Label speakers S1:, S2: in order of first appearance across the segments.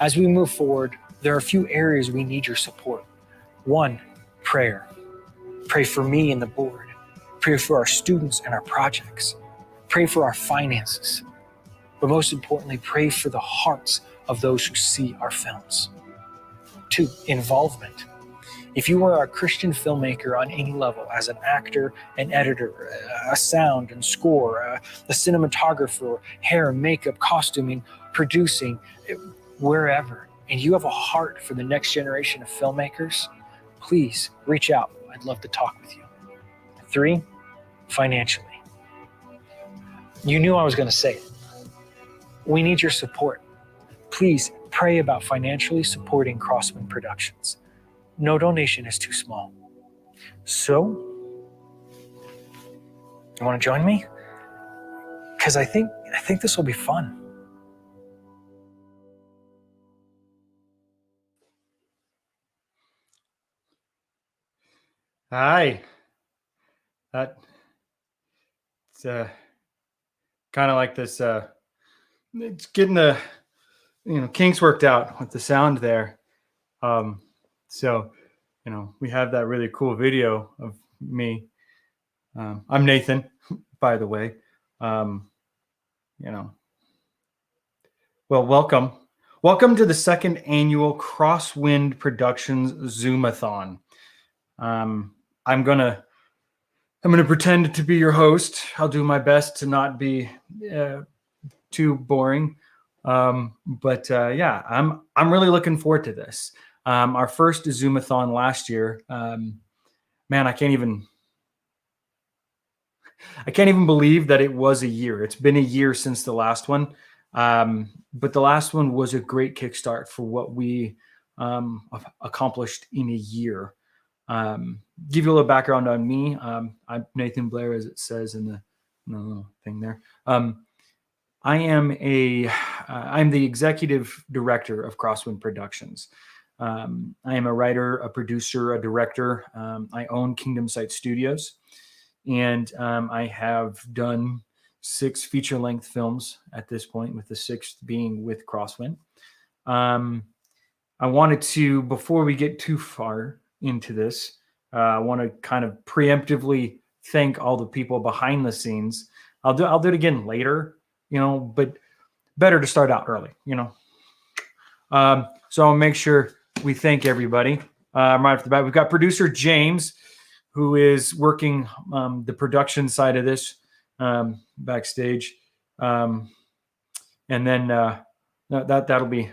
S1: As we move forward, there are a few areas we need your support. One, prayer. Pray for me and the board. Pray for our students and our projects. Pray for our finances. But most importantly, pray for the hearts of those who see our films. Two, involvement. If you are a Christian filmmaker on any level, as an actor, an editor, a sound and score, a cinematographer, hair, makeup, costuming, producing, wherever, and you have a heart for the next generation of filmmakers, please reach out. I'd love to talk with you. Three, financially. You knew I was going to say it. We need your support. Please pray about financially supporting Crosswind Productions. No donation is too small. So, you want to join me? Because I think this will be fun.
S2: Hi. It's kind of like this. It's getting the kinks worked out with the sound there. So we have that really cool video of me. I'm Nathan, by the way. Well, welcome to the second annual Crosswind Productions Zoom-A-Thon. I'm gonna pretend to be your host. I'll do my best to not be too boring. But I'm really looking forward to this. Our first Zoom-A-Thon last year. Man, I can't even believe that it was a year. It's been a year since the last one. But the last one was a great kickstart for what we accomplished in a year. Give you a little background on me. I'm Nathan Blair, as it says in the little thing there. I'm the executive director of Crosswind Productions. I am a writer, a producer, a director. I own Kingdom Sight Studios, and I have done 6 feature-length films at this point, with the 6th being with Crosswind. I wanted to, before we get too far into this, I want to kind of preemptively thank all the people behind the scenes. I'll do it again later, but better to start out early, So I'll make sure we thank everybody. Right off the bat, we've got producer James, who is working the production side of this backstage, and then that'll be.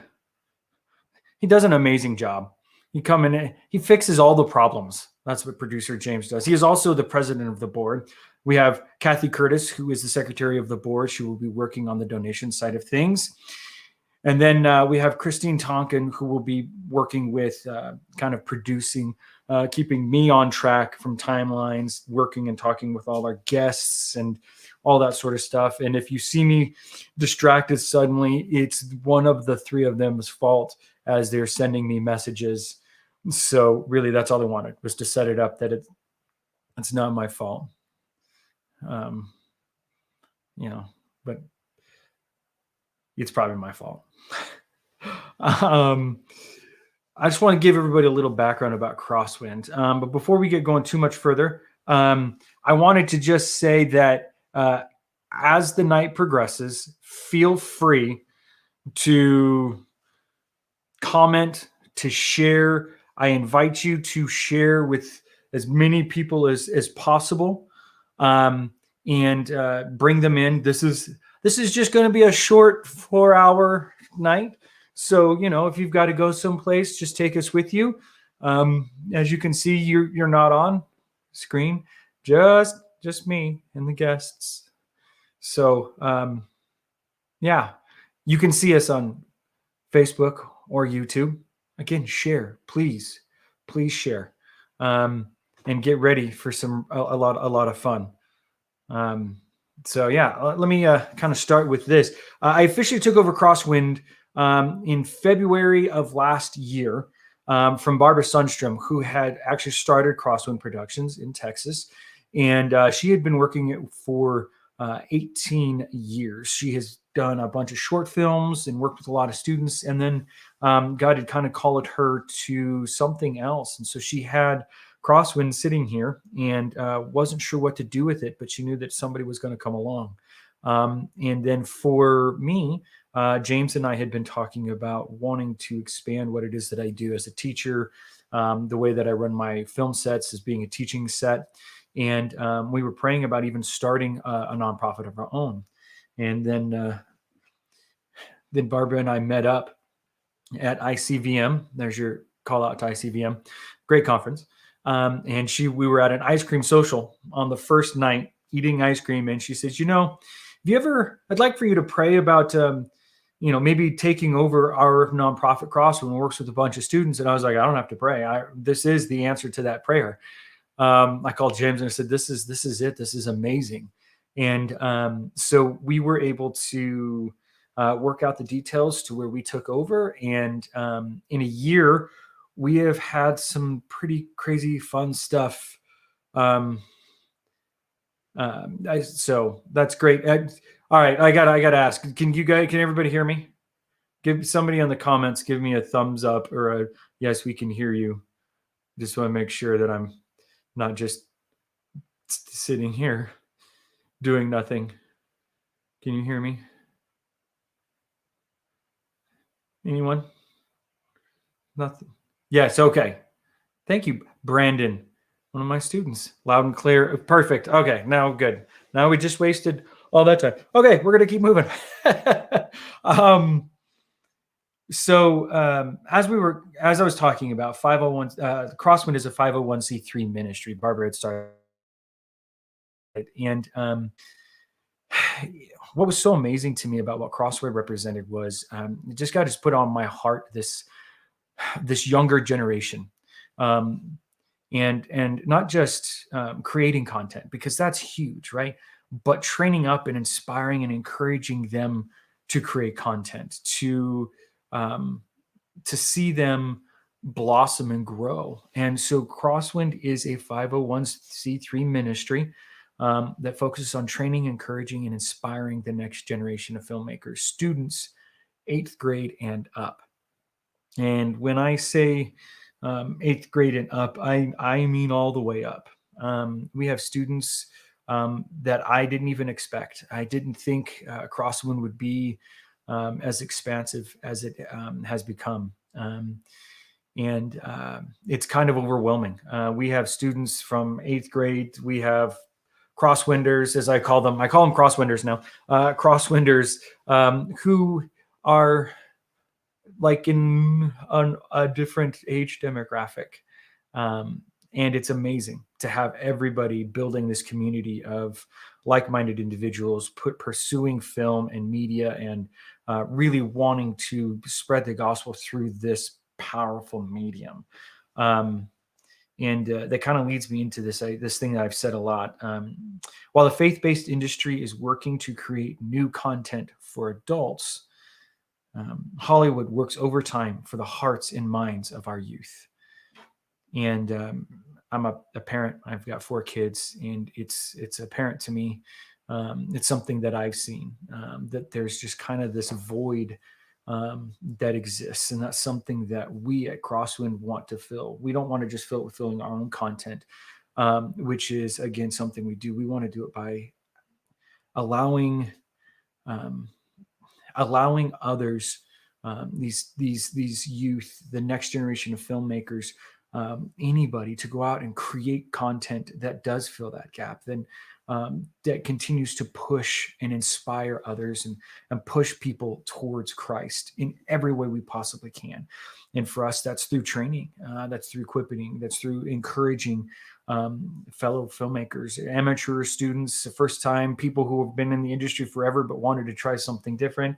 S2: He does an amazing job. He come in, he fixes all the problems. That's what producer James does. He is also the president of the board. We have Kathy Curtis, who is the secretary of the board. She will be working on the donation side of things. And then we have Christine Tonkin, who will be working with kind of producing, keeping me on track from timelines, working and talking with all our guests and all that sort of stuff. And if you see me distracted suddenly, it's one of the 3 of them's fault, as they're sending me messages. So really, that's all I wanted, was to set it up that it's not my fault. But it's probably my fault. I just want to give everybody a little background about Crosswind. But before we get going too much further, I wanted to just say that as the night progresses, feel free to comment, to share. I invite you to share with as many people as possible, and bring them in. This is just going to be a short 4-hour night. So, if you've got to go someplace, just take us with you. As you can see, you're not on screen, just me and the guests. So, you can see us on Facebook or YouTube. Again, share, please share, and get ready for a lot of fun. Let me kind of start with this. I officially took over Crosswind in February of last year from Barbara Sundstrom, who had actually started Crosswind Productions in Texas. And she had been working it for 18 years. She has done a bunch of short films and worked with a lot of students. And then God had kind of called her to something else. And so she had Crosswind sitting here and wasn't sure what to do with it, but she knew that somebody was going to come along. And then for me, James and I had been talking about wanting to expand what it is that I do as a teacher. The way that I run my film sets is being a teaching set. And we were praying about even starting a nonprofit of our own. And then Barbara and I met up at ICVM. There's your call out to ICVM. Great conference. And we were at an ice cream social on the first night eating ice cream. And she says, I'd like for you to pray about, maybe taking over our nonprofit Crosswind works with a bunch of students. And I was like, I don't have to pray. This is the answer to that prayer. I called James and I said, this is it. This is amazing. And so we were able to work out the details to where we took over. And in a year, we have had some pretty crazy fun stuff. So that's great. All right, I gotta ask. Can everybody hear me? Give somebody in the comments, give me a thumbs up or a yes, we can hear you. Just want to make sure that I'm not just sitting here doing nothing. Can you hear me? Anyone? Nothing. Yes, okay. Thank you, Brandon, one of my students. Loud and clear. Perfect. Okay, now good. Now we just wasted all that time. Okay, we're going to keep moving. As I was talking about 501, Crosswind is a 501c3 ministry. Barbara had started. And what was so amazing to me about what Crosswind represented was just God has put on my heart this younger generation. And not just creating content, because that's huge, right? But training up and inspiring and encouraging them to create content, to see them blossom and grow. And so Crosswind is a 501c3 ministry that focuses on training, encouraging, and inspiring the next generation of filmmakers, students, 8th grade and up. And when I say 8th grade and up, I mean all the way up. We have students that I didn't even expect. I didn't think Crosswind would be as expansive as it has become. And it's kind of overwhelming. We have students from 8th grade. We have Crosswinders, as I call them. I call them Crosswinders now. Crosswinders who are like in a different age demographic. And it's amazing to have everybody building this community of like-minded individuals pursuing film and media and really wanting to spread the gospel through this powerful medium. And that kind of leads me into this thing that I've said a lot. While the faith-based industry is working to create new content for adults, Hollywood works overtime for the hearts and minds of our youth. And I'm a parent. I've got 4 kids, and it's apparent to me. It's something that I've seen, that there's just kind of this void that exists, and that's something that we at Crosswind want to fill. We don't want to just fill it with filling our own content, which is again something we do. We want to do it by allowing others, these youth, the next generation of filmmakers, anybody to go out and create content that does fill that gap, then that continues to push and inspire others and push people towards Christ in every way we possibly can. And for us, that's through training, that's through equipping, that's through encouraging fellow filmmakers, amateur students, the first time, people who have been in the industry forever but wanted to try something different.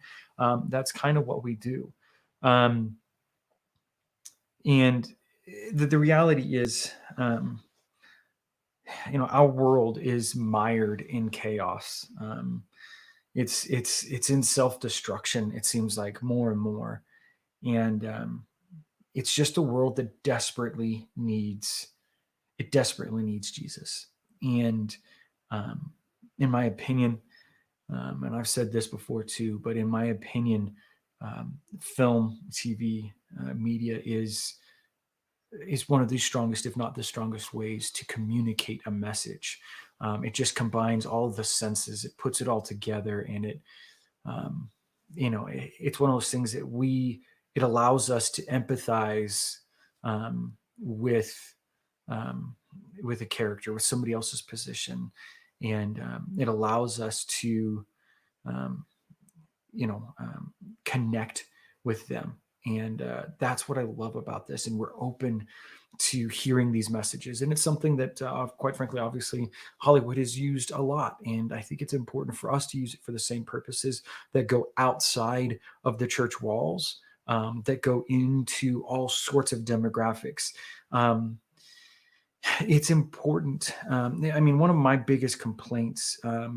S2: That's kind of what we do. And the reality is, our world is mired in chaos. It's in self-destruction. It seems like more and more, and it's just a world that desperately needs Jesus. And in my opinion, and I've said this before too, but in my opinion, film, TV, media is one of the strongest, if not the strongest, ways to communicate a message. It just combines all the senses, it puts it all together, and um, it's one of those things that it allows us to empathize with a character, with somebody else's position, and it allows us to um, connect with them. And that's what I love about this. And we're open to hearing these messages. And it's something that, quite frankly, obviously, Hollywood has used a lot. And I think it's important for us to use it for the same purposes that go outside of the church walls, that go into all sorts of demographics. It's important. One of my biggest complaints, I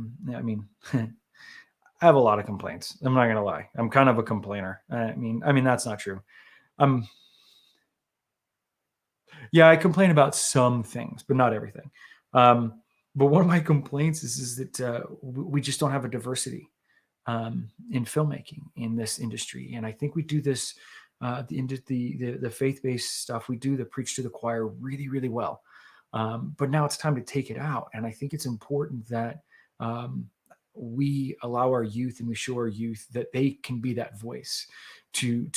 S2: have a lot of complaints. I'm not going to lie. I'm kind of a complainer. That's not true. Yeah, I complain about some things, but not everything. But one of my complaints is that we just don't have a diversity in filmmaking in this industry. And I think we do this, the faith-based stuff, we do the preach to the choir really, really well. But now it's time to take it out. And I think it's important that we allow our youth and we show our youth that they can be that voice to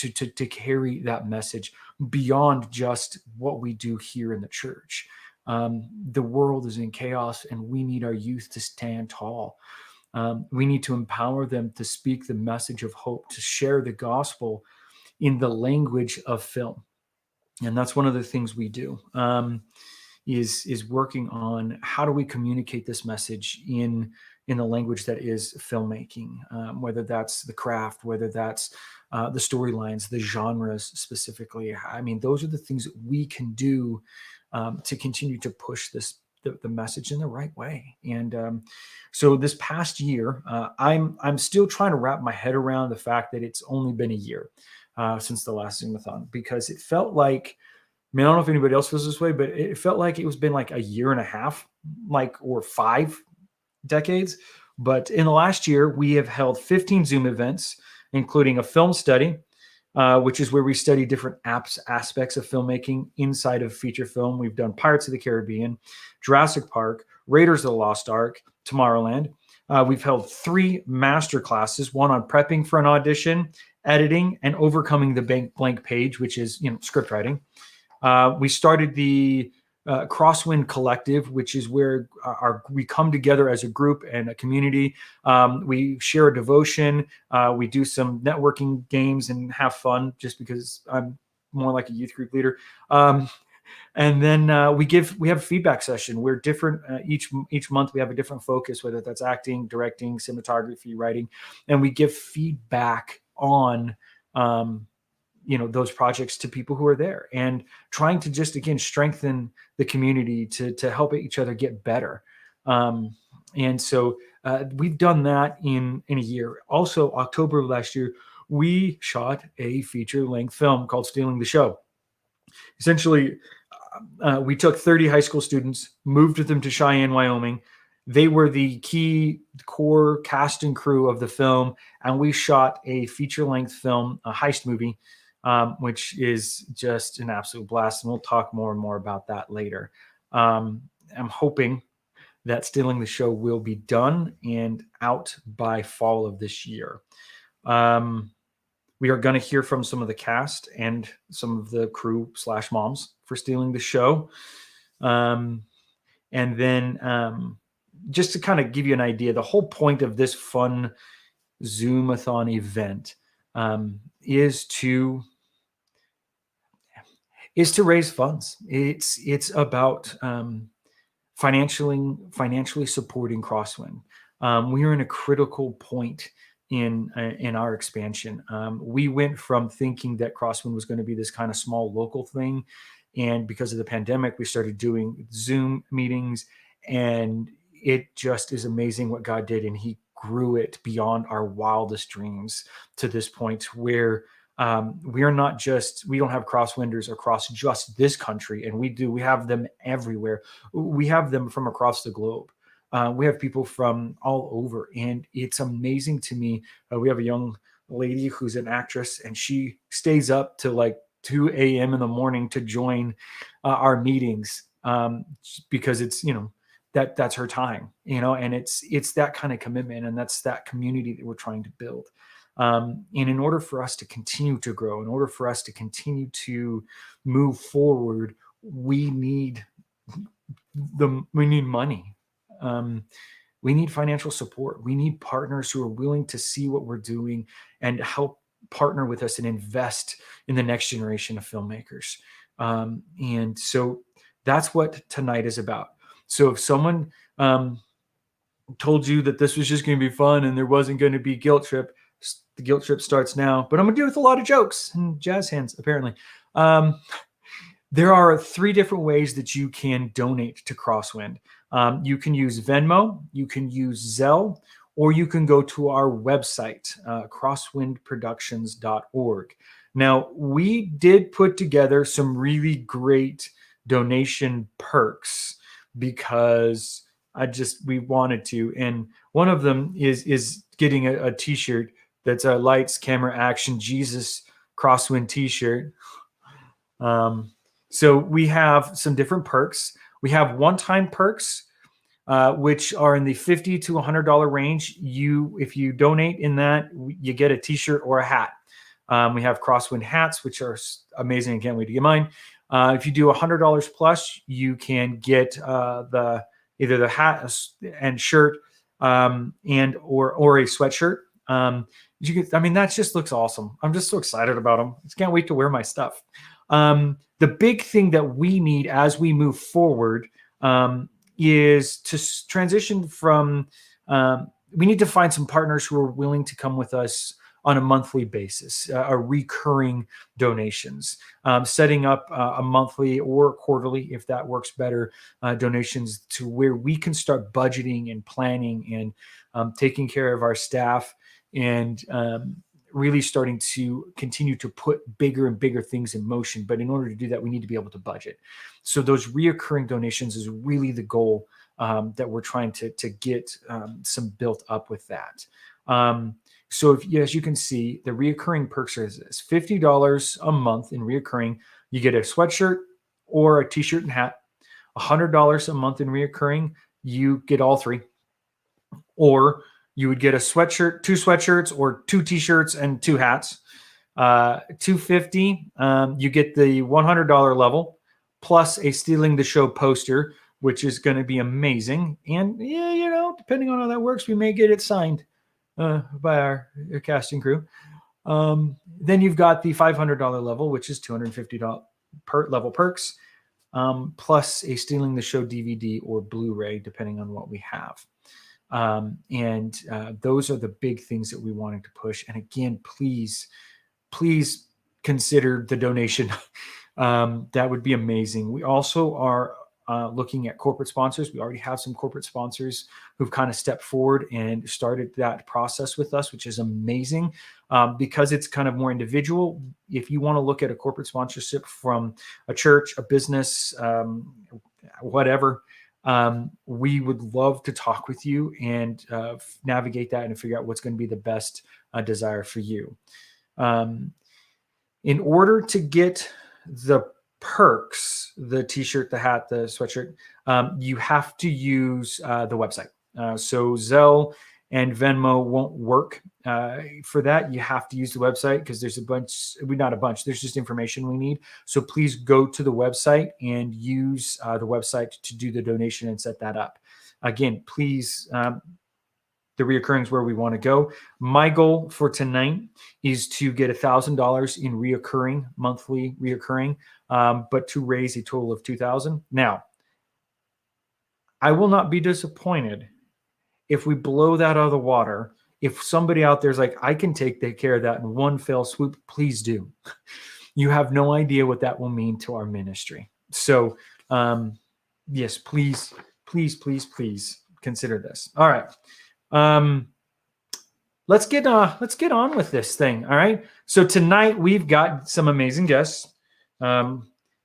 S2: carry that message beyond just what we do here in the church. The world is in chaos, and we need our youth to stand tall. We need to empower them to speak the message of hope, to share the gospel in the language of film. And that's one of the things we do, is working on how do we communicate this message in the language that is filmmaking, whether that's the craft, whether that's the storylines, the genres specifically. Those are the things that we can do to continue to push the message in the right way. And so this past year, I'm still trying to wrap my head around the fact that it's only been a year since the last Zoom-A-Thon, because it felt like, I don't know if anybody else feels this way, but it felt like it was been like a year and a half, or 5 decades. But in the last year, we have held 15 Zoom events, including a film study, which is where we study different aspects of filmmaking inside of feature film. We've done Pirates of the Caribbean, Jurassic Park, Raiders of the Lost Ark, Tomorrowland. We've held 3 master classes, one on prepping for an audition, editing, and overcoming the blank page, which is script writing. We started the Crosswind Collective, which is where we come together as a group and a community. We share a devotion. We do some networking games and have fun, just because I'm more like a youth group leader. And then we have a feedback session where different each month we have a different focus, whether that's acting, directing, cinematography, writing, and we give feedback on those projects to people who are there, and trying to just, again, strengthen the community to help each other get better. And so we've done that in a year. Also, October of last year, we shot a feature-length film called Stealing the Show. Essentially, we took 30 high school students, moved them to Cheyenne, Wyoming. They were the key core cast and crew of the film, and we shot a feature-length film, a heist movie, which is just an absolute blast. And we'll talk more and more about that later. I'm hoping that Stealing the Show will be done and out by fall of this year. We are going to hear from some of the cast and some of the crew / moms for Stealing the Show. And then just to kind of give you an idea, the whole point of this fun Zoom-A-Thon event is to raise funds. It's about financially supporting Crosswind. We are in a critical point in our expansion. We went from thinking that Crosswind was going to be this kind of small local thing, and because of the pandemic, we started doing Zoom meetings, and it just is amazing what God did, and He grew it beyond our wildest dreams to this point where we don't have Crosswinders across just this country, and we have them everywhere. We have them from across the globe. We have people from all over, and it's amazing to me. We have a young lady who's an actress, and she stays up till like 2 a.m. in the morning to join our meetings, because it's, that's her time, and it's that kind of commitment, and that's that community that we're trying to build. And in order for us to continue to grow, in order for us to continue to move forward, we need money. We need financial support. We need partners who are willing to see what we're doing and help partner with us and invest in the next generation of filmmakers. And so that's what tonight is about. So if someone told you that this was just going to be fun and there wasn't going to be guilt trip, the guilt trip starts now. But I'm going to do it with a lot of jokes and jazz hands, apparently. There are 3 different ways that you can donate to Crosswind. You can use Venmo, you can use Zelle, or you can go to our website, crosswindproductions.org. Now, we did put together some really great donation perks because we wanted to. And one of them is getting a t-shirt that's a Lights, Camera, Action, Jesus Crosswind t-shirt. So we have some different perks. We have one-time perks, which are in the $50 to $100 range. If you donate in that, you get a t-shirt or a hat. We have Crosswind hats, which are amazing. I can't wait to get mine. If you do $100 plus, you can get either the hat and shirt or a sweatshirt. That just looks awesome. I'm just so excited about them. I just can't wait to wear my stuff. The big thing that we need as we move forward is to transition from, we need to find some partners who are willing to come with us on a monthly basis, recurring donations, setting up a monthly or quarterly, if that works better, donations to where we can start budgeting and planning and taking care of our staff and really starting to continue to put bigger and bigger things in motion. But in order to do that, we need to be able to budget. So those reoccurring donations is really the goal that we're trying to get some built up with that. So as you can see, the reoccurring perks are this: $50 a month in reoccurring. You get a sweatshirt or a t-shirt and hat. $100 a month in reoccurring, you get all 3. Or you would get a sweatshirt, 2 sweatshirts, or 2 t-shirts and 2 hats. $250, you get the $100 level plus a Stealing the Show poster, which is going to be amazing. And depending on how that works, we may get it signed by our casting crew. Then you've got the $500 level, which is $250 per level perks, plus a Stealing the Show DVD or Blu-ray, depending on what we have. Those are the big things that we wanted to push. And again, please consider the donation. That would be amazing. We also are looking at corporate sponsors. We already have some corporate sponsors who've kind of stepped forward and started that process with us, which is amazing because it's kind of more individual. If you want to look at a corporate sponsorship from a church, a business, whatever, we would love to talk with you and navigate that and figure out what's going to be the best desire for you. In order to get the perks, the t-shirt, the hat, the sweatshirt, you have to use the website. So Zelle and Venmo won't work for that. You have to use the website because there's there's just information we need. So please go to the website and use the website to do the donation and set that up. Again, please, the reoccurring is where we want to go. My goal for tonight is to get $1,000 in reoccurring, monthly reoccurring, but to raise a total of $2,000. Now, I will not be disappointed if we blow that out of the water. If somebody out there is like, I can take care of that in one fell swoop, please do. You have no idea what that will mean to our ministry. So, yes, please consider this. All right. Let's get on with this thing. All right. So tonight we've got some amazing guests. And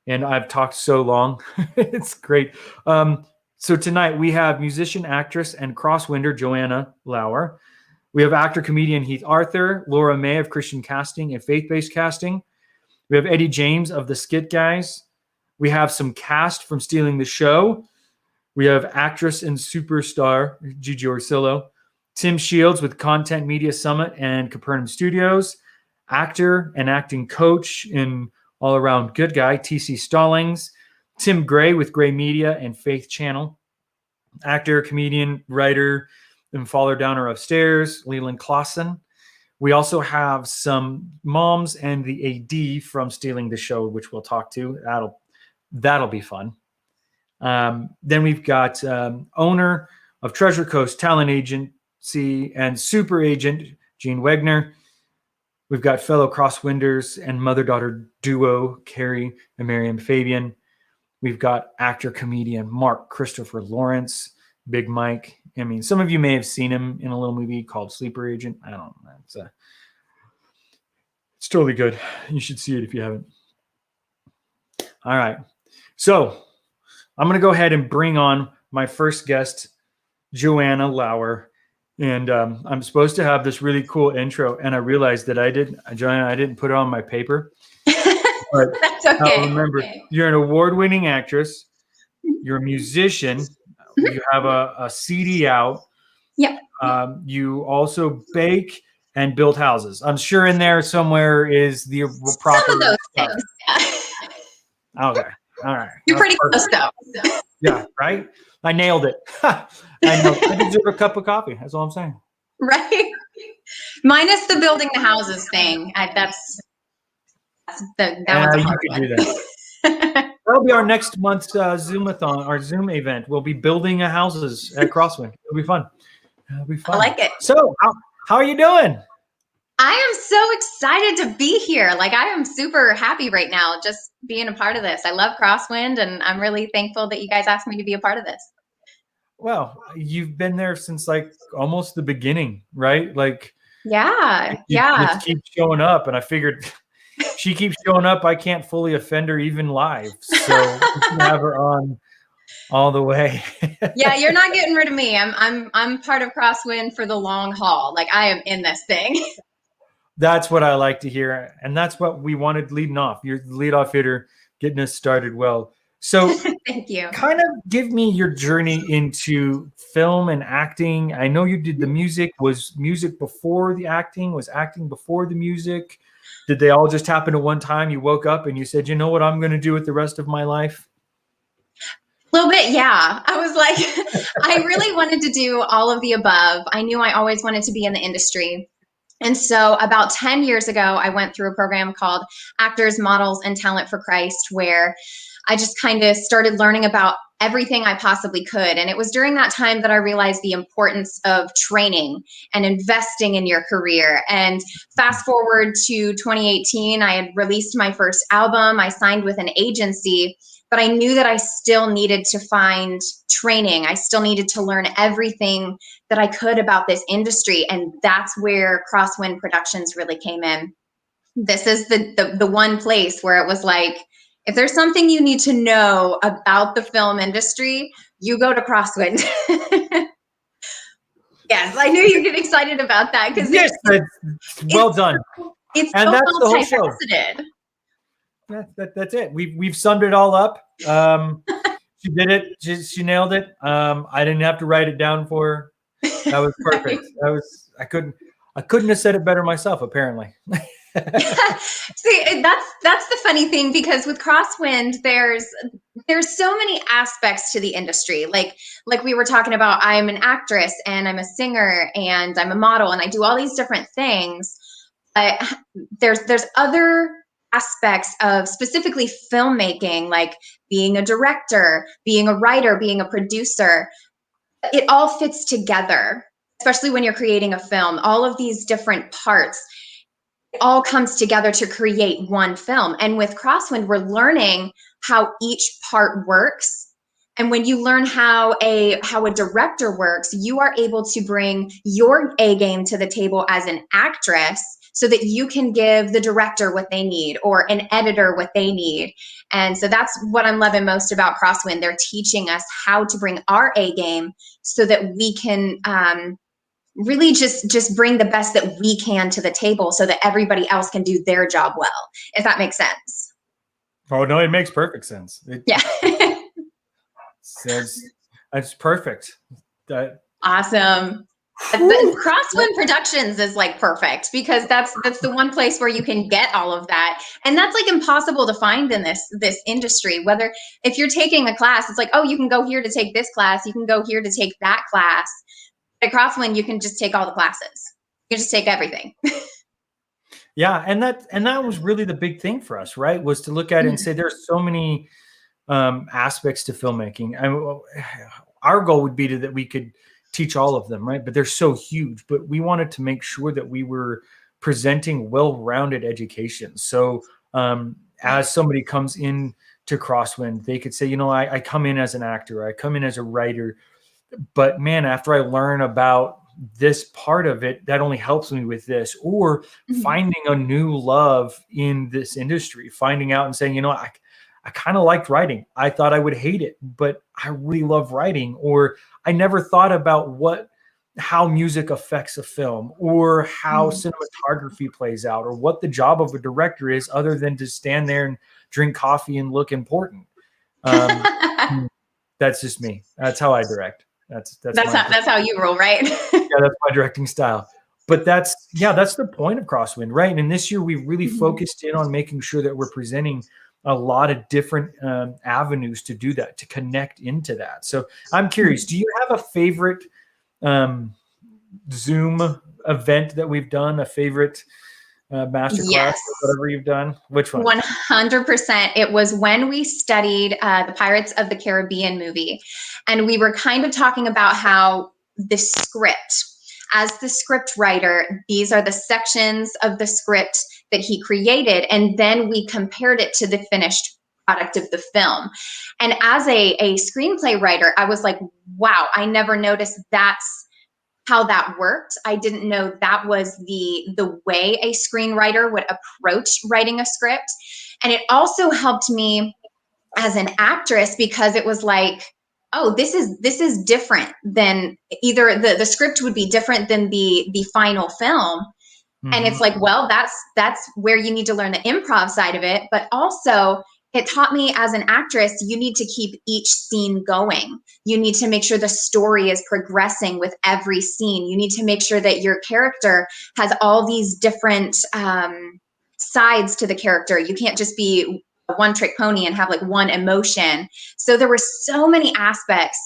S2: I've talked so long. It's great. So tonight we have musician, actress, and crosswinder Joanna Lauer. We have actor, comedian Heath Arthur, Laura May of Christian Casting and Faith-Based Casting. We have Eddie James of the Skit Guys. We have some cast from Stealing the Show. We have actress and superstar Gigi Orsillo. Tim Shields with Content Media Summit and Capernaum Studios. Actor and acting coach in All Around Good Guy, TC Stallings. Tim Gray with Gray Media and Faith Channel. Actor, comedian, writer, and Faller Downer Upstairs, Leland Clausen. We also have some moms and the AD from Stealing the Show, which we'll talk to. That'll be fun. Then we've got owner of Treasure Coast Talent Agency and super agent Gene Wegner. We've got fellow crosswinders and mother-daughter duo Carrie and Miriam Fabian. We've got actor comedian Mark Christopher Lawrence, Big Mike. I mean, some of you may have seen him in a little movie called Sleeper Agent. I don't know. It's totally good. You should see it if you haven't. All right. So I'm going to go ahead and bring on my first guest, Joanna Lauer. And I'm supposed to have this really cool intro. And I realized that Joanna, I didn't put it on my paper. But
S3: That's okay.
S2: Remember, you're an award-winning actress. You're a musician. You have a CD out.
S3: Yep.
S2: You also bake and build houses. I'm sure in there somewhere is the proper
S3: Some of those
S2: stuff.
S3: things.
S2: Okay. All right.
S3: You're
S2: That's
S3: pretty
S2: perfect.
S3: close though.
S2: Yeah, right? I nailed it. I deserve a cup of coffee. That's all I'm saying.
S3: Right? Minus the building the houses thing. That one's a
S2: You
S3: hard
S2: could
S3: one.
S2: do that. That'll be our next month's Zoom-A-Thon, our Zoom event. We'll be building houses at Crosswind. It'll be fun.
S3: I like it.
S2: So, how are you doing?
S3: I am so excited to be here. Like, I am super happy right now just being a part of this. I love Crosswind, and I'm really thankful that you guys asked me to be a part of this.
S2: Well, you've been there since like almost the beginning, right? Like,
S3: Yeah.
S2: you just keep showing up, and I figured she keeps showing up. I can't fully offend her even live, so we can have her on all the way.
S3: Yeah, you're not getting rid of me. I'm part of Crosswind for the long haul. Like, I am in this thing.
S2: That's what I like to hear, and that's what we wanted leading off. You're the leadoff hitter, getting us started well. So,
S3: Thank you.
S2: kind of give me your journey into film and acting. I know you did the music. Was music before the acting? Was acting before the music? Did they all just happen at one time? You woke up and you said, you know what I'm going to do with the rest of my life?
S3: A little bit, yeah. I was like, I really wanted to do all of the above. I knew I always wanted to be in the industry. And so about 10 years ago, I went through a program called Actors, Models, and Talent for Christ, where I just kind of started learning about everything I possibly could. And it was during that time that I realized the importance of training and investing in your career. And fast forward to 2018, I had released my first album. I signed with an agency, but I knew that I still needed to find training. I still needed to learn everything that I could about this industry. And that's where Crosswind Productions really came in. This is the one place where it was like, if there's something you need to know about the film industry, you go to Crosswind. Yes, I knew you'd get excited about that because
S2: Yes, well done.
S3: It's
S2: And
S3: so
S2: that's the whole show.
S3: multifaceted.
S2: That's it. We've summed it all up. She did it. She nailed it. I didn't have to write it down for her. That was perfect. I couldn't have said it better myself, apparently.
S3: See, that's the funny thing, because with Crosswind, there's so many aspects to the industry. Like we were talking about, I'm an actress and I'm a singer and I'm a model and I do all these different things. But there's other aspects of specifically filmmaking, like being a director, being a writer, being a producer. It all fits together, especially when you're creating a film. All of these different parts, it all comes together to create one film. And with Crosswind, we're learning how each part works. And when you learn how a director works, you are able to bring your A game to the table as an actress, so that you can give the director what they need or an editor what they need. And so that's what I'm loving most about Crosswind. They're teaching us how to bring our A game so that we can really just bring the best that we can to the table so that everybody else can do their job well, if that makes sense.
S2: Oh, no, it makes perfect sense.
S3: Yeah.
S2: That's perfect.
S3: Awesome. Crosswind Productions is like perfect because that's the one place where you can get all of that, and that's like impossible to find in this industry. Whether if you're taking a class, it's like, oh, you can go here to take this class, you can go here to take that class. At Crosswind, you can just take all the classes. You can just take everything.
S2: Yeah, and that was really the big thing for us, right? Was to look at it and say there's so many aspects to filmmaking. Our goal would be that we could teach all of them, right? But they're so huge. But we wanted to make sure that we were presenting well-rounded education. So as somebody comes in to Crosswind, they could say, you know, I come in as an actor, I come in as a writer, but man, after I learn about this part of it, that only helps me with this, or finding a new love in this industry, finding out and saying, you know, I kind of liked writing. I thought I would hate it, but I really love writing. Or I never thought about how music affects a film, or how cinematography plays out, or what the job of a director is other than to stand there and drink coffee and look important. That's just me. That's how I direct. That's
S3: how you roll, right?
S2: Yeah, that's my directing style. But that's the point of Crosswind, right? And this year we really focused in on making sure that we're presenting a lot of different avenues to do that, to connect into that. So I'm curious, do you have a favorite Zoom event that we've done, a favorite masterclass,
S3: yes,
S2: or whatever you've done? Which one?
S3: 100%. It was when we studied the Pirates of the Caribbean movie. And we were kind of talking about how the script, as the script writer, these are the sections of the script that he created. And then we compared it to the finished product of the film. And as a screenplay writer, I was like, wow, I never noticed that's how that worked. I didn't know that was the way a screenwriter would approach writing a script. And it also helped me as an actress because it was like, oh, this is different than either the script would be different than the final film. And it's like, well, that's where you need to learn the improv side of it. But also it taught me as an actress, you need to keep each scene going. You need to make sure the story is progressing with every scene. You need to make sure that your character has all these different sides to the character. You can't just be a one-trick pony and have like one emotion. So there were so many aspects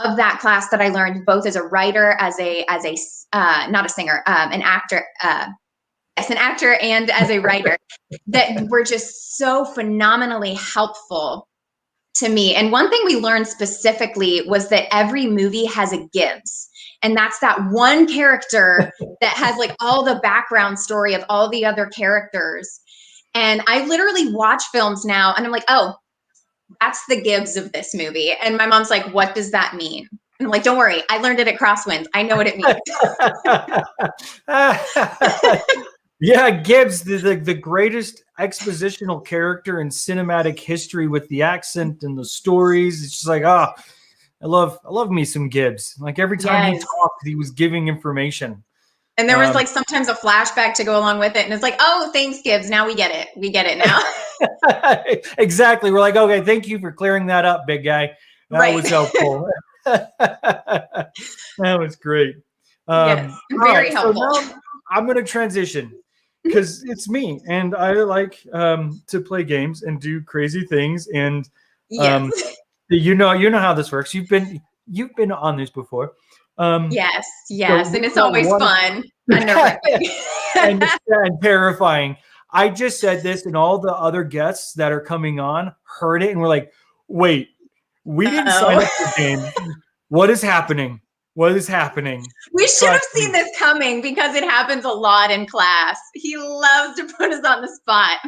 S3: of that class that I learned, both as a writer, as a not a singer, an actor. As an actor and as a writer, that were just so phenomenally helpful to me. And one thing we learned specifically was that every movie has a Gibbs. And that's that one character that has like all the background story of all the other characters. And I literally watch films now and I'm like, oh, that's the Gibbs of this movie. And my mom's like, what does that mean? And I'm like, don't worry, I learned it at Crosswind. I know what it means.
S2: Yeah, Gibbs, the greatest expositional character in cinematic history, with the accent and the stories. It's just like, I love me some Gibbs. Like every time he talked, he was giving information.
S3: And there was like sometimes a flashback to go along with it. And it's like, oh, thanks, Gibbs. Now we get it. We get it now.
S2: Exactly. We're like, okay, thank you for clearing that up, big guy. That was helpful. That was great.
S3: Yes, very helpful.
S2: So now I'm going to transition because it's me, and I like to play games and do crazy things. And you know how this works. You've been on this before.
S3: Yes, so and it's always fun and
S2: terrifying. I just said this, and all the other guests that are coming on heard it, and we're like, "Wait, we didn't sign up for game. What is happening? What is happening?"
S3: We should have seen this coming because it happens a lot in class. He loves to put us on the spot.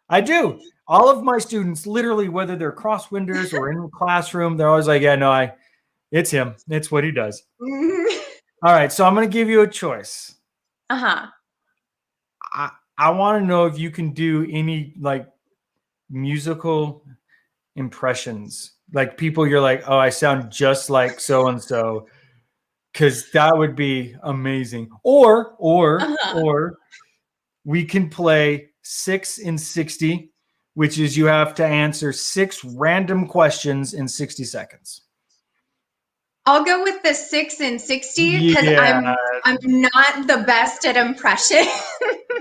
S2: I do. All of my students, literally, whether they're crosswinders or in the classroom, they're always like, "Yeah, no, it's him. It's what he does." All right, so I'm going to give you a choice. I want to know if you can do any like musical impressions, like people you're like, oh, I sound just like so and so, because that would be amazing. Or we can play 6 in 60, which is you have to answer 6 random questions in 60 seconds.
S3: I'll go with the 6 in 60 because
S2: Yeah.
S3: I'm not the best at impression.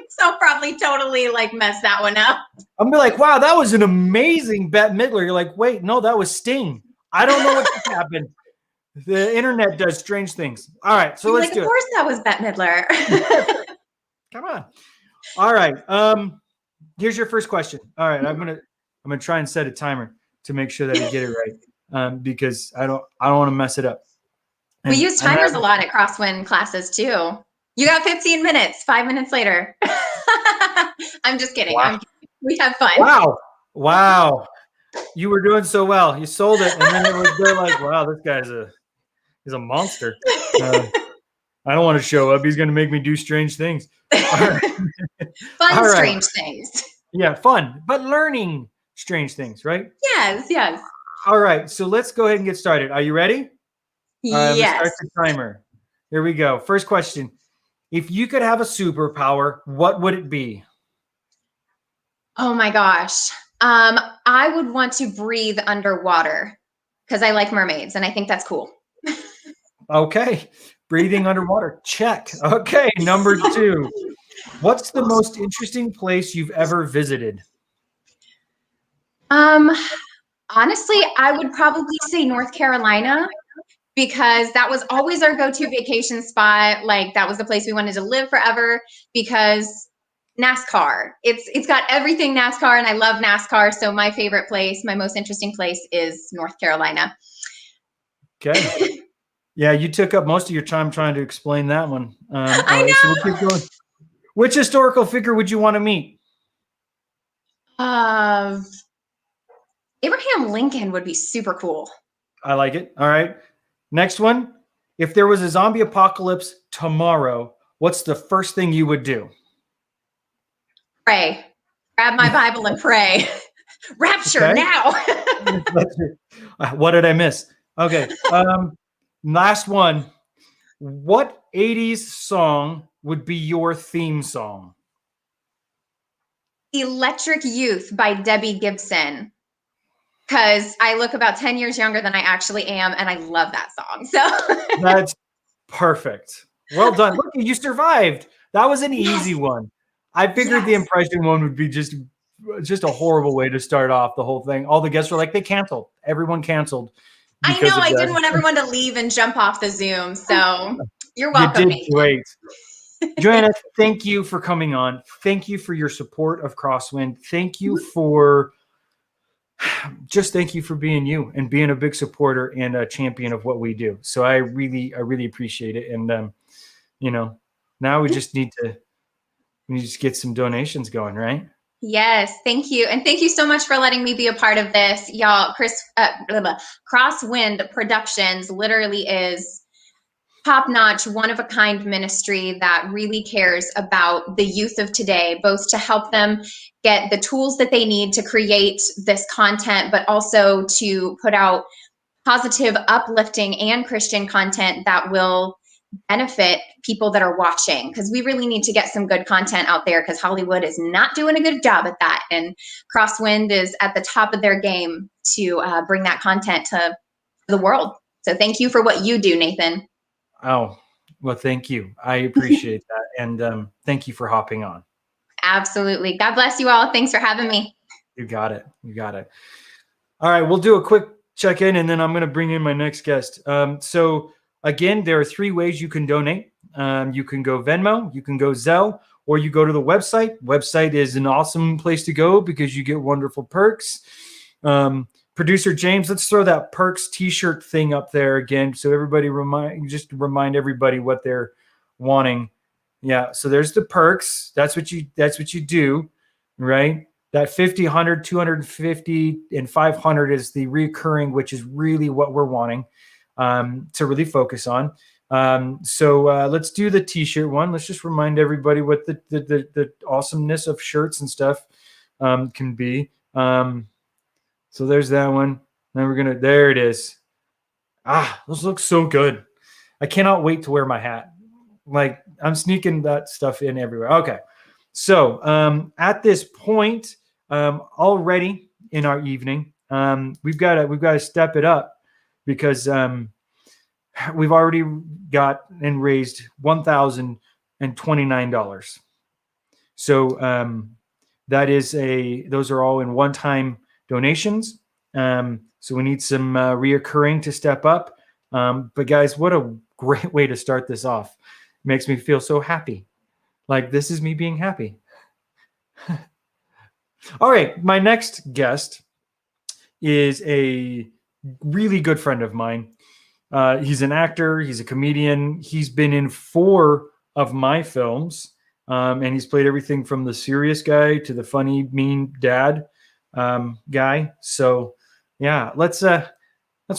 S3: So I'll probably totally like mess that one up.
S2: I'm be like, wow, that was an amazing Bette Midler. You're like, wait, no, that was Sting. I don't know what just happened. The internet does strange things. All right, so let's do it.
S3: Of course that was Bette Midler.
S2: Come on. All right. Here's your first question. All right, I'm gonna try and set a timer to make sure that I get it right. Because I don't want to mess it up.
S3: We use timers a lot at Crosswind classes too. You got 15 minutes, 5 minutes later. I'm just kidding.
S2: Wow.
S3: We have fun.
S2: Wow. You were doing so well. You sold it, and then they're like, wow, this guy's a monster. I don't want to show up. He's going to make me do strange things.
S3: Fun,
S2: All
S3: strange things.
S2: Yeah, fun, but learning strange things, right?
S3: Yes.
S2: All right, so let's go ahead and get started. Are you ready?
S3: Yes.
S2: Let's start the timer. Here we go. First question. If you could have a superpower, what would it be?
S3: Oh my gosh. I would want to breathe underwater because I like mermaids and I think that's cool.
S2: Okay. Breathing underwater. Check. Okay. Number 2. What's the most interesting place you've ever visited?
S3: Honestly, I would probably say North Carolina because that was always our go-to vacation spot. Like that was the place we wanted to live forever because NASCAR. It's got everything NASCAR and I love NASCAR. So my favorite place, my most interesting place is North Carolina.
S2: Okay. Yeah, you took up most of your time trying to explain that one.
S3: I know.
S2: So we'll keep going. Which historical figure would you want to meet?
S3: Abraham Lincoln would be super cool.
S2: I like it. All right. Next one. If there was a zombie apocalypse tomorrow, what's the first thing you would do?
S3: Pray. Grab my Bible and pray. Rapture now.
S2: What did I miss? Okay. Last one. What 80s song would be your theme song?
S3: Electric Youth by Debbie Gibson. Because I look about 10 years younger than I actually am, and I love that song. So
S2: That's perfect. Well done. Look, you survived. That was an easy one. I figured the impression one would be just a horrible way to start off the whole thing. All the guests were like, they canceled. Everyone canceled.
S3: I know. I didn't want everyone to leave and jump off the Zoom. So you're welcome.
S2: You did great. Joanna, thank you for coming on. Thank you for your support of Crosswind. Thank you for being you and being a big supporter and a champion of what we do. So I really appreciate it. And now we just need to get some donations going, right?
S3: Yes, thank you. And thank you so much for letting me be a part of this. Y'all, Crosswind Productions literally is top-notch, one-of-a-kind ministry that really cares about the youth of today, both to help them get the tools that they need to create this content, but also to put out positive, uplifting, and Christian content that will benefit people that are watching, because we really need to get some good content out there because Hollywood is not doing a good job at that. And Crosswind is at the top of their game to bring that content to the world. So thank you for what you do, Nathan.
S2: Oh, well, thank you. I appreciate that. And thank you for hopping on.
S3: Absolutely. God bless you all. Thanks for having me.
S2: You got it. All right. We'll do a quick check-in and then I'm going to bring in my next guest. So again, there are 3 ways you can donate. You can go Venmo, you can go Zelle, or you go to the website. Website is an awesome place to go because you get wonderful perks. Producer James, let's throw that perks t-shirt thing up there again. So everybody remind everybody what they're wanting. Yeah. So there's the perks. That's what you do, right? That 50, 100, 250, and 500 is the recurring, which is really what we're wanting to really focus on. So let's do the t-shirt one. Let's just remind everybody what the awesomeness of shirts and stuff can be. So there's that one. Then there it is. Those look so good. I cannot wait to wear my hat. Like, I'm sneaking that stuff in everywhere. Okay. So at this point, already in our evening, we've got to step it up because we've already got and raised $1,029. So that is those are all in one-time donations. So we need some reoccurring to step up. But guys, what a great way to start this off. It makes me feel so happy. Like, this is me being happy. All right. My next guest is a really good friend of mine. He's an actor. He's a comedian. He's been in 4 of my films. And he's played everything from the serious guy to the funny, mean dad guy. So yeah, let's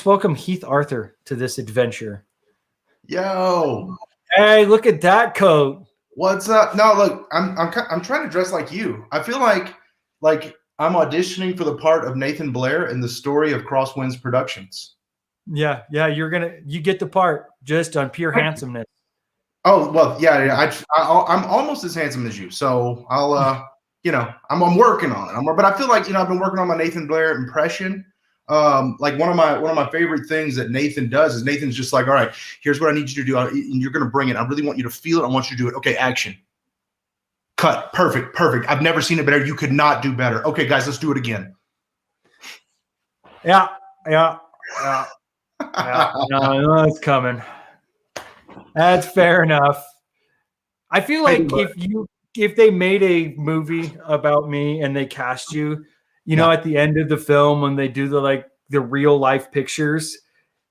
S2: welcome Heath Arthur to this adventure.
S4: Yo,
S2: hey, look at that coat.
S4: What's up? No, look, I'm trying to dress like you. I feel like I'm auditioning for the part of Nathan Blair in the story of Crosswinds Productions.
S2: Yeah, you get the part just on pure handsomeness.
S4: Oh well, yeah. I'm almost as handsome as you, so I'll I'm working on it. But I feel like I've been working on my Nathan Blair impression. Like one of my favorite things that Nathan does is Nathan's just like, all right, here's what I need you to do, and you're gonna bring it. I really want you to feel it. I want you to do it. Okay, action. Cut. Perfect. I've never seen it better. You could not do better. Okay, guys, let's do it again.
S2: Yeah. No, it's coming. That's fair enough. I feel like if they made a movie about me and they cast you, at the end of the film when they do the real life pictures,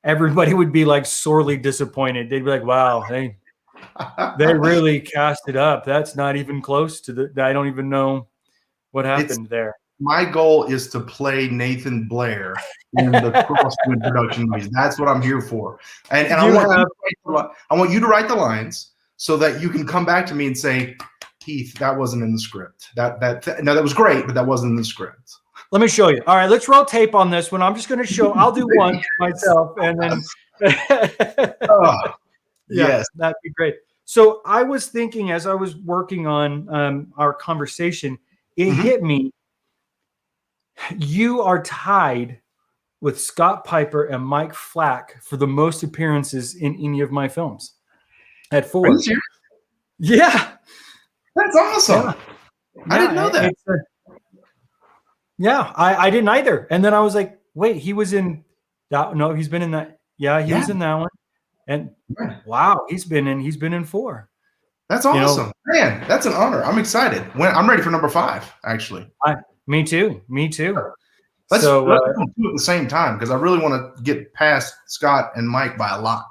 S2: everybody would be like sorely disappointed. They'd be like, "Wow, they really cast it up. That's not even close to I don't even know what happened there."
S4: My goal is to play Nathan Blair in the Crosswind production movies. That's what I'm here for. And I want you to write the lines so that you can come back to me and say, Heath, that wasn't in the script. That was great, but that wasn't in the script.
S2: Let me show you. All right, let's roll tape on this one. I'm just going to show. I'll do one myself, and then.
S4: Yes,
S2: that'd be great. So I was thinking as I was working on our conversation, it hit me. You are tied with Scott Piper and Mike Flack for the most appearances in any of my films. At 4.
S4: Are you serious?
S2: Yeah.
S4: That's awesome. Yeah. I didn't know that.
S2: I didn't either. And then I was like, wait, he was in that. No, he's been in that. Yeah, he was in that one. And wow, he's been in 4.
S4: That's awesome. Man, that's an honor. I'm excited. I'm ready for number 5, actually.
S2: Me too.
S4: Let's do it at the same time because I really want to get past Scott and Mike by a lot.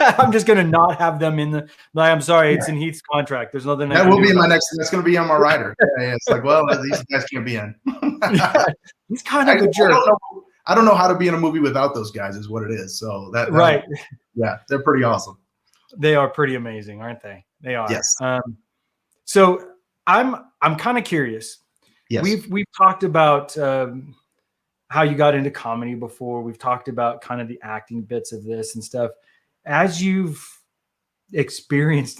S2: I'm just gonna not have them in the. I'm sorry, it's in Heath's contract. There's nothing
S4: that will be in my next. That's going to be on my rider. Yeah, it's like, well, these guys can't be in.
S2: He's kind of a jerk.
S4: I don't know how to be in a movie without those guys. Is what it is. So that
S2: right.
S4: Yeah, they're pretty awesome.
S2: They are pretty amazing, aren't they? They are.
S4: Yes.
S2: So I'm kind of curious.
S4: Yes.
S2: We've talked about how you got into comedy before. We've talked about kind of the acting bits of this and stuff. As you've experienced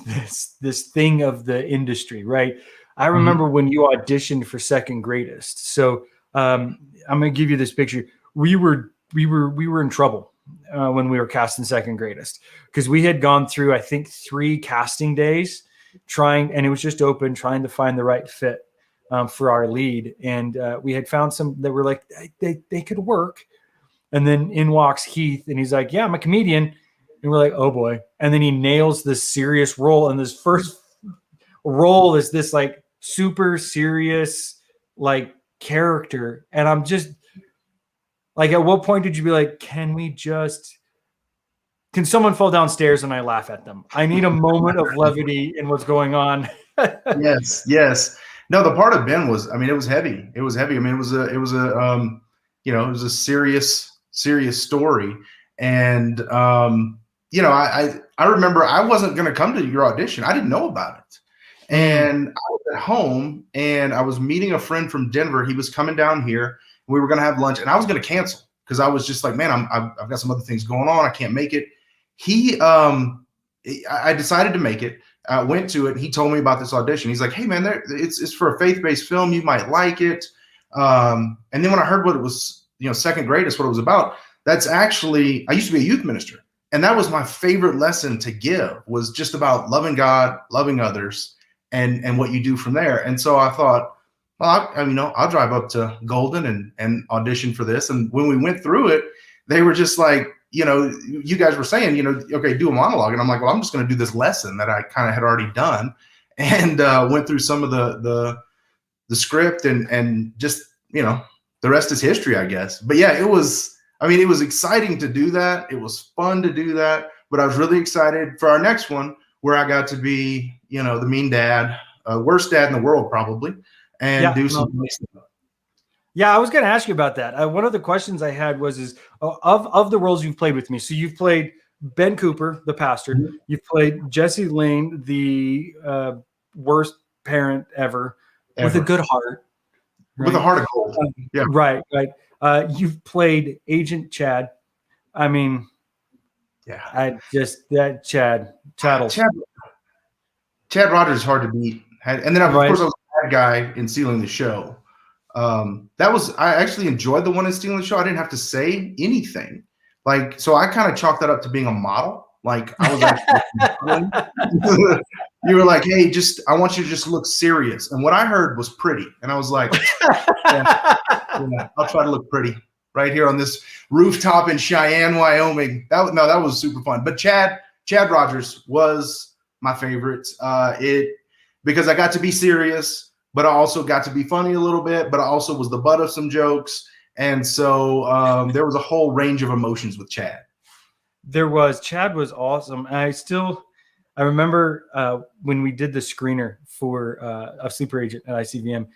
S2: this thing of the industry, right? I remember when you auditioned for Second Greatest. So I'm going to give you this picture. We were in trouble when we were casting Second Greatest because we had gone through, I think, 3 casting days and it was just open, trying to find the right fit for our lead. And we had found some that were like, they could work. And then in walks Heath and he's like, yeah, I'm a comedian. And we're like, oh boy. And then he nails this serious role. And this first role is this like super serious like character. And I'm just like, at what point did you be like, can someone fall downstairs and I laugh at them? I need a moment of levity in what's going on.
S4: Yes. No, the part of Ben was, I mean, it was heavy. It was heavy. I mean, it was a serious story. And, I I remember I wasn't going to come to your audition. I didn't know about it. And I was at home and I was meeting a friend from Denver. He was coming down here. We were going to have lunch and I was going to cancel because I was just like, man, I've got some other things going on. I can't make it. I decided to make it. I went to it. He told me about this audition. He's like, hey man, it's for a faith-based film. You might like it. And then when I heard what it was, second grade is what it was about. That's actually, I used to be a youth minister. And that was my favorite lesson to give, was just about loving God, loving others, and what you do from there. And so I thought, well, I'll drive up to Golden and audition for this. And when we went through it, they were just like, you guys were saying, okay, do a monologue. And I'm like, well, I'm just going to do this lesson that I kind of had already done, and went through some of the script and just, the rest is history, I guess. But yeah, it was exciting to do that. It was fun to do that, but I was really excited for our next one, where I got to be, the mean dad, worst dad in the world probably, and do some.
S2: Yeah, I was going to ask you about that. One of the questions I had was of the roles you've played with me. So you've played Ben Cooper, the pastor. Mm-hmm. You've played Jesse Lane, the worst parent ever, with a good heart. Right?
S4: With a heart of gold. Yeah.
S2: Right. You've played Agent Chad. I mean, yeah. Chad
S4: Rogers is hard to beat. And then, of course, I was a bad guy in Stealing the Show. I actually enjoyed the one in Stealing the Show. I didn't have to say anything. So I kind of chalked that up to being a model. Like, I was actually, you were like, hey, I want you to just look serious. And what I heard was pretty. And I was like, I'll try to look pretty right here on this rooftop in Cheyenne, Wyoming. That was super fun. But Chad Rogers was my favorite. Because I got to be serious, but I also got to be funny a little bit, but I also was the butt of some jokes. And so there was a whole range of emotions with Chad.
S2: Chad was awesome. I remember when we did the screener for of Sleeper Agent at ICVM,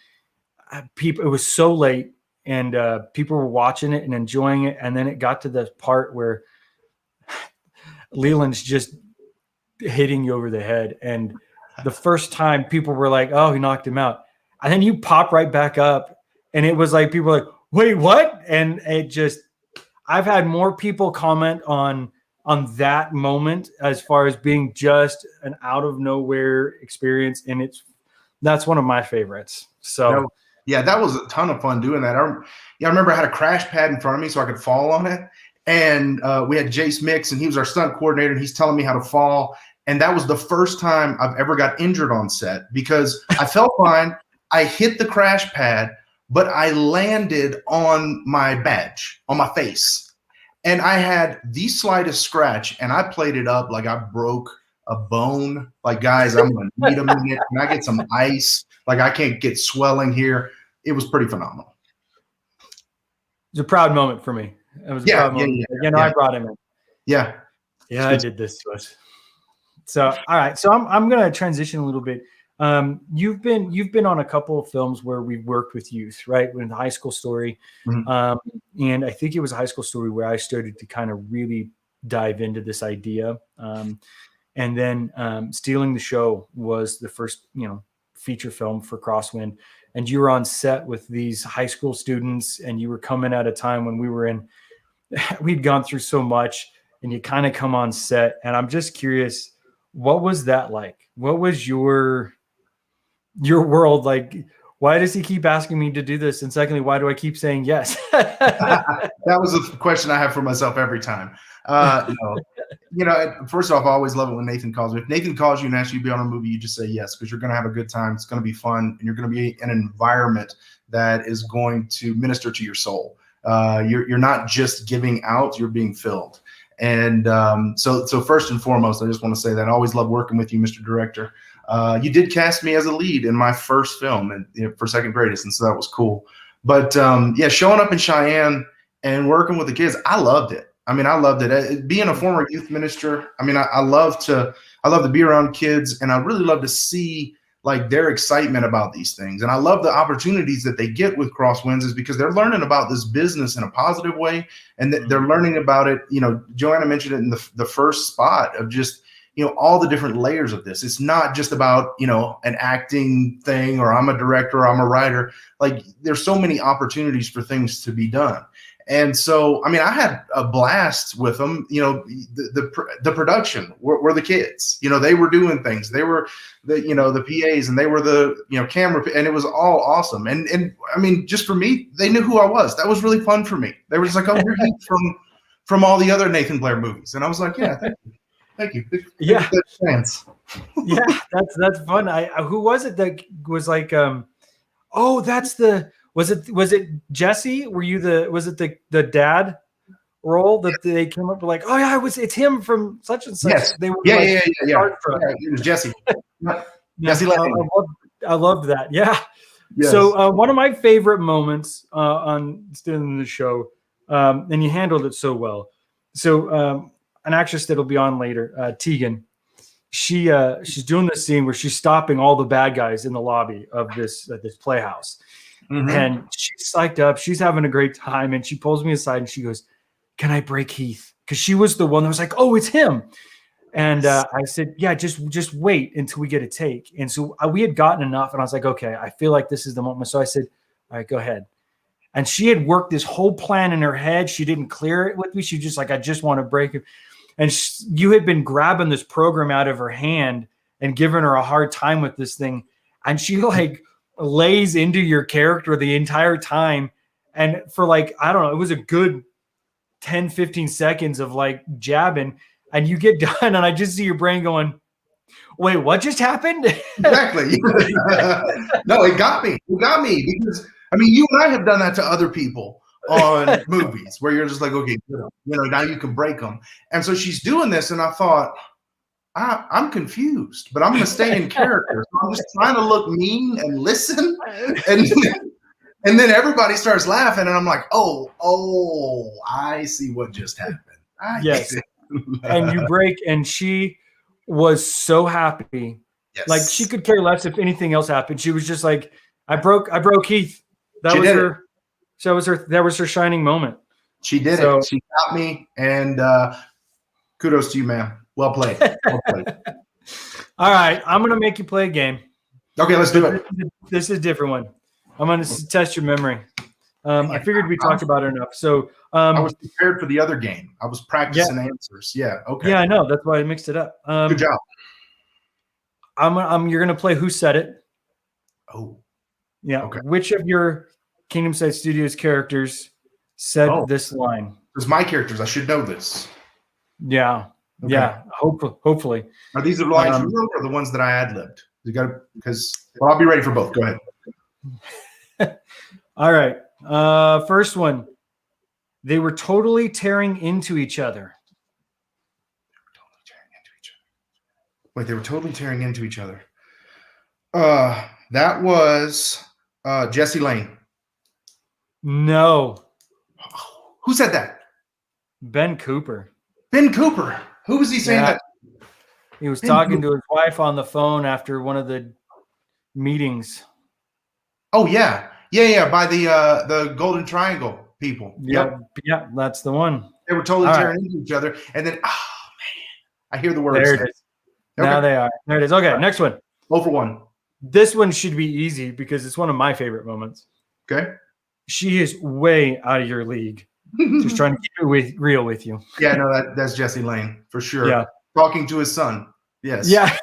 S2: it was so late and people were watching it and enjoying it. And then it got to the part where Leland's just hitting you over the head. And the first time people were like, oh, he knocked him out. And then you pop right back up. And it was like, people were like, wait, what? And I've had more people comment on that moment as far as being just an out of nowhere experience. And that's one of my favorites. So
S4: yeah, that was a ton of fun doing that. I remember I had a crash pad in front of me so I could fall on it. And we had Jace Mix, and he was our stunt coordinator, and he's telling me how to fall. And that was the first time I've ever got injured on set, because I felt fine. I hit the crash pad, but I landed on my badge, on my face. And I had the slightest scratch, and I played it up like I broke a bone. Like, guys, I'm going to need a minute. Can I get some ice? Like, I can't get swelling here. It was pretty phenomenal.
S2: It was a proud moment for me. It was a proud moment. I brought him in.
S4: Yeah.
S2: Yeah, I did this to us. So, all right. So I'm going to transition a little bit. You've been on a couple of films where we've worked with youth, right? With the High School Story. Mm-hmm. And I think it was a High School Story where I started to kind of really dive into this idea. And then Stealing the Show was the first, feature film for Crosswind. And you were on set with these high school students, and you were coming at a time when we'd gone through so much, and you kind of come on set. And I'm just curious, what was that like? What was your world like? Why does he keep asking me to do this? And secondly, why do I keep saying yes?
S4: That was a question I have for myself every time. First off, I always love it when Nathan calls me. If Nathan calls you and asks you to be on a movie, you just say yes, because you're going to have a good time. It's going to be fun, and you're going to be in an environment that is going to minister to your soul. You're not just giving out, you're being filled. And so first and foremost, I just want to say that I always love working with you, Mr. Director. You did cast me as a lead in my first film for Second Greatest, and so that was cool. But showing up in Cheyenne and working with the kids, I loved it. I loved it. Being a former youth minister, I love to be around kids, and I really love to see like their excitement about these things. And I love the opportunities that they get with Crosswinds, is because they're learning about this business in a positive way, and they're learning about it. Joanna mentioned it in the first spot of just, all the different layers of this. It's not just about, an acting thing, or I'm a director, or I'm a writer. Like, there's so many opportunities for things to be done. And so, I had a blast with them. The production were the kids. They were doing things. They were the PAs, and they were the camera, and it was all awesome. And just for me, they knew who I was. That was really fun for me. They were just like, "Oh, you're Heath from all the other Nathan Blair movies," and I was like, "Yeah, thank you."
S2: Yeah,
S4: fans.
S2: Yeah, that's fun. Who was it that was like, oh, that's the. Was it Jesse? Was it the dad role that they came up with, like, oh yeah, it's him from such and such.
S4: Yes.
S2: They were
S4: Yeah. It was Jesse. Jesse Lane.
S2: I loved that. Yeah.
S4: Yes.
S2: So one of my favorite moments on still in the show, and you handled it so well. So an actress that'll be on later, Tegan, she's doing this scene where she's stopping all the bad guys in the lobby of this playhouse. Mm-hmm. And she's psyched up. She's having a great time. And she pulls me aside and she goes, "Can I break Heath?" Because she was the one that was like, "Oh, it's him." And I said, "Yeah, just wait until we get a take." And so we had gotten enough. And I was like, "Okay, I feel like this is the moment." So I said, "All right, go ahead." And she had worked this whole plan in her head. She didn't clear it with me. She just like, "I just want to break it." And you had been grabbing this program out of her hand and giving her a hard time with this thing. And she like lays into your character the entire time. And for like, I don't know, it was a good 10, 15 seconds of like jabbing, and you get done. And I just see your brain going, "Wait, what just happened?"
S4: Exactly. No, it got me. It got me because, you and I have done that to other people on movies where you're just like, okay, now you can break them. And so she's doing this. And I thought, I'm confused, but I'm going to stay in character. So I'm just trying to look mean and listen. And then everybody starts laughing. And I'm like, oh, I see what just happened.
S2: Yes. And you break, and she was so happy. Yes. Like, she could care less if anything else happened. She was just like, I broke Heath. That was her shining moment.
S4: She did it. She got me. And kudos to you, ma'am. Well played. Well played.
S2: All right. I'm going to make you play a game.
S4: Okay, let's do it.
S2: This is a different one. I'm going to test your memory. I figured we talked about it enough. So
S4: I was prepared for the other game. I was practicing answers. Yeah. Okay.
S2: Yeah, I know. That's why I mixed it up.
S4: Good job.
S2: You're going to play Who Said It.
S4: Oh.
S2: Yeah. Okay. Which of your Kingdom Side Studios characters said this line?
S4: It's my characters. I should know this.
S2: Yeah. Okay. Yeah. Hopefully.
S4: Are these the lines you wrote or the ones that I ad-libbed? I'll be ready for both. Go ahead.
S2: All right. First one. They were totally tearing into each other.
S4: Wait, they were totally tearing into each other. That was Jesse Lane.
S2: No.
S4: Who said that?
S2: Ben Cooper.
S4: Ben Cooper. Who was he saying that?
S2: He was talking to his wife on the phone after one of the meetings.
S4: Oh, yeah. Yeah, by the Golden Triangle people.
S2: Yep. Yeah, that's the one.
S4: They were totally tearing into each other. And then, man, I hear the words.
S2: There it is. Okay. Now they are. There it is. Okay, next one.
S4: 0 for 1.
S2: This one should be easy because it's one of my favorite moments.
S4: Okay.
S2: She is way out of your league. Just trying to keep it real with you.
S4: Yeah, no, that's Jesse Lane for sure.
S2: Yeah.
S4: Talking to his son. Yes.
S2: Yeah.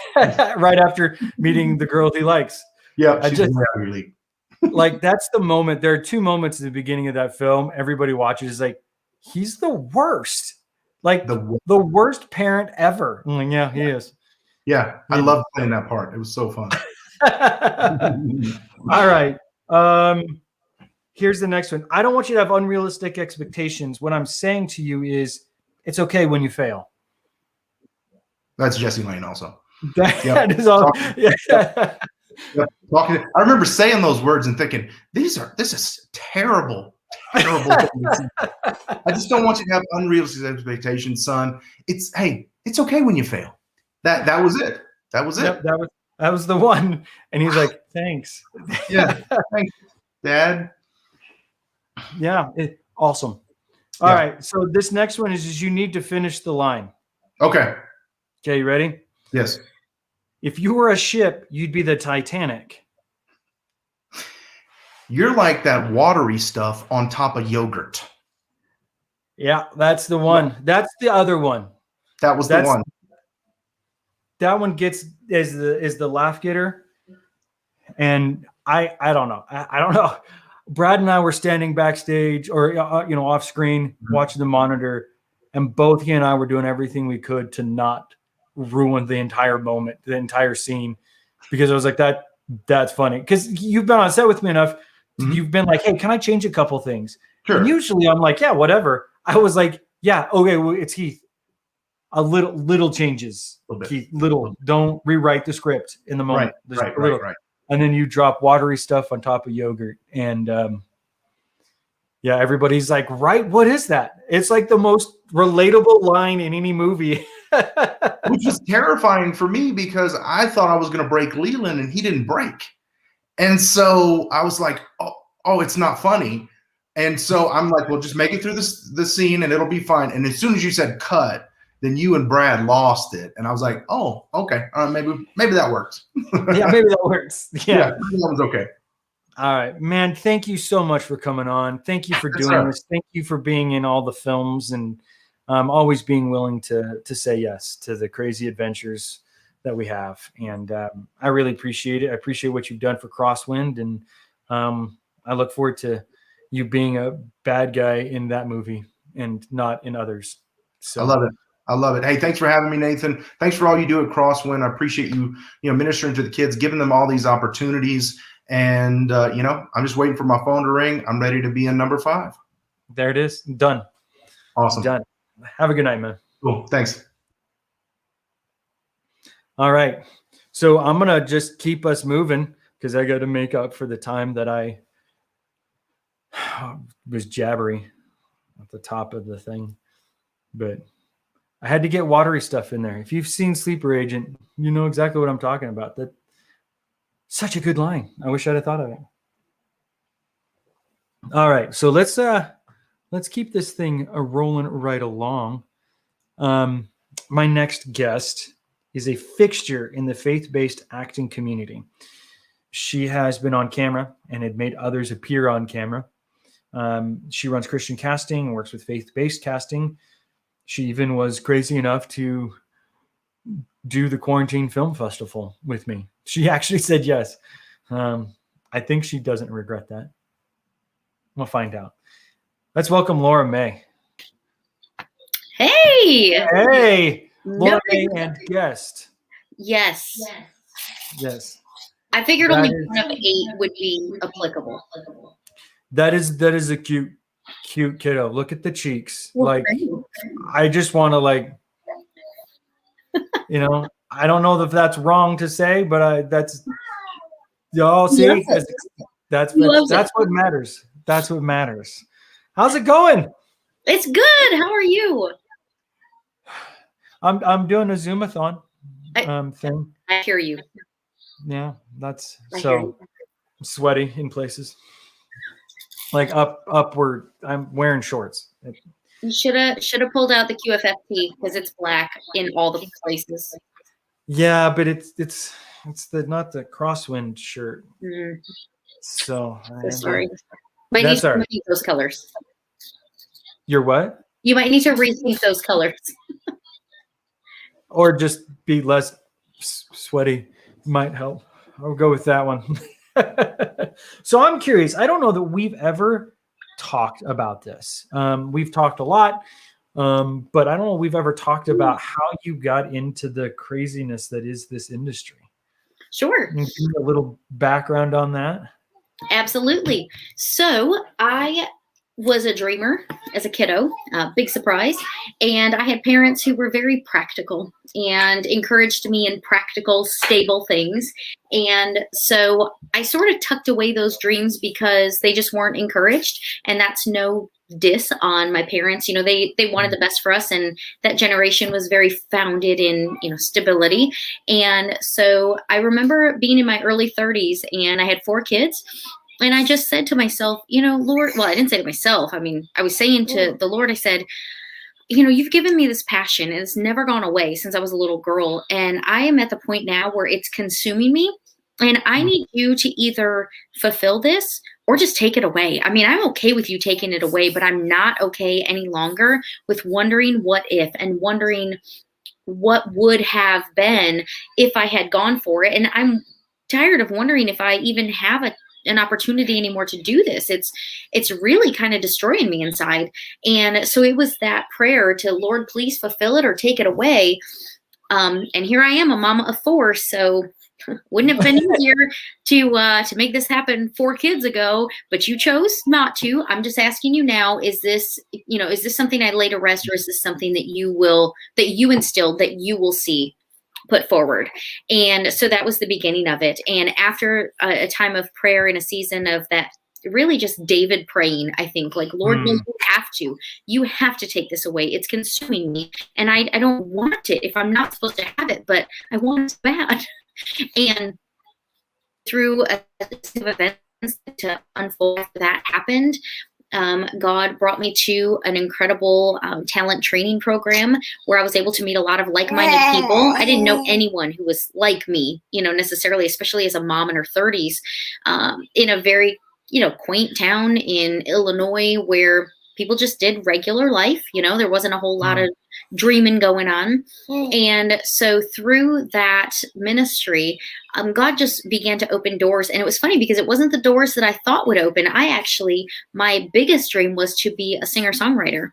S2: Right after meeting the girl he likes.
S4: Yeah. She's way out of your league.
S2: Like, that's the moment. There are 2 moments at the beginning of that film. Everybody watches is like, he's the worst. Like the worst parent ever. I'm like, yeah, he is.
S4: Yeah. I loved playing that part. It was so fun.
S2: All right. Here's the next one. I don't want you to have unrealistic expectations. What I'm saying to you is it's okay when you fail.
S4: That's Jesse Lane also.
S2: That is all.
S4: Talking, I remember saying those words and thinking, this is terrible. I just don't want you to have unrealistic expectations, son. It's okay when you fail. That was it. That was it.
S2: Yep, that was the one. And he's like, thanks.
S4: Yeah. Thanks, Dad.
S2: Yeah. Awesome. All right. So this next one is you need to finish the line.
S4: Okay.
S2: Okay, you ready?
S4: Yes.
S2: If you were a ship, you'd be the Titanic.
S4: You're like that watery stuff on top of yogurt.
S2: Yeah, that's the one. That's the other one.
S4: That was the one.
S2: That one gets is the laugh getter. And I don't know. I don't know. Brad and I were standing backstage or off screen watching the monitor, and both he and I were doing everything we could to not ruin the entire moment, the entire scene, because I was like, that's funny. Because you've been on set with me enough. Mm-hmm. You've been like, hey, can I change a couple things? Sure. And usually I'm like, yeah, whatever. I was like, yeah, okay, well, it's Heath. A little changes. Keith, little. Don't rewrite the script in the moment.
S4: Right.
S2: And then you drop watery stuff on top of yogurt. And yeah, everybody's like, right, what is that? It's like the most relatable line in any movie.
S4: Which was terrifying for me because I thought I was going to break Leland and he didn't break. And so I was like, oh, it's not funny. And so I'm like, well, just make it through the scene and it'll be fine. And as soon as you said cut, then you and Brad lost it. And I was like, oh, okay. Maybe that works.
S2: Yeah, maybe that works. Yeah,
S4: that was okay.
S2: All right, man. Thank you so much for coming on. Thank you for doing this. Thank you for being in all the films and always being willing to say yes to the crazy adventures that we have. And I really appreciate it. I appreciate what you've done for Crosswind. And I look forward to you being a bad guy in that movie and not in others. So
S4: I love it. Hey, thanks for having me, Nathan. Thanks for all you do at Crosswind. I appreciate you, ministering to the kids, giving them all these opportunities. And, I'm just waiting for my phone to ring. I'm ready to be in number 5.
S2: There it is. Done.
S4: Awesome.
S2: Done. Have a good night, man.
S4: Cool. Thanks.
S2: All right. So I'm going to just keep us moving because I got to make up for the time that I was jabbery at the top of the thing. But I had to get watery stuff in there. If you've seen Sleeper Agent, you know exactly what I'm talking about. That's such a good line. I wish I'd have thought of it. All right, so let's keep this thing rolling right along. My next guest is a fixture in the faith-based acting community. She has been on camera and had made others appear on camera. She runs Christian casting and works with faith-based casting. She even was crazy enough to do the Quarantine Film Festival with me. She actually said yes. I think she doesn't regret that. We'll find out. Let's welcome Laura May.
S5: Hey!
S2: Hey! Laura May and guest.
S5: Yes.
S2: Yes.
S5: I figured only one of 8 would be applicable.
S2: That is a cute kiddo. Look at the cheeks. Well, I just want to I don't know if that's wrong to say, but that's y'all see. That's what matters. That's what matters. How's it going?
S5: It's good. How are you?
S2: I'm doing a Zoom-A-Thon thing.
S5: I hear you.
S2: Yeah, that's so I'm sweaty in places. Like upward. I'm wearing shorts.
S5: You should have pulled out the QFFT because it's black in all the places.
S2: Yeah, but it's not the Crosswind shirt. So
S5: sorry. But you should repeat those colors.
S2: You're what?
S5: You might need to repeat those colors.
S2: Or just be less sweaty might help. I'll go with that one. So I'm curious. I don't know that we've ever talked about this. We've talked a lot, but I don't know if we've ever talked about how you got into the craziness that is this industry.
S5: Sure.
S2: Can you give me a little background on that?
S5: Absolutely. So I was a dreamer as a kiddo, big surprise. And I had parents who were very practical and encouraged me in practical, stable things. And so I sort of tucked away those dreams because they just weren't encouraged. And that's no diss on my parents. They wanted the best for us. And that generation was very founded in, stability. And so I remember being in my early 30s and I had 4 kids. And I just said to myself, Lord, well, I didn't say to myself. I mean, I was saying to the Lord, I said, you've given me this passion and it's never gone away since I was a little girl. And I am at the point now where it's consuming me. And I need you to either fulfill this or just take it away. I mean, I'm okay with you taking it away, but I'm not okay any longer with wondering what if and wondering what would have been if I had gone for it. And I'm tired of wondering if I even have an opportunity anymore to do this. It's really kind of destroying me inside. And so it was that prayer to, Lord, please fulfill it or take it away. And here I am, a mama of 4. So wouldn't have been easier to make this happen 4 kids ago, but you chose not to. I'm just asking you now, is this something I lay to rest, or is this something that you instilled, that you will see put forward? And so that was the beginning of it. And after a time of prayer and a season of that, really just David praying, I think, like, Lord, no, you have to take this away. It's consuming me. And I don't want it if I'm not supposed to have it, but I want it bad. And through a series of events to unfold after that happened, God brought me to an incredible talent training program where I was able to meet a lot of like-minded people. I didn't know anyone who was like me, necessarily, especially as a mom in her 30s, in a very, quaint town in Illinois where people just did regular life. There wasn't a whole lot of dreaming going on. And so through that ministry, God just began to open doors. And it was funny because it wasn't the doors that I thought would open. My biggest dream was to be a singer-songwriter.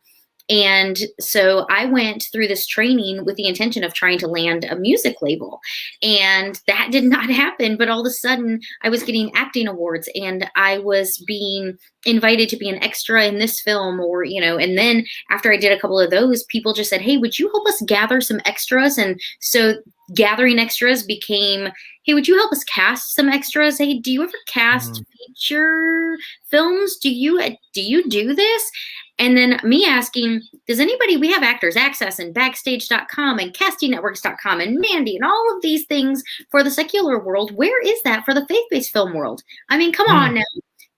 S5: And so I went through this training with the intention of trying to land a music label. And that did not happen. But all of a sudden, I was getting acting awards and I was being invited to be an extra in this film, and then after I did a couple of those, people just said, hey, would you help us gather some extras? And so gathering extras became, hey, would you help us cast some extras? Hey, do you ever cast feature films? Do you do this? And then me asking, we have Actors Access and Backstage.com and CastingNetworks.com and Mandy and all of these things for the secular world. Where is that for the faith-based film world? I mean, come on now.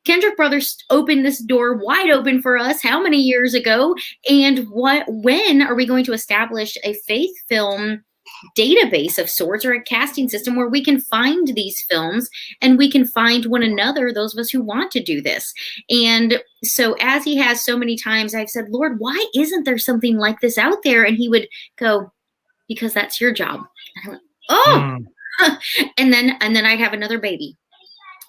S5: Kendrick Brothers opened this door wide open for us how many years ago? And when are we going to establish a faith film database of sorts, or a casting system where we can find these films and we can find one another, those of us who want to do this? And so as he has so many times, I've said, Lord, why isn't there something like this out there? And he would go, because that's your job. And I went, oh, and then I'd have another baby.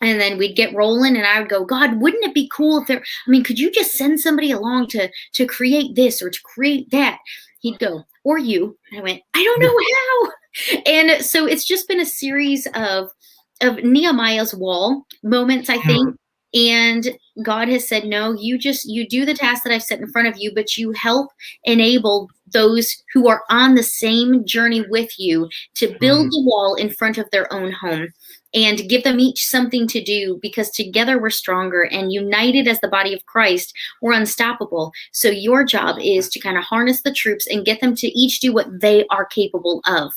S5: And then we'd get rolling and I would go, God, wouldn't it be cool if could you just send somebody along to create this or to create that? He'd go, or you. And I went, I don't know how. And so it's just been a series of Nehemiah's wall moments, I think. And God has said, no, you do the task that I've set in front of you, but you help enable those who are on the same journey with you to build the wall in front of their own home. And give them each something to do, because together we're stronger, and united as the body of Christ, we're unstoppable. So your job is to kind of harness the troops and get them to each do what they are capable of.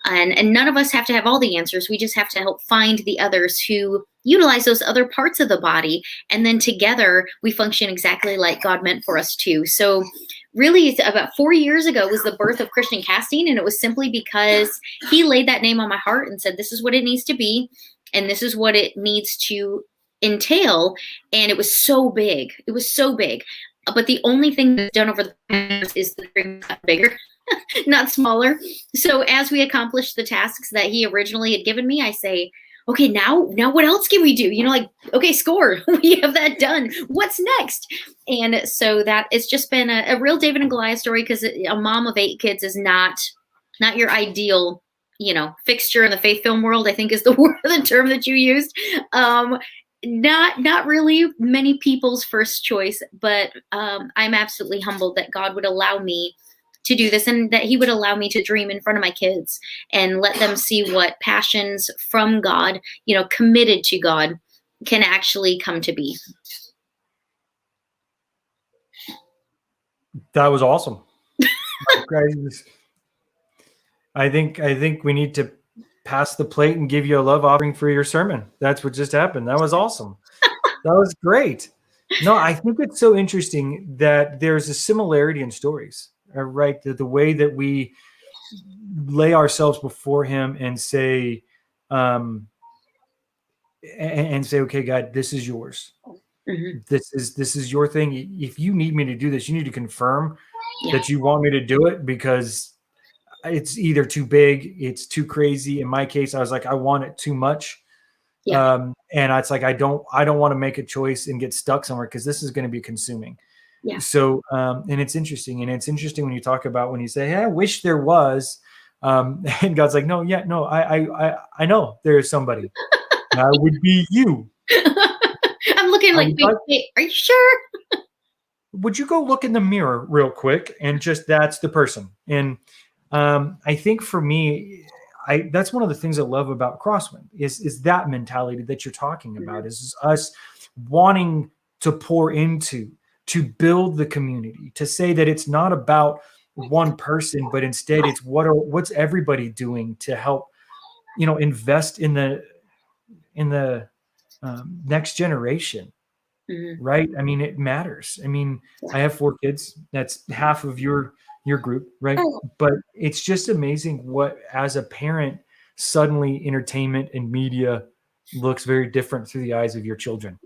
S5: And none of us have to have all the answers. We just have to help find the others who utilize those other parts of the body. And then together we function exactly like God meant for us to. So really, about 4 years ago was the birth of Christian Casting, and it was simply because he laid that name on my heart and said, this is what it needs to be, and this is what it needs to entail. And it was so big. It was so big. But the only thing that's done over the years is the dream got bigger, not smaller. So as we accomplish the tasks that he originally had given me, I say, okay, now what else can we do? Okay, score. We have that done. What's next? And so that it's just been a real David and Goliath story, because a mom of 8 kids is not your ideal, fixture in the faith film world, I think is the term that you used. Not really many people's first choice, but I'm absolutely humbled that God would allow me to do this, and that he would allow me to dream in front of my kids and let them see what passions from God, committed to God, can actually come to be.
S2: That was awesome. I think we need to pass the plate and give you a love offering for your sermon. That's what just happened. That was awesome. That was great. No, I think it's so interesting that there's a similarity in stories. right? The way that we lay ourselves before him and say, okay, God, this is yours.
S5: Mhm.
S2: This is your thing. If you need me to do this, you need to confirm
S5: Yeah.
S2: that you want me to do it, because it's either too big, it's too crazy. In my case, I was like, I want it too much.
S5: Yeah.
S2: And it's like, I don't want to make a choice and get stuck somewhere, because this is going to be consuming.
S5: Yeah.
S2: So, and it's interesting. And it's interesting when you talk about, when you say, hey, I wish there was, and God's like, no, I know there is somebody. That would be you.
S5: I'm looking like, wait, are you sure?
S2: Would you go look in the mirror real quick and just, that's the person. And I think for me, that's one of the things I love about Crosswind is that mentality that you're talking about, is us wanting to pour into, to build the community, to say that it's not about one person, but instead it's what's everybody doing to help, invest in the next generation.
S5: Mhm.
S2: Right. I mean, it matters. I mean, I have 4 kids. That's half of your group. Right. But it's just amazing what, as a parent, suddenly entertainment and media looks very different through the eyes of your children.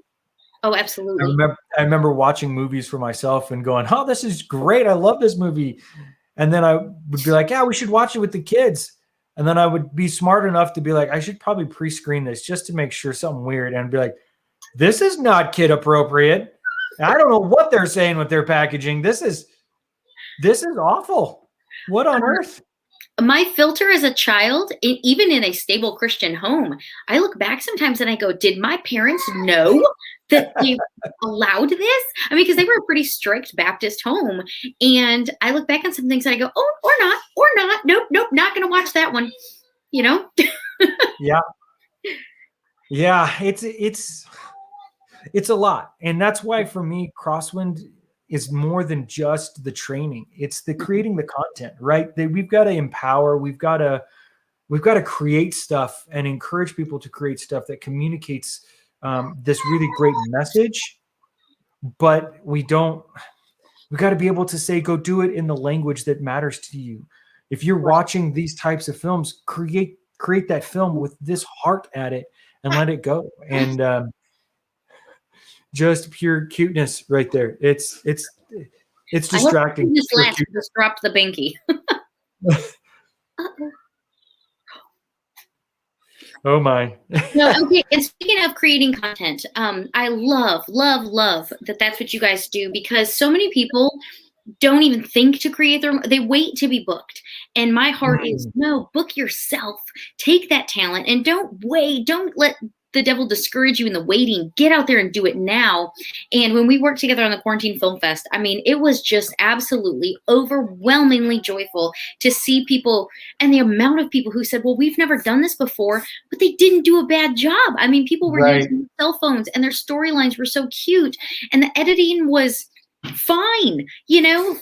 S5: Oh, absolutely.
S2: I remember watching movies for myself and going, oh, this is great. I love this movie. And then I would be like, yeah, we should watch it with the kids. And then I would be smart enough to be like, I should probably pre-screen this just to make sure something weird. And I'd be like, this is not kid appropriate. I don't know what they're saying with their packaging. This is awful. What on earth?
S5: My filter as a child, even in a stable Christian home, I look back sometimes and I go, did my parents know that they allowed this? I mean, because they were a pretty strict Baptist home. And I look back on some things and I go, oh, or not. Nope, not going to watch that one. Yeah.
S2: Yeah. It's a lot. And that's why for me, Crosswind is more than just the training. It's the creating the content, right? We've got to empower, we've got to create stuff and encourage people to create stuff that communicates this really great message. But we got to be able to say, go do it in the language that matters to you. If you're watching these types of films, create that film with this heart at it and let it go. And just pure cuteness right there. It's distracting.
S5: This last just dropped the binky.
S2: Oh my.
S5: No, okay. And speaking of creating content, I love that that's what you guys do, because so many people don't even think to create they wait to be booked. And my heart is, no, book yourself. Take that talent and don't wait. Don't let the devil discourage you in the waiting. Get out there and do it now. And when we worked together on the Quarantine Film Fest, I mean, it was just absolutely overwhelmingly joyful to see people, and the amount of people who said, well, we've never done this before, but they didn't do a bad job. I mean, people were using cell phones and their storylines were so cute and the editing was fine,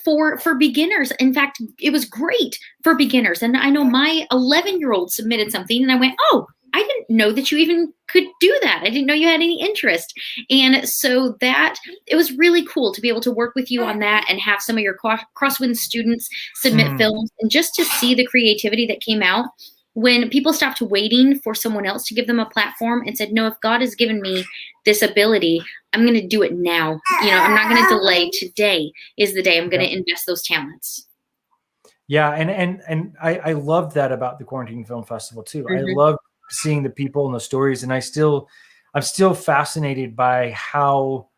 S5: for beginners. In fact, it was great for beginners. And I know my 11-year-old submitted something and I went, oh, I didn't know that you even could do that. I didn't know you had any interest. And so it was really cool to be able to work with you on that and have some of your Crosswind students submit films, and just to see the creativity that came out when people stopped waiting for someone else to give them a platform and said, no, if God has given me this ability, I'm going to do it now. I'm not going to delay. Today is the day I'm going to invest those talents. Yeah.
S2: And I love that about the Quarantine Film Festival too. I love seeing the people and the stories, and I'm still fascinated by how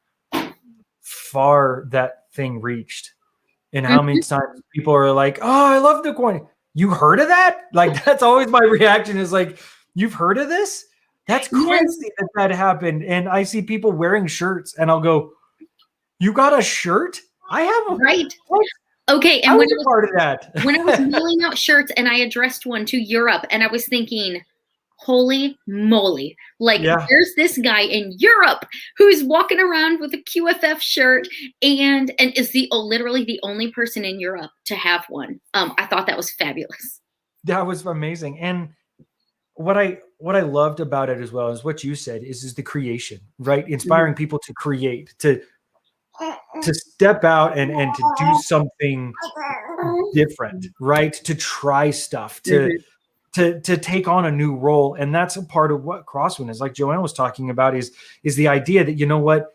S2: far that thing reached and how many times people are like, oh, I love the Quarantine. You heard of that? Like, that's always my reaction, is like, you've heard of this? That's crazy that happened. And I see people wearing shirts and I'll go, you got a shirt? I have
S5: right. Okay. And
S2: I was part of that.
S5: When I was mailing out shirts and I addressed one to Europe, and I was thinking, holy moly, there's this guy in Europe who's walking around with a QFF shirt and is literally the only person in Europe to have one. I thought that was fabulous.
S2: That was amazing. And what I loved about it as well is what you said is the creation, right? Inspiring people to create, to step out and to do something different, right? To try stuff, to take on a new role. And that's a part of what Crosswind is, like Joanne was talking about, is the idea that, you know what,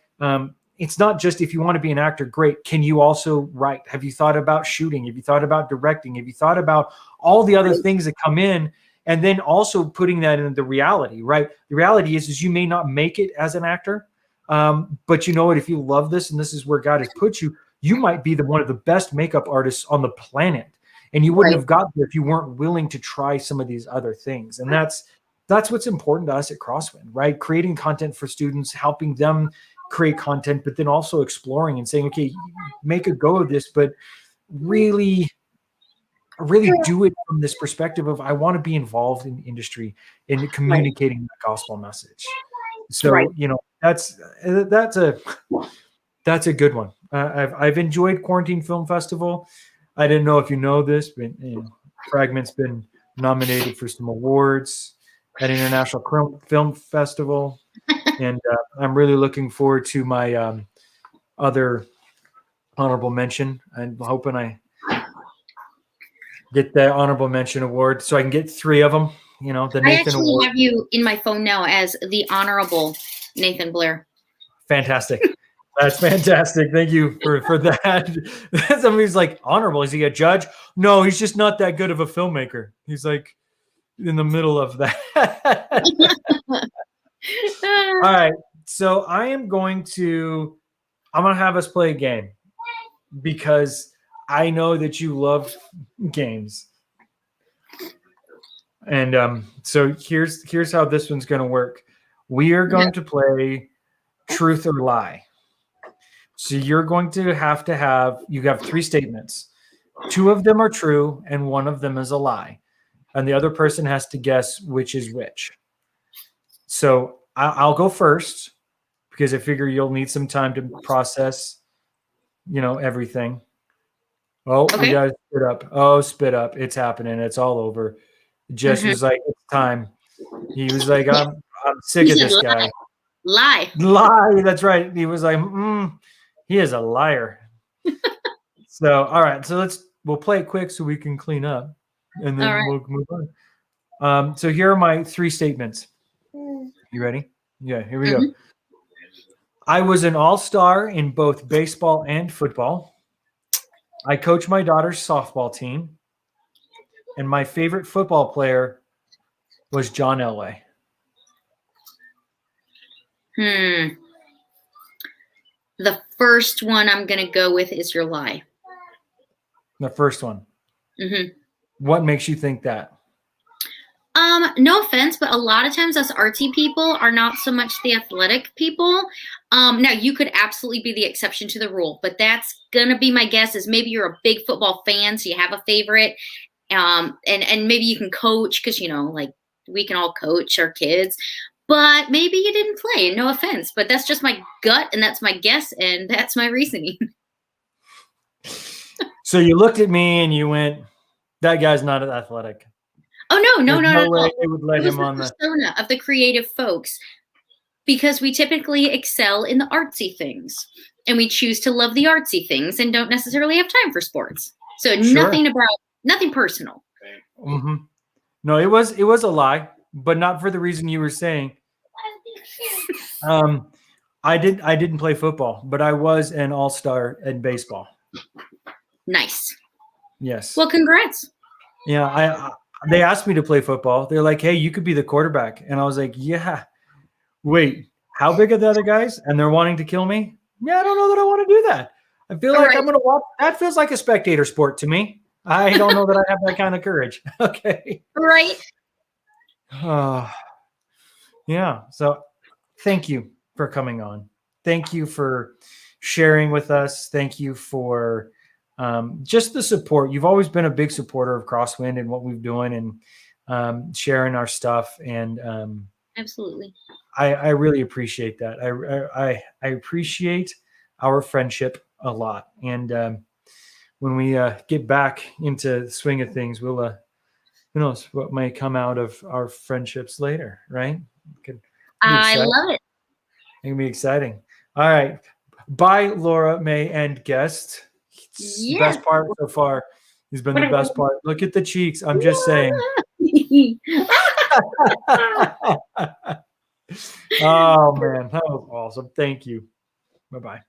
S2: it's not just if you want to be an actor, great. Can you also write? Have you thought about shooting? Have you thought about directing? Have you thought about all the other things that come in? And then also putting that into the reality, right? The reality is you may not make it as an actor, but you know what? If you love this and this is where God has put you, you might be one of the best makeup artists on the planet. And you wouldn't have got there if you weren't willing to try some of these other things. And that's what's important to us at Crosswind, right? Creating content for students, helping them create content, but then also exploring and saying, okay, make a go of this, but really do it from this perspective of, I want to be involved in the industry and communicating the gospel message. So, you know, that's a good one. I've enjoyed Quarantine Film Festival. I didn't know if you know this, but you know, Fragment's been nominated for some awards at International Film Festival. And I'm really looking forward to my other honorable mention. I'm hoping I get that honorable mention award so I can get 3 of them. You know, the Nathan
S5: I actually
S2: Award.
S5: have you in my phone now as the Honorable Nathan Blair.
S2: Fantastic. That's fantastic. Thank you for that. Somebody's like, honorable. Is he a judge? No, he's just not that good of a filmmaker. He's like in the middle of that. All right. So I'm going to have us play a game because I know that you love games. And so here's how this one's going to work. We are going to play Truth or Lie. So you're going to have you have 3 statements. 2 of them are true and 1 of them is a lie. And the other person has to guess which is which. So I'll go first because I figure you'll need some time to process, you know, everything. Oh,
S5: Okay.
S2: you guys spit up. Oh, spit up. It's happening. It's all over. Jess was like, it's time. He was like, I'm sick of this guy.
S5: Lie.
S2: That's right. He was like, he is a liar. So, all right. So we'll play it quick so we can clean up and then we'll move on. So here are my 3 statements. You ready? Yeah, here we go. I was an all-star in both baseball and football. I coach my daughter's softball team. And my favorite football player was John Elway.
S5: The first one I'm going to go with is your lie.
S2: The first one. What makes you think that?
S5: No offense, but a lot of times us artsy people are not so much the athletic people. Now you could absolutely be the exception to the rule, but that's going to be my guess is maybe you're a big football fan, so you have a favorite. And maybe you can coach because, you know, like we can all coach our kids, but maybe you didn't play. No offense, but that's just my gut and that's my guess and that's my reasoning.
S2: So you looked at me and you went, that guy's not athletic.
S5: Oh, no
S2: way they would let him on the
S5: persona of the creative folks because we typically excel in the artsy things and we choose to love the artsy things and don't necessarily have time for sports. So nothing personal.
S2: No, it was a lie, but not for the reason you were saying. I didn't play football, but I was an all-star in baseball.
S5: Nice.
S2: Yes.
S5: Well, congrats.
S2: Yeah, they asked me to play football. They're like, hey, you could be the quarterback. And I was like, yeah. Wait, how big are the other guys? And they're wanting to kill me? Yeah, I don't know that I want to do that. I feel like I'm going to watch. That feels like a spectator sport to me. I don't know that I have that kind of courage. Okay.
S5: Right.
S2: Yeah. So thank you for coming on. Thank you for sharing with us. Thank you for just the support. You've always been a big supporter of Crosswind and what we're doing and sharing our stuff. And
S5: absolutely.
S2: I really appreciate that. I appreciate our friendship a lot. And when we get back into the swing of things, we'll who knows what may come out of our friendships later, right?
S5: I love it.
S2: It can be exciting. All right. Bye, Laura, May, and guest. It's the best part so far. He's been the best part. Look at the cheeks. I'm just saying. Oh man, that was awesome. Thank you. Bye-bye.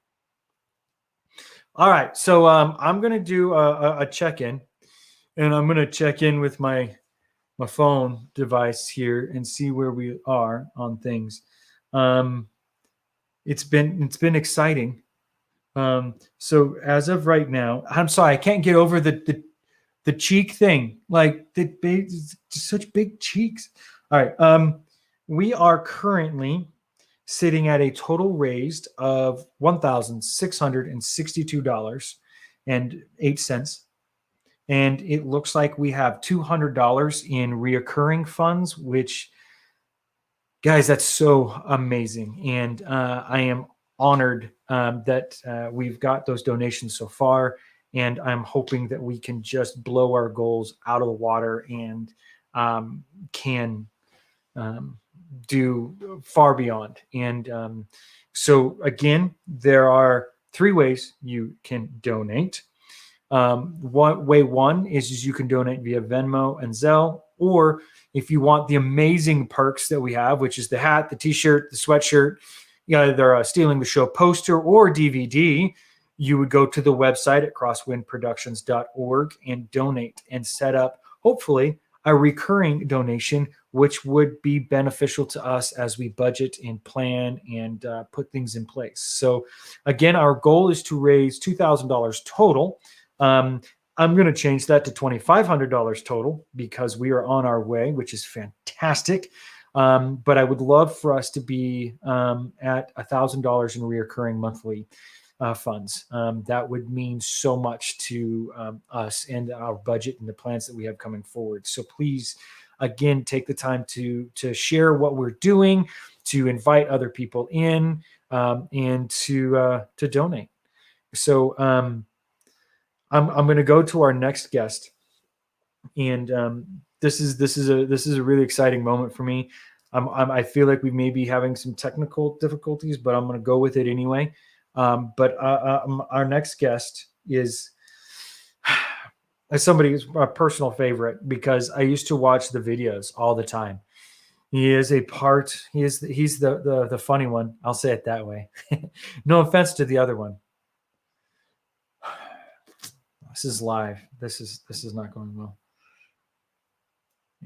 S2: All right, so I'm gonna do a check-in, and I'm gonna check in with my phone device here and see where we are on things. It's been exciting. So as of right now, I'm sorry, I can't get over the cheek thing. Like such big cheeks. All right. We are currently sitting at a total raised of $1,662.08. And it looks like we have $200 in reoccurring funds, which, guys, that's so amazing. And I am honored that we've got those donations so far. And I'm hoping that we can just blow our goals out of the water and can do far beyond. And so, again, there are 3 ways you can donate. One is you can donate via Venmo and Zelle, or if you want the amazing perks that we have, which is the hat, the t-shirt, the sweatshirt, either Stealing the Show poster or DVD, you would go to the website at crosswindproductions.org and donate and set up, hopefully, a recurring donation, which would be beneficial to us as we budget and plan and put things in place. So again, our goal is to raise $2,000 total. I'm going to change that to $2,500 total because we are on our way, which is fantastic. But I would love for us to be at $1,000 in reoccurring monthly funds. That would mean so much to us and our budget and the plans that we have coming forward. So please, again, take the time to share what we're doing, to invite other people in, and to donate. So I'm going to go to our next guest, and this is a really exciting moment for me. I feel like we may be having some technical difficulties, but I'm going to go with it anyway. But our next guest is somebody who's a personal favorite because I used to watch the videos all the time. He is a part. He's the funny one. I'll say it that way. No offense to the other one. This is live. This is not going well.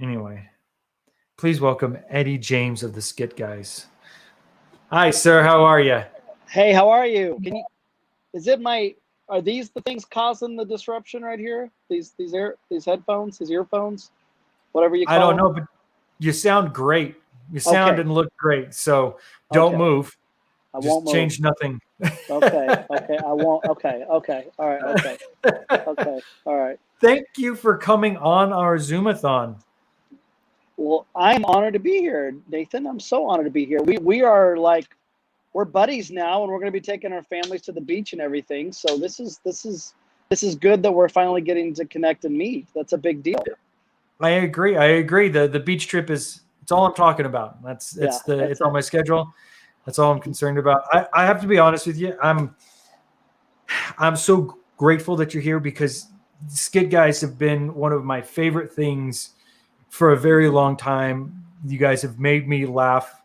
S2: Anyway, please welcome Eddie James of the Skit Guys. Hi, sir. How are you?
S6: Hey, how are you? Are these the things causing the disruption right here? These headphones, these earphones, whatever you call them?
S2: I don't know, but you sound great. You sound and look great. So don't move.
S6: I won't move.
S2: Change nothing.
S6: Okay. I won't. Okay. All right. Okay. All right.
S2: Thank you for coming on our Zoom-A-Thon.
S6: Well, I'm honored to be here, Nathan. I'm so honored to be here. We are we're buddies now, and we're going to be taking our families to the beach and everything. So this is good that we're finally getting to connect and meet. That's a big deal.
S2: I agree. The beach trip it's all I'm talking about. It's on my schedule. That's all I'm concerned about. I have to be honest with you. I'm so grateful that you're here because Skit Guys have been one of my favorite things for a very long time. You guys have made me laugh.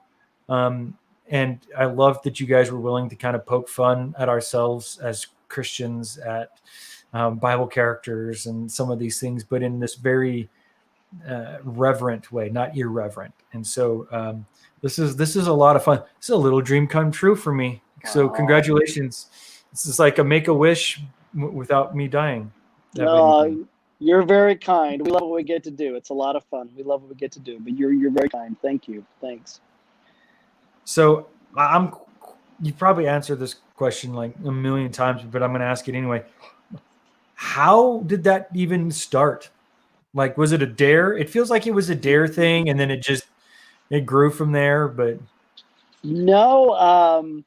S2: And I love that you guys were willing to kind of poke fun at ourselves as Christians, at Bible characters and some of these things, but in this very reverent way, not irreverent. And so this is a lot of fun. This is a little dream come true for me. So congratulations. This is like a make-a-wish without me dying.
S6: You're very kind. We love what we get to do. It's a lot of fun. We love what we get to do. But you're very kind. Thank you. Thanks.
S2: So you probably answered this question like a million times, but I'm going to ask it anyway. How did that even start? Like, was it a dare? It feels like it was a dare thing, and then it grew from there. But
S6: no,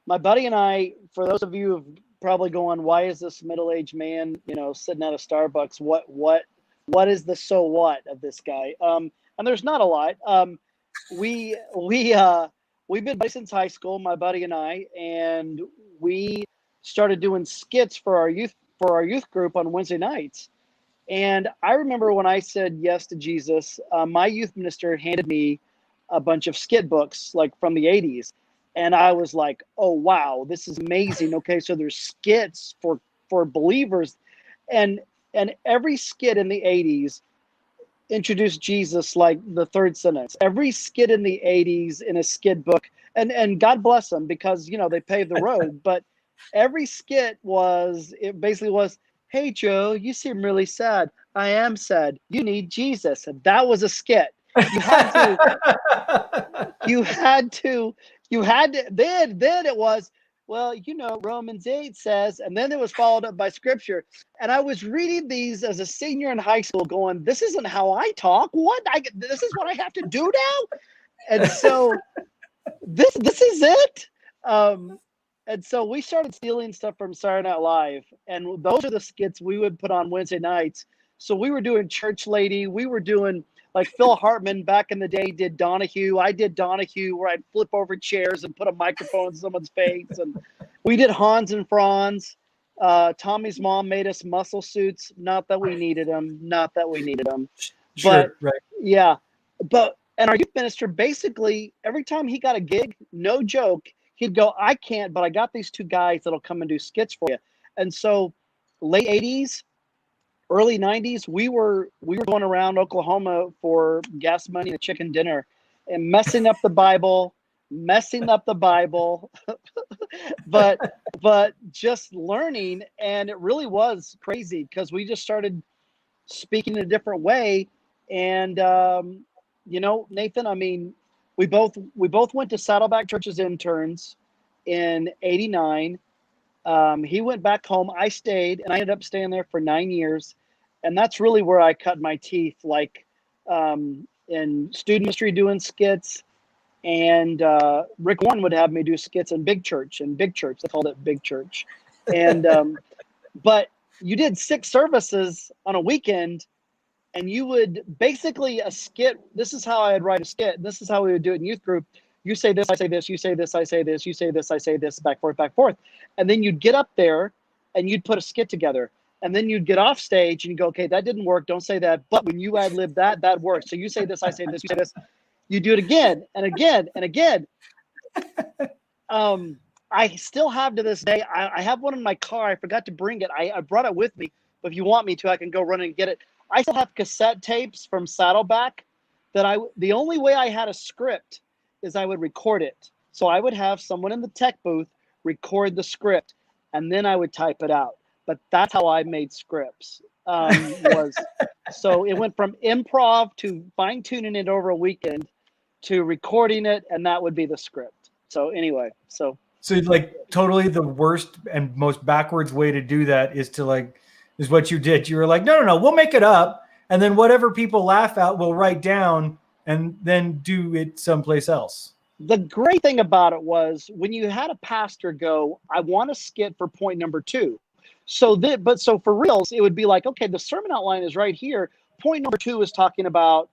S6: my buddy and I, for those of you who've probably going, why is this middle-aged man, sitting at a Starbucks? What is the so what of this guy? And there's not a lot. We've been buddies since high school, my buddy and I, and we started doing skits for our youth group on Wednesday nights. And I remember when I said yes to Jesus, my youth minister handed me a bunch of skit books like from the 80s. And I was like, oh, wow, this is amazing. Okay, so there's skits for believers. And every skit in the 80s introduced Jesus like the third sentence. Every skit in the 80s in a skit book, and God bless them because, you know, they paved the road. But every skit it basically was, hey, Joe, you seem really sad. I am sad. You need Jesus. And that was a skit. You had to, then it was, well, you know, Romans 8 says, and then it was followed up by scripture. And I was reading these as a senior in high school going, this isn't how I talk. This is what I have to do now? And so this is it. And so we started stealing stuff from Saturday Night Live. And those are the skits we would put on Wednesday nights. So we were doing Church Lady. We were doing, like, Phil Hartman back in the day did Donahue. I did Donahue, where I'd flip over chairs and put a microphone in someone's face. And we did Hans and Franz. Tommy's mom made us muscle suits. Not that we needed them.
S2: Sure,
S6: But
S2: right.
S6: yeah. And our youth minister, basically, every time he got a gig, no joke, he'd go, I can't, but I got these two guys that'll come and do skits for you. And so late 80s, early 90s, we were going around Oklahoma for gas money and a chicken dinner and messing up the Bible, but just learning. And it really was crazy because we just started speaking in a different way. And, you know, Nathan, I mean, we both went to Saddleback Church as interns in '89. He went back home. I stayed, and I ended up staying there for 9 years. And that's really where I cut my teeth, like in student ministry doing skits. And Rick Warren would have me do skits in big church. They called it big church. And but you did 6 services on a weekend, and you would basically a skit. This is how I'd write a skit. This is how we would do it in youth group. You say this, I say this, you say this, I say this, you say this, I say this, back, forth. And then you'd get up there and you'd put a skit together. And then you'd get off stage and you go, okay, that didn't work. Don't say that. But when you ad-lib that works. So you say this, I say this, you say this. You do it again and again and again. I still have to this day. I have one in my car. I forgot to bring it. I brought it with me. But if you want me to, I can go run and get it. I still have cassette tapes from Saddleback the only way I had a script is I would record it. So I would have someone in the tech booth record the script, and then I would type it out. But that's how I made scripts. So it went from improv to fine tuning it over a weekend to recording it, and that would be the script. So anyway, so
S2: like totally the worst and most backwards way to do that is what you did. You were like, no, we'll make it up. And then whatever people laugh at, we'll write down and then do it someplace else.
S6: The great thing about it was when you had a pastor go, I want a skit for point number 2. So for reals, it would be like, okay, the sermon outline is right here. Point number 2 is talking about,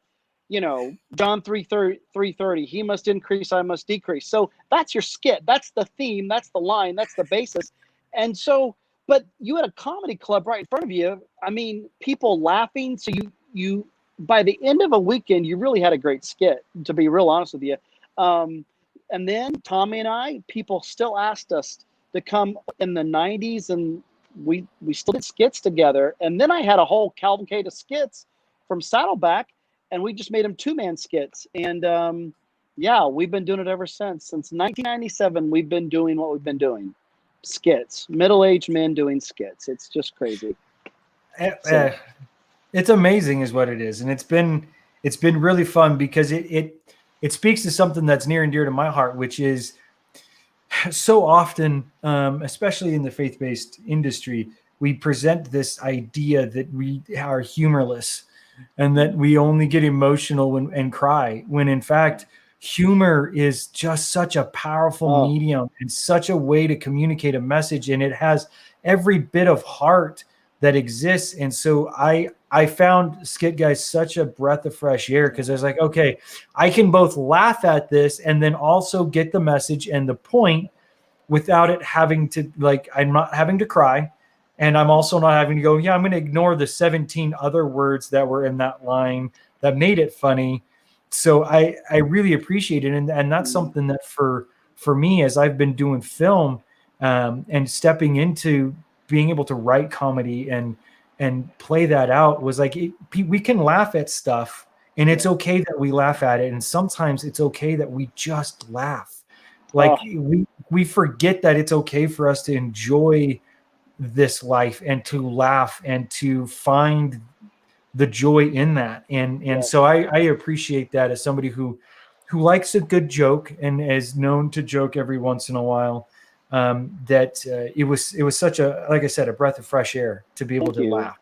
S6: you know, John 3:30, he must increase, I must decrease. So that's your skit. That's the theme. That's the line. That's the basis. And so, but you had a comedy club right in front of you. I mean, people laughing. So you by the end of a weekend, you really had a great skit, to be real honest with you. And then Tommy and I, people still asked us to come in the 90s, and we still did skits together. And then I had a whole cavalcade of skits from Saddleback, and we just made them 2-man skits. And yeah, we've been doing it ever since. Since 1997, we've been doing what we've been doing. Skits, middle-aged men doing skits. It's just crazy.
S2: It's amazing is what it is. And it's been really fun because it speaks to something that's near and dear to my heart, which is so often, especially in the faith-based industry, we present this idea that we are humorless and that we only get emotional and cry, when in fact, humor is just such a powerful medium and such a way to communicate a message. And it has every bit of heart that exists. And so I found Skit Guys such a breath of fresh air, because I was like, okay, I can both laugh at this and then also get the message and the point without it having to, like, I'm not having to cry. And I'm also not having to go, yeah, I'm going to ignore the 17 other words that were in that line that made it funny. So I really appreciate it. And that's something that for me, as I've been doing film and stepping into being able to write comedy and play that out, was like, we can laugh at stuff, and it's okay that we laugh at it. And sometimes it's okay that we just laugh. Like we forget that it's okay for us to enjoy this life and to laugh and to find the joy in that. And so I appreciate that as somebody who likes a good joke and is known to joke every once in a while. That it was such a, like I said, a breath of fresh air to be able to laugh.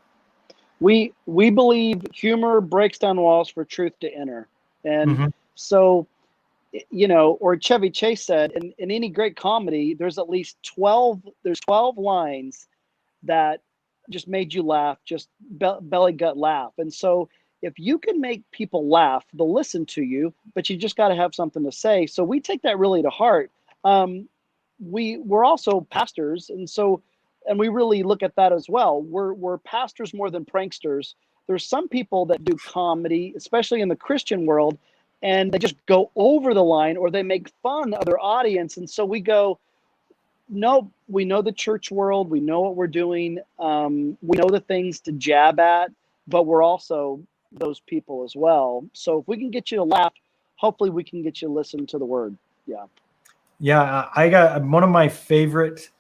S6: We believe humor breaks down walls for truth to enter. And so, you know, or Chevy Chase said, in any great comedy, there's at least 12 lines that just made you laugh, just belly gut laugh. And so if you can make people laugh, they'll listen to you, but you just got to have something to say. So we take that really to heart. We're also pastors, and we really look at that as well. We're pastors more than pranksters. There's some people that do comedy, especially in the Christian world, and they just go over the line, or they make fun of their audience. And so we go, no, we know the church world. We know what we're doing. We know the things to jab at, but we're also those people as well. So if we can get you to laugh, hopefully we can get you to listen to the word. Yeah.
S2: Yeah. I got one of my favorite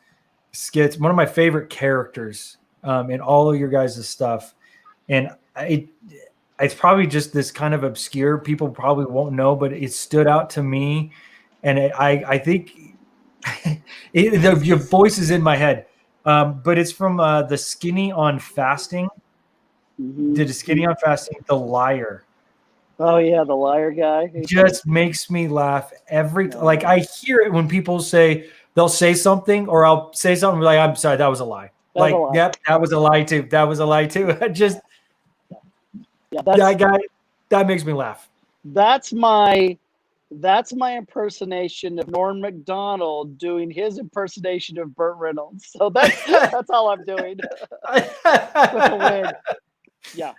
S2: skits, one of my favorite characters in all of your guys' stuff. And it's probably just this kind of obscure, people probably won't know, but it stood out to me. And I think your voice is in my head, but it's from the Skinny on Fasting. Did a Skinny on Fasting, The Liar.
S6: Oh yeah, the liar guy.
S2: Just makes me laugh like I hear it when people say, they'll say something, or I'll say something like, I'm sorry, that was a lie. Yep, that was a lie too. That was a lie too. Just that guy, that makes me laugh.
S6: That's my impersonation of Norm Macdonald doing his impersonation of Burt Reynolds. So that's all I'm doing. With a wig. Yeah.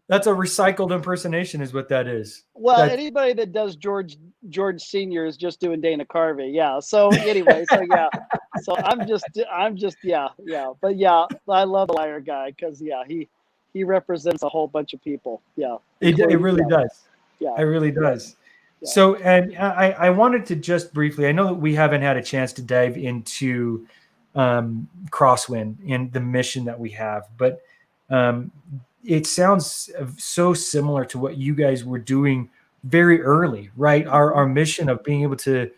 S2: That's a recycled impersonation, is what that is.
S6: Well, anybody that does George Sr. is just doing Dana Carvey. Yeah. So anyway, so yeah. So I'm just yeah. But yeah, I love the liar guy because he represents a whole bunch of people. Yeah.
S2: It really does.
S6: Yeah.
S2: It really does.
S6: Yeah.
S2: So, and I wanted to just briefly, I know that we haven't had a chance to dive into Crosswind and the mission that we have, but it sounds so similar to what you guys were doing very early, right? Our mission of being able to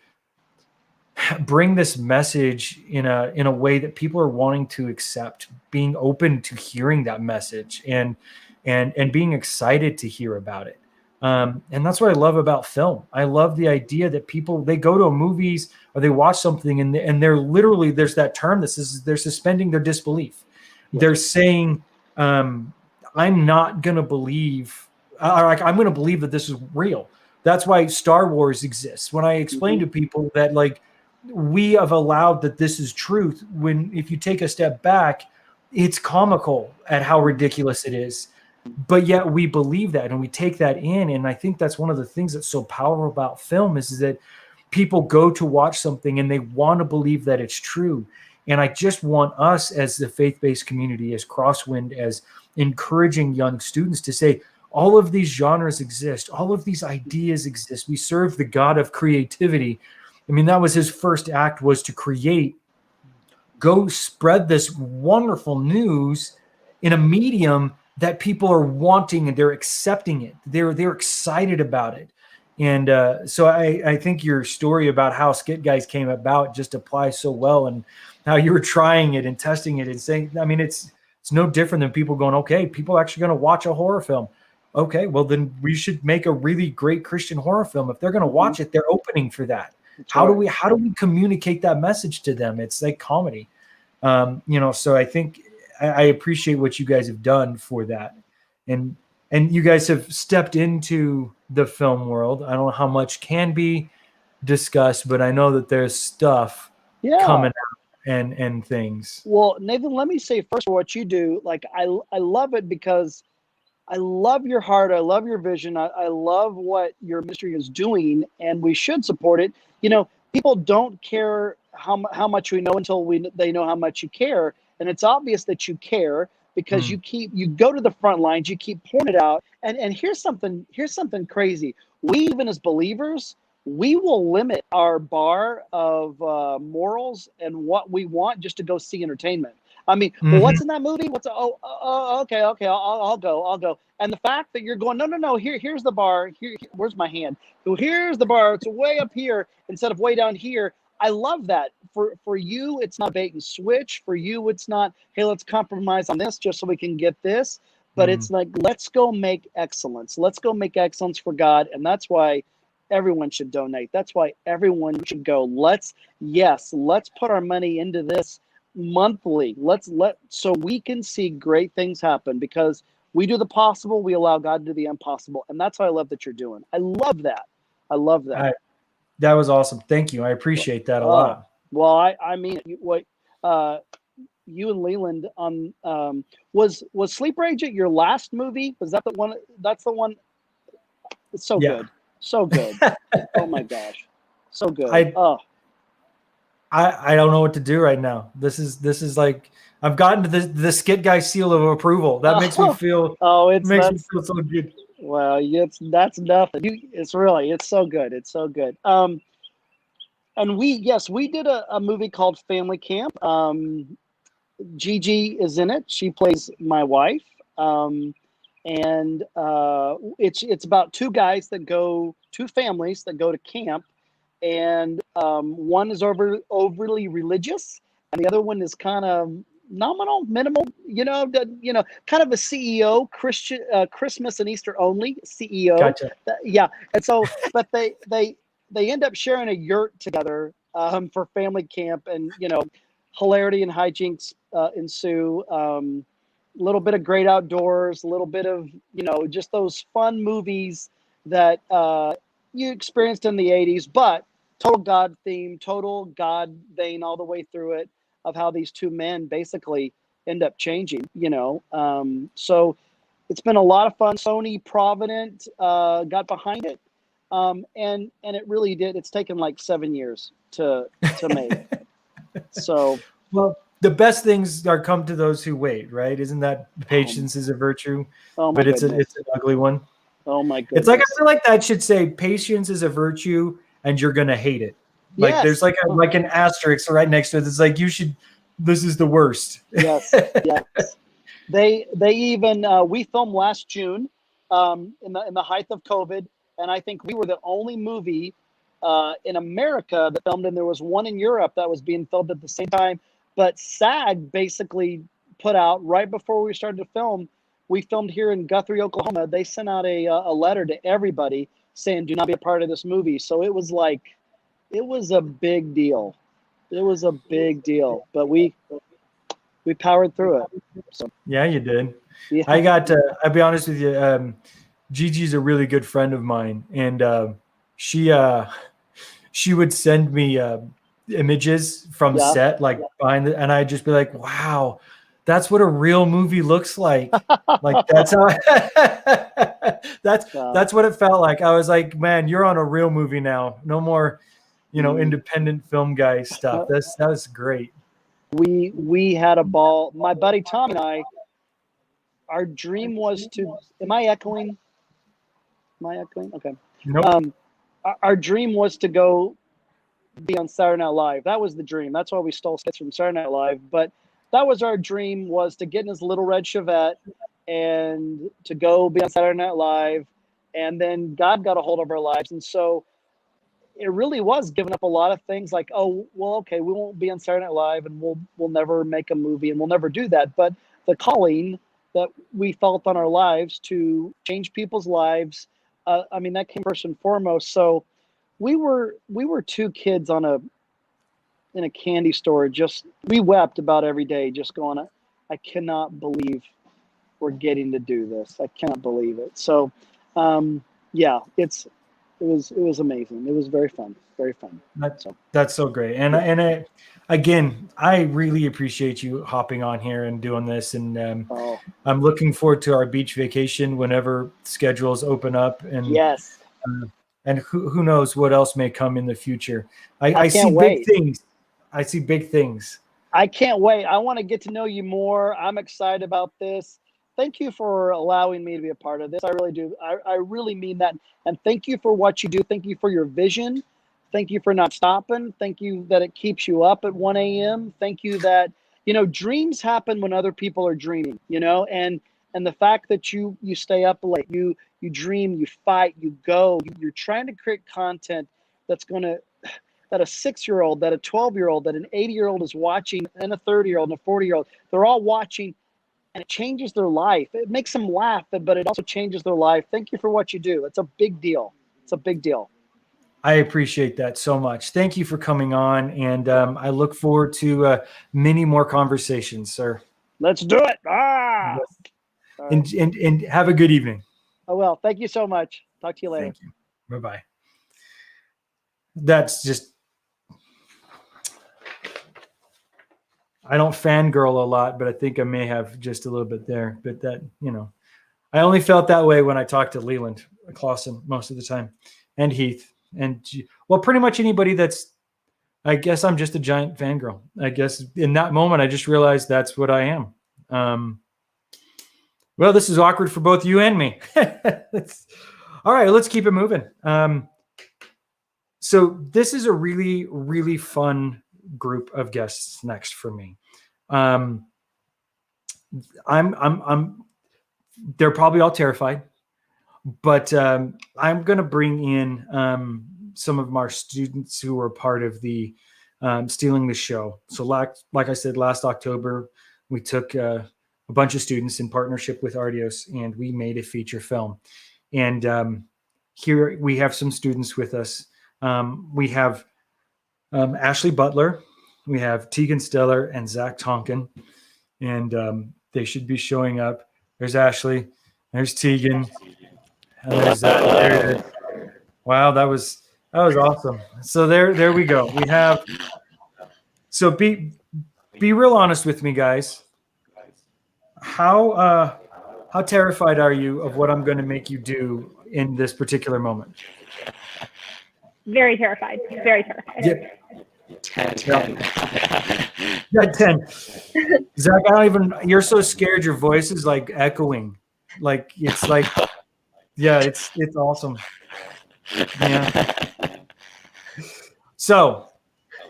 S2: bring this message in a way that people are wanting to accept, being open to hearing that message and being excited to hear about it. And that's what I love about film. I love the idea that people, they go to movies or they watch something and they're literally, there's that term that says they're suspending their disbelief. Yeah. They're saying, I'm not going to believe, I'm going to believe that this is real. That's why Star Wars exists. When I explain to people that, like, we have allowed that this is truth, if you take a step back, it's comical at how ridiculous it is. But yet we believe that and we take that in. And I think that's one of the things that's so powerful about film is that people go to watch something and they want to believe that it's true. And I just want us as the faith-based community, as Crosswind, as encouraging young students to say, all of these genres exist. All of these ideas exist. We serve the God of creativity. I mean, that was his first act, was to create, go spread this wonderful news in a medium that people are wanting and they're accepting it. They're excited about it. And so I think your story about how Skit Guys came about just applies so well, and how you were trying it and testing it and saying, I mean, it's no different than people going, okay, people are actually going to watch a horror film. Okay, well, then we should make a really great Christian horror film. If they're going to watch it, they're opening for that. How do we communicate that message to them? It's like comedy. So I think I appreciate what you guys have done for that. And you guys have stepped into the film world. I don't know how much can be discussed, but I know that there's stuff coming out. and things.
S6: Well, Nathan, let me say first of all, what you do, like I love it because I love your heart. I love your vision. I love what your ministry is doing, and we should support it. You know, people don't care how much we know until they know how much you care, and it's obvious that you care because
S2: Mm.
S6: you go to the front lines, you keep pouring it out. And here's something crazy. We, even as believers, we will limit our bar of morals and what we want just to go see entertainment. I mean, well,
S2: Mhm.
S6: what's in that movie? Okay, I'll go. And the fact that you're going, no, here's the bar. Where's my hand? So here's the bar. It's way up here instead of way down here. I love that. For you, it's not bait and switch. For you, it's not, hey, let's compromise on this just so we can get this. But
S2: Mm.
S6: it's like, let's go make excellence. Let's go make excellence for God. And that's why everyone should donate. That's why everyone should go. Let's put our money into this monthly. So we can see great things happen, because we do the possible, we allow God to do the impossible. And that's what I love that you're doing. I love that.
S2: That was awesome. Thank you. I appreciate that a lot.
S6: Well, I mean, what you and Leland on was Sleeper Agent your last movie? Was that the one? That's the one. It's so
S2: Yeah.
S6: good. So good. Oh my gosh. So good.
S2: I don't know what to do right now. This is like, I've gotten to the skit guy seal of approval. That makes me feel me feel so good.
S6: Well, that's nothing. It's so good. It's so good. And we did a movie called Family Camp. Gigi is in it. She plays my wife. And it's about two families that go to camp, and one is overly religious, and the other one is kind of minimal, kind of a CEO, Christian, Christmas and Easter only CEO.
S2: Gotcha.
S6: Yeah, and so, but they end up sharing a yurt together for family camp, and hilarity and hijinks ensue. A little bit of great outdoors, a little bit of just those fun movies that you experienced in the 80s, but total God theme, total God vein all the way through it, of how these two men basically end up changing. So it's been a lot of fun. Sony Provident got behind it, and it really did. It's taken like 7 years to make. So
S2: well, the best things are come to those who wait, right? Isn't that patience is a virtue? But it's an ugly one.
S6: Oh my goodness.
S2: It's like, I feel like that should say patience is a virtue and you're gonna hate it. Like there's like an asterisk right next to it. It's like, this is the worst.
S6: Yes. They even we filmed last June in the height of COVID, and I think we were the only movie in America that filmed, and there was one in Europe that was being filmed at the same time. But SAG basically put out right before we started to film. We filmed here in Guthrie, Oklahoma. They sent out a letter to everybody saying, "Do not be a part of this movie." So it was a big deal. It was a big deal, but we powered through it. So
S2: yeah, you did.
S6: yeah.
S2: I'll be honest with you. Gigi's a really good friend of mine, and she would send me images from set, like behind and I'd just be like, wow, that's what a real movie looks like. Like that's how that's what it felt like. I was like, man, you're on a real movie now. No more, independent film guy stuff. That was great.
S6: We had a ball. My buddy Tom and I, our dream was to. Am I echoing? Okay.
S2: Nope.
S6: Our dream was to go be on Saturday Night Live. That was the dream. That's why we stole skits from Saturday Night Live. But that was our dream, was to get in his little red Chevette and to go be on Saturday Night Live. And then God got a hold of our lives. And so it really was giving up a lot of things, like, oh, well, okay, we won't be on Saturday Night Live, and we'll never make a movie, and we'll never do that. But the calling that we felt on our lives to change people's lives, that came first and foremost. So we were two kids in a candy store. We wept about every day, just going, I cannot believe we're getting to do this. I cannot believe it. So, was amazing. It was very fun. Very fun.
S2: That's so great. Again, I really appreciate you hopping on here and doing this. And
S6: Oh,
S2: I'm looking forward to our beach vacation whenever schedules open up.
S6: yes.
S2: And who knows what else may come in the future. I see
S6: can't wait.
S2: big things. I see big things.
S6: I can't wait. I want to get to know you more. I'm excited about this. Thank you for allowing me to be a part of this. I really do. I really mean that. And thank you for what you do. Thank you for your vision. Thank you for not stopping. Thank you that it keeps you up at 1 a.m. Thank you that, dreams happen when other people are dreaming, and the fact that you stay up late, you dream, you fight, you go, you're trying to create content that's going to, that a 6-year-old, that a 12-year-old, that an 80-year-old is watching, and a 30-year-old and a 40-year-old, they're all watching, and it changes their life. It makes them laugh, but it also changes their life. Thank you for what you do. It's a big deal. It's a big deal.
S2: I appreciate that so much. Thank you for coming on, and I look forward to many more conversations, sir.
S6: Let's do it. Ah!
S2: Yes. And have a good evening.
S6: Oh, well, thank you so much. Talk to you later.
S2: Thank you. Bye-bye. That's just, I don't fangirl a lot, but I think I may have just a little bit there. But that, I only felt that way when I talked to Leland Clausen most of the time, and Heath. And well, pretty much anybody I guess I'm just a giant fangirl. I guess in that moment, I just realized that's what I am. Well, this is awkward for both you and me. All right, let's keep it moving. So this is a really, really fun group of guests next for me. They're probably all terrified. But I'm going to bring in some of our students who were part of the Stealing the Show. So like I said, last October, we took a bunch of students in partnership with Artios, and we made a feature film. And here we have some students with us. We have Ashley Butler, we have Tegan Steller, and Zach Tonkin. And they should be showing up. There's Ashley. There's Tegan. And there's that. There it is. Wow, that was awesome. So there we go. We have. So be real honest with me, guys. How terrified are you of what I'm going to make you do in this particular moment?
S7: Very terrified. Very terrified.
S2: Yeah. 10. Yeah, 10. Zach, you're so scared. Your voice is like echoing. Like it's like. Yeah, it's awesome. Yeah. So,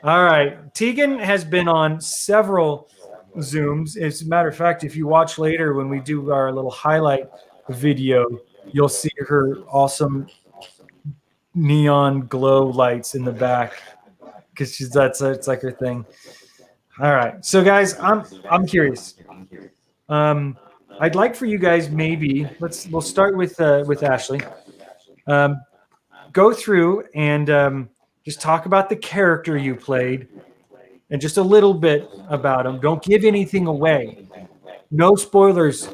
S2: all right. Tegan has been on several Zooms. As a matter of fact, if you watch later when we do our little highlight video, you'll see her awesome neon glow lights in the back because it's like her thing. All right. So, guys, I'm curious. I'd like for you guys we'll start with Ashley. Go through and just talk about the character you played and just a little bit about him. Don't give anything away. No spoilers.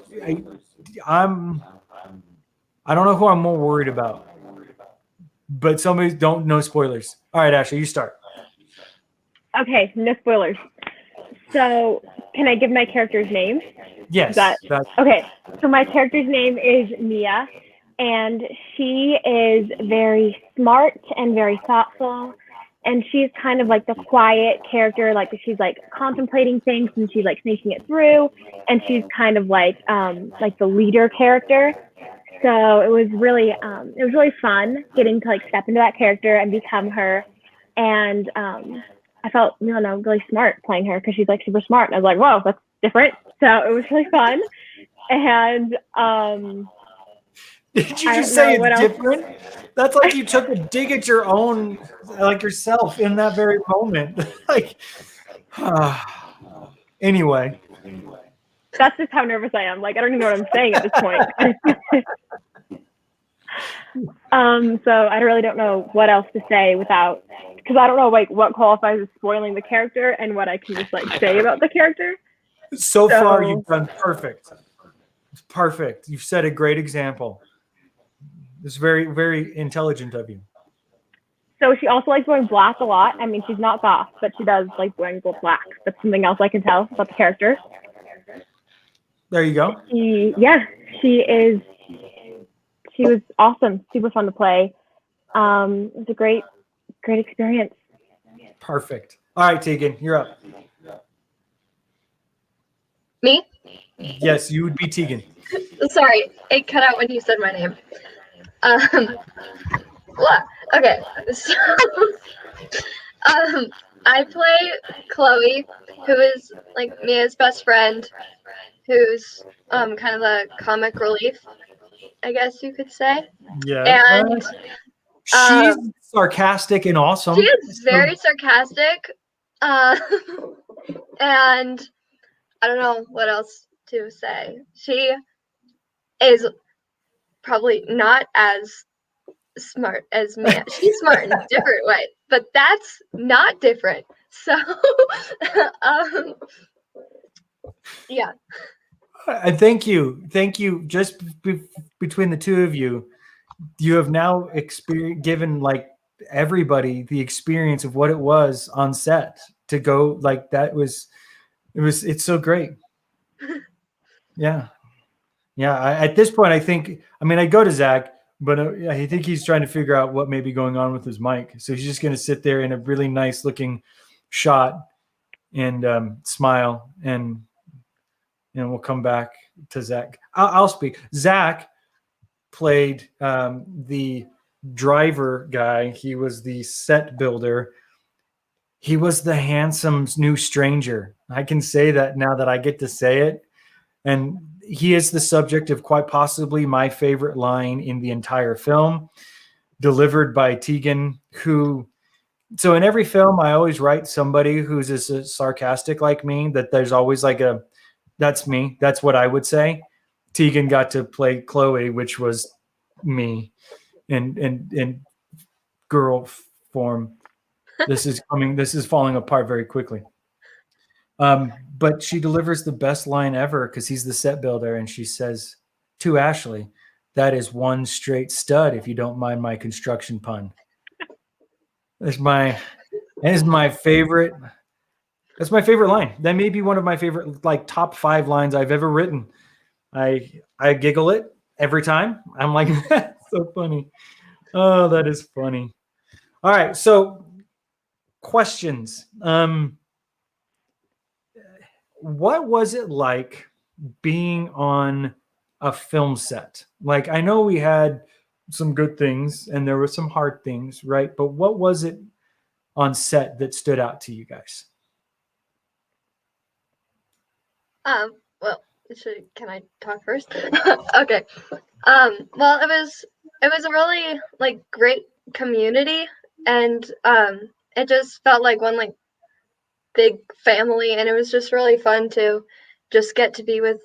S2: I don't know who I'm more worried about, but somebody don't know spoilers. All right, Ashley, you start.
S7: Okay, no spoilers. So, can I give my character's name?
S2: Yes.
S7: Okay, so my character's name is Mia, and she is very smart and very thoughtful, and she's kind of like the quiet character, like she's like contemplating things and she's like thinking it through, and she's kind of like the leader character. So it was really fun getting to like step into that character and become her, and I felt really smart playing her because she's like super smart, and I was like, whoa, that's different. So it was really fun. And
S2: did you just say it's different? That's like you took a dig at your own, like yourself in that very moment. Like, anyway.
S7: That's just how nervous I am. Like, I don't even know what I'm saying at this point. So I really don't know what else to say because I don't know like what qualifies as spoiling the character and what I can just like say about the character.
S2: So far, you've done perfect. It's perfect. You've set a great example. It's very, very intelligent of you.
S7: So she also likes wearing black a lot. I mean, she's not goth, but she does like wearing black. That's something else I can tell about the character.
S2: There you go.
S7: She was awesome, super fun to play. It was a great experience.
S2: Perfect. All right, Tegan, you're up.
S8: Me?
S2: Yes, you would be Tegan.
S8: Sorry, it cut out when you said my name. Okay, so I play Chloe, who is like Mia's best friend, who's kind of the comic relief, I guess you could say.
S2: Yeah.
S8: And
S2: she's sarcastic and awesome.
S8: she is very sarcastic, and I don't know what else to say. She is probably not as smart as Mia. She's smart in a different way, but that's not different. So, yeah.
S2: And thank you. Just between the two of you, you have now given like everybody the experience of what it was on set to go like that. It's so great. Yeah. At this point, I go to Zach, but I think he's trying to figure out what may be going on with his mic. So he's just going to sit there in a really nice looking shot and smile, and we'll come back to Zach. I'll speak. Zach played the driver guy. He was the set builder. He was the handsome new stranger. I can say that now that I get to say it. And he is the subject of quite possibly my favorite line in the entire film, delivered by Tegan, so in every film, I always write somebody who's as sarcastic like me, that there's always like that's me. That's what I would say. Tegan got to play Chloe, which was me in girl form. This is falling apart very quickly. But she delivers the best line ever because he's the set builder, and she says to Ashley, "That is one straight stud, if you don't mind my construction pun." That's my favorite. That's my favorite line. That may be one of my favorite, like, top 5 lines I've ever written. I giggle it every time. I'm like, that's so funny. Oh, that is funny. All right, so questions. What was it like being on a film set? Like, I know we had some good things and there were some hard things, right? But what was it on set that stood out to you guys?
S8: Well, can I talk first? Okay. Well, it was a really like great community, and it just felt like one like big family, and it was just really fun to just get to be with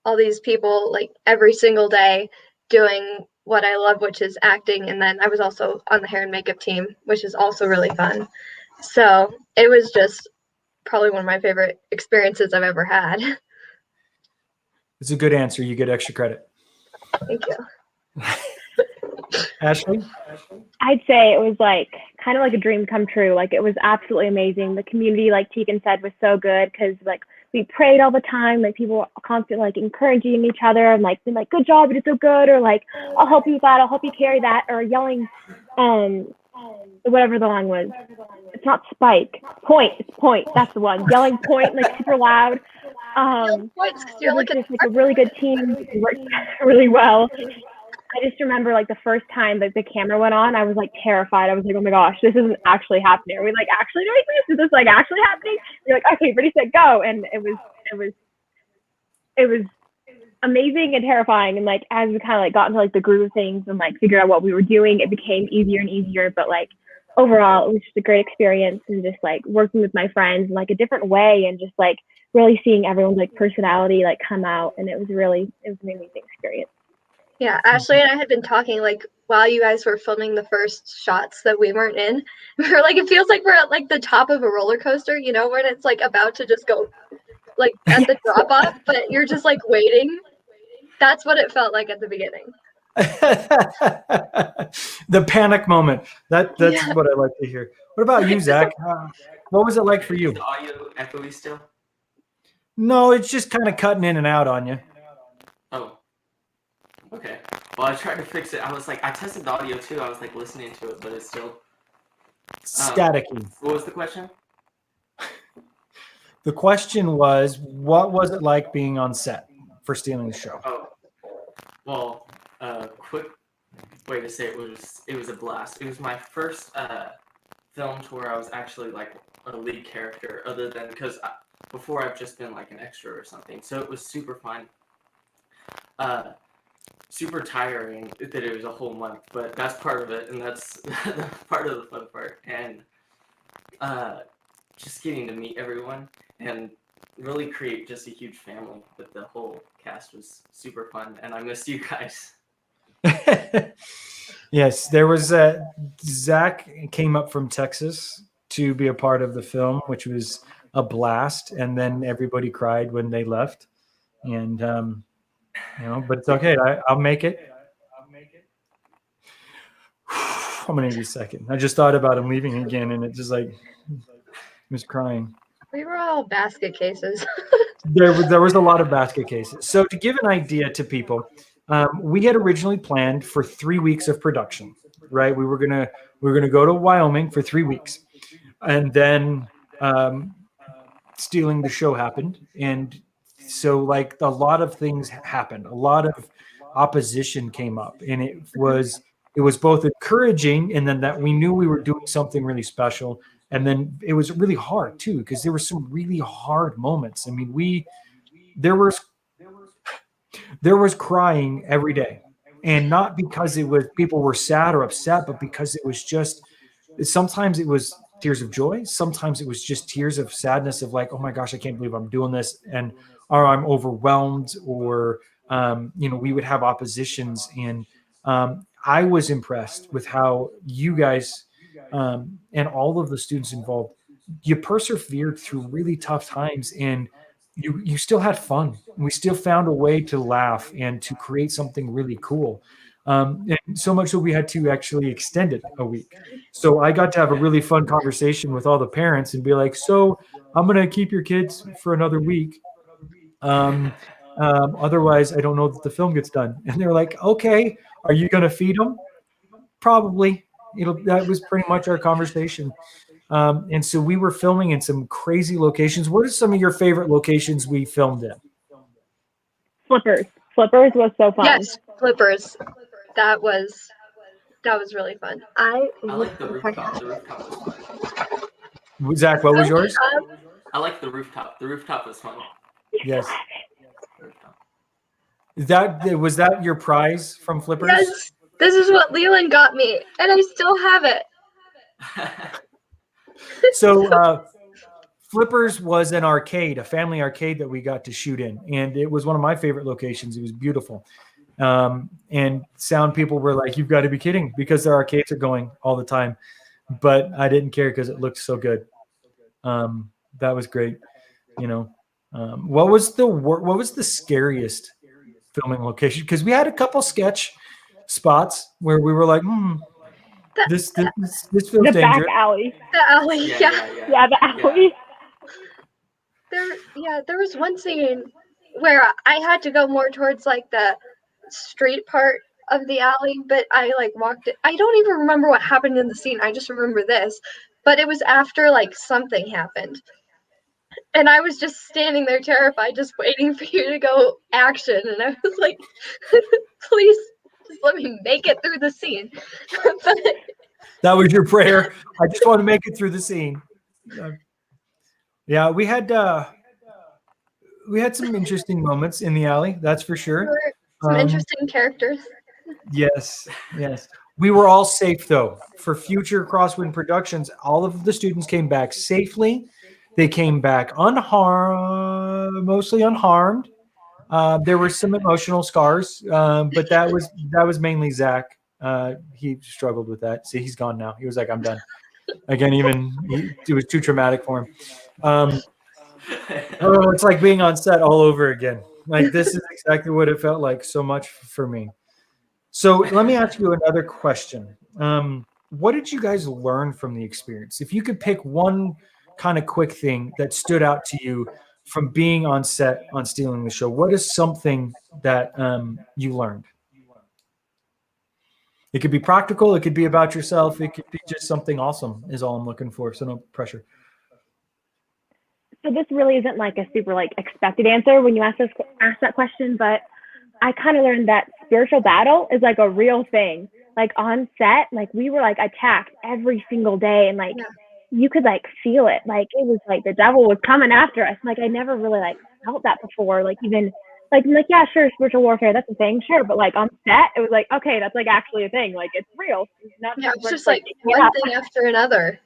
S8: all these people like every single day doing what I love, which is acting. And then I was also on the hair and makeup team, which is also really fun. So it was just probably one of my favorite experiences I've ever had.
S2: It's a good answer. You get extra credit.
S8: Thank you.
S2: Ashley?
S7: I'd say it was like kind of like a dream come true. Like, it was absolutely amazing. The community, like Tegan said, was so good because like we prayed all the time. Like, people were constantly like encouraging each other and like being like, "Good job, you did so good," or like, "I'll help you with that, I'll help you carry that," or yelling whatever the line was. It's not spike. Point. It's point. That's the one. Yelling point like super loud. It was just like a really good team. It worked really well. I just remember like the first time that the camera went on, I was like terrified. I was like, "Oh my gosh, this isn't actually happening. Are we like actually doing this? Is this like actually happening?" You're like, "Okay, ready, set, go." And it was amazing and terrifying. And like as we kind of like got into like the groove of things and like figured out what we were doing, it became easier and easier. But like overall, it was just a great experience, and just like working with my friends in like a different way, and just like really seeing everyone's like personality like come out. And it was an amazing experience.
S8: Yeah, Ashley and I had been talking like while you guys were filming the first shots that we weren't in. We were like, it feels like we're at like the top of a roller coaster, you know, when it's like about to just go like at the drop off, but you're just like waiting. That's what it felt like at the beginning.
S2: The panic moment. That's
S8: Yeah.
S2: what I like to hear. What about you, Zach? What was it like for you?
S9: Is the audio echoey still?
S2: No, it's just kind of cutting in and out on you.
S9: Oh. Okay. Well, I tried to fix it. I was like, I tested the audio too. I was like listening to it, but it's still
S2: Staticky.
S9: What was the question?
S2: The question was, what was it like being on set for Stealing the Show?
S9: Oh. Well, quick way to say it was a blast. It was my first film to where I was actually like a lead character, other than because before I've just been like an extra or something. So it was super fun. Super tiring that it was a whole month, but that's part of it, and that's part of the fun part. And just getting to meet everyone and really create just a huge family with the whole cast was super fun, and I missed you guys.
S2: Yes, there was Zach came up from Texas to be a part of the film, which was a blast, and then everybody cried when they left, and but it's okay. I'll make it. I'm gonna need a second. I just thought about him leaving again, and it just like he was crying.
S8: We were all basket cases.
S2: There was a lot of basket cases. So to give an idea to people, we had originally planned for 3 weeks of production, right? We were gonna go to Wyoming for 3 weeks, and then Stealing the Show happened, and so like a lot of things happened. A lot of opposition came up, and it was both encouraging, and then that we knew we were doing something really special. And then it was really hard too, because there were some really hard moments. I mean, there was crying every day, and not because it was people were sad or upset, but because it was just, sometimes it was tears of joy. Sometimes it was just tears of sadness of like, oh my gosh, I can't believe I'm doing this. Or I'm overwhelmed, or, we would have oppositions. And I was impressed with how you guys, and all of the students involved, you persevered through really tough times, and you still had fun. We still found a way to laugh and to create something really cool. And so much that we had to actually extend it a week. So I got to have a really fun conversation with all the parents and be like, so I'm going to keep your kids for another week. Otherwise, I don't know that the film gets done. And they're like, okay, are you going to feed them? Probably. That was pretty much our conversation. And so we were filming in some crazy locations. What are some of your favorite locations we filmed in?
S7: Flippers. Flippers was so fun.
S8: Yes, flippers. That was really fun.
S9: I like the rooftop. The rooftop was fun.
S2: Zach, what was yours?
S9: I like the rooftop. The rooftop was fun.
S2: Yes. Was that your prize from Flippers?
S8: Yes, this is what Leland got me, and I still have it.
S2: So Flippers was an arcade, a family arcade that we got to shoot in, and it was one of my favorite locations. It was beautiful. And sound people were like, you've got to be kidding, because their arcades are going all the time. But I didn't care because it looked so good. That was great. What was the scariest filming location? Because we had a couple sketch spots where we were like, this feels
S7: the
S2: dangerous.
S7: back alley.
S8: The alley,
S7: Yeah, the alley.
S8: There was one scene where I had to go more towards like the street part of the alley, but I like walked it. I don't even remember what happened in the scene. I just remember this, but it was after like something happened. And I was just standing there terrified, just waiting for you to go action. And I was like, please, just let me make it through the scene. But
S2: that was your prayer. I just want to make it through the scene. Yeah, we had some interesting moments in the alley. That's for sure.
S8: there were some interesting characters.
S2: Yes. We were all safe though. For future Crosswind productions, all of the students came back safely. They came back mostly unharmed. There were some emotional scars, but that was mainly Zach. He struggled with that. See, he's gone now. He was like, I'm done. Again, it was too traumatic for him. It's like being on set all over again. Like, this is exactly what it felt like so much for me. So let me ask you another question. What did you guys learn from the experience? If you could pick one kind of quick thing that stood out to you from being on set on Stealing the Show, what is something that you learned? It could be practical. It could be about yourself. It could be just something awesome is all I'm looking for. So no pressure.
S7: So this really isn't like a super like expected answer when you ask that question, but I kind of learned that spiritual battle is like a real thing. Like on set, like we were like attacked every single day, and like you could like feel it. Like it was like the devil was coming after us. Like I never really like felt that before. Like even like I'm like, yeah, sure, spiritual warfare, that's a thing, sure. But like on set, it was like, okay, that's like actually a thing. Like it's real. It's not
S8: Yeah, it's just
S7: like
S8: like one thing after another.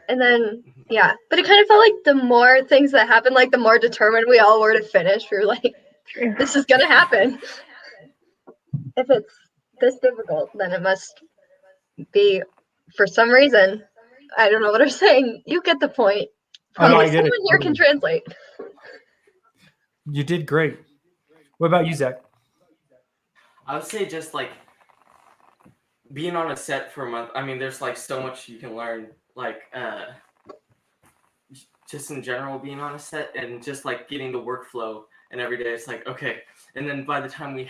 S8: And then, yeah, but it kind of felt like the more things that happened, like the more determined we all were to finish. We were like, this is going to happen. If it's this difficult, then it must be for some reason. I don't know what I'm saying. You get the point.
S2: Oh, no, I
S8: Probably
S2: get it.
S8: someone here can translate.
S2: You did great. What about you, Zach?
S9: I would say just like being on a set for a month. I mean, there's like so much you can learn. Like just in general being on a set and just like getting the workflow, and every day it's like, okay. And then by the time we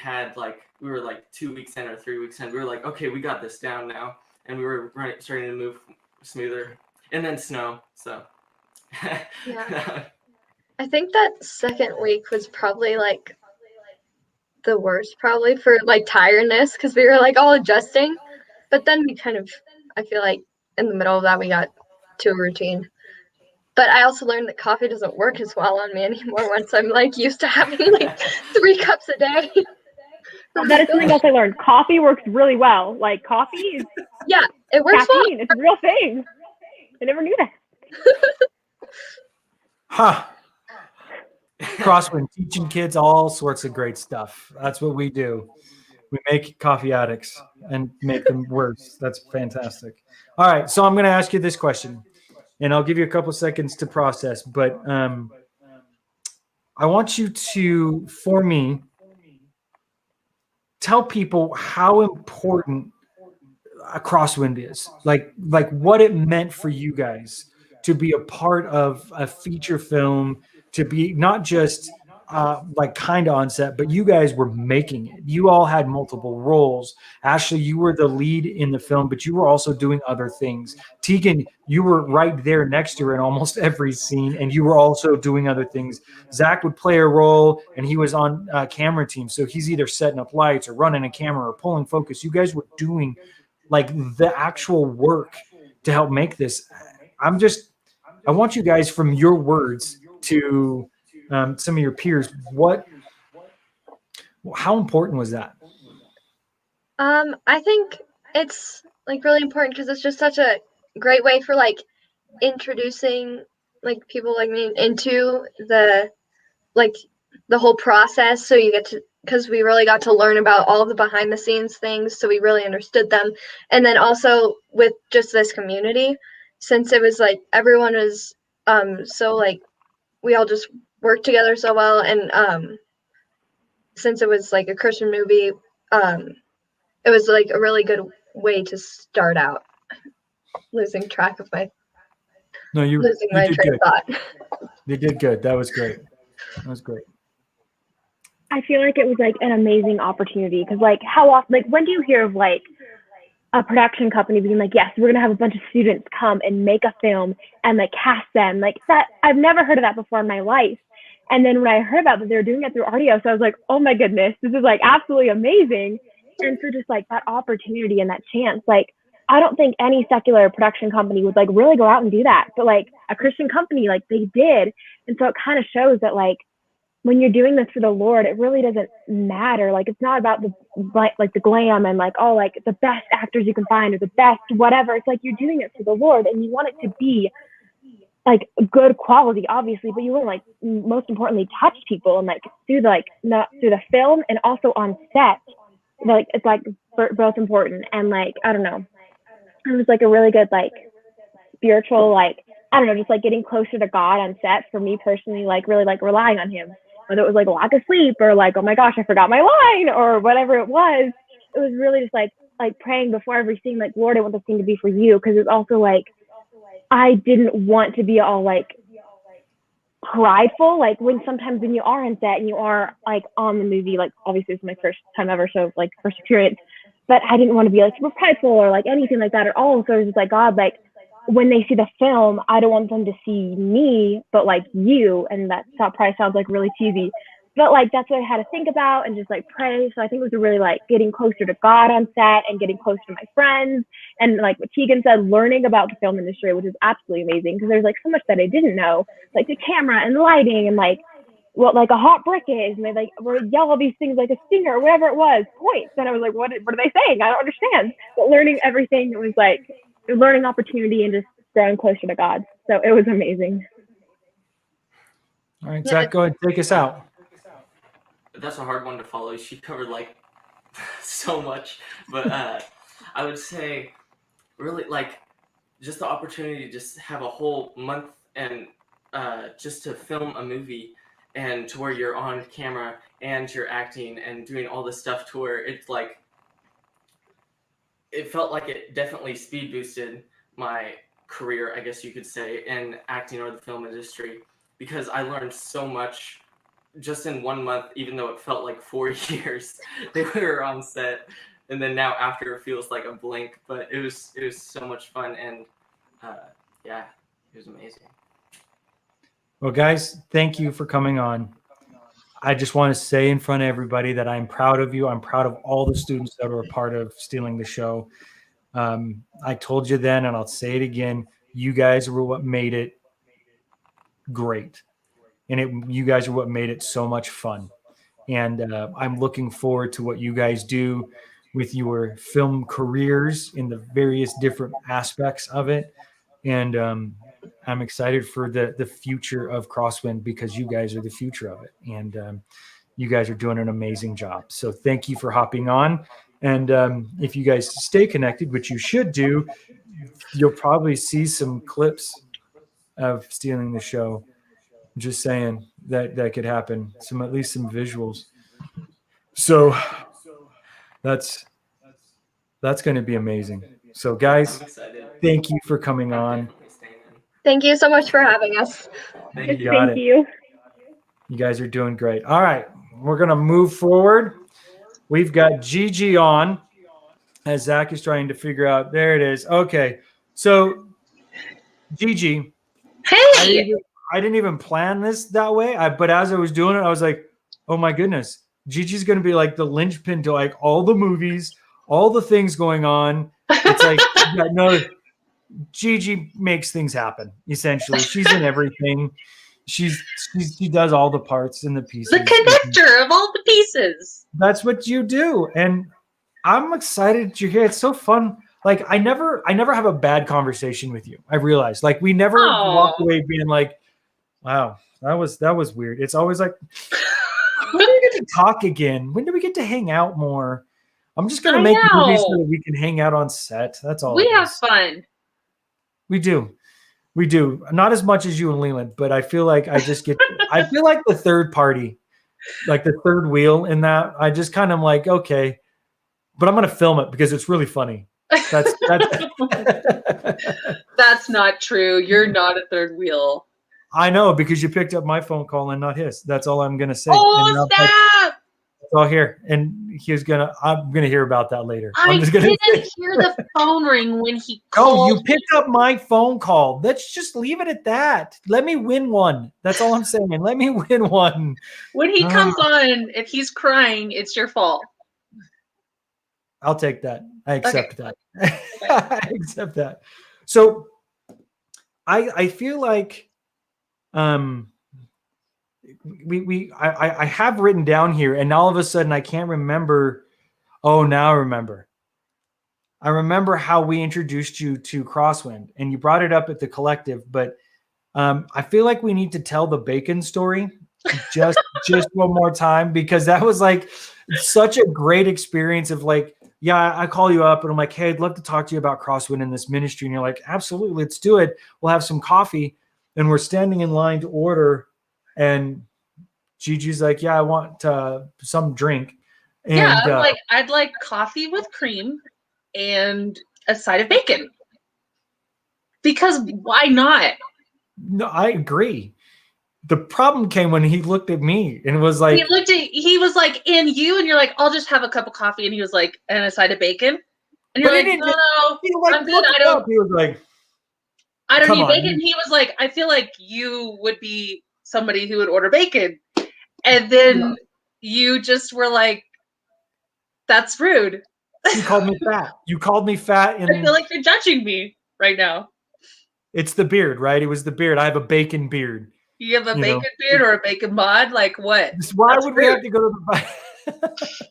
S9: were like 2 weeks in or 3 weeks in, we were like, okay, we got this down now. And we were starting to move smoother. And then snow, so.
S8: Yeah. I think that second week was probably like the worst probably for like tiredness, because we were like all adjusting. But then we kind of, I feel like in the middle of that, we got to a routine. But I also learned that coffee doesn't work as well on me anymore once I'm like used to having like 3 cups a day.
S7: That is something else I learned. Coffee works really well. Like coffee is
S8: it works
S7: caffeine.
S8: well.
S7: It's a real thing. I never knew that.
S2: Huh. Crosswind, teaching kids all sorts of great stuff. That's what we do. We make coffee addicts and make them worse. That's fantastic. All right, so I'm going to ask you this question, and I'll give you a couple seconds to process. But I want you to, for me, tell people how important a Crosswind is. Like what it meant for you guys to be a part of a feature film, to be not just like kind of on set, but you guys were making it. You all had multiple roles. Ashley, you were the lead in the film, but you were also doing other things. Tegan, you were right there next to her in almost every scene, and you were also doing other things. Zach would play a role, and he was on camera team, so he's either setting up lights or running a camera or pulling focus. You guys were doing like the actual work to help make this. I want you guys, from your words to some of your peers, how important was that?
S8: I think it's like really important because it's just such a great way for like introducing like people like me into the whole process. So you get to, because we really got to learn about all of the behind the scenes things, so we really understood them. And then also with just this community, since it was like everyone was so like we all just worked together so well, and since it was like a Christian movie, it was like a really good way to start out. Losing track of my train of thought.
S2: You did good. That was great. That was great.
S7: I feel like it was like an amazing opportunity because like how often, like when do you hear of like a production company being like, yes, we're gonna have a bunch of students come and make a film and like cast them, like that? I've never heard of that before in my life. And then when I heard about that they were doing it through audio, so I was like, oh my goodness, this is like absolutely amazing. And so just like that opportunity and that chance, like I don't think any secular production company would like really go out and do that, but like a Christian company, like they did. And so it kind of shows that like when you're doing this for the Lord, it really doesn't matter. Like, it's not about the like the glam and like, oh, like the best actors you can find or the best whatever. It's like you're doing it for the Lord, and you want it to be like good quality, obviously, but you want to like most importantly touch people and like through the film and also on set. Like it's like both important, and like I don't know, it was like a really good like spiritual like I don't know, just like getting closer to God on set for me personally, like really like relying on Him. Whether it was like lack of sleep or like, oh my gosh, I forgot my line or whatever it was. it was really just like praying before every scene, like, Lord, I want this scene to be for you. Cause it's also like, I didn't want to be all like prideful, like sometimes when you are on set and you are like on the movie, like obviously it's my first time ever, so like first experience, but I didn't want to be like super prideful or like anything like that at all. So it was just like, God, like when they see the film, I don't want them to see me, but like you. And that probably sounds like really cheesy, but like that's what I had to think about and just like pray. So I think it was really like getting closer to God on set and getting closer to my friends. And like what Tegan said, learning about the film industry, which is absolutely amazing because there's like so much that I didn't know, like the camera and lighting and like what like a hot brick is, and they like would yell all these things like a stinger or whatever it was, points. And I was like, what are they saying? I don't understand. But learning everything, it was like a learning opportunity and just growing closer to God. So it was amazing.
S2: All right, Zach, go ahead and take us out.
S9: That's a hard one to follow. She covered like so much, but I would say really like just the opportunity to just have a whole month and just to film a movie and to where you're on camera and you're acting and doing all this stuff to where it's like it felt like it definitely speed boosted my career, I guess you could say, in acting or the film industry, because I learned so much just in 1 month, even though it felt like 4 years that we were on set. And then now after it feels like a blink, but it was so much fun. And yeah, it was amazing.
S2: Well, guys, thank you for coming on. I just want to say in front of everybody that I'm proud of you. I'm proud of all the students that were a part of Stealing the Show. I told you then, and I'll say it again, you guys were what made it great. And you guys are what made it so much fun. And I'm looking forward to what you guys do with your film careers in the various different aspects of it. And I'm excited for the future of Crosswind because you guys are the future of it. And you guys are doing an amazing job. So thank you for hopping on. And if you guys stay connected, which you should do, you'll probably see some clips of Stealing the Show. Just saying that could happen. At least some visuals. So that's going to be amazing. So guys, thank you for coming on.
S8: Thank you so much for having us.
S9: Thank you.
S2: Got it.
S7: You.
S2: You guys are doing great. All right, we're going to move forward. We've got Gigi on as Zach is trying to figure out. There it is. Okay. So Gigi.
S10: Hey.
S2: I didn't even plan this that way. But as I was doing it, I was like, oh my goodness, Gigi's going to be like the linchpin to like all the movies, all the things going on. It's like, yeah, no, Gigi makes things happen. Essentially, she's in everything. She does all the parts and the pieces.
S10: The connector of all the pieces.
S2: That's what you do. And I'm excited that you're here. It's so fun. Like I never have a bad conversation with you. I realized like we never walk away being like, wow, that was weird. It's always like, when do we get to talk again? When do we get to hang out more? I'm just going to make movies so that we can hang out on set. That's all.
S10: We have fun.
S2: We do. Not as much as you and Leland, but I feel like I feel like the third party, like the third wheel in that. I just kind of like, okay, but I'm going to film it because it's really funny. That's
S10: That's not true. You're not a third wheel.
S2: I know because you picked up my phone call and not his. That's all I'm gonna say.
S10: Oh, snap!
S2: It's all here, and I'm gonna hear about that later.
S10: I didn't hear the phone ring when he called.
S2: Oh, you picked up my phone call. Let's just leave it at that. Let me win one. That's all I'm saying. Let me win one.
S10: When he comes on, if he's crying, it's your fault.
S2: I'll take that. I accept that. I accept that. So I feel like I have written down here and all of a sudden I can't remember. Oh, now I remember. I remember how we introduced you to Crosswind and you brought it up at the collective, but I feel like we need to tell the bacon story just one more time because that was like such a great experience of like, yeah, I call you up and I'm like, hey, I'd love to talk to you about Crosswind in this ministry. And you're like, absolutely, let's do it. We'll have some coffee. And we're standing in line to order. And Gigi's like, yeah, I want some drink.
S10: Yeah,
S2: And
S10: like I'd like coffee with cream and a side of bacon. Because why not?
S2: no, I agree. The problem came when he looked at me and was
S10: He
S2: like,
S10: was like, and you're like, I'll just have a cup of coffee. And he was like, and a side of bacon. And you're
S2: but he
S10: like,
S2: didn't.
S10: no,
S2: He like
S10: I'm good.
S2: looked it up. He was like,
S10: I don't
S2: come
S10: need
S2: on.
S10: bacon. He was like, I feel like you would be somebody who would order bacon. And then you just were like, that's rude.
S2: You called me fat. You called me fat,
S10: I
S2: and
S10: feel like you're judging me right now.
S2: it's the beard, right? It was the beard. I have a bacon beard.
S10: You have a
S2: You know,
S10: bacon beard or a bacon bod? Like what?
S2: why
S10: That's
S2: would we
S10: rude.
S2: have to go to the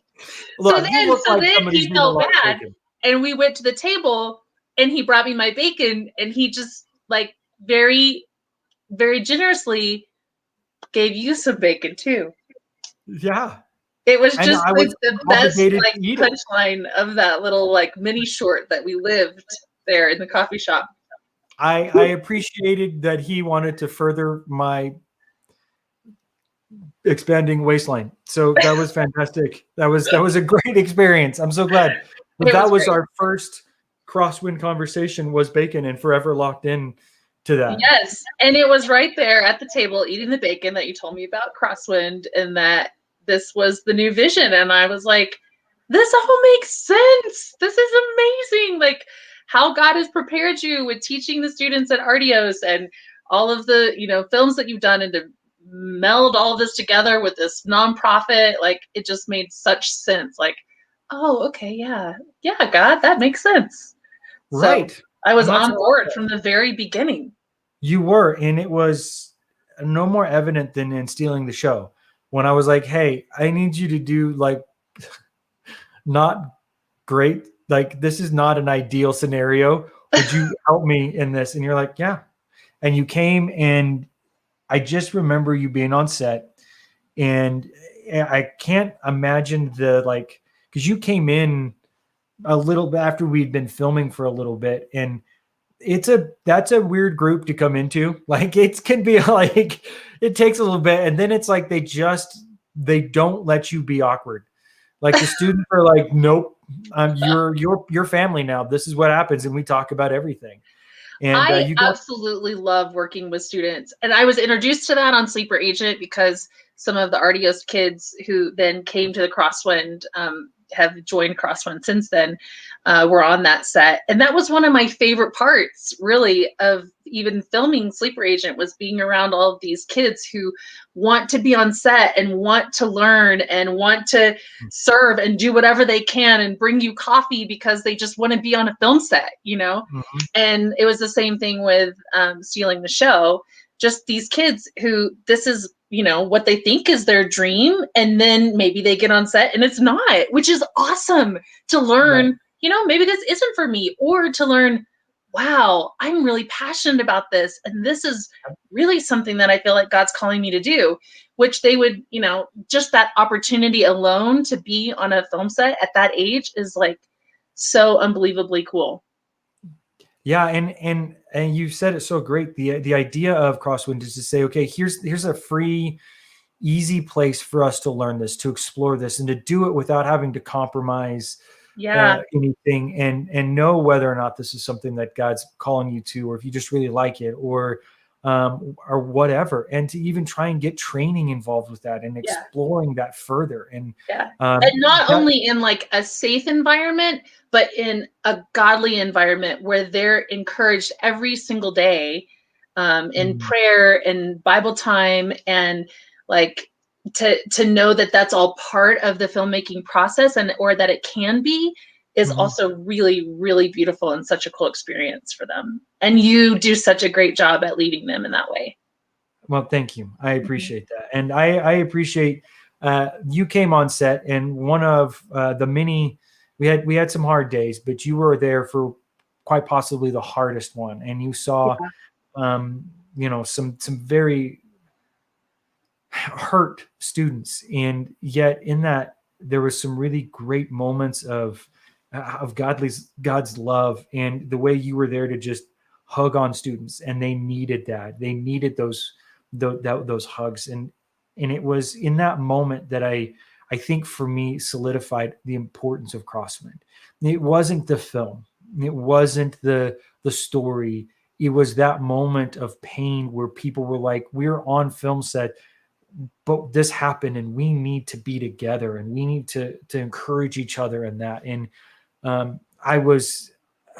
S2: Look, you look like somebody
S10: he
S2: who
S10: felt
S2: likes
S10: bad,
S2: bacon.
S10: and we went to the table, and he brought me my bacon, and he just like very, very generously gave you some bacon too.
S2: Yeah.
S10: It was
S2: And
S10: just
S2: I
S10: like
S2: was
S10: the best
S2: obligated
S10: like
S2: to eat it.
S10: punchline of that little like mini short that we lived there in the coffee shop.
S2: I appreciated that he wanted to further my expanding waistline. So that was fantastic. That was a great experience. I'm so glad. But
S10: It
S2: that
S10: was
S2: was
S10: great.
S2: our first crosswind conversation was bacon and forever locked in to that.
S10: Yes, and it was right there at the table eating the bacon that you told me about Crosswind, and that this was the new vision. And I was like, this all makes sense. This is amazing. Like how God has prepared you with teaching the students at Artios and all of the, films that you've done, and to meld all this together with this nonprofit. Like it just made such sense. Like, oh, okay, yeah, God, that makes sense.
S2: Right.
S10: So I was
S2: And that's
S10: on board from the very beginning.
S2: You were, and it was no more evident than in Stealing the Show. When I was like, hey, I need you to do like not great. Like, this is not an ideal scenario. Would you help me in this? And you're like, yeah. And you came, and I just remember you being on set, and I can't imagine because you came in a little bit after we'd been filming for a little bit, and that's a weird group to come into. Like it can be like it takes a little bit, and then it's like they don't let you be awkward. Like the students are like, nope, you're family now. This is what happens, and we talk about everything. And
S10: I absolutely love working with students. And I was introduced to that on Sleeper Agent because some of the Artios kids who then came to the Crosswind have joined Crosswind since then. Were on that set. And that was one of my favorite parts, really, of even filming Sleeper Agent, was being around all of these kids who want to be on set and want to learn and want to serve and do whatever they can and bring you coffee because they just want to be on a film set,
S2: Mm-hmm.
S10: And it was the same thing with Stealing the Show. Just these kids who this is, what they think is their dream. And then maybe they get on set and it's not, which is awesome to learn. Right. Maybe this isn't for me, or to learn, wow, I'm really passionate about this. And this is really something that I feel like God's calling me to do, which they would, just that opportunity alone to be on a film set at that age is like so unbelievably cool.
S2: Yeah. And you said it so great. The idea of Crosswind is to say, okay, here's a free, easy place for us to learn this, to explore this, and to do it without having to compromise anything, and know whether or not this is something that God's calling you to, or if you just really like it, or whatever, and to even try and get training involved with that and exploring that further. And
S10: not only in like a safe environment, but in a godly environment where they're encouraged every single day in prayer and Bible time, and like to know that that's all part of the filmmaking process, or that it can be, is also really, really beautiful and such a cool experience for them. And you do such a great job at leading them in that way.
S2: Well, thank you. I appreciate that. And I appreciate you came on set, and one of the many, we had some hard days, but you were there for quite possibly the hardest one. And you saw, some very hurt students. And yet in that, there was some really great moments of God's love, and the way you were there to just hug on students, and they needed that. They needed those hugs. And it was in that moment that I I think for me solidified the importance of Crosswind. It wasn't the film. It wasn't the story. It was that moment of pain where people were like, we're on film set, but this happened and we need to be together and we need to encourage each other in that. And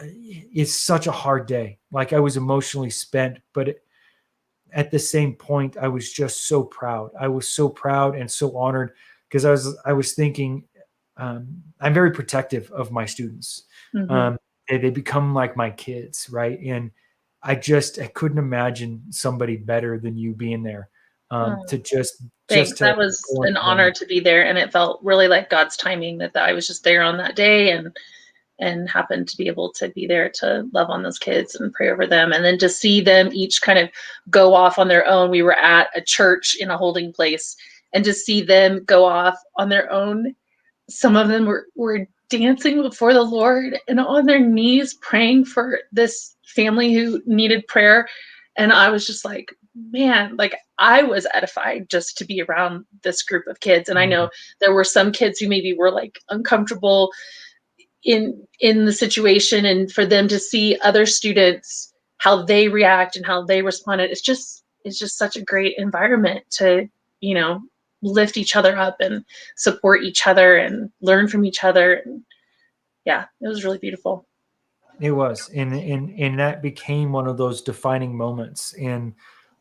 S2: it's such a hard day. Like, I was emotionally spent, but at the same point, I was just so proud. I was so proud and so honored, because I was thinking, I'm very protective of my students.
S10: Mhm.
S2: They become like my kids, right? And I couldn't imagine somebody better than you being there, to just
S10: Thanks.
S2: to
S10: That was
S2: pour
S10: an
S2: into
S10: honor
S2: them.
S10: to be there, and it felt really like God's timing that I was just there on that day and happened to be able to be there to love on those kids and pray over them, and then to see them each kind of go off on their own. We were at a church in a holding place, and to see them go off on their own. Some of them were dancing before the Lord and on their knees praying for this family who needed prayer. And I was just like, man, like, I was edified just to be around this group of kids. And I know there were some kids who maybe were like uncomfortable in the situation, and for them to see other students, how they react and how they responded, it's just such a great environment to, lift each other up and support each other and learn from each other. And yeah, it was really beautiful.
S2: It was, and that became one of those defining moments. And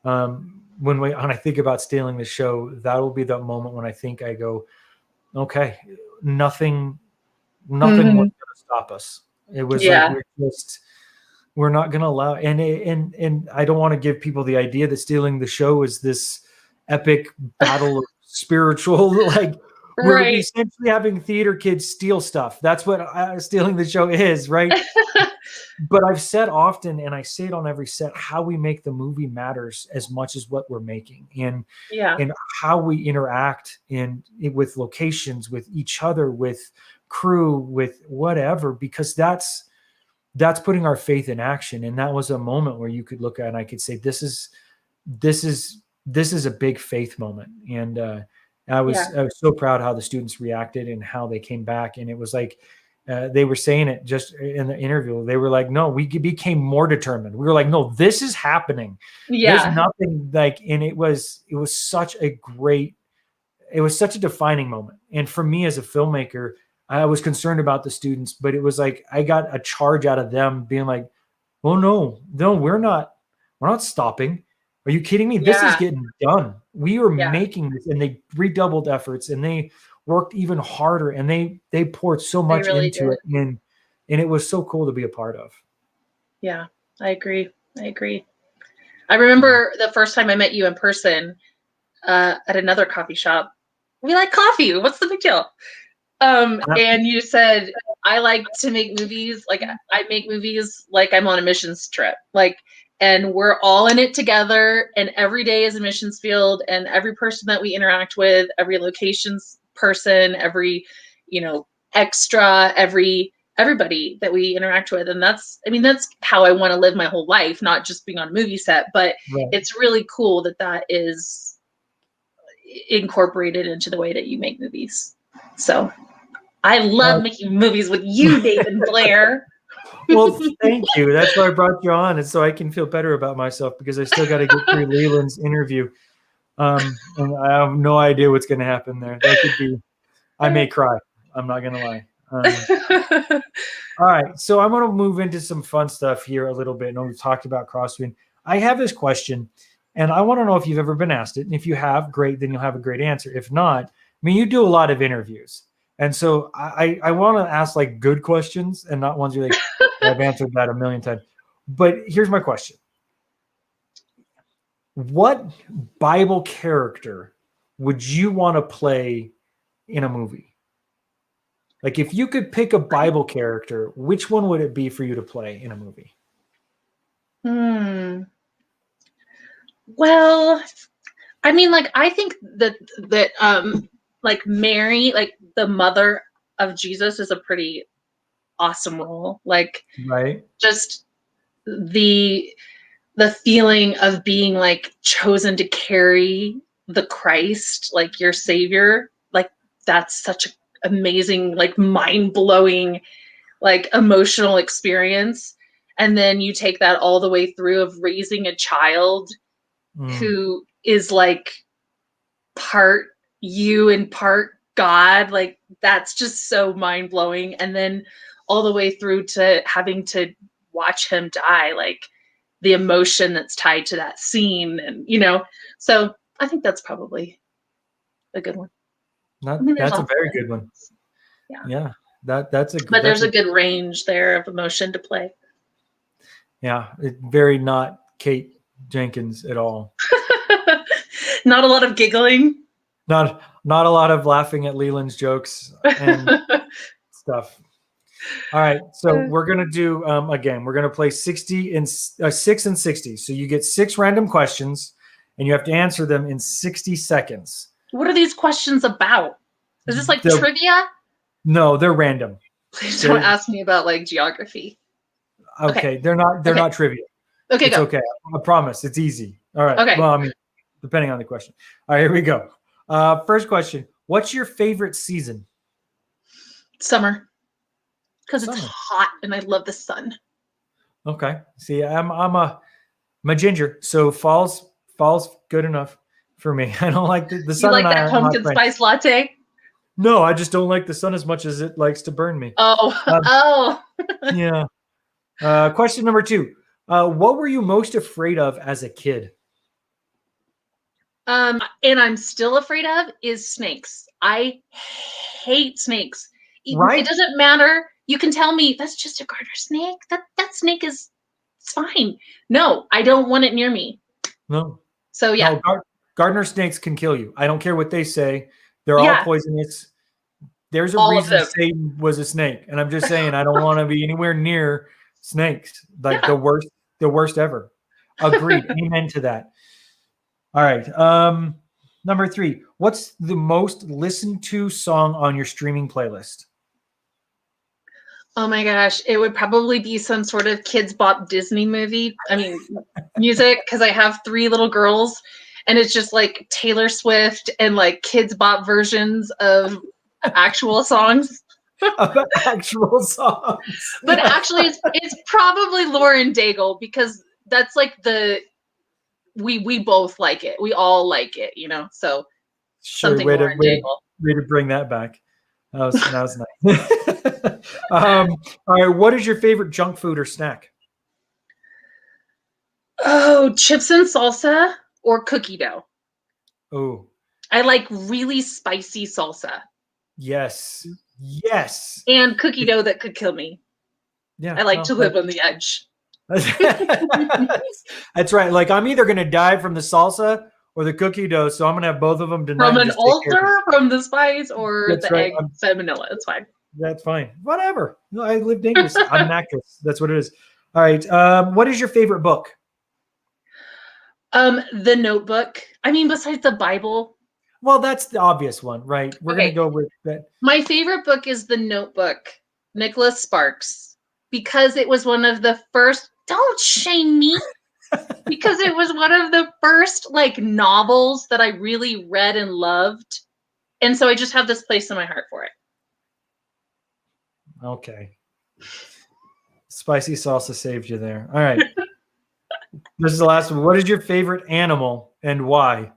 S2: when I think about stealing the show, that will be the moment when I go, okay, nothing was
S10: Mhm.
S2: going to stop us. It was like,
S10: Yeah.
S2: we're not going to allow. And I don't want to give people the idea that stealing the show is this epic battle of spiritual, like, we're
S10: Right.
S2: essentially having theater kids steal stuff. That's what stealing the show is, right? But I've said often, and I say it on every set, how we make the movie matters as much as what we're making, and
S10: Yeah.
S2: how we interact with locations, with each other, with crew, with whatever, because that's putting our faith in action. And that was a moment where you could look at, and I could say, this is a big faith moment. And I was so proud how the students reacted and how they came back. And it was like, they were saying it just in the interview. They were like, no, we became more determined. We were like, no, this is happening.
S10: Yeah.
S2: There's nothing like, and it was such a defining moment. And for me as a filmmaker, I was concerned about the students, but it was like, I got a charge out of them being like, oh no, we're not stopping. Are you kidding me? This is getting done. We are making this. And they redoubled efforts, and they worked even harder, and they poured so much
S10: really
S2: into it. And it was so cool to be a part of.
S10: Yeah, I agree. I remember the first time I met you in person at another coffee shop. We like coffee. What's the big deal? And you said, I like to make movies. Like, I make movies like I'm on a missions trip. Like, and we're all in it together, and every day is a missions field, and every person that we interact with, every locations person, every, extra, everybody that we interact with. And that's how I want to live my whole life, not just being on a movie set, but it's really cool that is incorporated into the way that you make movies. So I love making movies with you, David Blair.
S2: Well, thank you. That's why I brought you on, and so I can feel better about myself, because I still got to get through Leland's interview. And I have no idea what's going to happen there. That could be, I may cry. I'm not going to lie. All right. So I'm going to move into some fun stuff here a little bit. I know we've talked about Crosswind. I have this question, and I want to know if you've ever been asked it. And if you have, great, then you'll have a great answer. If not, you do a lot of interviews. And so I want to ask like good questions and not ones you're like, I've answered that a million times. But here's my question. What Bible character would you want to play in a movie? Like, if you could pick a Bible character, which one would it be for you to play in a movie?
S10: Well, I think that like Mary, like the mother of Jesus, is a pretty awesome role. Like,
S2: right,
S10: just the feeling of being like chosen to carry the Christ, like your savior, like that's such an amazing, like mind-blowing, like emotional experience. And then you take that all the way through of raising a child who is like part you and part God. Like that's just so mind-blowing. And then all the way through to having to watch him die, like the emotion that's tied to that scene. And, you know, so I think that's probably a good one.
S2: That's a very good one. Yeah. That's a good,
S10: but there's a good range there of emotion to play.
S2: Yeah. Very not Kate Jenkins at all.
S10: Not a lot of giggling.
S2: Not a lot of laughing at Leland's jokes and stuff. All right. So we're going to do, again, we're going to play 6 and 60. So you get 6 random questions and you have to answer them in 60 seconds.
S10: What are these questions about? Is this like trivia?
S2: No, they're random.
S10: Please don't ask me about like geography.
S2: Okay. They're not trivia.
S10: Okay,
S2: it's
S10: go.
S2: Okay. I promise. It's easy. All right.
S10: Okay.
S2: Well, I mean, depending on the question. All right, here we go. First question. What's your favorite season?
S10: Summer. Because it's hot and I love the sun.
S2: Okay. See, I'm a ginger, so fall's good enough for me. I don't like the sun.
S10: You like that pumpkin spice latte?
S2: No, I just don't like the sun as much as it likes to burn me.
S10: Oh.
S2: Yeah. Question number 2. What were you most afraid of as a kid?
S10: And I'm still afraid of is snakes. I hate snakes.
S2: Right?
S10: It doesn't matter. You can tell me that's just a garter snake. That snake is fine. No, I don't want it near me.
S2: No.
S10: So yeah.
S2: No, Gardner snakes can kill you. I don't care what they say. They're all poisonous. There's a reason Satan was a snake. And I'm just saying I don't want to be anywhere near snakes. Like the worst ever. Agreed. Amen to that. All right. Number 3. What's the most listened to song on your streaming playlist?
S10: Oh my gosh. It would probably be some sort of Kids Bop Disney movie. I mean, music, because I have 3 little girls and it's just like Taylor Swift and like Kids Bop versions of actual songs.
S2: Actual songs.
S10: But actually it's probably Lauren Daigle because that's like we both like it. We all like it, you know. So
S2: sure,
S10: something
S2: way to bring that back. That was nice. All right, what is your favorite junk food or snack?
S10: Oh, chips and salsa or cookie dough.
S2: Oh,
S10: I like really spicy salsa.
S2: Yes.
S10: And cookie dough that could kill me.
S2: Yeah,
S10: I like to live on the edge.
S2: That's right. Like I'm either gonna die from the salsa or the cookie dough, so I'm gonna have both of them tonight.
S10: From an ulcer, from the spice, or
S2: That's
S10: the
S2: right.
S10: egg salmonella. It's fine.
S2: That's fine. Whatever. No, I live dangerous. I'm an actress. That's what it is. All right. What is your favorite book?
S10: The Notebook. I mean, besides the Bible.
S2: Well, that's the obvious one, right? We're gonna go with that.
S10: My favorite book is The Notebook, Nicholas Sparks, because it was one of the first. Don't shame me. Because it was one of the first like novels that I really read and loved. And so I just have this place in my heart for it.
S2: Okay. Spicy salsa saved you there. All right. This is the last one. What is your favorite animal and why?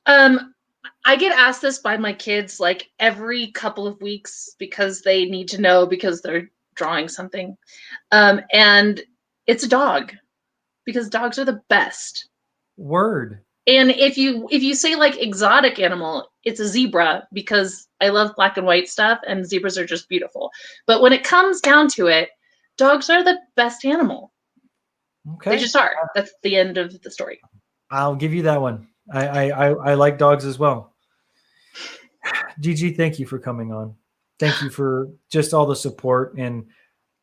S10: I get asked this by my kids like every couple of weeks because they need to know because they're drawing something. And it's a dog. Because dogs are the best.
S2: Word.
S10: And if you say like exotic animal, it's a zebra because I love black and white stuff and zebras are just beautiful. But when it comes down to it, dogs are the best animal.
S2: Okay.
S10: They just are. That's the end of the story.
S2: I'll give you that one. I like dogs as well. Gigi, thank you for coming on. Thank you for just all the support, and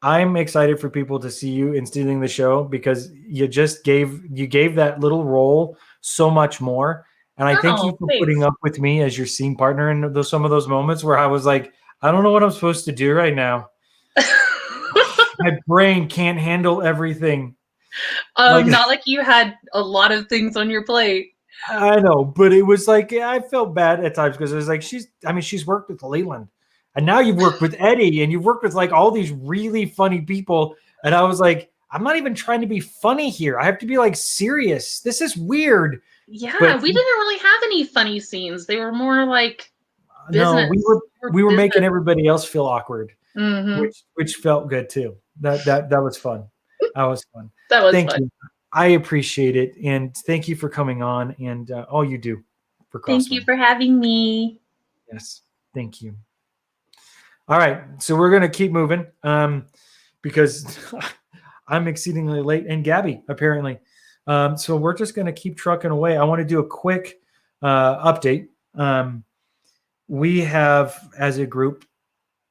S2: I'm excited for people to see you in stealing the show because you gave that little role so much more. And I thank you for putting up with me as your scene partner in some of those moments where I was like, I don't know what I'm supposed to do right now. My brain can't handle everything.
S10: Not like you had a lot of things on your plate.
S2: I know, but it was like, yeah, I felt bad at times because it was like, she's worked with Leland, and now you've worked with Eddie, and you've worked with like all these really funny people. And I was like, I'm not even trying to be funny here. I have to be like serious. This is weird.
S10: Yeah,
S2: But
S10: we didn't really have any funny scenes. They were more like
S2: no,
S10: business.
S2: we were making
S10: business.
S2: everybody else feel awkward,
S10: Mhm.
S2: which felt good too. That was fun. That was fun.
S10: That was
S2: Thank
S10: fun.
S2: you. I appreciate it, and thank you for coming on and all you do for
S10: Thank you
S2: Crosswind.
S10: for having me.
S2: Yes, thank you. All right, so we're gonna keep moving because I'm exceedingly late, and Gabby apparently. So we're just gonna keep trucking away. I want to do a quick update. We have, as a group,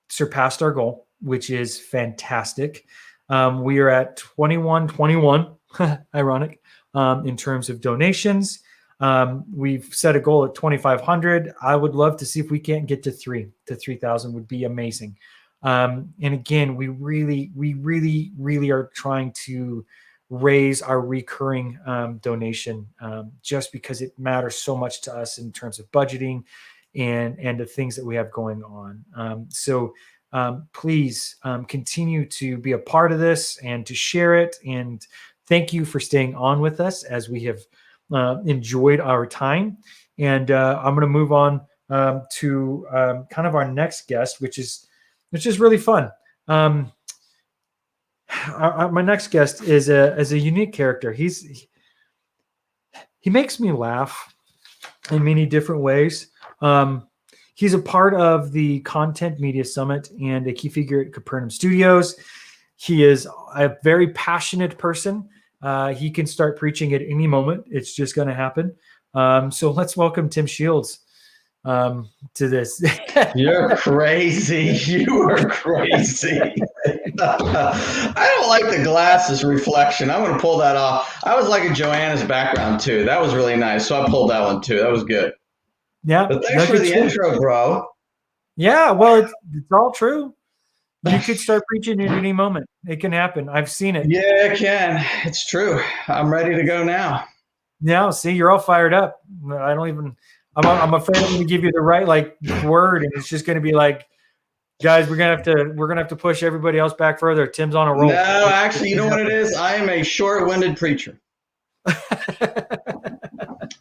S2: surpassed our goal, which is fantastic. We are at 2121, ironic, in terms of donations. We've set a goal at 2,500. I would love to see if we can't get to 3,000 would be amazing. And again, we really are trying to raise our recurring donation just because it matters so much to us in terms of budgeting and the things that we have going on. So please continue to be a part of this and to share it. And thank you for staying on with us as we have enjoyed our time. And I'm going to move on to kind of our next guest, which is really fun. My next guest is a unique character. He makes me laugh in many different ways. He's a part of the Content Media Summit and a key figure at Capernaum Studios. He is a very passionate person. He can start preaching at any moment. It's just going to happen. So let's welcome Tim Shields to this.
S11: You're crazy. You are crazy. I don't like the glasses reflection. I'm going to pull that off. I was liking Joanna's background too. That was really nice. So I pulled that one too. That was good.
S2: Yeah.
S11: But thanks for the intro, bro.
S2: Yeah. Well, it's all true. You could start preaching at any moment. It can happen. I've seen it.
S11: Yeah, it can. It's true. I'm ready to go now.
S2: Yeah. See, you're all fired up. I'm afraid I'm going to give you the right word, and it's just going to be like, guys, we're gonna have to push everybody else back further. Tim's on a roll.
S11: No, actually, you know what it is? I am a short-winded preacher.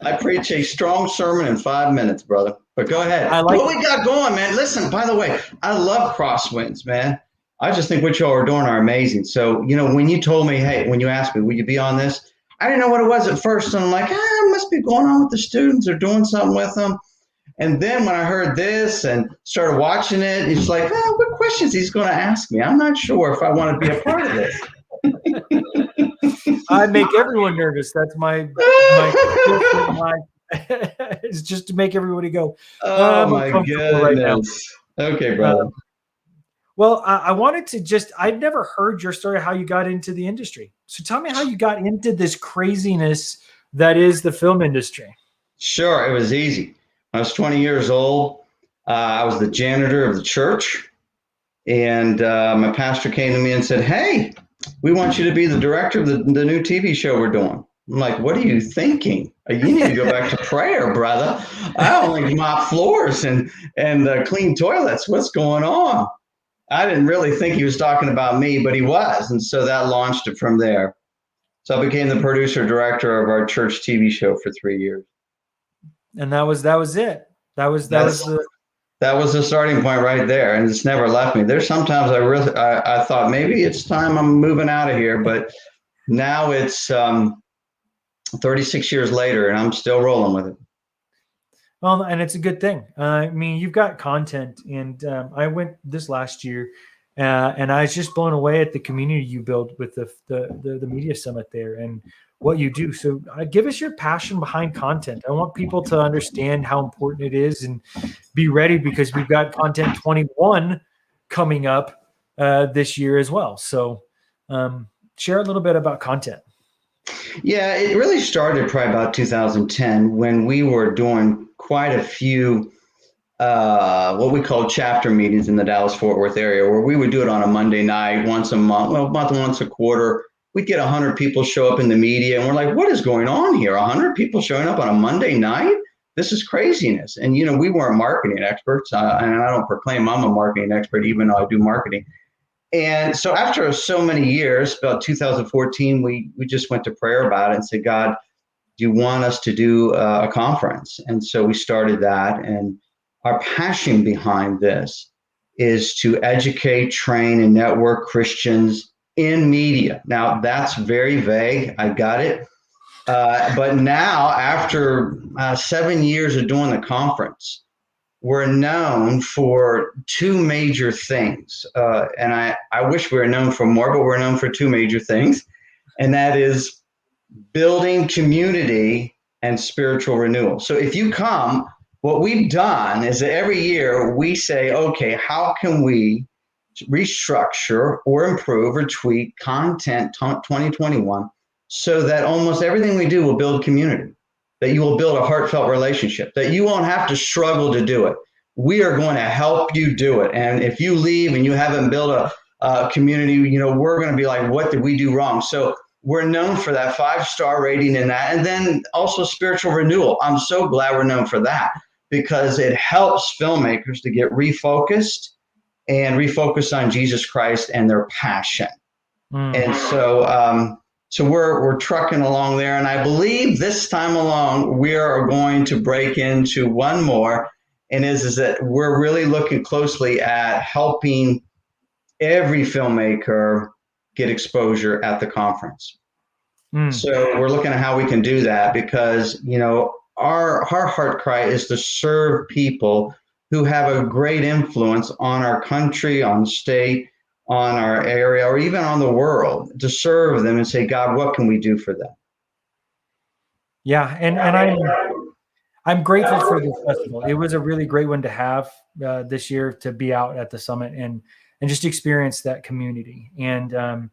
S11: I preach a strong sermon in 5 minutes, brother. But go ahead. What we got going, man? Listen, by the way, I love Crosswinds, man. I just think what y'all are doing are amazing. So, when you told me, hey, when you asked me, will you be on this? I didn't know what it was at first. And I'm like, it must be going on with the students or doing something with them. And then when I heard this and started watching it, it's like, what questions he's going to ask me? I'm not sure if I want to be a part of this.
S2: I make everyone nervous. That's my it's just to make everybody go.
S11: Oh my goodness. Right now. Okay, brother.
S2: Well, I wanted to I'd never heard your story, how you got into the industry. So tell me how you got into this craziness that is the film industry.
S11: Sure. It was easy. I was 20 years old. I was the janitor of the church. And my pastor came to me and said, hey, we want you to be the director of the new TV show we're doing. I'm like, what are you thinking? You need to go back to prayer, brother. I only mop floors and clean toilets. What's going on? I didn't really think he was talking about me, but he was. And so that launched it from there. So I became the producer director of our church TV show for 3 years.
S2: And that was it. That was
S11: the starting point right there, and it's never left me. There's sometimes I thought maybe it's time I'm moving out of here, but now it's 36 years later, and I'm still rolling with it.
S2: Well, and it's a good thing. I mean, you've got content, and I went this last year, and I was just blown away at the community you build with the media summit there and what you do. So give us your passion behind content. I want people to understand how important it is and be ready, because we've got Content 21 coming up this year as well. So share a little bit about content.
S11: Yeah, it really started probably about 2010 when we were doing quite a few what we call chapter meetings in the Dallas-Fort Worth area, where we would do it on a Monday night, once a month, once a quarter. we'd get 100 people show up in the media, and we're like, what is going on here? 100 people showing up on a Monday night? This is craziness. And, we weren't marketing experts, and I don't proclaim I'm a marketing expert, even though I do marketing. And so after so many years, about 2014, we just went to prayer about it and said, God, do you want us to do a conference? And so we started that. And our passion behind this is to educate, train, and network Christians in media. Now, that's very vague. I got it. But now, after 7 years of doing the conference, we're known for two major things. And I wish we were known for more, but we're known for two major things. And that is building community and spiritual renewal. So if you come, what we've done is that every year we say, okay, how can we restructure or improve or tweak content 2021 so that almost everything we do will build community, that you will build a heartfelt relationship, that you won't have to struggle to do it. We are going to help you do it. And if you leave and you haven't built a community, we're going to be like, what did we do wrong? So we're known for that 5-star rating in that. And then also spiritual renewal. I'm so glad we're known for that because it helps filmmakers to get refocused and refocus on Jesus Christ and their passion. And so we're trucking along there. And I believe this time along, we are going to break into one more. And is that we're really looking closely at helping every filmmaker get exposure at the conference. So we're looking at how we can do that because, our heart cry is to serve people who have a great influence on our country, on the state, on our area, or even on the world, to serve them and say, God, what can we do for them?
S2: Yeah, and I'm grateful for this festival. It was a really great one to have this year, to be out at the summit and just experience that community. And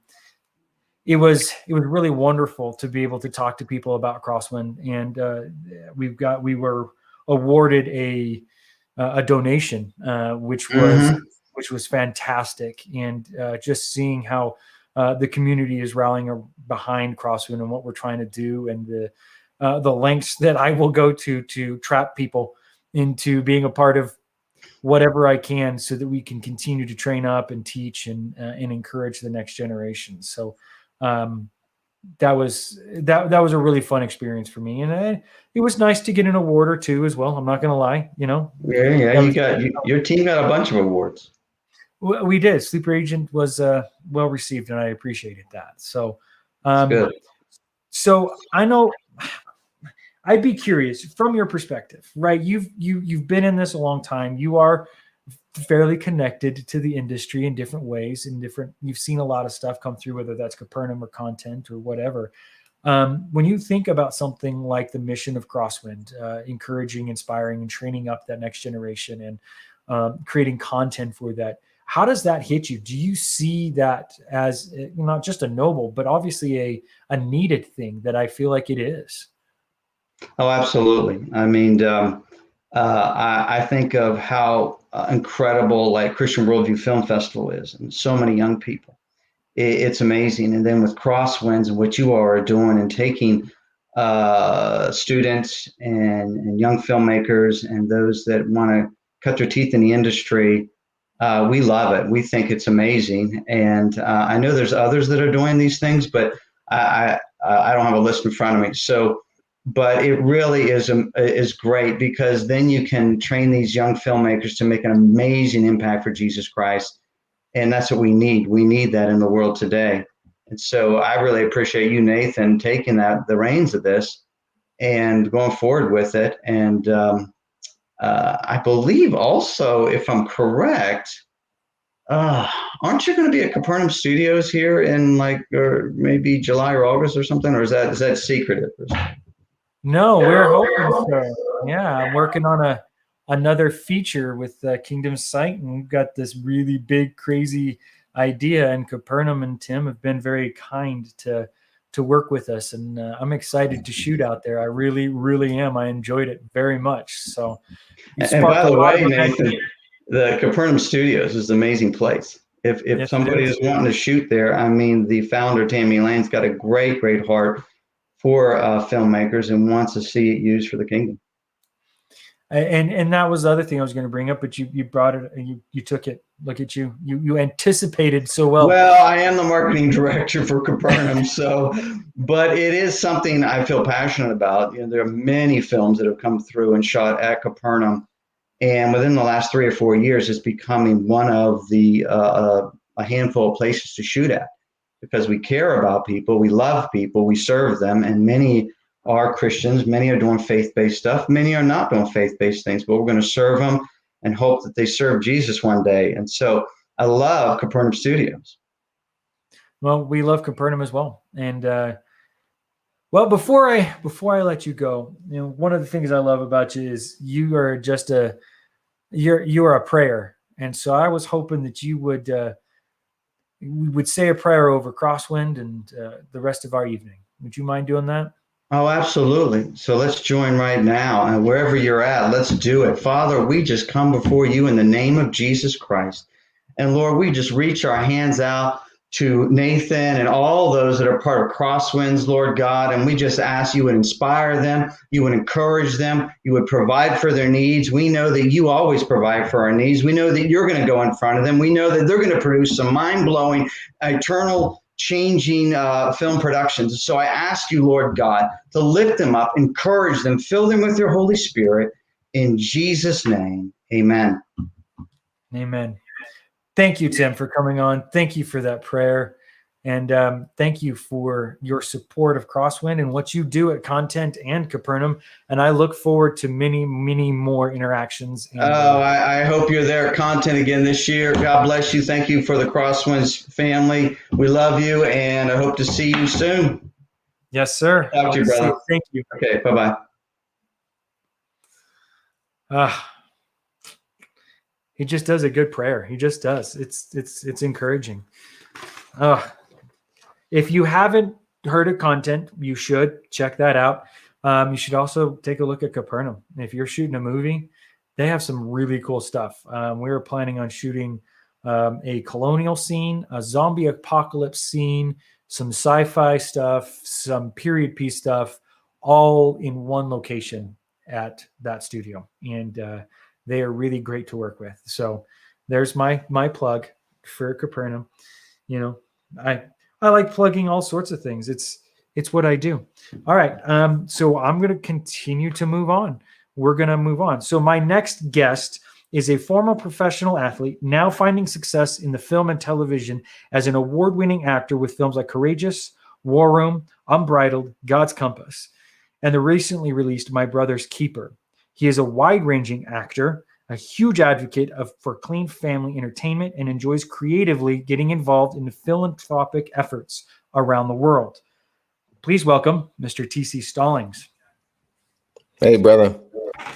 S2: it was really wonderful to be able to talk to people about Crosswind. And we were awarded a donation, which was fantastic. And just seeing how the community is rallying behind Crosswind and what we're trying to do, and the lengths that I will go to trap people into being a part of whatever I can so that we can continue to train up and teach and encourage the next generation. So that was a really fun experience for me. And it was nice to get an award or two as well. I'm not going to lie,
S11: Yeah, your team got a bunch of awards.
S2: We did. Sleeper Agent was well received, and I appreciated that. So,
S11: good.
S2: So I know I'd be curious from your perspective, right? You've been in this a long time. You are fairly connected to the industry in different ways, you've seen a lot of stuff come through, whether that's Capernaum or content or whatever. When you think about something like the mission of Crosswind, encouraging, inspiring, and training up that next generation and creating content for that, how does that hit you? Do you see that as not just a noble, but obviously a needed thing that I feel like it is?
S11: Oh, absolutely. I mean, I think of how incredible like Christian Worldview Film Festival is, and so many young people. It's amazing. And then with Crosswinds and what you all are doing and taking students and young filmmakers and those that want to cut their teeth in the industry, we love it. We think it's amazing. And I know there's others that are doing these things, but I don't have a list in front of me. But it really is great because then you can train these young filmmakers to make an amazing impact for Jesus Christ. And that's what we need. We need that in the world today. And so I really appreciate you, Nathan, taking the reins of this and going forward with it. And I believe also, if I'm correct, aren't you going to be at Capernaum Studios here in or maybe July or August or something? Or is that secretive?
S2: No, we're hoping so. Yeah, I'm working on another feature with Kingdom Sight, and we've got this really big, crazy idea. And Capernaum and Tim have been very kind to work with us, and I'm excited to shoot out there. I really, really am. I enjoyed it very much. So,
S11: and by the way, Nathan, the Capernaum Studios is an amazing place. If
S2: Yes, it
S11: somebody
S2: is.
S11: is wanting to shoot there, I mean, the founder, Tammy Lane's got a great heart for filmmakers and wants to see it used for the kingdom.
S2: And that was the other thing I was going to bring up, but you brought it, you took it. Look at you. You anticipated so well.
S11: Well, I am the marketing director for Capernaum, but it is something I feel passionate about. You know, there are many films that have come through and shot at Capernaum, and within the last 3 or 4 years, it's becoming one of the a handful of places to shoot at, because we care about people, we love people, we serve them, and many are Christians, many are doing faith-based stuff, many are not doing faith-based things, but we're going to serve them and hope that they serve Jesus one day. And so I love Capernaum Studios.
S2: Well, we love Capernaum as well. And well, before I let you go, you know, one of the things I love about you is you are just you're a prayer. And so I was hoping that you would we would say a prayer over Crosswind and the rest of our evening. Would you mind doing that?
S11: Oh, absolutely. So let's join right now. And wherever you're at, let's do it. Father, we just come before you in the name of Jesus Christ. And Lord, we just reach our hands out to Nathan and all those that are part of Crosswinds, Lord God. And we just ask you would inspire them, you would encourage them, you would provide for their needs. We know that you always provide for our needs. We know that you're going to go in front of them. We know that they're going to produce some mind-blowing, eternal changing film productions. So I ask you, Lord God, to lift them up, encourage them, fill them with your Holy Spirit. In Jesus' name, amen.
S2: Amen. Thank you, Tim, for coming on. Thank you for that prayer. And thank you for your support of Crosswind and what you do at Content and Capernaum. And I look forward to many, many more interactions. And,
S11: I hope you're there at Content again this year. God bless you. Thank you for the Crosswinds family. We love you, and I hope to see you soon.
S2: Yes, sir.
S11: Talk to you, brother.
S2: Thank you.
S11: Okay, bye-bye.
S2: He just does a good prayer. He just does. It's encouraging. If you haven't heard of Content, you should check that out. You should also take a look at Capernaum. If you're shooting a movie, they have some really cool stuff. We were planning on shooting a colonial scene, a zombie apocalypse scene, some sci-fi stuff, some period piece stuff, all in one location at that studio. And they are really great to work with. So there's my plug for Capernaum. You know, I like plugging all sorts of things. It's what I do. All right. So I'm going to continue to move on. We're going to move on. So my next guest is a former professional athlete, now finding success in the film and television as an award-winning actor with films like Courageous, War Room, Unbridled, God's Compass, and the recently released My Brother's Keeper. He is a wide-ranging actor, a huge advocate for clean family entertainment, and enjoys creatively getting involved in the philanthropic efforts around the world. Please welcome Mr. T.C. Stallings.
S12: Hey, brother.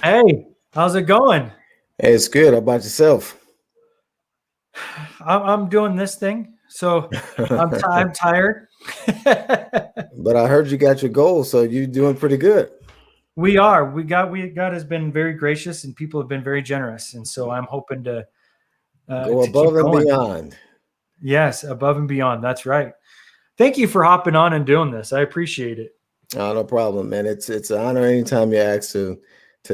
S2: Hey, how's it going?
S12: Hey, it's good. How about yourself?
S2: I'm doing this thing, so I'm tired.
S12: But I heard you got your goals, so you're doing pretty good.
S2: We are. God has been very gracious, and people have been very generous, and so I'm hoping to
S12: go above and beyond.
S2: Yes, above and beyond. That's right. Thank you for hopping on and doing this. I appreciate it.
S12: Oh, no problem, man. It's an honor anytime you ask to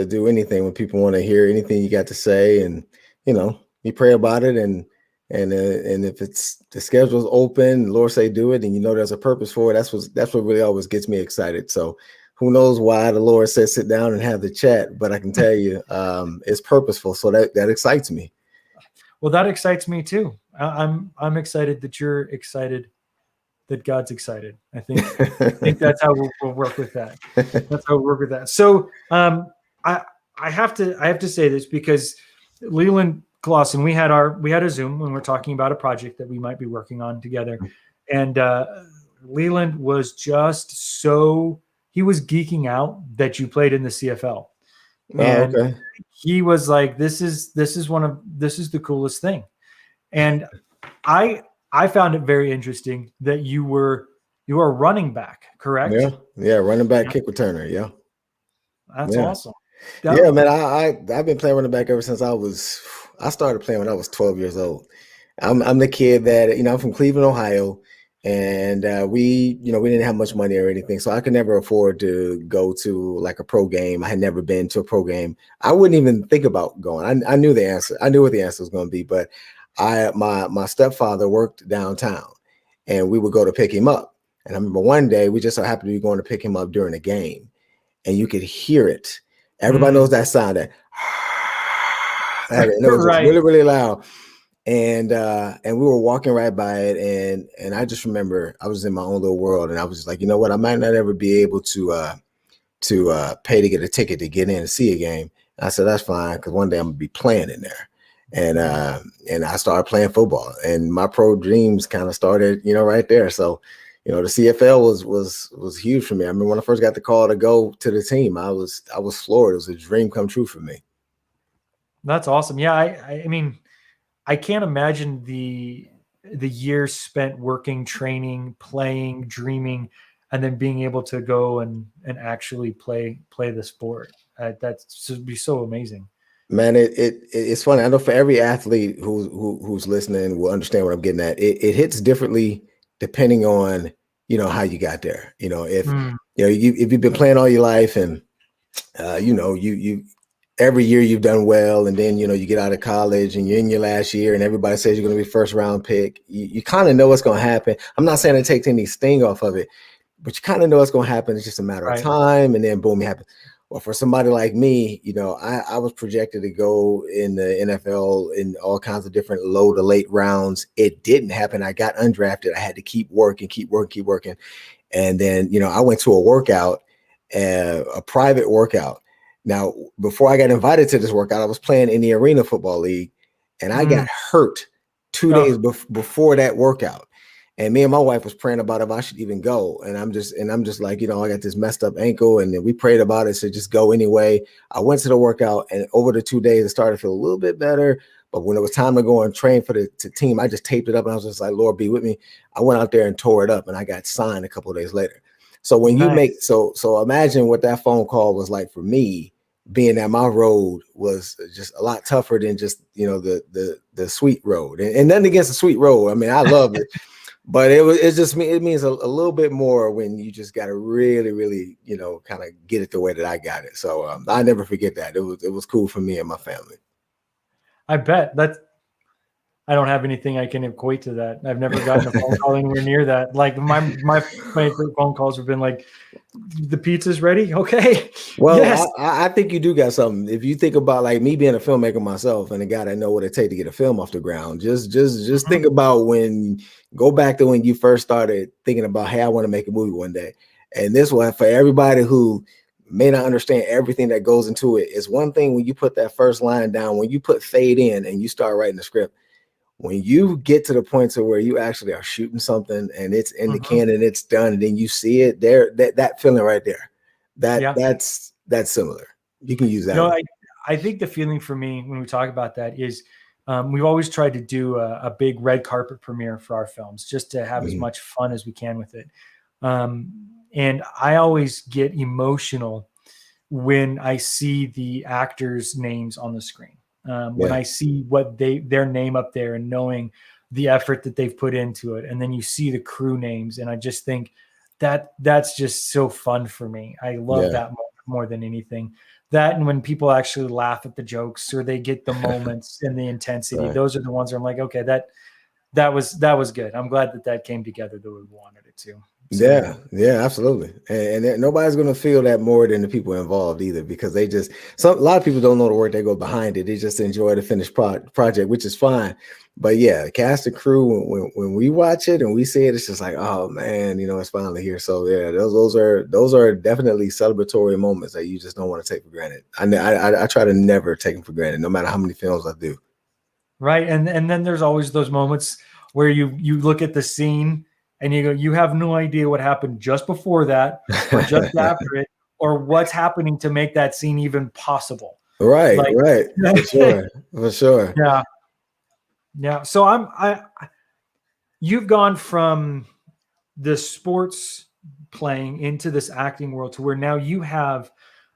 S12: do anything when people want to hear anything you got to say, and you pray about it, and if it's the schedule's open, the Lord say do it, and there's a purpose for it. That's what really always gets me excited. So who knows why the Lord says sit down and have the chat, but I can tell you it's purposeful. So that excites me.
S2: Well, that excites me too. I'm excited that you're excited, that God's excited. I think that's how we'll work with that. That's how we'll work with that. So I have to say this because Leland Clausen, we had a Zoom when we're talking about a project that we might be working on together, and Leland was just he was geeking out that you played in the CFL. And
S12: okay.
S2: He was like, this is the coolest thing. And I found it very interesting that you were a running back, correct?
S12: Yeah, running back, kick returner. Yeah.
S2: That's awesome.
S12: Man, I've been playing running back ever since I started playing when I was 12 years old. I'm the kid that, I'm from Cleveland, Ohio, and we didn't have much money or anything, so I could never afford to go to like a pro game. I had never been to a pro game. I wouldn't even think about going. I knew the answer. I knew what the answer was going to be, but my stepfather worked downtown, and we would go to pick him up. And I remember one day we just so happened to be going to pick him up during a game, and you could hear it. Everybody knows that sound. That it was just
S2: Right.
S12: really, really loud. And we were walking right by it, and I just remember I was in my own little world, and I was just like, you know what, I might not ever be able to pay to get a ticket to get in and see a game. And I said that's fine, because one day I'm gonna be playing in there. And I started playing football, and my pro dreams kind of started, right there. So, the CFL was huge for me. I remember when I first got the call to go to the team, I was floored. It was a dream come true for me.
S2: That's awesome. Yeah, I mean, I can't imagine the years spent working, training, playing, dreaming, and then being able to go and actually play the sport. That's would be so amazing.
S12: Man, it's funny. I know for every athlete who's listening will understand what I'm getting at. It hits differently depending on how you got there. If if you've been playing all your life, and you every year you've done well, and then you get out of college and you're in your last year and everybody says you're going to be first round pick, you kind of know what's going to happen. I'm not saying it takes any sting off of it, but you kind of know what's going to happen. It's just a matter of time, and then boom, it happens. Well, for somebody like me, I was projected to go in the NFL in all kinds of different low to late rounds. It didn't happen. I got undrafted. I had to keep working. And then, I went to a workout, a private workout. Now, before I got invited to this workout, I was playing in the Arena Football League, and I got hurt 2 days before that workout. And me and my wife was praying about if I should even go. And I'm just like, I got this messed up ankle, and then we prayed about it. So just go anyway. I went to the workout, and over the 2 days, it started to feel a little bit better. But when it was time to go and train for the team, I just taped it up, and I was just like, Lord, be with me. I went out there and tore it up, and I got signed a couple of days later. So when you make, so imagine what that phone call was like for me, being that my road was just a lot tougher than just, the sweet road, and nothing against the sweet road. I mean, I love it. But it means a little bit more when you just got to really, really, kind of get it the way that I got it. So I never forget that. It was cool for me and my family.
S2: I bet I don't have anything I can equate to that. I've never gotten a phone call anywhere near that. Like my favorite phone calls have been like, the pizza's ready. Okay.
S12: Well,
S2: yes.
S12: I think you do got something. If you think about like me being a filmmaker myself and a guy that know what it takes to get a film off the ground, just think about go back to when you first started thinking about, hey, I want to make a movie one day. And this one, for everybody who may not understand everything that goes into it, is one thing when you put that first line down, when you put fade in and you start writing the script. When you get to the point to where you actually are shooting something and it's in the can and it's done, and then you see it there, that feeling right there, that's similar. You can use that.
S2: I think the feeling for me when we talk about that is we've always tried to do a big red carpet premiere for our films, just to have as much fun as we can with it. And I always get emotional when I see the actors' names on the screen. When I see what their name up there and knowing the effort that they've put into it, and then you see the crew names, and I just think that's just so fun for me. I love that more than anything. That, and when people actually laugh at the jokes or they get the moments and the intensity, those are the ones where I'm like, okay, that was good. I'm glad that came together the way we wanted it to. So,
S12: yeah, absolutely. And nobody's going to feel that more than the people involved either, because a lot of people don't know the work that go behind it. They just enjoy the finished project, which is fine. But yeah, the cast and crew, when we watch it and we see it, it's just like, oh man, it's finally here. So yeah, those are definitely celebratory moments that you just don't want to take for granted. I try to never take them for granted, no matter how many films I do.
S2: Right. And then there's always those moments where you look at the scene and you go, you have no idea what happened just before that or just after it, or what's happening to make that scene even possible.
S12: Right. For sure.
S2: Yeah. So you've gone from the sports playing into this acting world to where now you have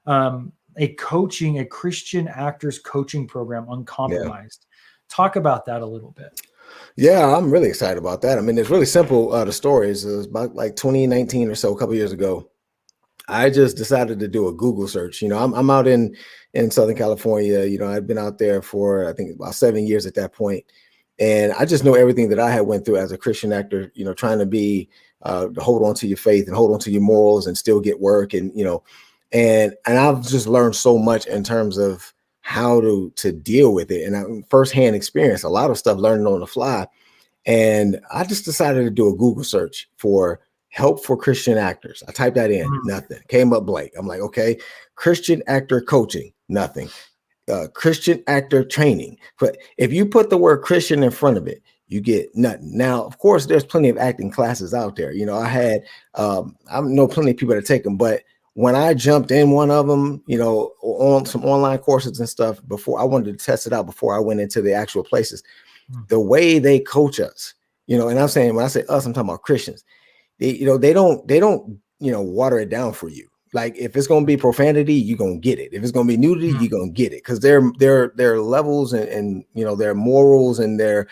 S2: a Christian actors coaching program, Uncompromised. Talk about that a little bit.
S12: Yeah, I'm really excited about that. I mean, it's really simple. The story is about like 2019 or so, a couple years ago. I just decided to do a Google search. I'm out in Southern California. I'd been out there for I think about 7 years at that point, and I just know everything that I had went through as a Christian actor. Trying to be to hold on to your faith and hold on to your morals and still get work, and and I've just learned so much in terms of how to deal with it, and firsthand experience a lot of stuff learning on the fly. And I just decided to do a Google search for help for Christian actors. I typed that in, nothing. Came up blank. I'm like, okay, Christian actor coaching, nothing. Christian actor training. But if you put the word Christian in front of it, you get nothing. Now, of course, there's plenty of acting classes out there. I know plenty of people that take them, but when I jumped in one of them, on some online courses and stuff before, I wanted to test it out before I went into the actual places. The way they coach us, and I'm saying, when I say us, I'm talking about Christians. They don't water it down for you. Like, if it's going to be profanity, you're going to get it. If it's going to be nudity, you're going to get it, because their levels and their morals and their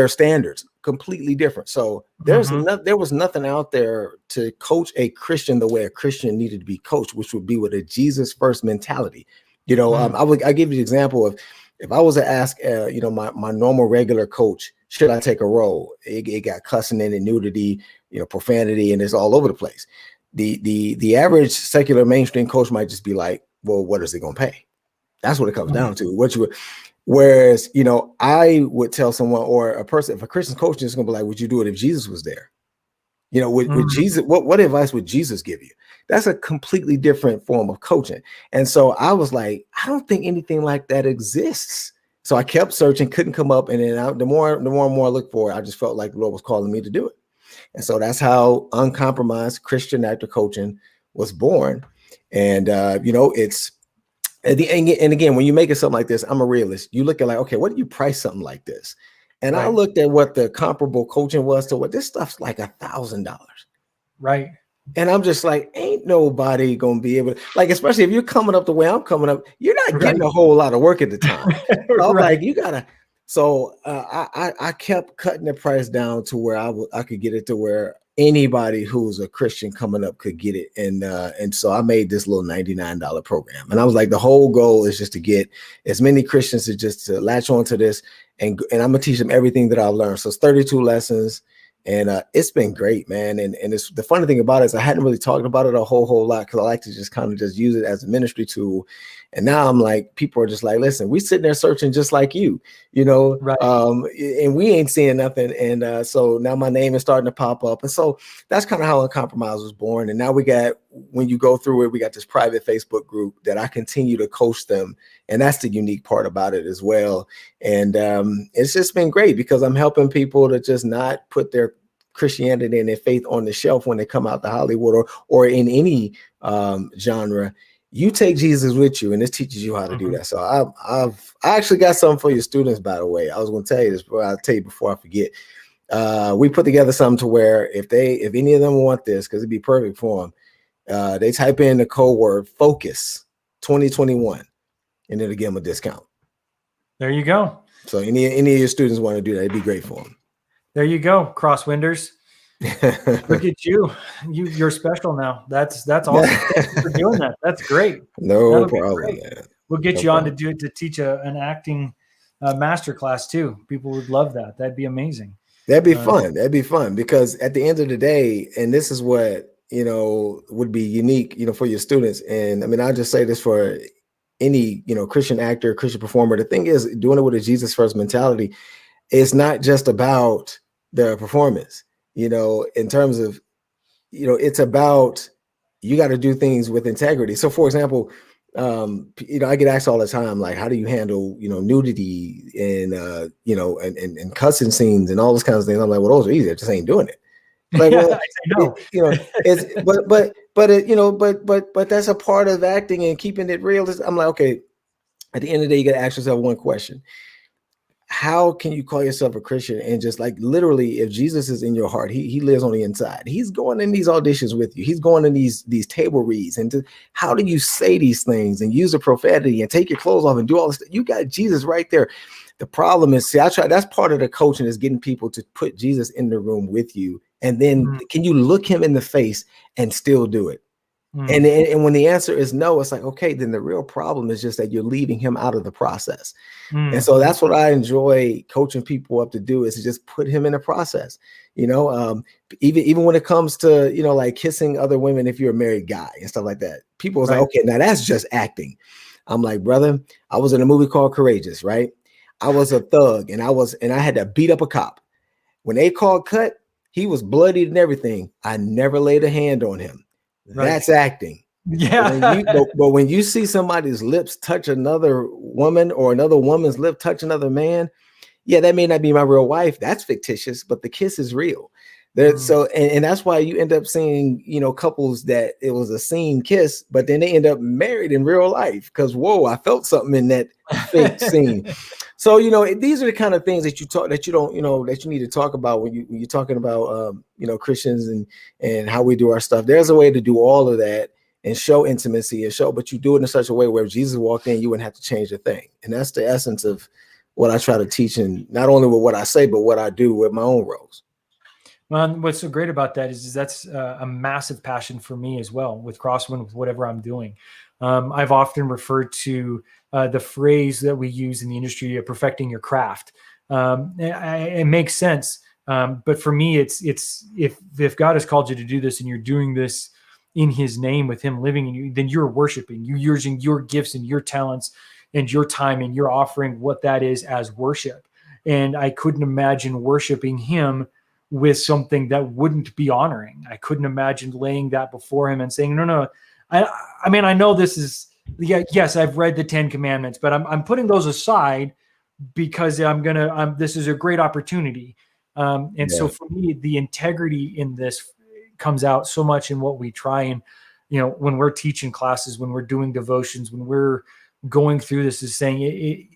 S12: standards completely different. So there was nothing out there to coach a Christian the way a Christian needed to be coached, which would be with a Jesus first mentality. I give you the example of, if I was to ask, my normal regular coach, should I take a role? It got cussing in it, nudity, profanity, and it's all over the place. The average secular mainstream coach might just be like, well, what is it going to pay? That's what it comes down to. Whereas, I would tell someone, or a person, if a Christian coach is going to be like, would you do it if Jesus was there? With Jesus, what advice would Jesus give you? That's a completely different form of coaching. And so I was like, I don't think anything like that exists. So I kept searching, couldn't come up. And then the more and more I looked for it, I just felt like the Lord was calling me to do it. And so that's how Uncompromised Christian Actor Coaching was born. And, it's and again, when you make it something like this, I'm a realist. You look at like, okay, what do you price something like this? And I looked at what the comparable coaching was to what this stuff's like $1,000.
S2: Right.
S12: And I'm just like, ain't nobody gonna be able to, like, especially if you're coming up the way I'm coming up, you're not getting a whole lot of work at the time. So I'm like, you gotta. So I kept cutting the price down to where I could get it to where anybody who's a Christian coming up could get it. And so I made this little $99 program. And I was like, the whole goal is just to get as many Christians to latch onto this, and I'm gonna teach them everything that I've learned. So it's 32 lessons. And it's been great, man. And it's the funny thing about it is I hadn't really talked about it a whole lot, because I like to just kind of just use it as a ministry tool. And now I'm like, people are just like, listen, we sitting there searching just like you, and we ain't seeing nothing. And so now my name is starting to pop up. And so that's kind of how Uncompromised was born. And now when you go through it, we got this private Facebook group that I continue to coach them. And that's the unique part about it as well. And it's just been great, because I'm helping people to just not put their Christianity and their faith on the shelf when they come out to Hollywood or in any genre. You take Jesus with you, and this teaches you how to do that. So I actually got something for your students, by the way. I was going to tell you this, but I'll tell you before I forget. We put together something to where if any of them want this, because it'd be perfect for them, they type in the code word FOCUS 2021, and it'll give them a discount.
S2: There you go.
S12: So any of your students want to do that, it'd be great for them.
S2: There you go, crosswinders. Look at you. You're special now. That's awesome. Thank you for doing that. That's great.
S12: No problem, man.
S2: We'll get you on to teach an acting masterclass too. People would love that. That'd be amazing.
S12: That'd be fun. That'd be fun, because at the end of the day, and this is what would be unique, for your students. And I mean, I'll just say this for any Christian actor, Christian performer. The thing is, doing it with a Jesus first mentality, it's not just about the performance. In terms of, it's about, you got to do things with integrity. So for example, I get asked all the time, like, how do you handle, nudity and, and cussing scenes and all those kinds of things? I'm like, well, those are easy. I just ain't doing it. Like, well, no. But that's a part of acting and keeping it real. I'm like, okay, at the end of the day, you got to ask yourself one question. How can you call yourself a Christian and just, like, literally, if Jesus is in your heart, he lives on the inside. He's going in these auditions with you. He's going in these table reads. And how do you say these things and use the profanity and take your clothes off and do all this? You got Jesus right there. The problem is, see, that's part of the coaching, is getting people to put Jesus in the room with you. And then can you look him in the face and still do it? And when the answer is no, it's like, okay, then the real problem is just that you're leaving him out of the process. And so that's what I enjoy coaching people up to do, is to just put him in a process, even when it comes to, like kissing other women, if you're a married guy and stuff like that. People was like, okay, now that's just acting. I'm like, brother, I was in a movie called Courageous, right? I was a thug and I had to beat up a cop. When they called cut, he was bloodied and everything. I never laid a hand on him. That's acting.
S2: Yeah.
S12: But when you see somebody's lips touch another woman, or another woman's lip touch another man, yeah, that may not be my real wife. That's fictitious, but the kiss is real. So, and that's why you end up seeing, couples that it was a scene kiss, but then they end up married in real life because, whoa, I felt something in that fake scene. So, these are the kind of things that you need to talk about when you're talking about, Christians and how we do our stuff. There's a way to do all of that and show intimacy but you do it in such a way where if Jesus walked in, you wouldn't have to change a thing. And that's the essence of what I try to teach, and not only with what I say, but what I do with my own roles.
S2: Well, what's so great about that is that's a massive passion for me as well with Crosswind, with whatever I'm doing. I've often referred to the phrase that we use in the industry of perfecting your craft. It makes sense. But for me, it's if God has called you to do this and you're doing this in his name with him living in you, then you're worshiping. You're using your gifts and your talents and your time, and you're offering what that is as worship. And I couldn't imagine worshiping him with something that wouldn't be honoring. I couldn't imagine laying that before him and saying, no. I mean, I know this is, yes, I've read the 10 Commandments, but I'm putting those aside because this is a great opportunity. So for me, the integrity in this comes out so much in what we try. And, when we're teaching classes, when we're doing devotions, when we're going through this, is saying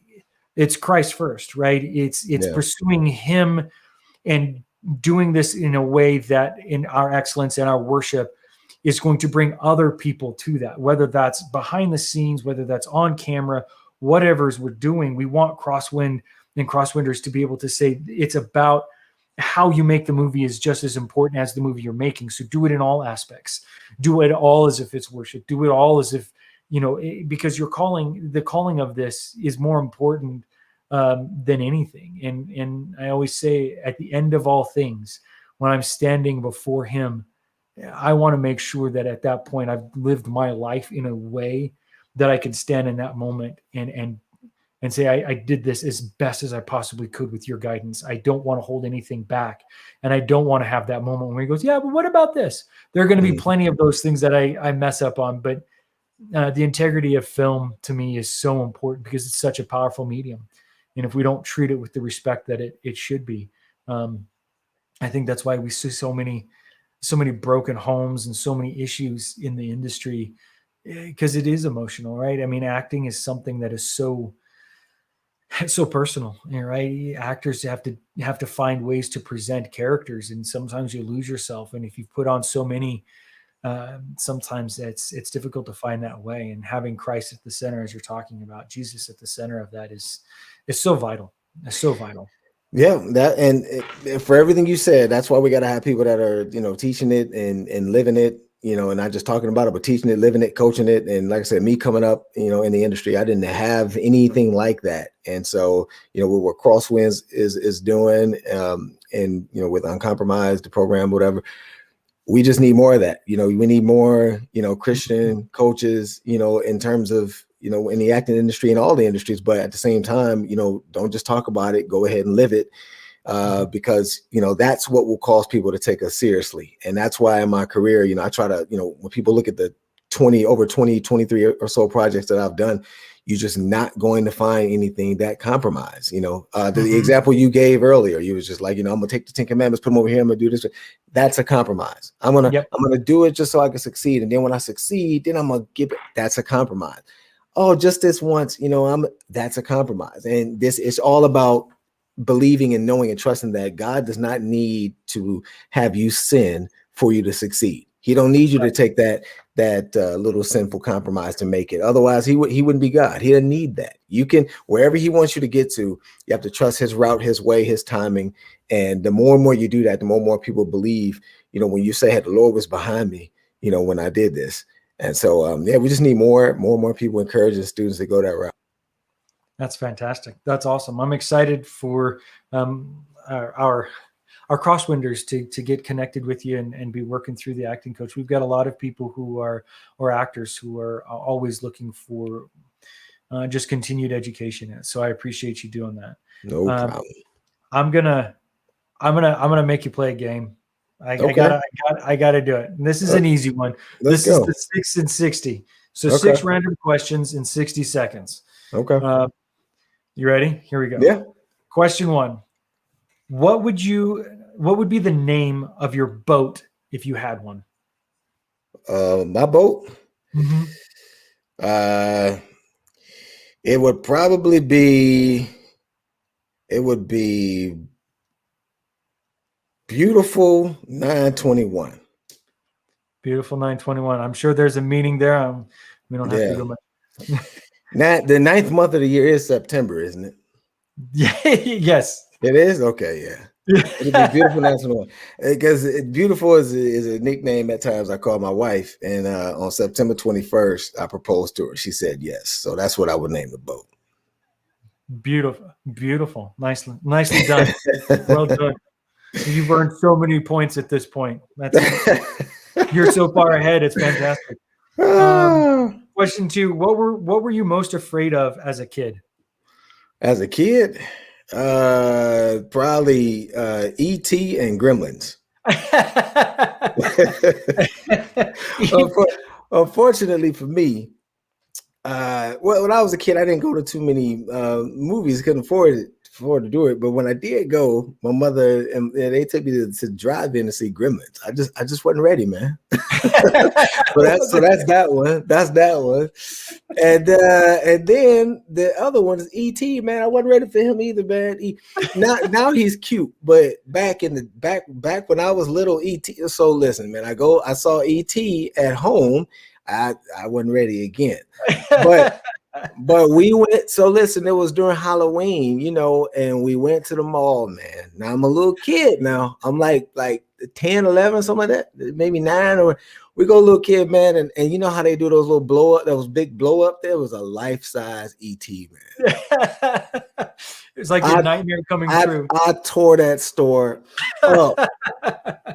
S2: it's Christ first, right? It's pursuing him and doing this in a way that in our excellence and our worship is going to bring other people to that, whether that's behind the scenes, whether that's on camera, whatever's we're doing. We want Crosswind and Crosswinders to be able to say it's about how you make the movie is just as important as the movie you're making. So do it in all aspects. Do it all as if it's worship. Do it all as if, because the calling of this is more important than anything. And I always say at the end of all things, when I'm standing before him, I want to make sure that at that point I've lived my life in a way that I can stand in that moment and say, I did this as best as I possibly could with your guidance. I don't want to hold anything back. And I don't want to have that moment where he goes, yeah, but what about this? There are going to be plenty of those things that I mess up on, but the integrity of film to me is so important because it's such a powerful medium. And if we don't treat it with the respect that it should be, I think that's why we see so many broken homes and so many issues in the industry, because it is emotional, right? I mean, acting is something that is so personal, right? Actors have to find ways to present characters, and sometimes you lose yourself. And if you put on so many, sometimes it's difficult to find that way. And having Christ at the center, as you're talking about, Jesus at the center of that is so vital. It's so vital.
S12: Yeah, that and for everything you said, that's why we got to have people that are, teaching it and living it, and not just talking about it, but teaching it, living it, coaching it. And like I said, me coming up, in the industry, I didn't have anything like that. And so, what Crosswinds is doing, and with Uncompromised, the program, whatever, we just need more of that. We need more, Christian coaches, in terms of, in the acting industry and all the industries, but at the same time, don't just talk about it, go ahead and live it. Because, that's what will cause people to take us seriously. And that's why in my career, I try to, when people look at the 23 or so projects that I've done, you're just not going to find anything that compromise. The example you gave earlier, you was just like, I'm gonna take the 10 Commandments, put them over here, I'm gonna do this. That's a compromise. I'm gonna do it just so I can succeed. And then when I succeed, then I'm gonna give it. That's a compromise. Oh, just this once, that's a compromise. And this is all about believing and knowing and trusting that God does not need to have you sin for you to succeed. He don't need you to take that that little sinful compromise to make it. Otherwise, he wouldn't be God. He doesn't need that. You can, wherever he wants you to get to, you have to trust his route, his way, his timing. And the more and more you do that, the more and more people believe, when you say, hey, the Lord was behind me, when I did this. And so, we just need more and more people encouraging students to go that route.
S2: That's fantastic. That's awesome. I'm excited for our crosswinders to get connected with you and be working through the acting coach. We've got a lot of people who are actors who are always looking for just continued education. So I appreciate you doing that.
S12: No problem.
S2: I'm gonna make you play a game. I gotta do it. And this is an easy one. This is the 6 and 60. So 6 random questions in 60 seconds.
S12: Okay.
S2: You ready? Here we go.
S12: Yeah.
S2: Question 1. What would be the name of your boat if you had one?
S12: My boat?
S2: Mm-hmm.
S12: It would probably be, Beautiful 921.
S2: Beautiful 921. I'm sure there's a meaning there. We don't have to go much.
S12: The 9th month of the year is September, isn't it?
S2: Yeah. Yes.
S12: It is? Okay, yeah. It'll be Beautiful 921. Because Beautiful is a nickname at times I call my wife. And on September 21st, I proposed to her. She said yes. So that's what I would name the boat.
S2: Beautiful. Nicely done. Well done. You've earned so many points at this point. You're so far ahead. It's fantastic. Question 2. What were you most afraid of as a kid?
S12: As a kid, probably E.T. and Gremlins. Unfortunately for me, when I was a kid, I didn't go to too many movies. Couldn't afford to do it. But when I did go, my mother and they took me to drive in to see Gremlins. I just wasn't ready, man. So that's that one. That's that one. And then the other one is E.T. Man, I wasn't ready for him either, man. Now he's cute, but back when I was little, E.T. So listen, man, I saw E.T. at home. I wasn't ready again, but we went. So listen, it was during Halloween, and we went to the mall, man. Now I'm a little kid now. I'm like 10, 11, something like that, maybe 9, or we go little kid, man. And you know how they do those little blow up, those big blow up. There was a life-size E.T., man.
S2: It's like your nightmare coming true.
S12: I tore that store up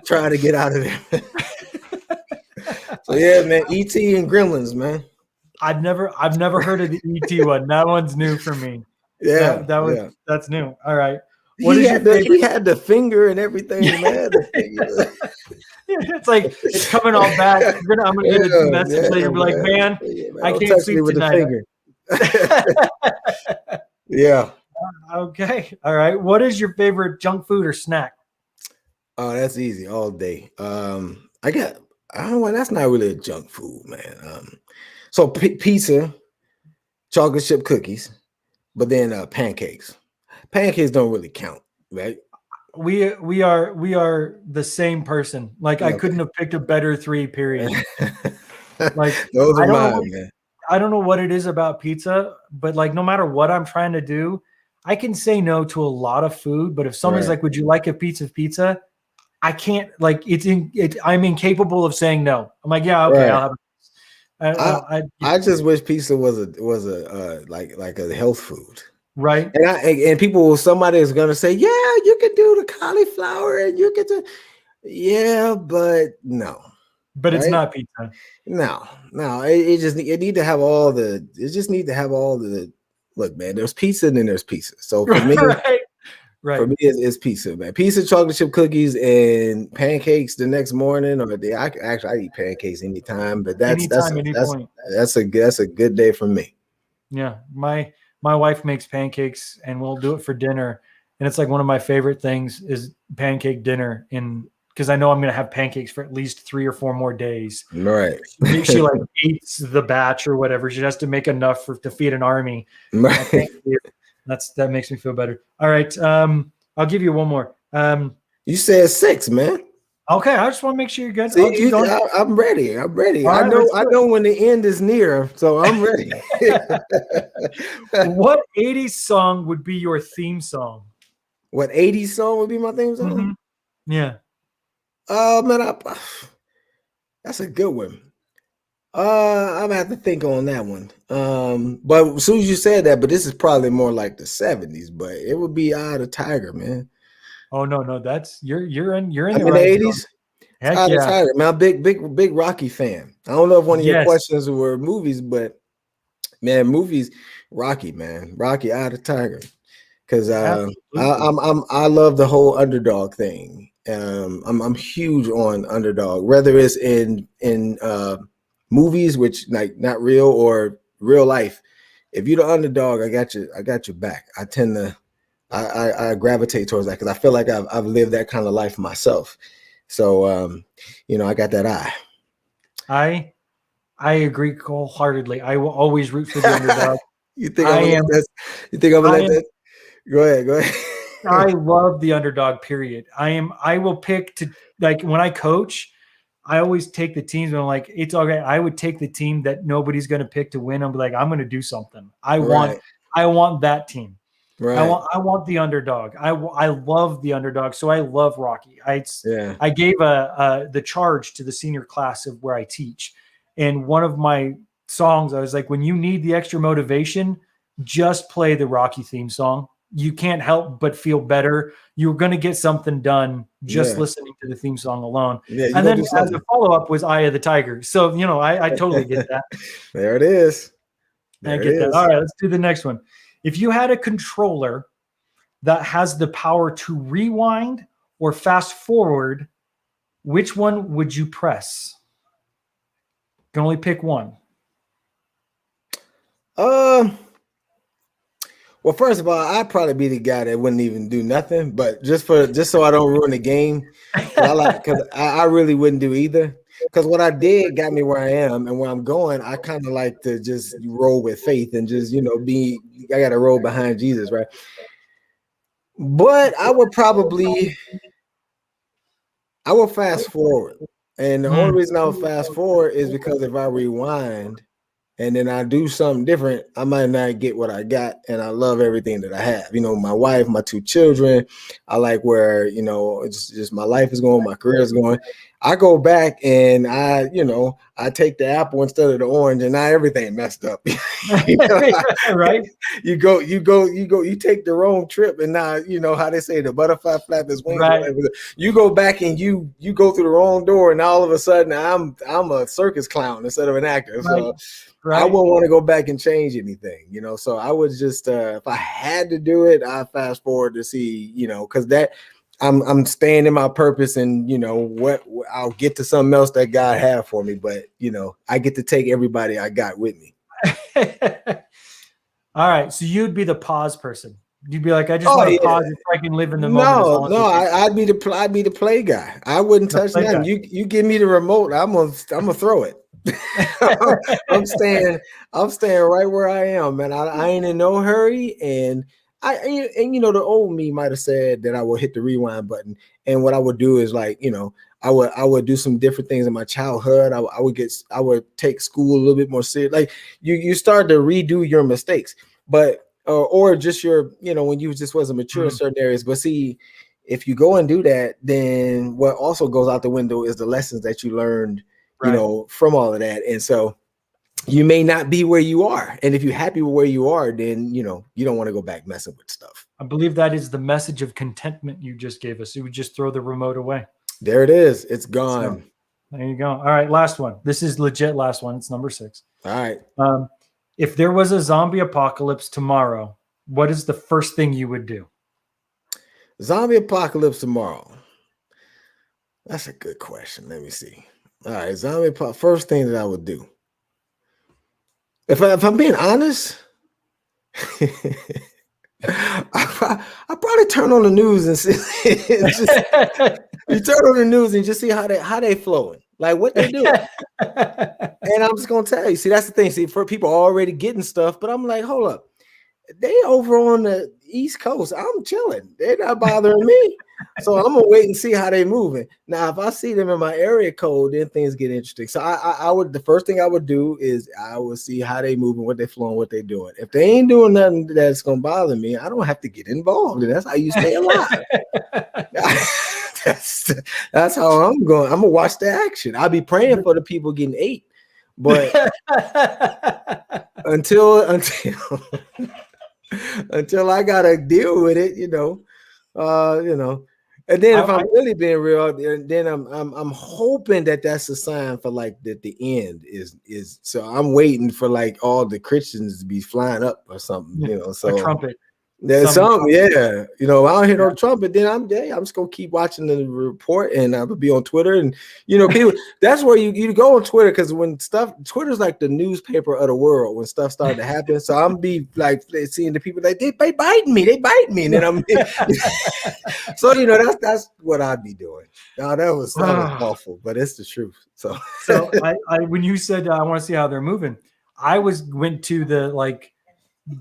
S12: trying to get out of there. So yeah, man, E.T. and Gremlins, man.
S2: I've never heard of the E.T. one. That one's new for me.
S12: Yeah,
S2: that's new. All right.
S12: He had the finger and everything, man.
S2: It's like it's coming all back. I'm gonna get a message later. Be like, man, I can't sleep
S12: with
S2: tonight.
S12: The finger. Yeah.
S2: Okay. All right. What is your favorite junk food or snack?
S12: Oh, that's easy all day. I don't know. That's not really a junk food, man. So pizza, chocolate chip cookies, but then pancakes. Pancakes don't really count, right?
S2: We are the same person. Like I couldn't have picked a better 3. Period. Like
S12: those are mine, man.
S2: I don't know what it is about pizza, but like no matter what I'm trying to do, I can say no to a lot of food. But if somebody's like, "Would you like a piece of pizza?" I can't. Like I'm incapable of saying no. I'm like, yeah, okay, I'll have it.
S12: I just wish pizza was a like a health food,
S2: right?
S12: And somebody is gonna say, yeah, you can do the cauliflower and you get to, yeah, but no.
S2: But it's not pizza.
S12: No. It need to have all the. It just need to have all the. Look, man, there's pizza and then there's pizza. So for me,
S2: right.
S12: For me, it's pizza, man. Pizza, chocolate chip cookies, and pancakes the next morning. Or I eat pancakes anytime. But that's a good day for me.
S2: Yeah, my wife makes pancakes, and we'll do it for dinner. And it's like one of my favorite things is pancake dinner because I know I'm going to have pancakes for at least 3 or 4 more days.
S12: Right.
S2: She like eats the batch or whatever. She has to make enough to feed an army.
S12: Right.
S2: That makes me feel better. All right. I'll give you one more.
S12: You said 6, man.
S2: Okay, I just want to make sure you're good.
S12: See,
S2: I'll keep going.
S12: I'm ready. I'm ready.
S2: All
S12: I
S2: right,
S12: know.
S2: let's
S12: I
S2: do it.
S12: know when the end is near, so I'm ready.
S2: What 80s song would be your theme song?
S12: What 80s song would be my theme song?
S2: Mhm. Yeah.
S12: Oh man, that's a good one. I'm gonna have to think on that one. But as soon as you said that, but this is probably more like the 70s, but it would be Eye of the Tiger, man.
S2: Oh no, that's you're in
S12: I'm
S2: the
S12: in the
S2: right
S12: 80s.
S2: zone. Heck
S12: Eye of the
S2: yeah.
S12: Tiger, man. I'm big Rocky fan. I don't know if one of your
S2: Yes.
S12: questions were movies, but man, movies, Rocky, man. Rocky, Eye of the Tiger. Because I love the whole underdog thing. I'm huge on underdog, whether it's in movies, which like not real or real life. If you're the underdog, I got your back. I tend to I gravitate towards that because I feel like I've lived that kind of life myself. So I got that eye.
S2: I agree wholeheartedly. I will always root for the underdog.
S12: You think I'm gonna let that? Go ahead.
S2: I love the underdog, period. I will pick to, like, when I coach, I always take the teams and I'm like, it's okay. I would take the team that nobody's going to pick to win. I'm like, I'm going to do something. I want that team.
S12: Right.
S2: I want the underdog. I love the underdog. So I love Rocky. I gave the charge to the senior class of where I teach. And one of my songs, I was like, when you need the extra motivation, just play the Rocky theme song. You can't help but feel better. You're going to get something done just listening to the theme song alone.
S12: Yeah,
S2: and then as a follow-up was Eye of the Tiger. So, I totally get that.
S12: There it is.
S2: I get that. All right, let's do the next one. If you had a controller that has the power to rewind or fast forward, which one would you press? You can only pick one.
S12: Well, first of all, I'd probably be the guy that wouldn't even do nothing, but just so I don't ruin the game, because I really wouldn't do either. Because what I did got me where I am and where I'm going. I kind of like to just roll with faith and just I got to roll behind Jesus, right? But I would fast forward, and the only reason I would fast forward is because if I rewind and then I do something different, I might not get what I got. And I love everything that I have. My wife, my 2 children. I like where, it's just my life is going, my career is going. I go back and I take the apple instead of the orange, and now everything messed up.
S2: Right?
S12: You take the wrong trip, and now how they say the butterfly flap his wings.
S2: Right.
S12: You go back and you go through the wrong door, and all of a sudden I'm a circus clown instead of an actor. So I wouldn't want to go back and change anything, So I would just, if I had to do it, I fast forward to see, because that I'm staying in my purpose, and what I'll get to something else that God had for me. But I get to take everybody I got with me.
S2: All right, so you'd be the pause person. You'd be like, I just want to pause it so I can live in the moment.
S12: I'd be the play guy. I wouldn't touch nothing. You give me the remote, I'm gonna throw it. I'm staying right where I am, man. I ain't in no hurry, and the old me might have said that I would hit the rewind button, and what I would do is I would do some different things in my childhood. I would take school a little bit more serious. Like you start to redo your mistakes, but or just your when you just wasn't mature in certain areas. But see, if you go and do that, then what also goes out the window is the lessons that you learned. From all of that. And so you may not be where you are. And if you're happy with where you are, then, you don't want to go back messing with stuff.
S2: I believe that is the message of contentment you just gave us. You would just throw the remote away.
S12: There it is. It's gone.
S2: So, there you go. All right. Last one. This is legit last one. It's number 6.
S12: All right.
S2: If there was a zombie apocalypse tomorrow, what is the first thing you would do?
S12: Zombie apocalypse tomorrow. That's a good question. Let me see. All right, first thing that I would do. If I'm being honest, I probably turn on the news and see. You turn on the news and just see how they flowing, like what they do. And I'm just gonna tell you. See, that's the thing. See, for people already getting stuff, but I'm like, hold up, they over on the East Coast. I'm chilling. They're not bothering me. So I'm gonna wait and see how they moving. Now, if I see them in my area code, then things get interesting. So I would, the first thing I would do is I would see how they moving, what they flowing, what they doing. If they ain't doing nothing that's gonna bother me, I don't have to get involved, and that's how you stay alive. that's how I'm going. I'm gonna watch the action. I'll be praying for the people getting ate, but until until I gotta deal with it, you know. And then if I'm really being real, then I'm hoping that that's a sign for like that the end is. So I'm waiting for like all the Christians to be flying up or something, you know. So
S2: a trumpet.
S12: There's something, yeah. You know, I don't hear no trumpet, then I'm just gonna keep watching the report, and I'm gonna be on Twitter, and you know, people. That's where you go on Twitter, because when Twitter's like the newspaper of the world when stuff started to happen. So I'm be like seeing the people like they biting me, and then I'm. So you know, that's what I'd be doing. Now that was awful, but it's the truth. So
S2: I when you said I want to see how they're moving, I went to the like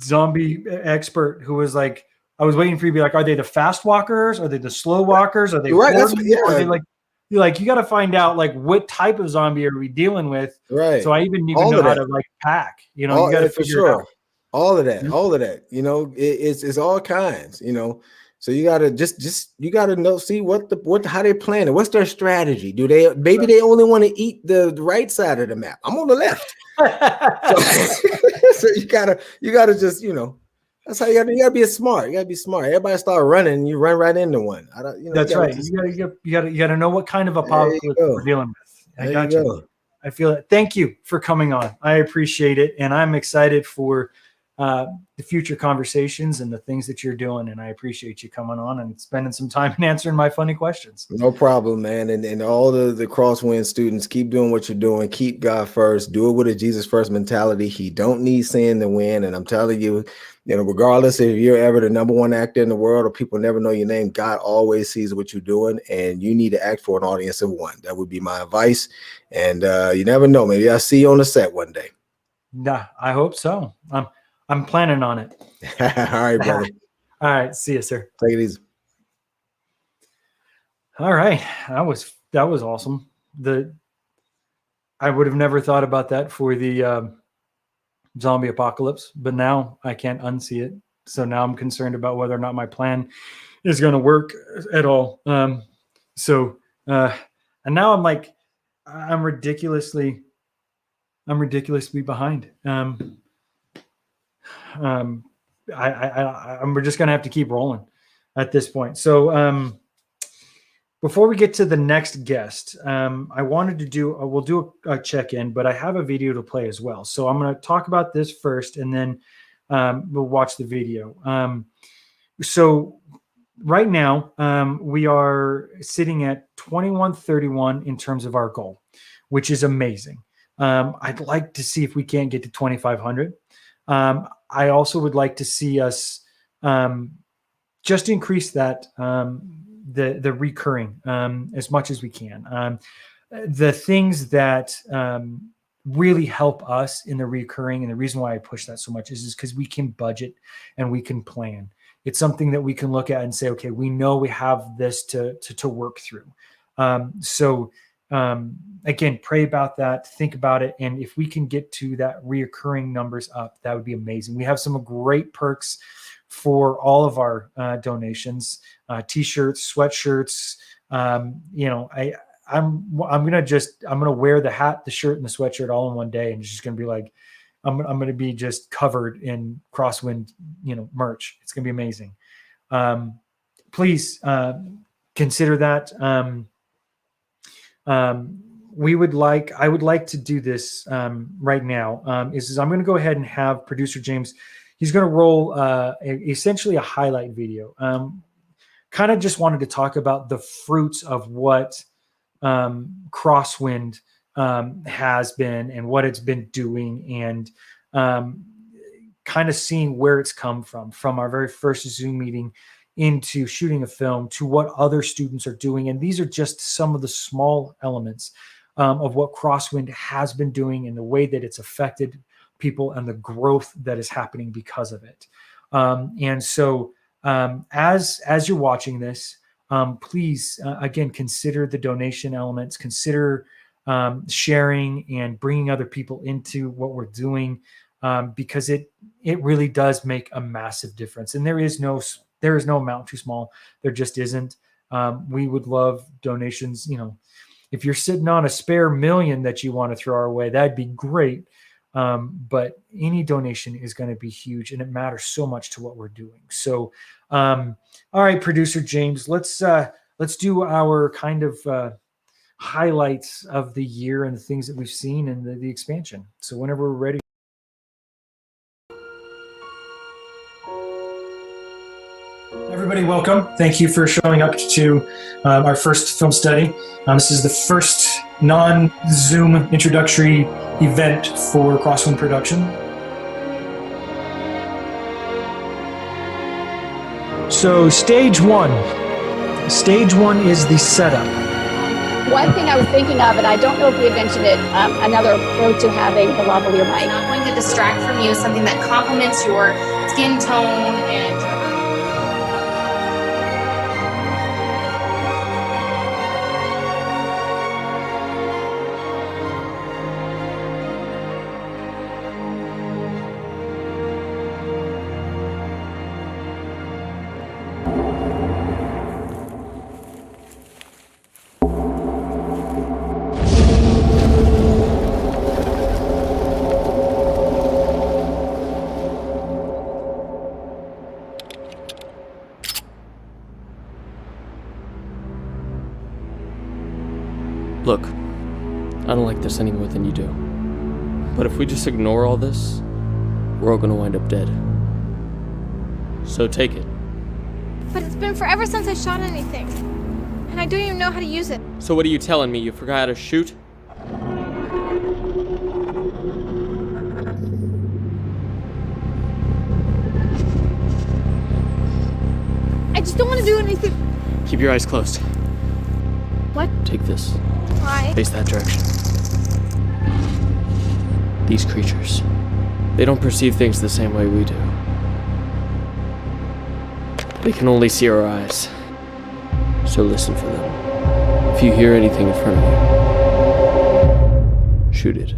S2: zombie expert who was like, I was waiting for you to be like, are they the fast walkers? Are they the slow walkers? Are they
S12: right? That's what,
S2: Are they like, you're like, you got to find out like what type of zombie are we dealing with?
S12: Right.
S2: So I even know how to like pack. You know, you got to figure it out.
S12: All of that. You know, it's all kinds. You know, so you got to just you got to know, see how they plan it. What's their strategy? Maybe they only want to eat the right side of the map. I'm on the left. So you gotta just, you know, that's how you gotta be smart. You gotta be smart. Everybody start running, you run right into one.
S2: That's right. You gotta know what kind of apocalypse we're dealing with. I got you. I feel it. Thank you for coming on. I appreciate it, and I'm excited for the future conversations and the things that you're doing. And I appreciate you coming on and spending some time and answering my funny questions.
S12: No problem, man. And all the Crosswind students, keep doing what you're doing. Keep God first. Do it with a Jesus first mentality. He don't need sin to win. And I'm telling you, you know, regardless if you're ever the #1 actor in the world or people never know your name, God always sees what you're doing, and you need to act for an audience of one. That would be my advice. And you never know. Maybe I'll see you on the set one day.
S2: Nah, I hope so. I'm planning on it.
S12: All right, brother.
S2: All right. See you, sir.
S12: Take it easy.
S2: All right. That was awesome. I would have never thought about that for the zombie apocalypse, but now I can't unsee it. So now I'm concerned about whether or not my plan is going to work at all. And now I'm like, I'm ridiculously behind. We're just going to have to keep rolling at this point. So before we get to the next guest, I wanted to we'll do a check-in, but I have a video to play as well. So I'm going to talk about this first, and then we'll watch the video. So right now we are sitting at 2131 in terms of our goal, which is amazing. I'd like to see if we can't get to 2,500. I also would like to see us just increase that the recurring as much as we can. The things that really help us in the recurring, and the reason why I push that so much is because we can budget and we can plan. It's something that we can look at and say, okay, we know we have this to work through. Again, pray about that, think about it. And if we can get to that reoccurring numbers up, that would be amazing. We have some great perks for all of our donations, t-shirts, sweatshirts. I'm going to wear the hat, the shirt, and the sweatshirt all in one day. And it's just going to be like, I'm going to be just covered in Crosswind, merch. It's going to be amazing. Please consider that. I would like to do this right now. I'm going to go ahead and have producer James. He's going to roll essentially a highlight video. Kind of just wanted to talk about the fruits of what Crosswind has been and what it's been doing, and kind of seeing where it's come from our very first Zoom meeting into shooting a film to what other students are doing. And these are just some of the small elements of what Crosswind has been doing and the way that it's affected people and the growth that is happening because of it. As you're watching this, please, again, consider the donation elements, consider sharing and bringing other people into what we're doing, because it really does make a massive difference. And there is no amount too small. There just isn't. We would love donations. If you're sitting on a spare $1 million that you want to throw our way, that'd be great. But any donation is going to be huge, and it matters so much to what we're doing. So, all right, producer James, let's do our kind of highlights of the year and the things that we've seen and the expansion. So whenever we're ready. Everybody, welcome. Thank you for showing up to our first film study. This is the first non-Zoom introductory event for Crosswind Production. So stage one is the setup.
S13: One thing I was thinking of, and I don't know if we had mentioned it, another approach to having the lavalier mic.
S14: It's not going to distract from you, something that complements your skin tone and
S15: Look, I don't like this any more than you do. But if we just ignore all this, we're all gonna wind up dead. So take it.
S16: But it's been forever since I shot anything. And I don't even know how to use it.
S15: So what are you telling me? You forgot how to shoot?
S16: I just don't want to do anything.
S15: Keep your eyes closed.
S16: What?
S15: Take this.
S16: Why?
S15: Face that direction. These creatures, they don't perceive things the same way we do. They can only see our eyes. So listen for them. If you hear anything in front of you, shoot it.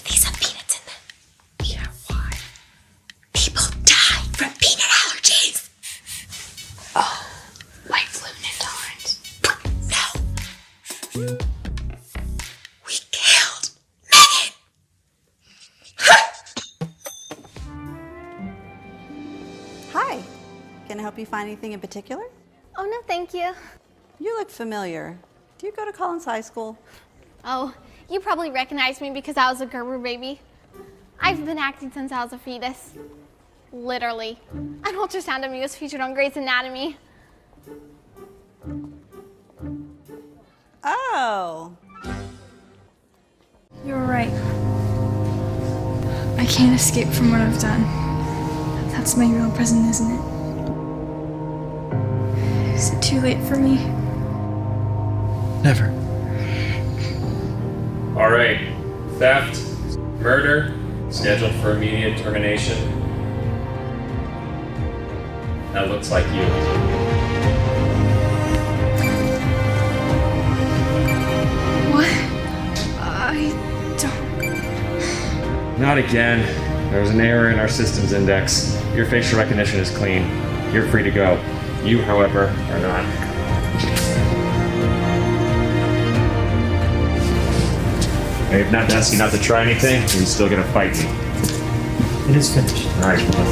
S17: These have peanuts in them. Yeah, why? People die from peanut allergies. Oh, like gluten intolerance. No. We killed Megan.
S18: Hi. Can I help you find anything in particular?
S16: Oh, no, thank you.
S18: You look familiar. Do you go to Collins High School?
S16: Oh, you probably recognize me because I was a Gerber baby. I've been acting since I was a fetus. Literally. An ultrasound of me was featured on Grey's Anatomy.
S18: Oh.
S19: You're right. I can't escape from what I've done. That's my real present, isn't it? Is it too late for me?
S1: Never.
S20: All right. Theft, murder, scheduled for immediate termination. That looks like you.
S19: What? I don't...
S20: Not again. There was an error in our systems index. Your facial recognition is clean. You're free to go. You, however, are not. I have not asked you not to try anything, and you're still gonna fight me.
S1: It is finished.
S20: All right, let's go.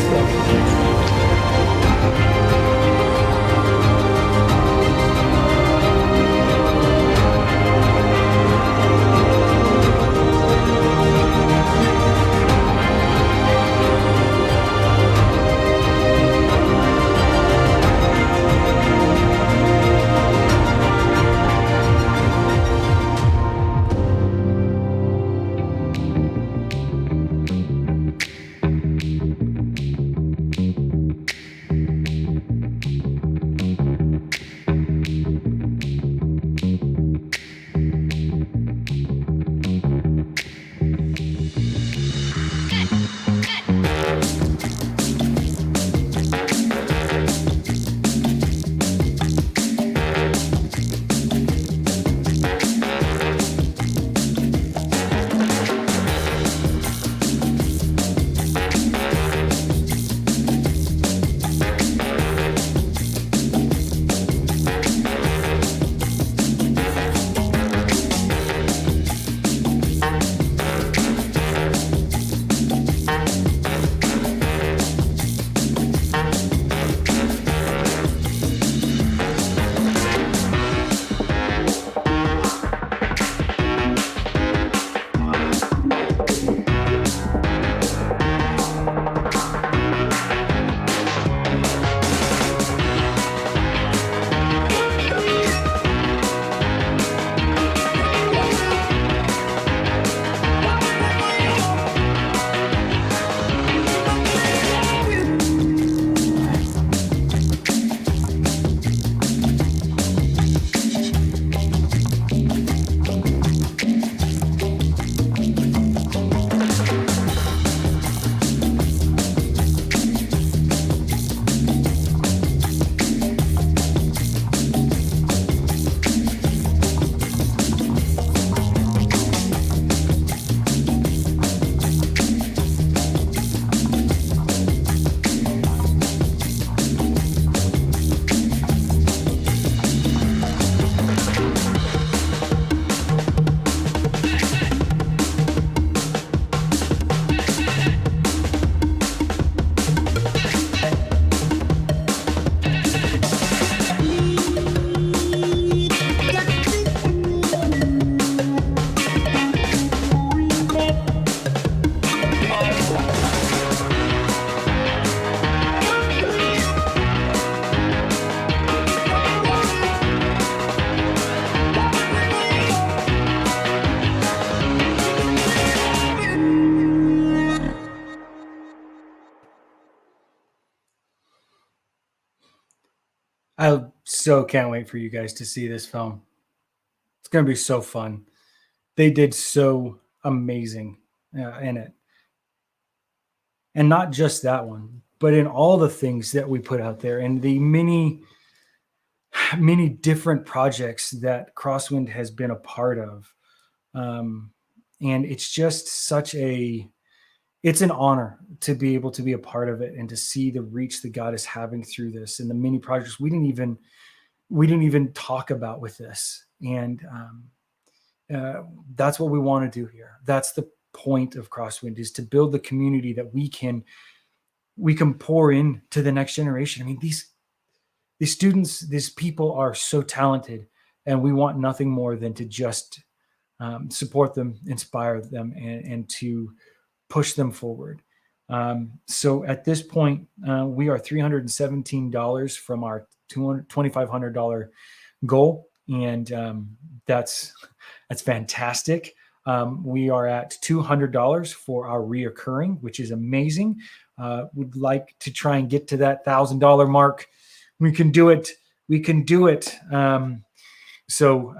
S2: I so can't wait for you guys to see this film. It's going to be so fun. They did so amazing in it. And not just that one, but in all the things that we put out there and the many different projects that Crosswind has been a part of. And it's just it's an honor to be able to be a part of it and to see the reach that God is having through this and the many projects we didn't even talk about with this. And that's what we want to do here. That's the point of Crosswind, is to build the community that we can pour in to the next generation. I mean, these students, these people are so talented, and we want nothing more than to just support them, inspire them, and to push them forward. So at this point, we are $317 from our $2,500 goal, and that's fantastic. We are at $200 for our reoccurring, which is amazing. We'd like to try and get to that $1,000 mark. We can do it. So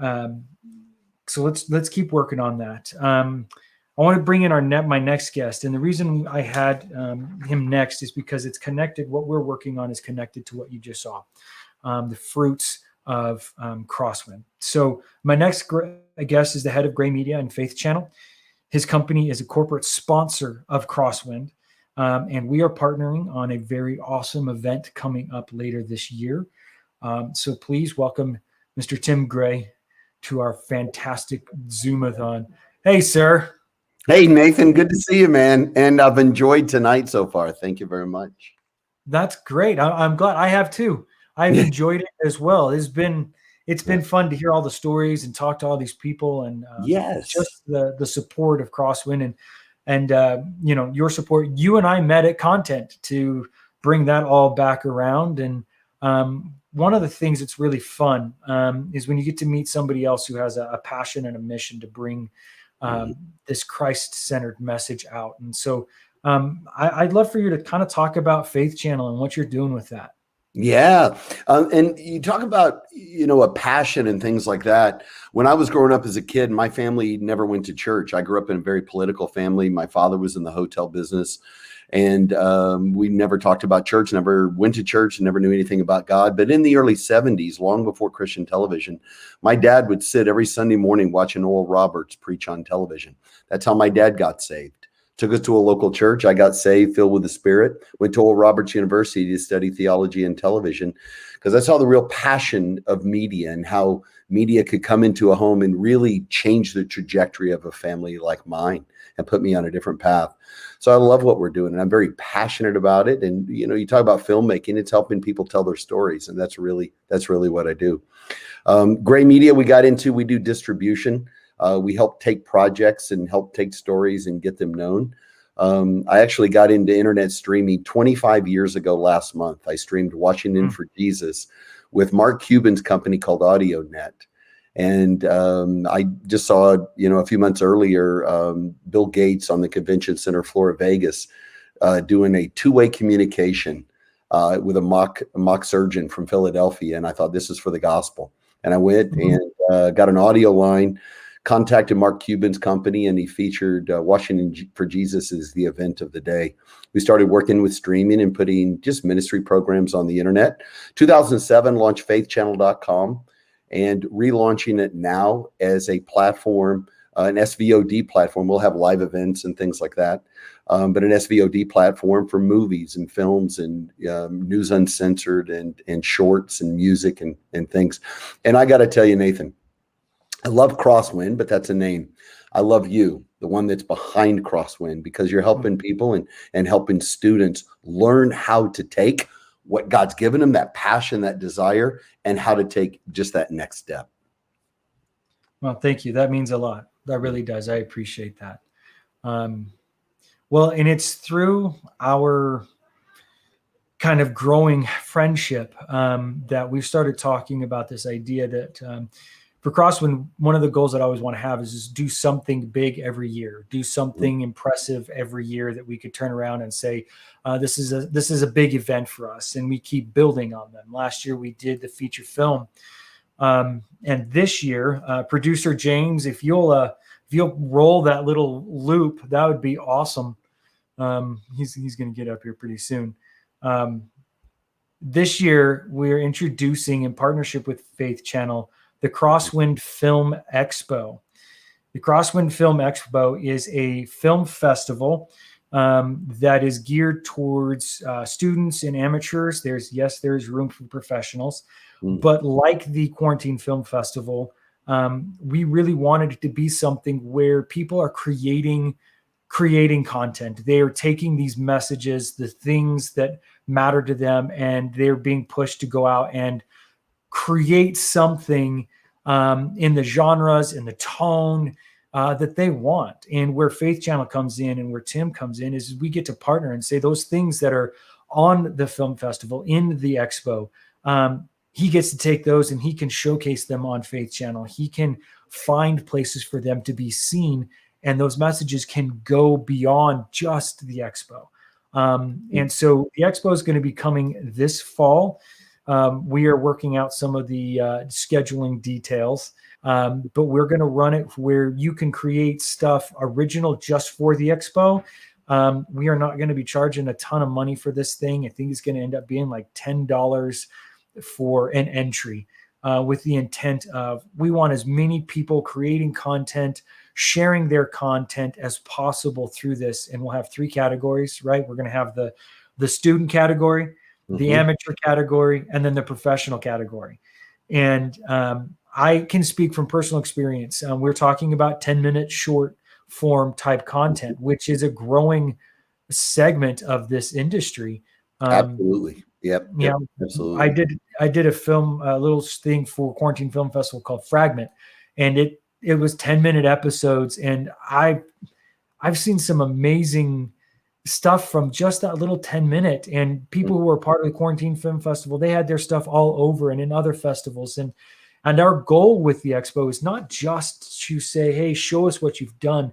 S2: let's keep working on that. I want to bring in my next guest, and the reason I had him next is because it's connected. What we're working on is connected to what you just saw, the fruits of Crosswind. So my next guest is the head of Gray Media and Faith Channel. His company is a corporate sponsor of Crosswind, and we are partnering on a very awesome event coming up later this year. So please welcome Mr. Tim Gray to our fantastic Zoom-A-Thon. Hey, sir.
S21: Hey, Nathan, good to see you, man. And I've enjoyed tonight so far. Thank you very much.
S2: That's great. I'm glad. I have too. I've enjoyed it as well. It's been fun to hear all the stories and talk to all these people, and just the support of Crosswind and your support. You and I met at Content to bring that all back around. And one of the things that's really fun is when you get to meet somebody else who has a passion and a mission to bring this Christ-centered message out. And so I'd love for you to kind of talk about Faith Channel and what you're doing with that.
S21: Yeah. And you talk about, a passion and things like that. When I was growing up as a kid, my family never went to church. I grew up in a very political family. My father was in the hotel business, and we never talked about church, never went to church, and never knew anything about God. But in the early 70s, long before Christian television, my dad would sit every Sunday morning watching Oral Roberts preach on television. That's how my dad got saved. Took us to a local church. I got saved, filled with the Spirit, went to Oral Roberts University to study theology and television, because I saw the real passion of media and how media could come into a home and really change the trajectory of a family like mine and put me on a different path. So I love what we're doing, and I'm very passionate about it. And, you talk about filmmaking, it's helping people tell their stories. And that's really what I do. Gray Media, we do distribution. We help take projects and help take stories and get them known. I actually got into internet streaming 25 years ago last month. I streamed Washington for Jesus with Mark Cuban's company called AudioNet. And I just saw, a few months earlier, Bill Gates on the convention center floor of Vegas doing a two-way communication with a mock surgeon from Philadelphia. And I thought, this is for the gospel. And I went and got an audio line, contacted Mark Cuban's company, and he featured Washington for Jesus as the event of the day. We started working with streaming and putting just ministry programs on the internet. 2007, launched faithchannel.com, and relaunching it now as a platform, an SVOD platform. We'll have live events and things like that, but an SVOD platform for movies and films and news uncensored and shorts and music and things. And I got to tell you, Nathan, I love Crosswind, but that's a name. I love you, the one that's behind Crosswind, because you're helping people and helping students learn how to take what God's given them, that passion, that desire, and how to take just that next step.
S2: Well, thank you. That means a lot. That really does. I appreciate that. Well, and it's through our kind of growing friendship that we've started talking about this idea that for Crosswind, one of the goals that I always want to have is just do something big every year, do something impressive every year that we could turn around and say, this is a big event for us, and we keep building on them. Last year we did the feature film, and this year, producer James, if you'll roll that little loop, that would be awesome. He's going to get up here pretty soon. This year, we're introducing, in partnership with Faith Channel, the Crosswind Film Expo. The Crosswind Film Expo is a film festival that is geared towards students and amateurs. There's room for professionals. But like the Quarantine Film Festival, we really wanted it to be something where people are creating content. They are taking these messages, the things that matter to them, and they're being pushed to go out and create something in the genres, in the tone that they want. And where Faith Channel comes in and where Tim comes in is we get to partner and say those things that are on the film festival, in the expo, he gets to take those and he can showcase them on Faith Channel. He can find places for them to be seen, and those messages can go beyond just the expo. And so the expo is going to be coming this fall. We are working out some of the scheduling details, but we're going to run it where you can create stuff original just for the expo. We are not going to be charging a ton of money for this thing. I think it's going to end up being like $10 for an entry, with the intent of we want as many people creating content, sharing their content as possible through this. And we'll have 3 categories, right? We're going to have the student category, the amateur category, and then the professional category. And I can speak from personal experience. We're talking about 10-minute short form type content, which is a growing segment of this industry.
S21: Absolutely. Yep.
S2: Yeah,
S21: Absolutely.
S2: I did a film, a little thing for Quarantine Film Festival called Fragment, and it was 10-minute episodes, and I've seen some amazing stuff from just that little 10-minute. And people who were part of the Quarantine Film Festival, they had their stuff all over and in other festivals. And our goal with the expo is not just to say, hey, show us what you've done,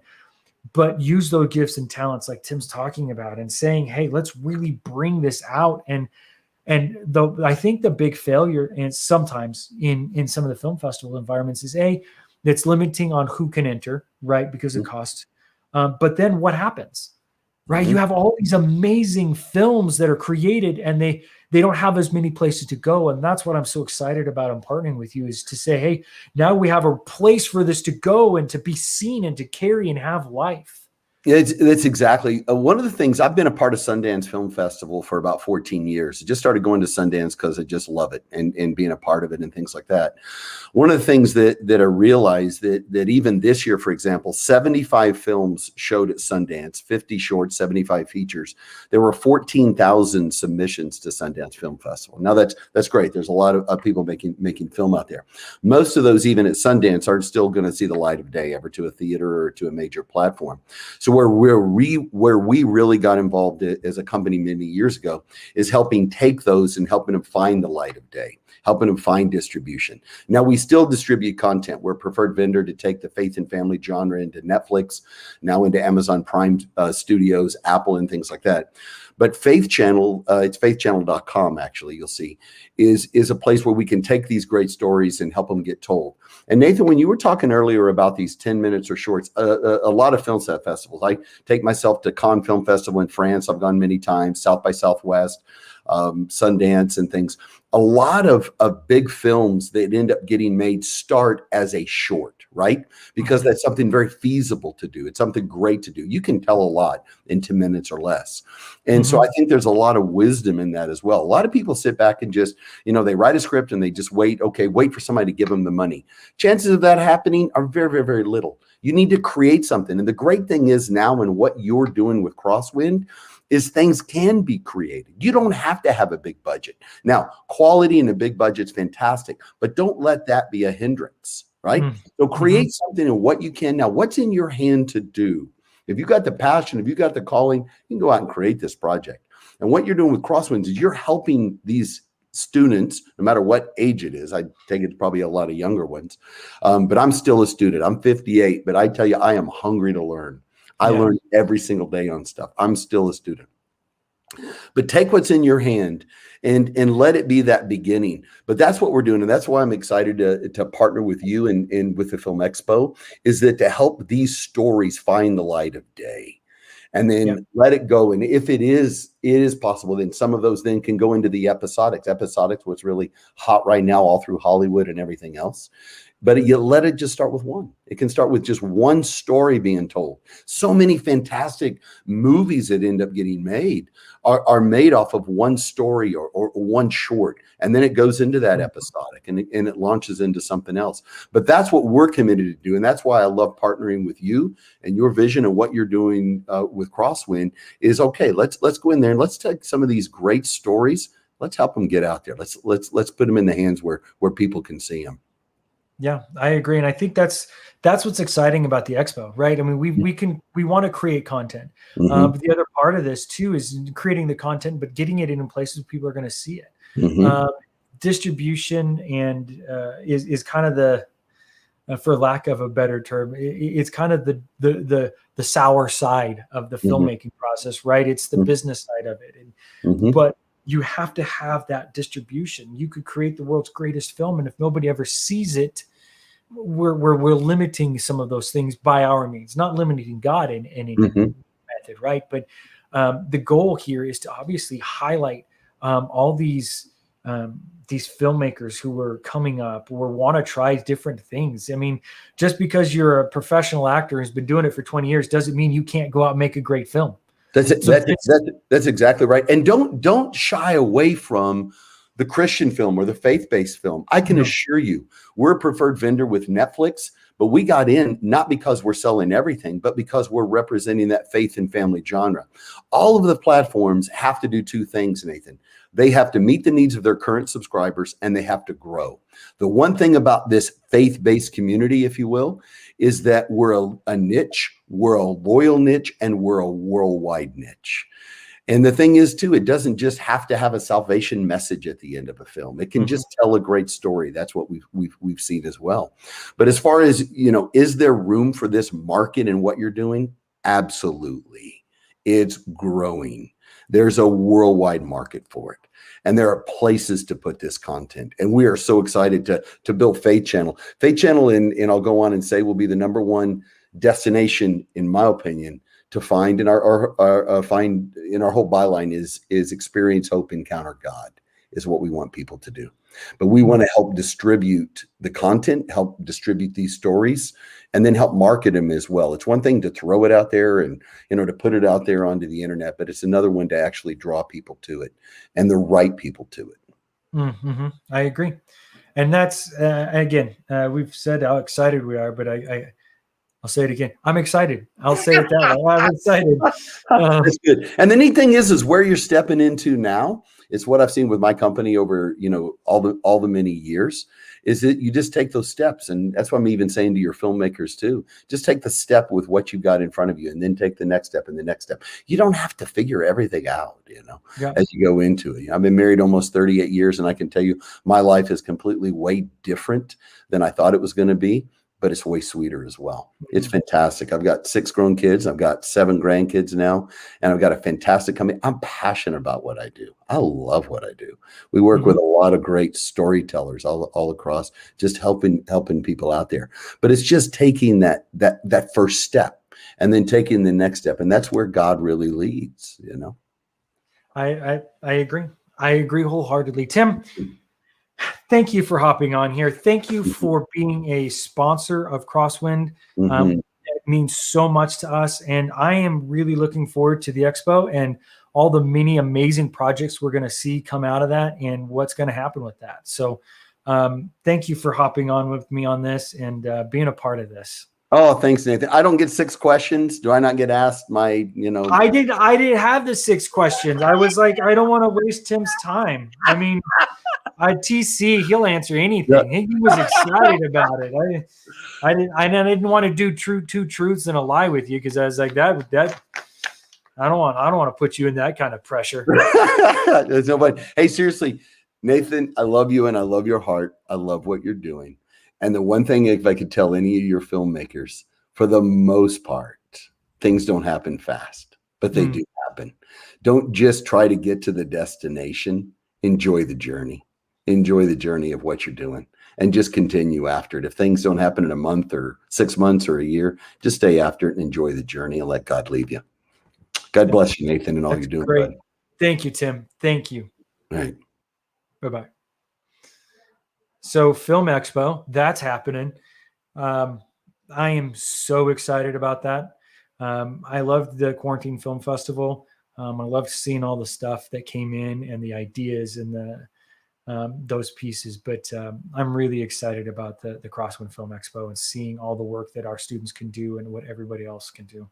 S2: but use those gifts and talents like Tim's talking about, and saying, hey, let's really bring this out. And I think the big failure, and sometimes in some of the film festival environments, is it's limiting on who can enter, right? Because of cost. But then what happens, right? You have all these amazing films that are created, and they don't have as many places to go. And that's what I'm so excited about. I'm partnering with you, is to say, hey, now we have a place for this to go and to be seen and to carry and have life.
S21: Yeah, that's exactly one of the things. I've been a part of Sundance Film Festival for about 14 years. I just started going to Sundance because I just love it and being a part of it and things like that. One of the things that I realized that even this year, for example, 75 films showed at Sundance, 50 shorts, 75 features. There were 14,000 submissions to Sundance Film Festival. Now that's great. There's a lot of people making film out there. Most of those, even at Sundance, aren't still going to see the light of day ever to a theater or to a major platform. So where we really got involved as a company many years ago is helping take those and helping them find the light of day, helping them find distribution. Now, we still distribute content. We're a preferred vendor to take the faith and family genre into Netflix, now into Amazon Prime Studios, Apple, and things like that. But Faith Channel, it's faithchannel.com, actually, you'll see, is a place where we can take these great stories and help them get told. And Nathan, when you were talking earlier about these 10 minutes or shorts, a lot of film set festivals. I take myself to Cannes Film Festival in France. I've gone many times, South by Southwest, Sundance and things. A lot of big films that end up getting made start as a short, right? Because that's something very feasible to do. It's something great to do. You can tell a lot in 10 minutes or less. And so I think there's a lot of wisdom in that as well. A lot of people sit back and just, they write a script and they just wait for somebody to give them the money. Chances of that happening are very, very, very little. You need to create something. And the great thing is now, in what you're doing with Crosswind, is things can be created. You don't have to have a big budget. Now, quality and a big budget's fantastic, but don't let that be a hindrance, right? So create something in what you can. Now, what's in your hand to do? If you got the passion, if you got the calling, you can go out and create this project. And what you're doing with Crosswinds is you're helping these students, no matter what age it is. I take it to probably a lot of younger ones, but I'm still a student. I'm 58, but I tell you, I am hungry to learn. I learn every single day on stuff. I'm still a student. But take what's in your hand and let it be that beginning. But that's what we're doing. And that's why I'm excited to partner with you and with the Film Expo, is that to help these stories find the light of day. And then let it go. And if it is possible, then some of those then can go into the episodics. Episodics, what's really hot right now, all through Hollywood and everything else. But you let it just start with one. It can start with just one story being told. So many fantastic movies that end up getting made are made off of one story or one short. And then it goes into that episodic and it launches into something else. But that's what we're committed to do. And that's why I love partnering with you and your vision and what you're doing with Crosswind is, okay, let's go in there and let's take some of these great stories. Let's help them get out there. Let's put them in the hands where people can see them.
S2: Yeah, I agree. And I think that's what's exciting about the expo, right? I mean, we want to create content. But the other part of this too is creating the content, but getting it in places where people are going to see it. Distribution and is kind of the, for lack of a better term, it's kind of the sour side of the filmmaking process, right? It's the business side of it. But you have to have that distribution. You could create the world's greatest film, and if nobody ever sees it, we're limiting some of those things by our means, not limiting God in any method, right? But the goal here is to obviously highlight all these filmmakers who are coming up or want to try different things. I mean, just because you're a professional actor who's been doing it for 20 years doesn't mean you can't go out and make a great film.
S21: That's exactly right. And don't shy away from the Christian film or the faith-based film. I can assure you, we're a preferred vendor with Netflix, but we got in not because we're selling everything, but because we're representing that faith and family genre. All of the platforms have to do two things, Nathan. They have to meet the needs of their current subscribers, and they have to grow. The one thing about this faith-based community, if you will, is that we're a niche, we're a loyal niche, and we're a worldwide niche. And the thing is, too, it doesn't just have to have a salvation message at the end of a film. It can just tell a great story. That's what we've seen as well. But as far as, is there room for this market and what you're doing? Absolutely. It's growing. There's a worldwide market for it. And there are places to put this content. And we are so excited to build Faith Channel. Faith Channel, and I'll go on and say, will be the #1 destination, in my opinion, to find in our find in our whole byline is experience, hope, encounter God is what we want people to do. But we want to help distribute the content, help distribute these stories, and then help market them as well. It's one thing to throw it out there and to put it out there onto the internet, but it's another one to actually draw people to it and the right people to it.
S2: I agree. And that's again, we've said how excited we are, but I'll say it again. I'm excited. I'll say it that way. I'm excited.
S21: That's good. And the neat thing is where you're stepping into now. It's what I've seen with my company over, all the many years, is that you just take those steps. And that's what I'm even saying to your filmmakers too. Just take the step with what you got in front of you, and then take the next step and the next step. You don't have to figure everything out, as you go into it. I've been married almost 38 years, and I can tell you my life is completely way different than I thought it was going to be. But it's way sweeter as well. It's fantastic. I've got 6 grown kids. I've got 7 grandkids now, and I've got a fantastic company. I'm passionate about what I do. I love what I do. We work with a lot of great storytellers all across, just helping people out there. But it's just taking that first step and then taking the next step, and that's where God really leads.
S2: I agree. I agree wholeheartedly, Tim. Thank you for hopping on here. Thank you for being a sponsor of Crosswind. It means so much to us. And I am really looking forward to the expo and all the many amazing projects we're going to see come out of that and what's going to happen with that. So thank you for hopping on with me on this and being a part of this.
S21: Oh, thanks, Nathan. I don't get 6 questions. Do I not get asked my,
S2: I didn't have the 6 questions. I was like, I don't want to waste Tim's time. I mean, TC, he'll answer anything. He was excited about it. I didn't want to do two truths and a lie with you, because I was like that I don't want to put you in that kind of pressure.
S21: There's nobody. Hey, seriously, Nathan, I love you and I love your heart. I love what you're doing. And the one thing, if I could tell any of your filmmakers, for the most part, things don't happen fast, but they do happen. Don't just try to get to the destination. Enjoy the journey. Enjoy the journey of what you're doing and just continue after it. If things don't happen in a month or 6 months or a year, just stay after it and enjoy the journey and let God lead you. God bless you, Nathan, and all you're doing.
S2: Great.
S21: Bud.
S2: Thank you, Tim. Thank you.
S21: All right.
S2: Bye-bye. So Film Expo, that's happening. I am so excited about that. I loved the Quarantine Film Festival. I loved seeing all the stuff that came in and the ideas and the those pieces. But I'm really excited about the Crosswind Film Expo and seeing all the work that our students can do and what everybody else can do.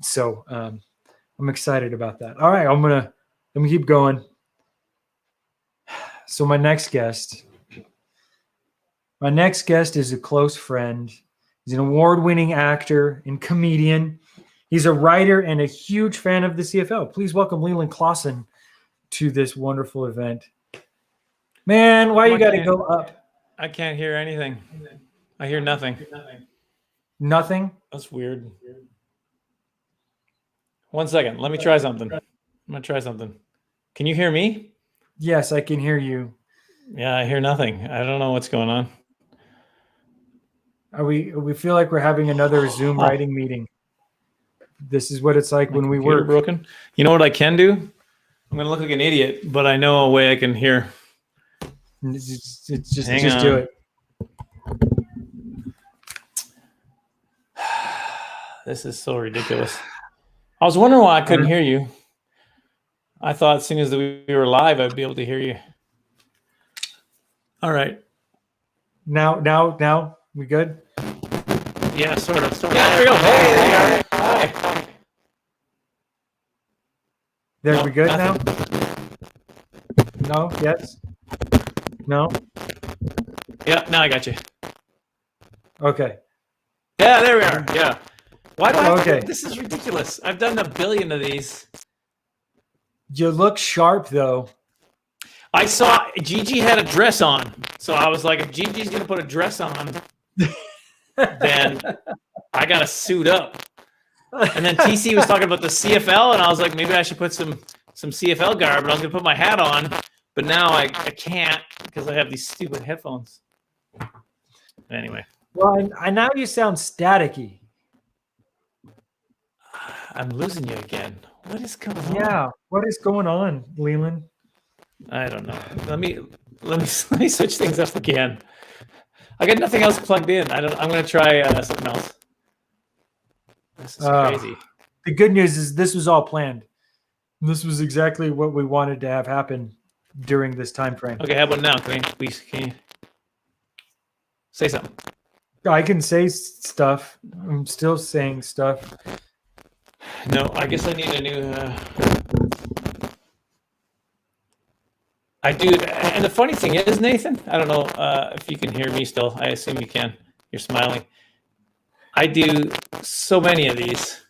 S2: So I'm excited about that. All right, let me keep going. So my next guest is a close friend. He's an award-winning actor and comedian. He's a writer and a huge fan of the CFL. Please welcome Leland Clausen to this wonderful event. Man, why you got to go up?
S3: I can't hear anything. I hear nothing.
S2: Nothing?
S3: That's weird. 1 second. Let me try something. I'm going to try something. Can you hear me?
S2: Yes, I can hear you.
S3: Yeah, I hear nothing. I don't know what's going on.
S2: We feel like we're having another Zoom writing meeting. This is what it's like when we work.
S3: Broken. You know what I can do? I'm going to look like an idiot, but I know a way I can hear.
S2: It's just
S3: Hang
S2: just
S3: on.
S2: do it.
S3: This is so ridiculous. I was wondering why I couldn't hear you. I thought as soon as we were live, I'd be able to hear you. All right.
S2: Now, we good?
S3: Yeah, sort of. Yeah, there we go. Hey, there you are. Hi.
S2: There we good now? No? Yes? No?
S3: Yeah, now I got you.
S2: Okay.
S3: Yeah, there we are. Yeah. Why do I have to-
S2: Okay.
S3: This is ridiculous. I've done a billion of these.
S2: You look sharp though.
S3: I saw Gigi had a dress on. So I was like, if Gigi's going to put a dress on, then I got to suit up. And then TC was talking about the CFL, and I was like, maybe I should put some CFL garb, and I was going to put my hat on. But now I can't because I have these stupid headphones. Anyway.
S2: Well, I now you sound staticky.
S3: I'm losing you again. What is going on?
S2: Yeah. What is going on, Leland?
S3: I don't know. Let me switch things up again. I got nothing else plugged in. I'm going to try something else. This is crazy.
S2: The good news is this was all planned. This was exactly what we wanted to have happen during this time frame.
S3: Okay, how about now? Can you say something?
S2: I can say stuff. I'm still saying stuff.
S3: No, I guess I need a new. I do, and the funny thing is, Nathan, I don't know if you can hear me still. I assume you can. You're smiling. I do so many of these.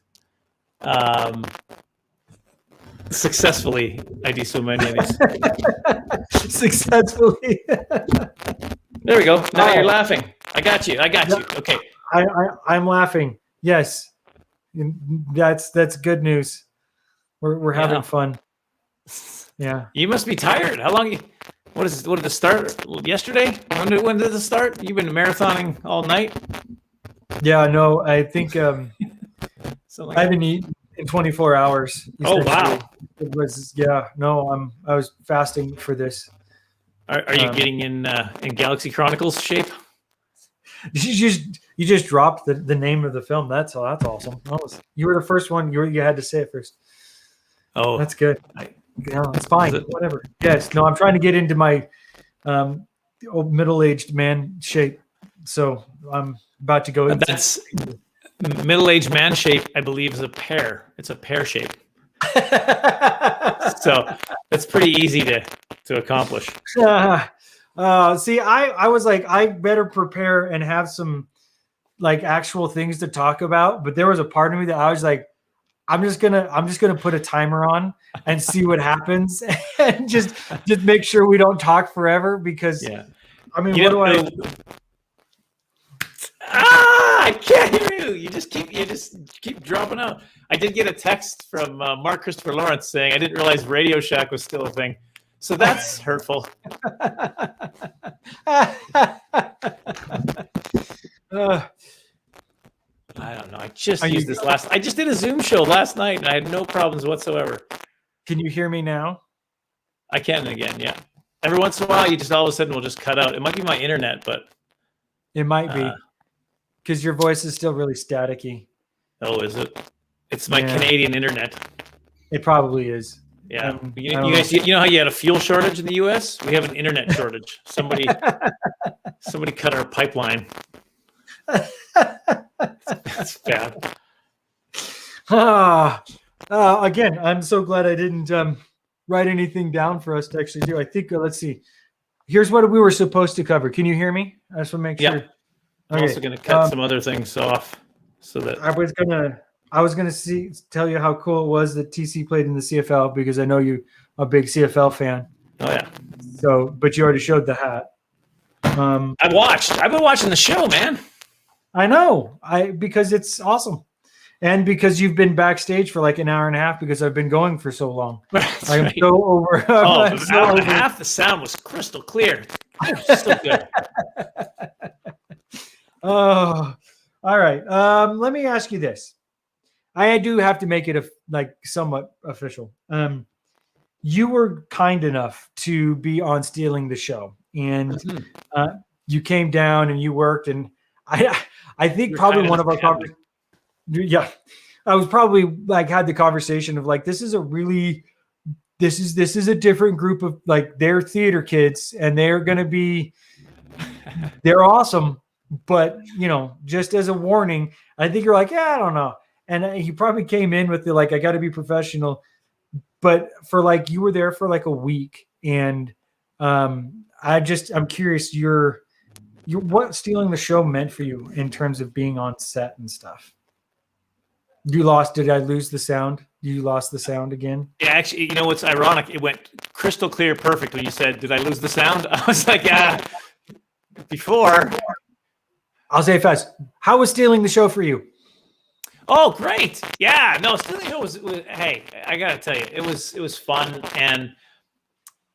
S3: Successfully, I do so many of these.
S2: Successfully.
S3: There we go. Now you're laughing. I got you. Okay.
S2: I'm laughing. Yes. That's good news. We're having fun. Yeah.
S3: You must be tired. How long? What did the start yesterday? When did the start? You've been marathoning all night.
S2: Yeah. No, I think I
S3: Something
S2: haven't eaten in 24 hours.
S3: Oh wow.
S2: It was I was fasting for this.
S3: Are you getting in Galaxy Chronicles shape?
S2: You just dropped the name of the film. That's awesome. You were the first one. You had to say it first.
S3: Oh,
S2: that's good. It's fine. Whatever. Yes. No, I'm trying to get into my middle-aged man shape. So I'm about to go.
S3: That's middle-aged man shape. I believe is a pear. It's a pear shape. So it's pretty easy to accomplish.
S2: See, I was like, I better prepare and have some like actual things to talk about. But there was a part of me that I was like, I'm just gonna put a timer on and see what happens, and just make sure we don't talk forever because I mean, what do I?
S3: I can't hear you. You just keep dropping out. I did get a text from Mark Christopher Lawrence saying I didn't realize Radio Shack was still a thing. So that's hurtful. I don't know. I just did a Zoom show last night and I had no problems whatsoever.
S2: Can you hear me now?
S3: I can again, yeah. Every once in a while, you just all of a sudden will just cut out. It might be my internet, but
S2: it might be because your voice is still really staticky.
S3: Oh, is it? It's my Canadian internet.
S2: It probably is.
S3: Yeah. You guys, you know how you had a fuel shortage in the U.S.? We have an internet shortage. Somebody cut our pipeline. That's bad.
S2: Again, I'm so glad I didn't write anything down for us to actually do. I think, let's see. Here's what we were supposed to cover. Can you hear me? I just want to make sure.
S3: I'm also going to cut some other things off so that
S2: I was gonna tell you how cool it was that TC played in the CFL because I know you are a big CFL fan.
S3: Oh yeah.
S2: So, but you already showed the hat.
S3: I've been watching the show, man.
S2: I know. Because it's awesome. And because you've been backstage for like an hour and a half because I've been going for so long. I'm
S3: right.
S2: so over.
S3: An hour and a half, the sound was crystal clear. So good.
S2: Oh, all right. Let me ask you this. I do have to make it somewhat official. You were kind enough to be on Stealing the Show, and you came down and you worked, and I think probably one of our conversations. Yeah, I was probably had the conversation of this is a different group of they're theater kids and they're awesome, but just as a warning, I think you're I don't know, and you probably came in with I got to be professional, but for you were there for a week, and I'm curious what Stealing the Show meant for you in terms of being on set and stuff. Did I lose the sound? You lost the sound again?
S3: Yeah, actually, you know what's ironic? It went crystal clear perfect when you said, did I lose the sound? I was before.
S2: I'll say it fast. How was Stealing the Show for you?
S3: Oh, great. Yeah, no, Stealing the Show was hey, I got to tell you, it was fun. And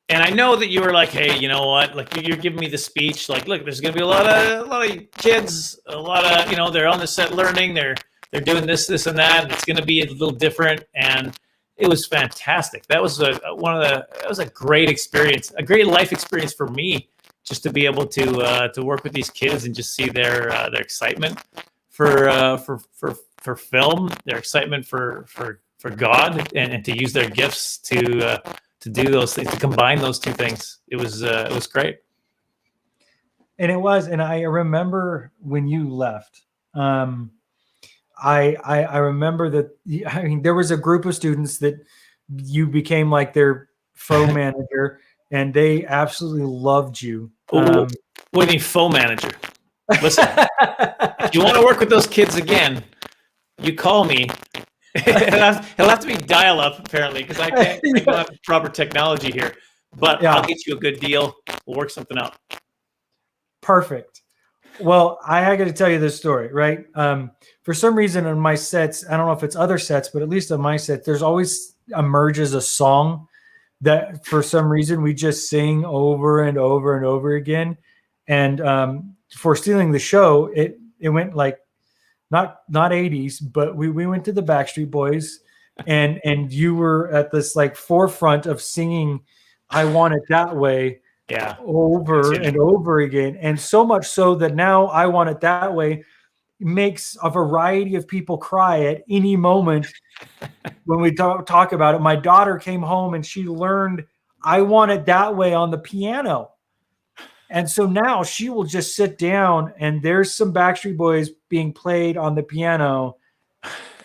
S3: I know that you were hey, you know what? You're giving me the speech. Look, there's going to be a lot of kids, a lot of, they're on the set learning. They're doing this, and that. And it's going to be a little different, and it was fantastic. That was a great experience, a great life experience for me, just to be able to work with these kids and just see their excitement for film, their excitement for God, and to use their gifts to do those things, to combine those two things. It was great.
S2: And it was, and I remember when you left. I remember that. There was a group of students that you became their faux manager, and they absolutely loved you.
S3: What do you mean faux manager? Listen, if you want to work with those kids again, you call me. It'll have to be dial-up apparently because I don't have proper technology here. But I'll get you a good deal. We'll work something out.
S2: Perfect. Well, I got to tell you this story, right? For some reason on my sets, I don't know if it's other sets, but at least on my set, there's always emerges a song that for some reason we just sing over and over and over again. And for Stealing the Show, it went not 80s, but we went to the Backstreet Boys, and you were at this forefront of singing "I Want It That Way."
S3: Yeah,
S2: over and over again, and so much so that now "I Want It That Way" makes a variety of people cry at any moment when we talk about it. My daughter came home and she learned "I Want It That Way" on the piano, and so now she will just sit down and there's some Backstreet Boys being played on the piano.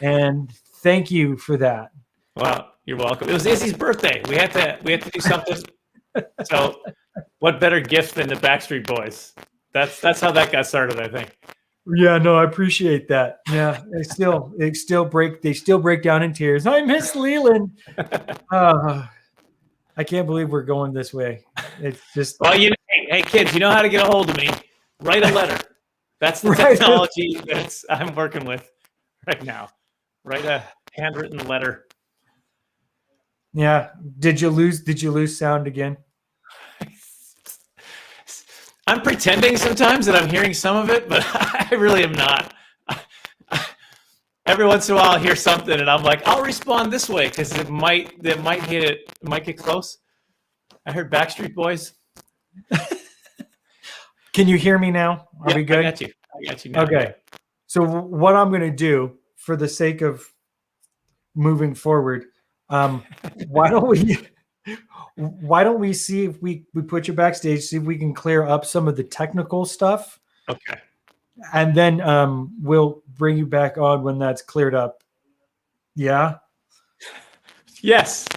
S2: And thank you for that.
S3: Wow, you're welcome. It was Izzy's birthday. We had to do something. So what better gift than the Backstreet Boys? That's how that got started, I think.
S2: Yeah, no, I appreciate that. Yeah, they still break down in tears. I miss Leland. I can't believe we're going this way. It's just
S3: Well, hey kids, you know how to get a hold of me. Write a letter. That's the
S2: Right.
S3: technology that I'm working with right now. Write a handwritten letter.
S2: Yeah. Did you lose sound again?
S3: I'm pretending sometimes that I'm hearing some of it, but I really am not. Every once in a while, I hear something, and I'm like, I'll respond this way because it might hit it. It might get close. I heard Backstreet Boys.
S2: Can you hear me now? Are we good?
S3: I got you now.
S2: Okay. So what I'm going to do for the sake of moving forward, why don't we see if we put you backstage, see if we can clear up some of the technical stuff.
S3: Okay.
S2: And then we'll bring you back on when that's cleared up. Yeah?
S3: Yes.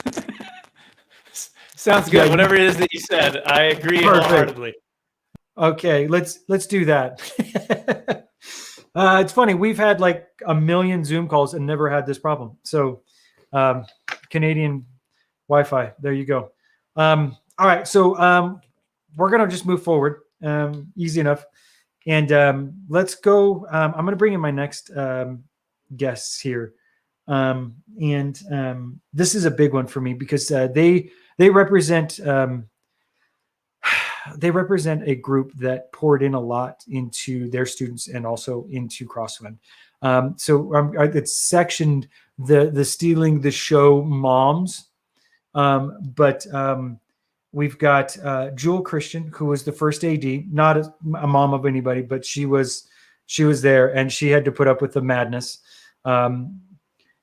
S3: Sounds good. Whatever it is that you said, I agree wholeheartedly.
S2: Okay, let's do that. It's funny. We've had like a million Zoom calls and never had this problem. So Canadian Wi-Fi. There you go. All right. So we're going to just move forward. Easy enough. And let's go. I'm going to bring in my next guests here. And this is a big one for me because they represent a group that poured in a lot into their students and also into Crosswind. So it's sectioned the Stealing the Show moms. But we've got Jewel Christian, who was the first AD, not a mom of anybody, but she was there and she had to put up with the madness.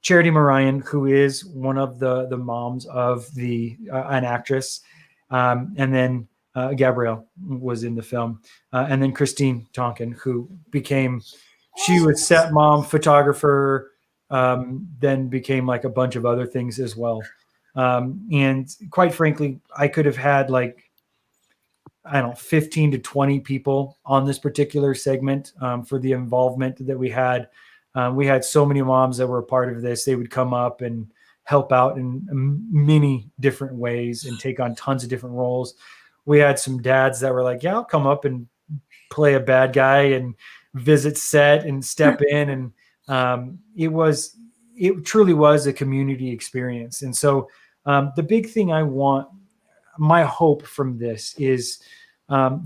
S2: Charity Marion, who is one of the moms of an actress. And then Gabrielle was in the film. And then Christine Tonkin, who she was set mom, photographer, then became like a bunch of other things as well. And quite frankly, I could have had 15 to 20 people on this particular segment for the involvement that we had. We had so many moms that were a part of this. They would come up and help out in many different ways and take on tons of different roles. We had some dads that were like, yeah, I'll come up and play a bad guy and visit set and step in. And it truly was a community experience. And so the big thing my hope from this is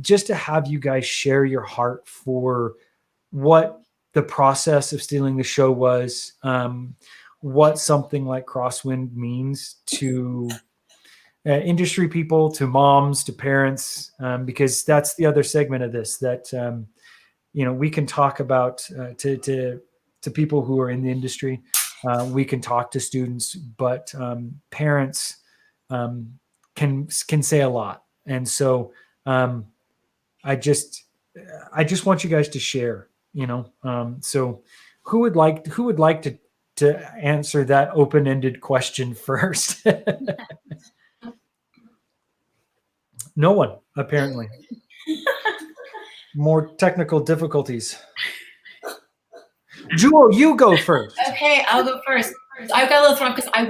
S2: just to have you guys share your heart for what the process of Stealing the Show was, what something like Crosswind means to industry people, to moms, to parents, because that's the other segment of this that we can talk about to people who are in the industry. We can talk to students, but parents can say a lot. And so I just want you guys to share. So who would like to answer that open-ended question first? No one, apparently. More technical difficulties. Jewel, you go first.
S17: Okay, I'll go first. I got a little thrown because I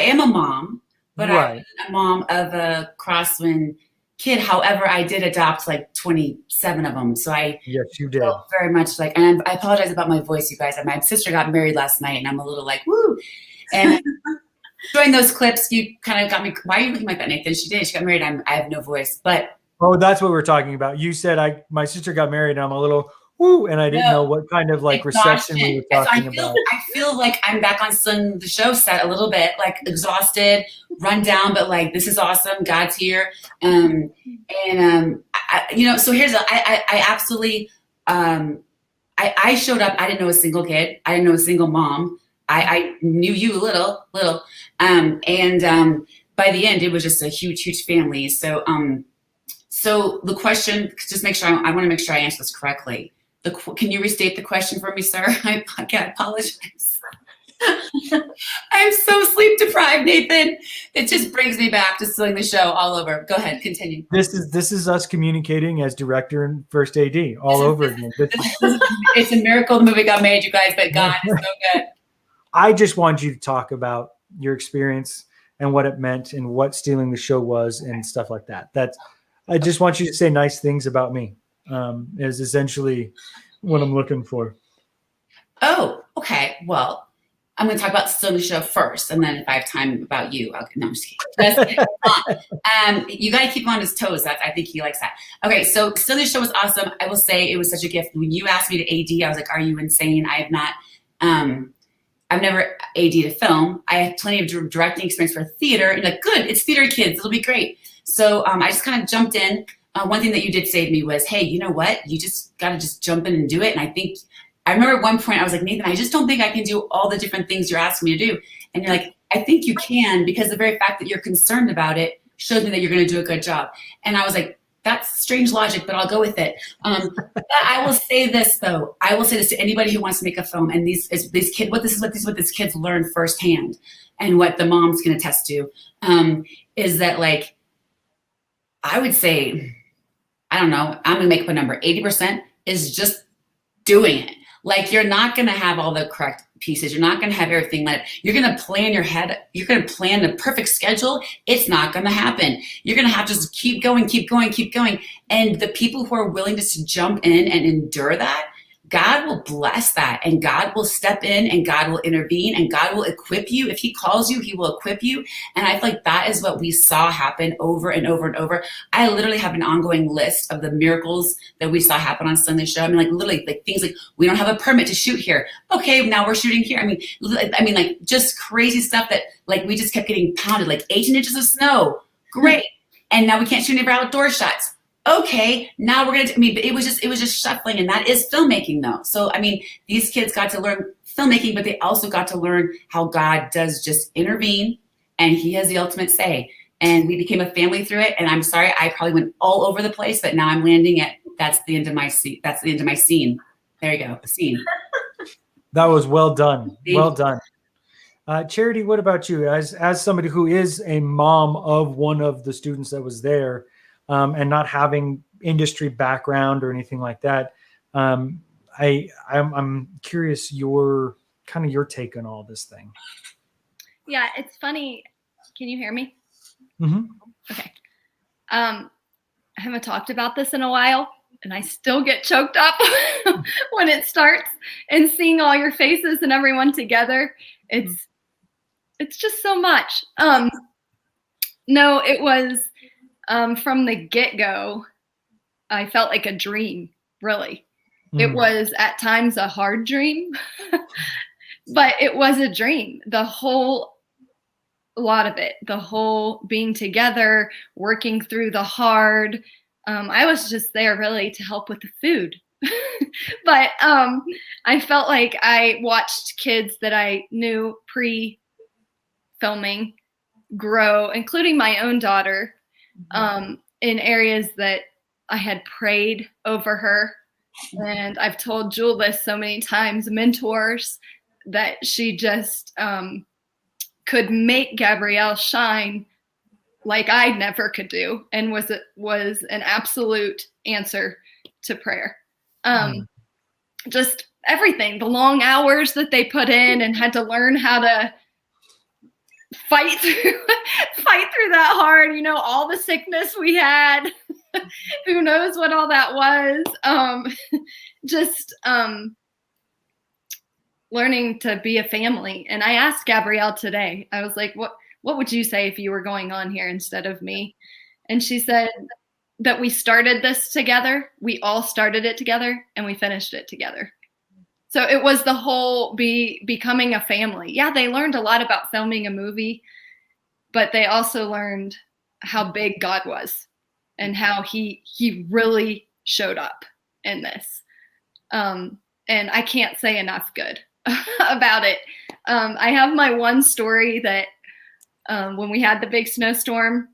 S17: am a mom, but
S2: Right.
S17: I wasn't a mom of a Crosswind kid. However, I did adopt 27 of them. So
S2: Yes, you did.
S17: felt very much and I apologize about my voice, you guys. My sister got married last night and I'm a little woo. And during those clips, you kind of got me, why are you looking like that, Nathan? She did, she got married. I have no voice, but.
S2: Oh, that's what we're talking about. You said my sister got married and I'm a little woo, and I didn't know what kind of reception we were talking about.
S17: I feel like I'm back on the show set a little bit, exhausted, run down, but this is awesome. God's here. So here's I absolutely, I showed up. I didn't know a single kid. I didn't know a single mom. I knew you a little. By the end, it was just a huge, huge family. So, so the question, just make sure, I want to make sure I answer this correctly. Can you restate the question for me, sir? I apologize. I'm so sleep deprived, Nathan. It just brings me back to stealing the show all over. Go ahead, continue.
S2: This is us communicating as director and first AD all over again.
S17: It's a miracle the movie got made, you guys, but God is so good.
S2: I just want you to talk about your experience and what it meant and what stealing the show was and stuff like that. I just want you to say nice things about me. Is essentially what I'm looking for.
S17: Oh, okay. Well, I'm going to talk about stealing the show first, and then if I have time about you, no, I'm just kidding. You got to keep him on his toes. I think he likes that. Okay, so stealing the show was awesome. I will say it was such a gift. When you asked me to AD, I was like, "Are you insane?" I have not. I've never AD'd a film. I have plenty of directing experience for theater, and like, good, it's theater kids. It'll be great. So I just kind of jumped in. One thing that you did say to me was, "Hey, you know what? You just got to just jump in and do it." And I remember at one point I was like, "Nathan, I just don't think I can do all the different things you're asking me to do." And you're like, "I think you can, because the very fact that you're concerned about it shows me that you're going to do a good job." And I was like, "That's strange logic, but I'll go with it." But I will say this though. I will say this to anybody who wants to make a film, and these kids, what these kids learn firsthand, and what the moms can attest to, is that, like, I would say, I don't know, I'm gonna make up a number. 80% is just doing it. Like, you're not going to have all the correct pieces. You're not going to have everything. Like, you're going to plan your head. You're going to plan the perfect schedule. It's not going to happen. You're going to have to just keep going. And the people who are willing to jump in and endure that, God will bless that, and God will step in, and God will intervene, and God will equip you. If he calls you, he will equip you. And I feel like that is what we saw happen over and over and over. I literally have an ongoing list of the miracles that we saw happen on Sunday show. I mean, like, literally, like, things like, we don't have a permit to shoot here. Okay, now we're shooting here. I mean, like, just crazy stuff that, like, we just kept getting pounded, like 18 inches of snow. Great. And now we can't shoot any of our outdoor shots. Okay, now we're gonna. But it was just shuffling, and that is filmmaking, though. So I mean, these kids got to learn filmmaking, but they also got to learn how God does just intervene, and he has the ultimate say. And we became a family through it. And I'm sorry, I probably went all over the place, but now I'm landing at that's the end of my scene. That's the end of my scene. There you go, the scene.
S2: That was well done. Well done. Charity, what about you? As somebody who is a mom of one of the students that was there, and not having industry background or anything like that, I'm curious your take on all this thing.
S4: Yeah, it's funny. Can you hear me?
S2: Mm-hmm.
S4: Okay. I haven't talked about this in a while, and I still get choked up when it starts, and seeing all your faces and everyone together. It's just so much. No, it was from the get-go, I felt like a dream, really. It was at times a hard dream, but it was a dream. The whole lot of it, the whole being together, working through the hard. I was just there really to help with the food. But I felt like I watched kids that I knew pre-filming grow, including my own daughter, in areas that I had prayed over her. And I've told Jewel this so many times, mentors, that she just could make Gabrielle shine like I never could do, and was an absolute answer to prayer. Just everything, the long hours that they put in, and had to learn how to fight through that hard, all the sickness we had. Who knows what all that was. Learning to be a family. And I asked Gabrielle today, I was like, what would you say if you were going on here instead of me? And she said that we started this together. We all started it together, and we finished it together. So it was the whole becoming a family. Yeah, they learned a lot about filming a movie, but they also learned how big God was, and how he really showed up in this. And I can't say enough good about it. I have my one story that when we had the big snowstorm,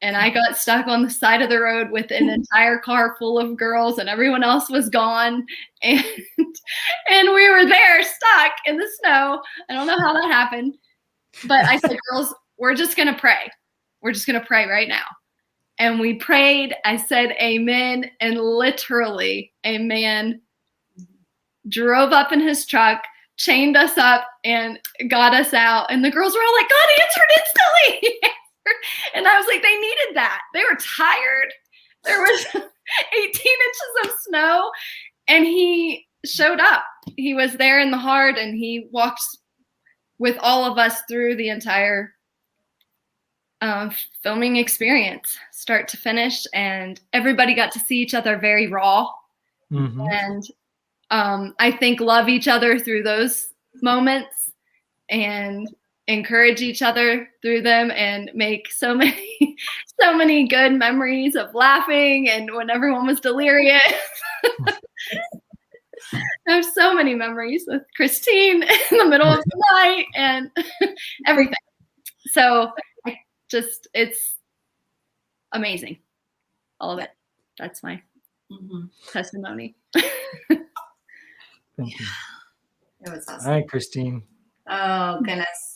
S4: and I got stuck on the side of the road with an entire car full of girls, and everyone else was gone. And we were there stuck in the snow. I don't know how that happened. But I said, girls, we're just going to pray. We're just going to pray right now. And we prayed. I said amen. And literally a man drove up in his truck, chained us up, and got us out. And the girls were all like, God answered instantly. And I was like, they needed that. They were tired. There was 18 inches of snow. And he showed up. He was there in the heart, and he walked with all of us through the entire filming experience, start to finish. And everybody got to see each other very raw. Mm-hmm. And I think love each other through those moments and encourage each other through them and make so many good memories of laughing and when everyone was delirious. I have so many memories with Christine in the middle of the night and everything. So it's amazing. All of it. That's my testimony.
S2: Thank you.
S5: It was awesome.
S2: All right, Christine.
S5: Oh, goodness.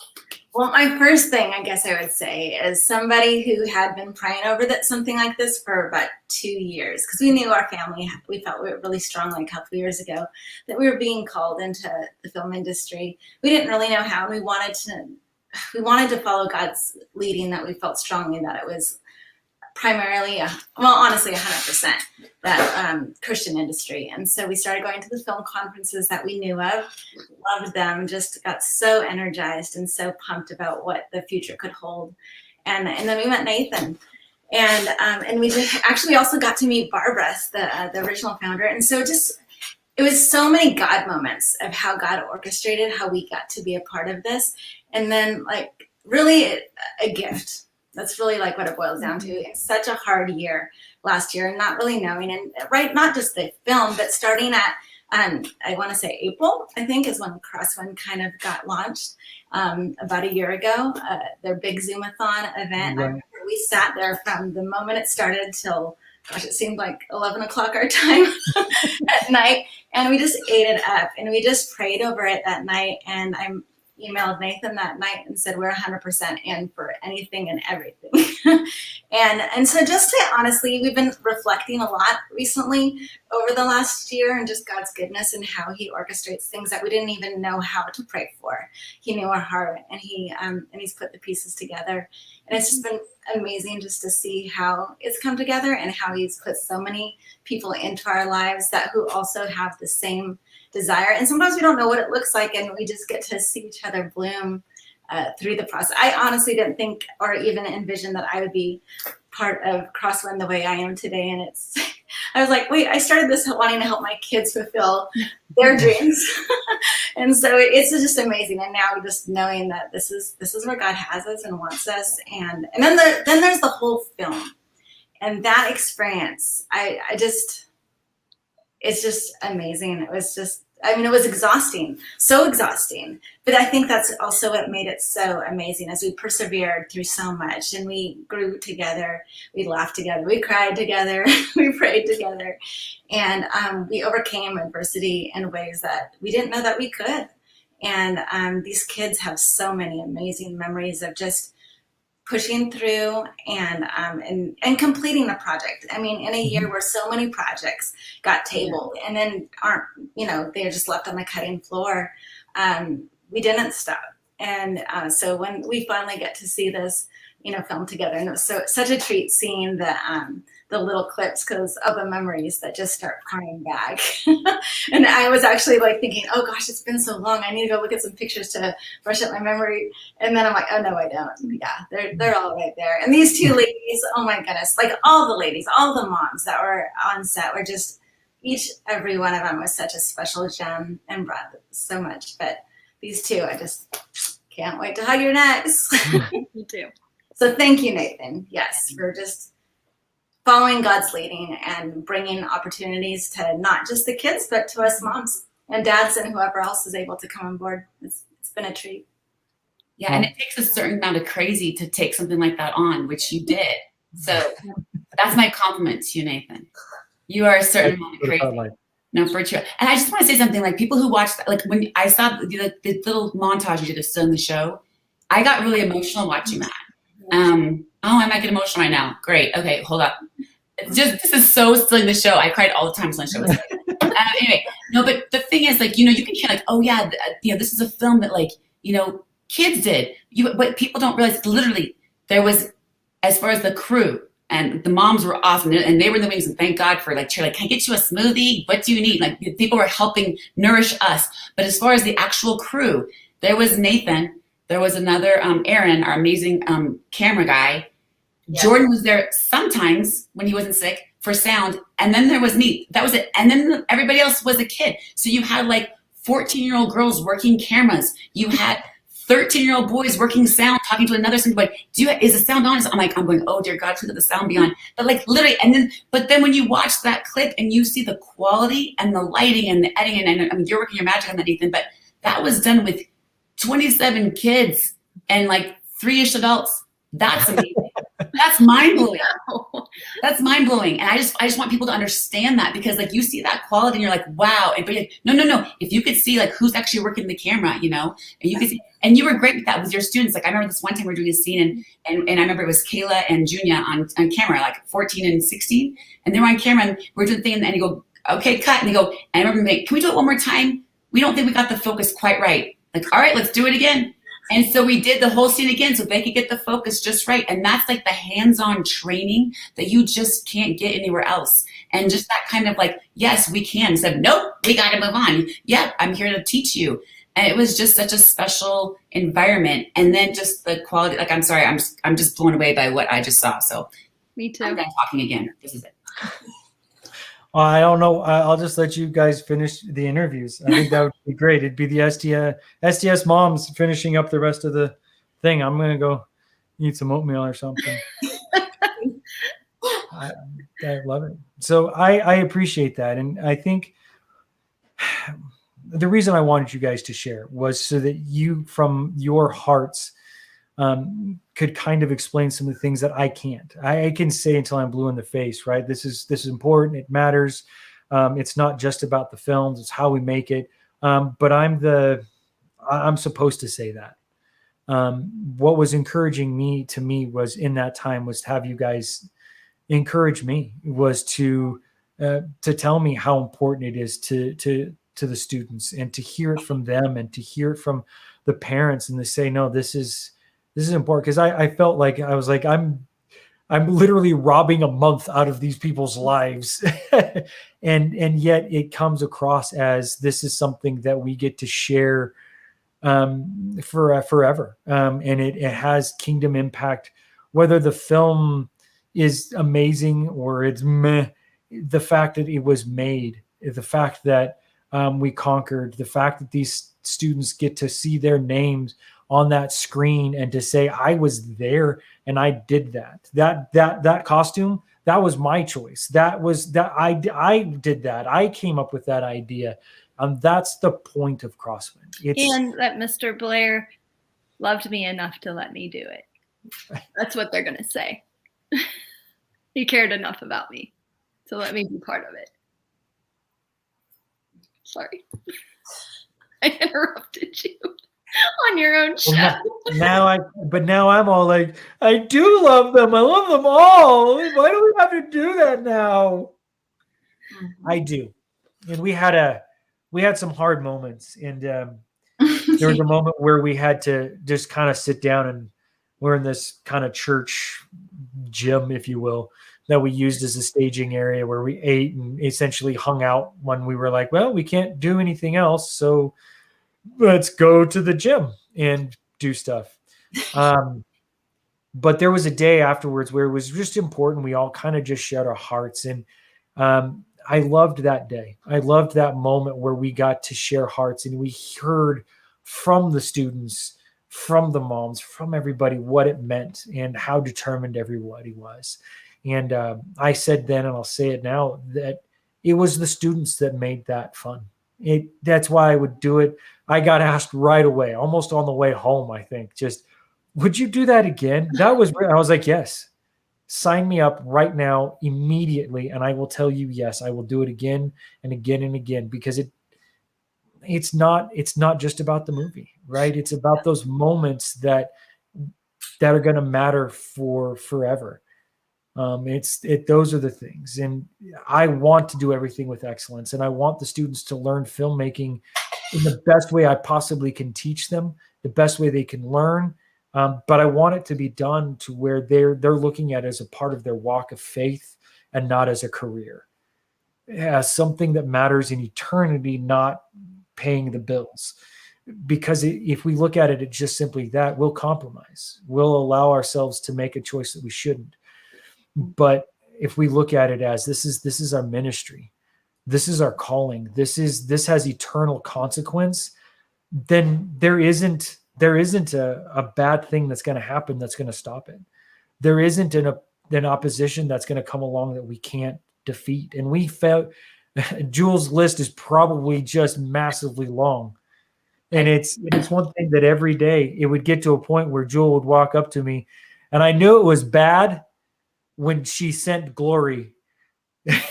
S5: Well, my first thing, I guess I would say, is somebody who had been praying over something like this for about 2 years, because we knew our family, we felt really strongly a couple years ago that we were being called into the film industry. We didn't really know how, and we wanted to follow God's leading, that we felt strongly that it was primarily, honestly, 100% that Christian industry. And so we started going to the film conferences that we knew of, loved them, just got so energized and so pumped about what the future could hold. And then we met Nathan, and we actually also got to meet Barbara, the original founder. And so it was so many God moments of how God orchestrated how we got to be a part of this. And then really a gift. That's really what it boils down to. It's such a hard year last year, and not really knowing, and not just the film, but starting at, I want to say April, I think, is when Crosswind kind of got launched about a year ago, their big Zoom-A-Thon event.
S2: Right.
S5: We sat there from the moment it started till, gosh, it seemed like 11 o'clock our time at night, and we just ate it up, and we just prayed over it that night. And I emailed Nathan that night and said, we're 100% in for anything and everything. and so just to honestly, we've been reflecting a lot recently over the last year, and just God's goodness and how he orchestrates things that we didn't even know how to pray for. He knew our heart, and he's put the pieces together. And it's just been amazing just to see how it's come together and how he's put so many people into our lives who also have the same desire. And sometimes we don't know what it looks like, and we just get to see each other bloom through the process. I honestly didn't think or even envision that I would be part of Crosswind the way I am today. And I was like, wait, I started this wanting to help my kids fulfill their dreams. And so it's just amazing. And now just knowing that this is where God has us and wants us. And then there's the whole film and that experience. It's just amazing. It was it was exhausting, so exhausting. But I think that's also what made it so amazing, as we persevered through so much, and we grew together, we laughed together, we cried together, we prayed together, and we overcame adversity in ways that we didn't know that we could. And these kids have so many amazing memories of just pushing through and completing the project. I mean, in a year where so many projects got tabled and then they're just left on the cutting floor, we didn't stop. And so when we finally get to see this, film together, and it was such a treat seeing the little clips because of the memories that just start coming back. And I was actually thinking, oh gosh, it's been so long. I need to go look at some pictures to brush up my memory. And then I'm like, oh no, I don't. Yeah, they're all right there. And these two ladies, oh my goodness, all the ladies, all the moms that were on set were just, every one of them was such a special gem and brought so much. But these two, I just can't wait to hug your necks.
S4: Me too.
S5: So thank you, Nathan. Yes, for just following God's leading and bringing opportunities to not just the kids, but to us moms and dads and whoever else is able to come on board. It's been a treat.
S17: Yeah, and it takes a certain amount of crazy to take something like that on, which you did. So that's my compliment to you, Nathan. You are a certain amount of crazy. No, for sure. And I just want to say something, like people who watch that, like when I saw the little montage you did of still in the show, I got really emotional watching that. I might get emotional right now. Great. Okay, hold up. This is so still in the show. I cried all the time still in the show. Anyway, no, but the thing is, like, you know, you can hear like, oh yeah, this is a film that, like, you know, kids did. But people don't realize literally there was, as far as the crew, and the moms were awesome, and they were in the wings, and thank God for like, can I get you a smoothie? What do you need? Like, people were helping nourish us. But as far as the actual crew, there was Nathan, there was another Aaron, our amazing camera guy. Yeah. Jordan was there sometimes when he wasn't sick for sound, and then there was me. That was it. And then everybody else was a kid. So you had like 14-year-old girls working cameras. You had 13-year-old boys working sound, talking to another singer, like, is the sound on? I'm going, oh dear God, please let the sound be on. But like literally, but then when you watch that clip and you see the quality and the lighting and the editing, and I mean, you're working your magic on that, Ethan, but that was done with 27 kids and like 3-ish adults. That's amazing. That's mind blowing. That's mind blowing. And I just want people to understand that, because like you see that quality and you're like, wow. And but no. If you could see like who's actually working the camera, you know, and you could see, and you were great with that with your students. Like I remember this one time we were doing a scene and I remember it was Kayla and Junia on camera, like 14 and 16. And they were on camera and we're doing the thing and you go, okay, cut. And they go, and I remember being, can we do it one more time? We don't think we got the focus quite right. Like, all right, let's do it again. And so we did the whole scene again so they could get the focus just right. And that's like the hands-on training that you just can't get anywhere else. And just that kind of like, yes, we can. Instead of, nope, we got to move on. Yeah, I'm here to teach you. And it was just such a special environment. And then just the quality, like, I'm sorry, I'm just blown away by what I just saw. So
S4: me too.
S17: I'm done talking again. This is it.
S2: I don't know. I'll just let you guys finish the interviews. I think that would be great. It'd be the SDS moms finishing up the rest of the thing. I'm going to go eat some oatmeal or something. I love it. So I appreciate that. And I think the reason I wanted you guys to share was so that you, from your hearts, could kind of explain some of the things that I can't. I can say until I'm blue in the face, right? This is important. It matters. It's not just about the films. It's how we make it. But I'm supposed to say that. What was encouraging to me was in that time was to have you guys encourage me, was to tell me how important it is to the students, and to hear it from them, and to hear it from the parents, and to say, no, this is important. Because I felt like I was like, I'm literally robbing a month out of these people's lives. and yet it comes across as this is something that we get to share for forever. And it has kingdom impact, whether the film is amazing or it's meh. The fact that it was made, the fact that we conquered, the fact that these students get to see their names on that screen and to say, I was there and I did that. That costume, that was my choice. I did that. I came up with that idea. That's the point of CrossFit.
S4: And that Mr. Blair loved me enough to let me do it. That's what they're going to say. He cared enough about me to let me be part of it. Sorry. I interrupted you on your own show.
S2: Now I'm all like, I do love them. I love them all. Why do we have to do that now? I do. And we had some hard moments. And there was a moment where we had to just kind of sit down, and we're in this kind of church gym, if you will, that we used as a staging area where we ate and essentially hung out when we were like, well, we can't do anything else. So let's go to the gym and do stuff. But there was a day afterwards where it was just important. We all kind of just shared our hearts. And I loved that day. I loved that moment where we got to share hearts, and we heard from the students, from the moms, from everybody, what it meant and how determined everybody was. And I said then, and I'll say it now, that it was the students that made that fun. That's why I would do it. I got asked right away, almost on the way home, I think, just, would you do that again? That was, I was like, yes. sign me up right now immediately, and I will tell you yes, I will do it again and again and again, because it's not just about the movie, right? It's about those moments that are going to matter for forever. Those are the things, and I want to do everything with excellence, and I want the students to learn filmmaking in the best way I possibly can teach them, the best way they can learn. But I want it to be done to where they're looking at it as a part of their walk of faith and not as a career, as something that matters in eternity, not paying the bills. Because if we look at it at just simply that, we'll compromise. We'll allow ourselves to make a choice that we shouldn't. But if we look at it as this is our ministry, this is our calling, this has eternal consequence, then there isn't a bad thing that's going to happen that's going to stop it. There isn't an opposition that's going to come along that we can't defeat. And we felt Jules' list is probably just massively long. And it's one thing that every day it would get to a point where Jewel would walk up to me, and I knew it was bad when she sent Glory.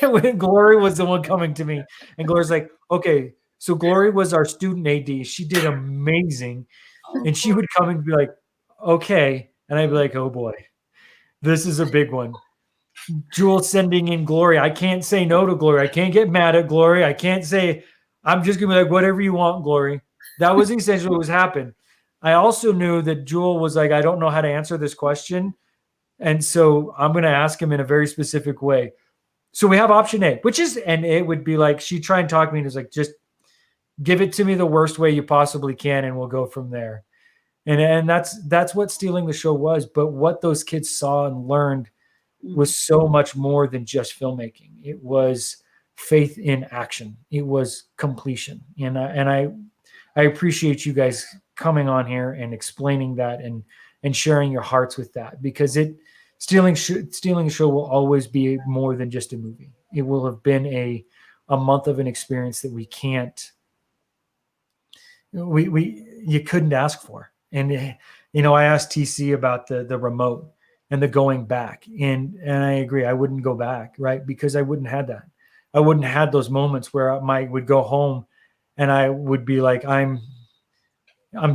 S2: When Glory was the one coming to me, and Glory's like, okay, so Glory was our student AD. She did amazing. And she would come and be like, okay. And I'd be like, oh boy, this is a big one. Jewel sending in Glory. I can't say no to Glory. I can't get mad at Glory. I can't say, I'm just going to be like, whatever you want, Glory. That was essentially what was happening. I also knew that Jewel was like, I don't know how to answer this question. And so I'm going to ask him in a very specific way. So we have option A, and it would be like, she'd try and talk to me and it's like, just give it to me the worst way you possibly can, and we'll go from there. And that's what Stealing the Show was. But what those kids saw and learned was so much more than just filmmaking. It was faith in action. It was completion. And I appreciate you guys coming on here and explaining that and sharing your hearts with that, because Stealing the Show will always be more than just a movie. It will have been a month of an experience that you couldn't ask for. And I asked TC about the remote and the going back, and I agree, I wouldn't go back, right? Because I wouldn't have that. I wouldn't have those moments where I would go home and I would be like, I'm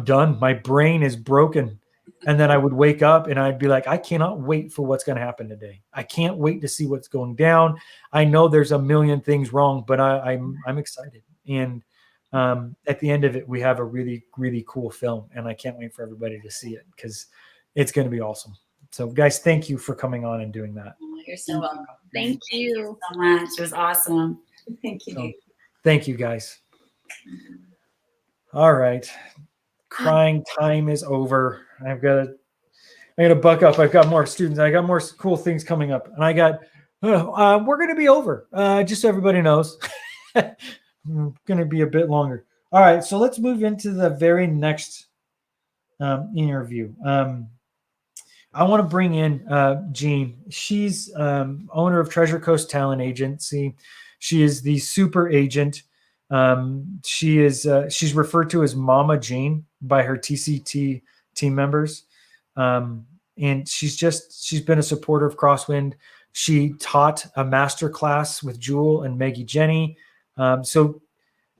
S2: done. My brain is broken. And then I would wake up and I'd be like, I cannot wait for what's going to happen today. I can't wait to see what's going down. I know there's a million things wrong, but I'm excited. And at the end of it, we have a really, really cool film, and I can't wait for everybody to see it because it's going to be awesome. So, guys, thank you for coming on and doing that.
S5: You're so welcome.
S4: Thank you
S5: so much. It was awesome. Thank you.
S2: So, thank you, guys. All right. Crying time is over. I got to buck up. I've got more students. I got more cool things coming up, and we're going to be over. Just so everybody knows, going to be a bit longer. All right, so let's move into the very next interview. I want to bring in Jean. She's owner of Treasure Coast Talent Agency. She is the super agent. She's referred to as Mama Jean by her TCT team members. And she's been a supporter of Crosswind. She taught a master class with Jewel and Maggie Jenny. So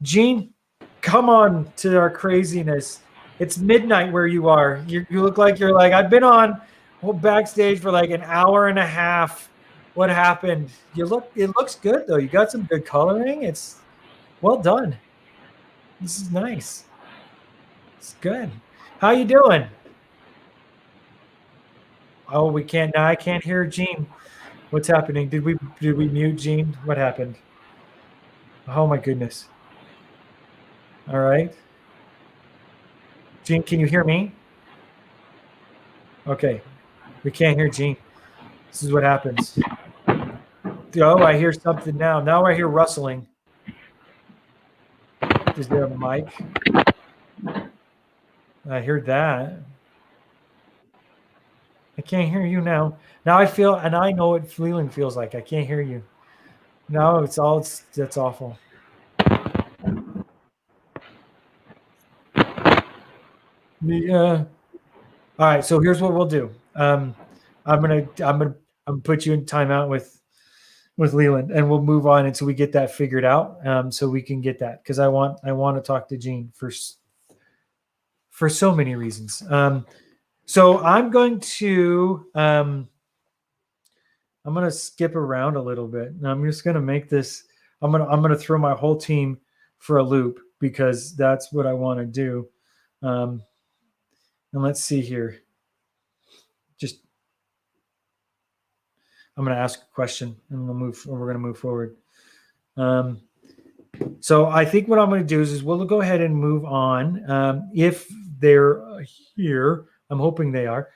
S2: Jean, come on to our craziness. It's midnight where you are. You look like you're like, I've been on backstage for like an hour and a half. What happened? It looks good though. You got some good coloring. It's well done. This is nice. It's good. How you doing? Oh, we can't now. I can't hear Jean. What's happening? Did we mute Jean? What happened? Oh my goodness. All right. Jean, can you hear me? Okay. We can't hear Jean. This is what happens. Oh, I hear something now. Now I hear rustling. Is there a mic? I heard that. I can't hear you now. Now I feel, and I know what feeling feels like. I can't hear you. No, that's awful. Yeah. All right. So here's what we'll do. I'm gonna I'm put you in timeout with Leland, and we'll move on until we get that figured out. So we can get that, because I want to talk to Jean for so many reasons. So I'm going to skip around a little bit. And I'm just going to make this. I'm going to throw my whole team for a loop, because that's what I want to do. And let's see here. I'm going to ask a question, and we're going to move forward. So I think what I'm going to do is we'll go ahead and move on. If they're here, I'm hoping they are.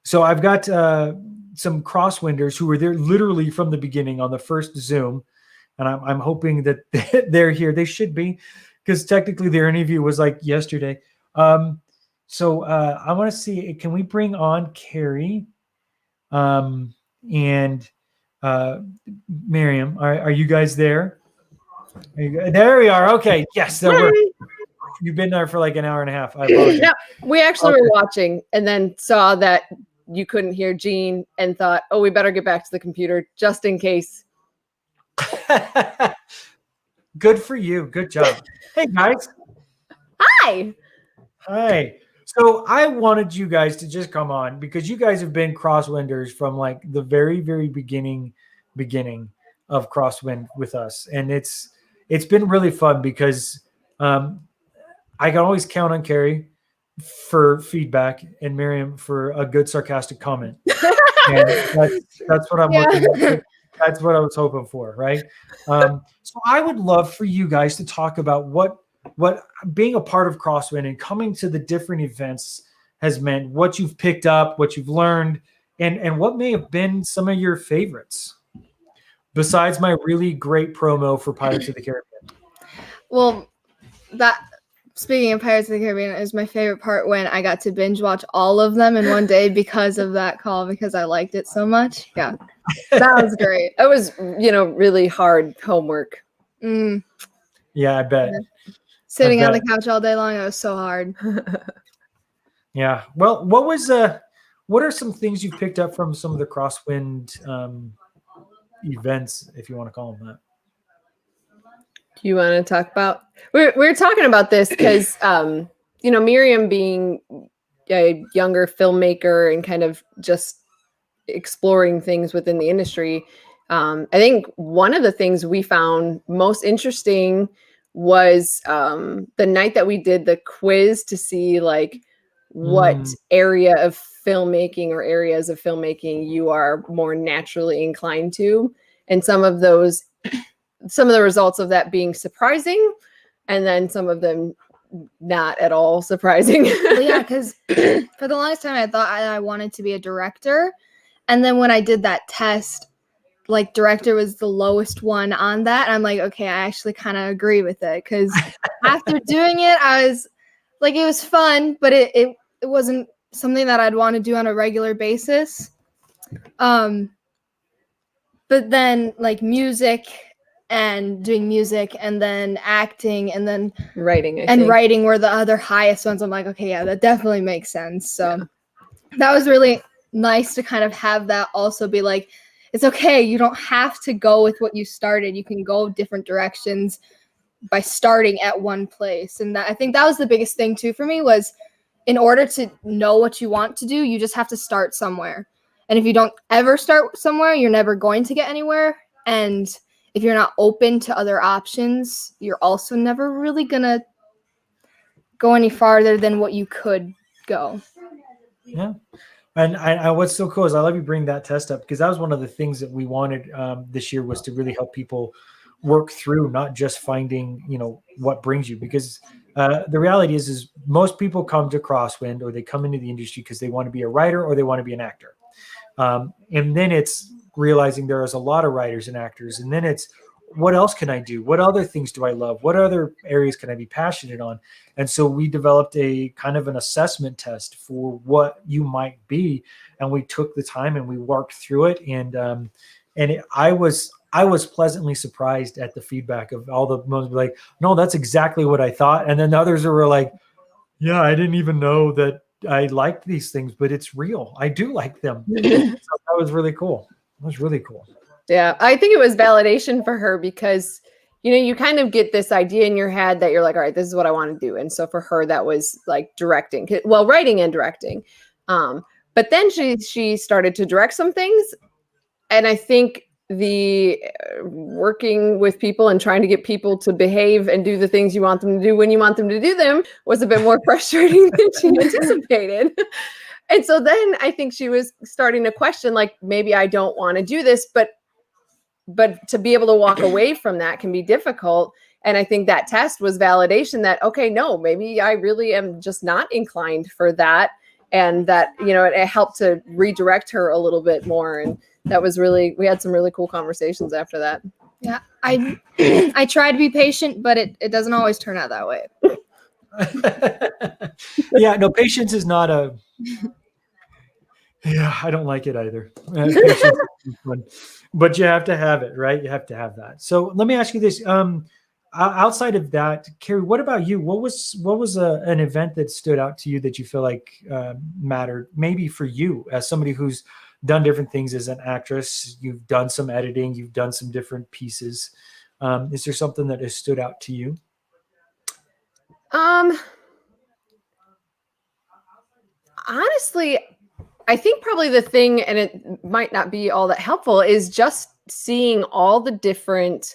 S2: So I've got some crosswinders who were there literally from the beginning on the first Zoom, and I'm hoping that they're here. They should be, because technically their interview was like yesterday. So I want to see, can we bring on Carrie and Miriam? Are you guys there? There we are. Okay. Yes, that worked. You've been there for like an hour and a half. I apologize.
S6: No, we actually were watching and then saw that you couldn't hear Jean and thought, oh, we better get back to the computer just in case.
S2: Good for you. Good job. Hey, guys.
S6: Hi.
S2: Hi. So I wanted you guys to just come on, because you guys have been crosswinders from like the very, very beginning of Crosswind with us. And it's been really fun, because I can always count on Carrie for feedback and Miriam for a good sarcastic comment. And that's what I'm looking at. That's what I was hoping for, right? So I would love for you guys to talk about what being a part of Crosswind and coming to the different events has meant, what you've picked up, what you've learned, and what may have been some of your favorites, besides my really great promo for Pirates of the Caribbean.
S22: Well, speaking of Pirates of the Caribbean, is my favorite part when I got to binge watch all of them in one day because of that call, because I liked it so much. Yeah, that was great.
S6: It was, really hard homework.
S2: Yeah, I bet.
S22: Sitting on the couch all day long, it was so hard.
S2: Yeah. Well, what are some things you've picked up from some of the Crosswind events, if you want to call them that?
S6: Do you want to talk about? We're talking about this because Miriam being a younger filmmaker and kind of just exploring things within the industry. I think one of the things we found most interesting was the night that we did the quiz to see like what area of filmmaking or areas of filmmaking you are more naturally inclined to, and some of the results of that being surprising, and then some of them not at all surprising.
S22: Well, yeah, because for the longest time I thought I wanted to be a director, and then when I did that test, like director was the lowest one on that. And I'm like, okay, I actually kind of agree with it, because after doing it, I was like, it was fun, but it wasn't something that I'd want to do on a regular basis. But then like music and doing music, and then acting, and then
S6: writing,
S22: writing were the other highest ones. I'm like, okay, yeah, that definitely makes sense. So that was really nice to kind of have that also be like, it's okay. You don't have to go with what you started. You can go different directions by starting at one place. And I think that was the biggest thing too for me, was in order to know what you want to do, you just have to start somewhere. And if you don't ever start somewhere, you're never going to get anywhere. And if you're not open to other options, you're also never really going to go any farther than what you could go.
S2: Yeah. And what's so cool is I love you bring that test up, because that was one of the things that we wanted this year, was to really help people work through not just finding, what brings you, because the reality is most people come to Crosswind, or they come into the industry because they want to be a writer or they want to be an actor. And then it's realizing there is a lot of writers and actors. And then it's, what else can I do? What other things do I love? What other areas can I be passionate on? And so we developed a kind of an assessment test for what you might be. And we took the time and we worked through it. I was pleasantly surprised at the feedback of all the most, like, no, that's exactly what I thought. And then the others were like, yeah, I didn't even know that I liked these things, but it's real. I do like them. So That was really cool. That was really cool.
S6: Yeah, I think it was validation for her because, you kind of get this idea in your head that you're like, all right, this is what I want to do. And so for her, that was like directing, well, writing and directing. But then she started to direct some things. And I think the working with people and trying to get people to behave and do the things you want them to do when you want them to do them was a bit more frustrating than she anticipated. And so then I think she was starting to question, like, maybe I don't want to do this, but to be able to walk away from that can be difficult. And I think that test was validation that, okay, no, maybe I really am just not inclined for that. And that, it helped to redirect her a little bit more. And that was we had some really cool conversations after that.
S22: Yeah. I try to be patient, but it doesn't always turn out that way.
S2: Yeah, no, patience is not I don't like it either. Patience is fun. But you have to have it, right? You have to have that. So let me ask you this. Outside of that, Carrie, what about you? What was an event that stood out to you that you feel like mattered? Maybe for you as somebody who's done different things as an actress, you've done some editing, you've done some different pieces. Is there something that has stood out to you?
S6: Honestly, I think probably the thing, and it might not be all that helpful, is just seeing all the different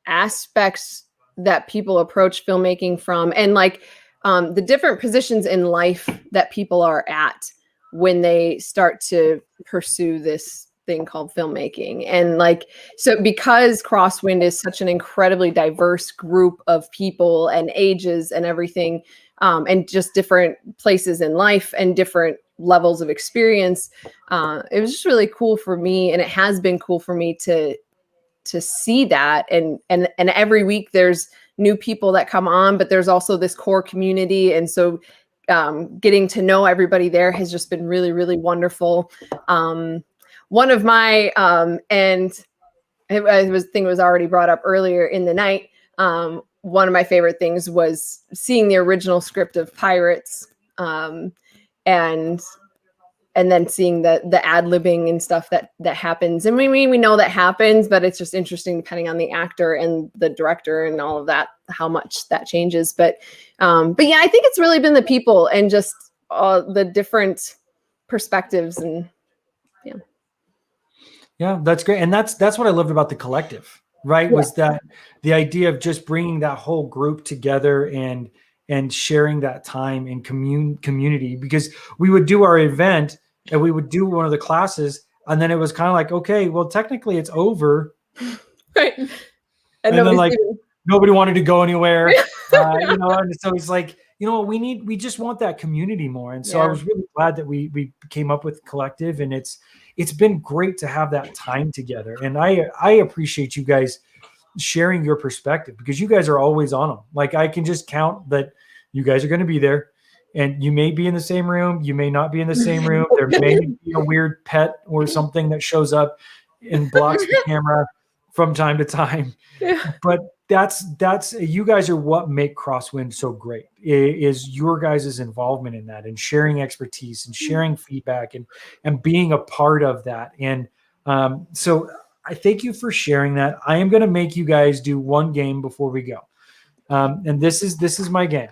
S6: aspects that people approach filmmaking from, and like the different positions in life that people are at when they start to pursue this thing called filmmaking. And like, so because Crosswind is such an incredibly diverse group of people and ages and everything, and just different places in life and different levels of experience, it was just really cool for me, and it has been cool for me to see that. And every week there's new people that come on, but there's also this core community. And so getting to know everybody there has just been really, really wonderful. One of my, and I think it was already brought up earlier in the night, one of my favorite things was seeing the original script of Pirates, and then seeing the ad-libbing and stuff that happens. And we know that happens, but it's just interesting depending on the actor and the director and all of that, how much that changes. But yeah, I think it's really been the people and just the different perspectives. And
S2: yeah, that's great. And that's what I loved about the collective, right? Yeah. Was that the idea of just bringing that whole group together and sharing that time in community, because we would do our event and we would do one of the classes, and then it was kind of like, okay, well, technically it's over.
S6: Right.
S2: And then like nobody wanted to go anywhere, and so it's like, we just want that community more. And so I was really glad that we came up with collective, and it's been great to have that time together. And I appreciate you guys sharing your perspective, because you guys are always on them. Like, I can just count that you guys are going to be there, and you may be in the same room. You may not be in the same room. There may be a weird pet or something that shows up and blocks the camera from time to time. Yeah. But that's you guys are what make Crosswind so great, is your guys' involvement in that, and sharing expertise and sharing feedback and being a part of that. And so I thank you for sharing that. I am going to make you guys do one game before we go. And this is my game.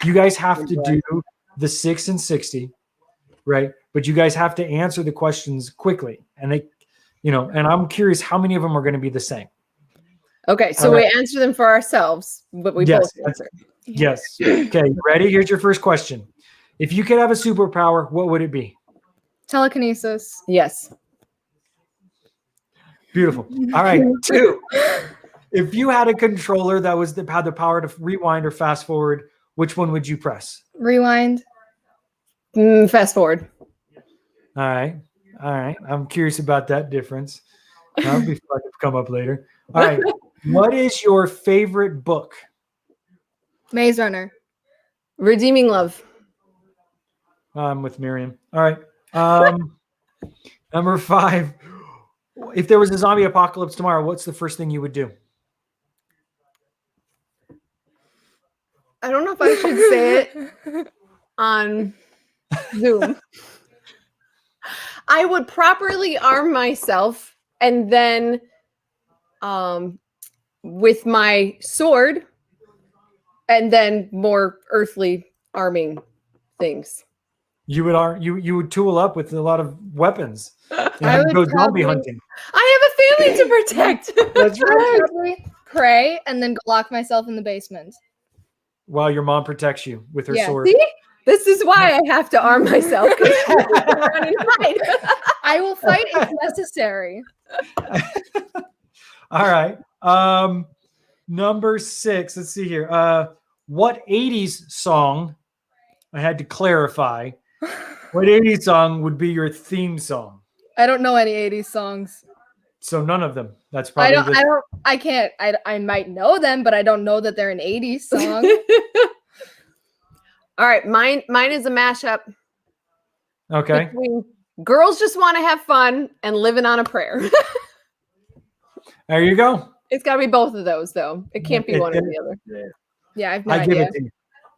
S2: You guys have to do the 6 and 60, right? But you guys have to answer the questions quickly. And and I'm curious how many of them are going to be the same.
S6: Okay, so we answer them for ourselves, but we both answer.
S2: Yes. Okay, ready? Here's your first question. If you could have a superpower, what would it be?
S22: Telekinesis.
S6: Yes.
S2: Beautiful. All right, 2. If you had a controller that had the power to rewind or fast forward, which one would you press?
S22: Rewind.
S6: Fast forward.
S2: All right. I'm curious about that difference. That'll be fun to come up later. All right. What is your favorite book?
S22: Maze Runner.
S6: Redeeming Love.
S2: I'm with Miriam. All right. Number 5. If there was a zombie apocalypse tomorrow, what's the first thing you would do?
S6: I don't know if I should say it on Zoom. I would properly arm myself, and then with my sword, and then more earthly arming things.
S2: You would tool up with a lot of weapons
S22: I
S2: and
S22: would
S2: go zombie
S22: probably-
S2: hunting.
S6: I have a family to protect.
S2: That's
S22: I would
S2: right.
S22: probably pray and then go lock myself in the basement.
S2: While your mom protects you with her
S22: Yeah.
S2: sword.
S6: See? This is why I have to arm myself. 'Cause she can run and hide.
S22: I will fight if necessary.
S2: All right. Number 6. Let's see here. What 80s song? I had to clarify. What 80s song would be your theme song?
S22: I don't know any 80s songs.
S2: So none of them. That's
S22: I
S2: probably
S22: don't I can't I might know them, but I don't know that they're an 80s song.
S6: All right, mine is a mashup
S2: Okay.
S6: between Girls Just Want to Have Fun and Living on a Prayer.
S2: There you go.
S6: It's got to be both of those, though. It can't be one or the other.
S22: Yeah, I've no
S2: I give
S22: idea.
S2: it to you.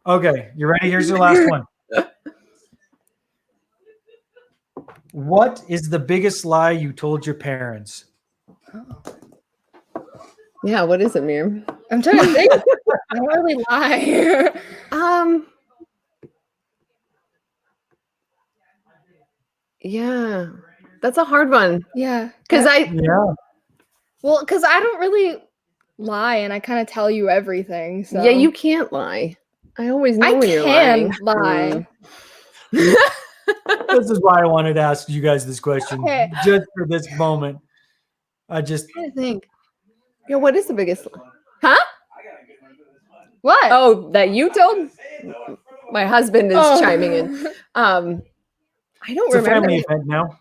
S2: Okay, you ready? Here's your last one. What is the biggest lie you told your parents?
S6: Yeah, what is it, Miriam?
S22: I'm trying to think. I don't really lie.
S6: Yeah, that's a hard one.
S22: Yeah.
S6: Because
S22: Well, because I don't really lie and I kind of tell you everything. So
S6: yeah, you can't lie. I always know
S22: I
S6: when you're
S22: can
S6: lying.
S22: lie.
S2: This is why I wanted to ask you guys this question.
S22: Okay.
S2: Just for this moment.
S22: I'm trying to think.
S6: Yeah, what is the biggest lie? Huh?
S22: What?
S6: Oh, that you told? My husband is
S22: Oh.
S6: chiming in. I don't
S2: It's a
S6: remember.
S2: family event now.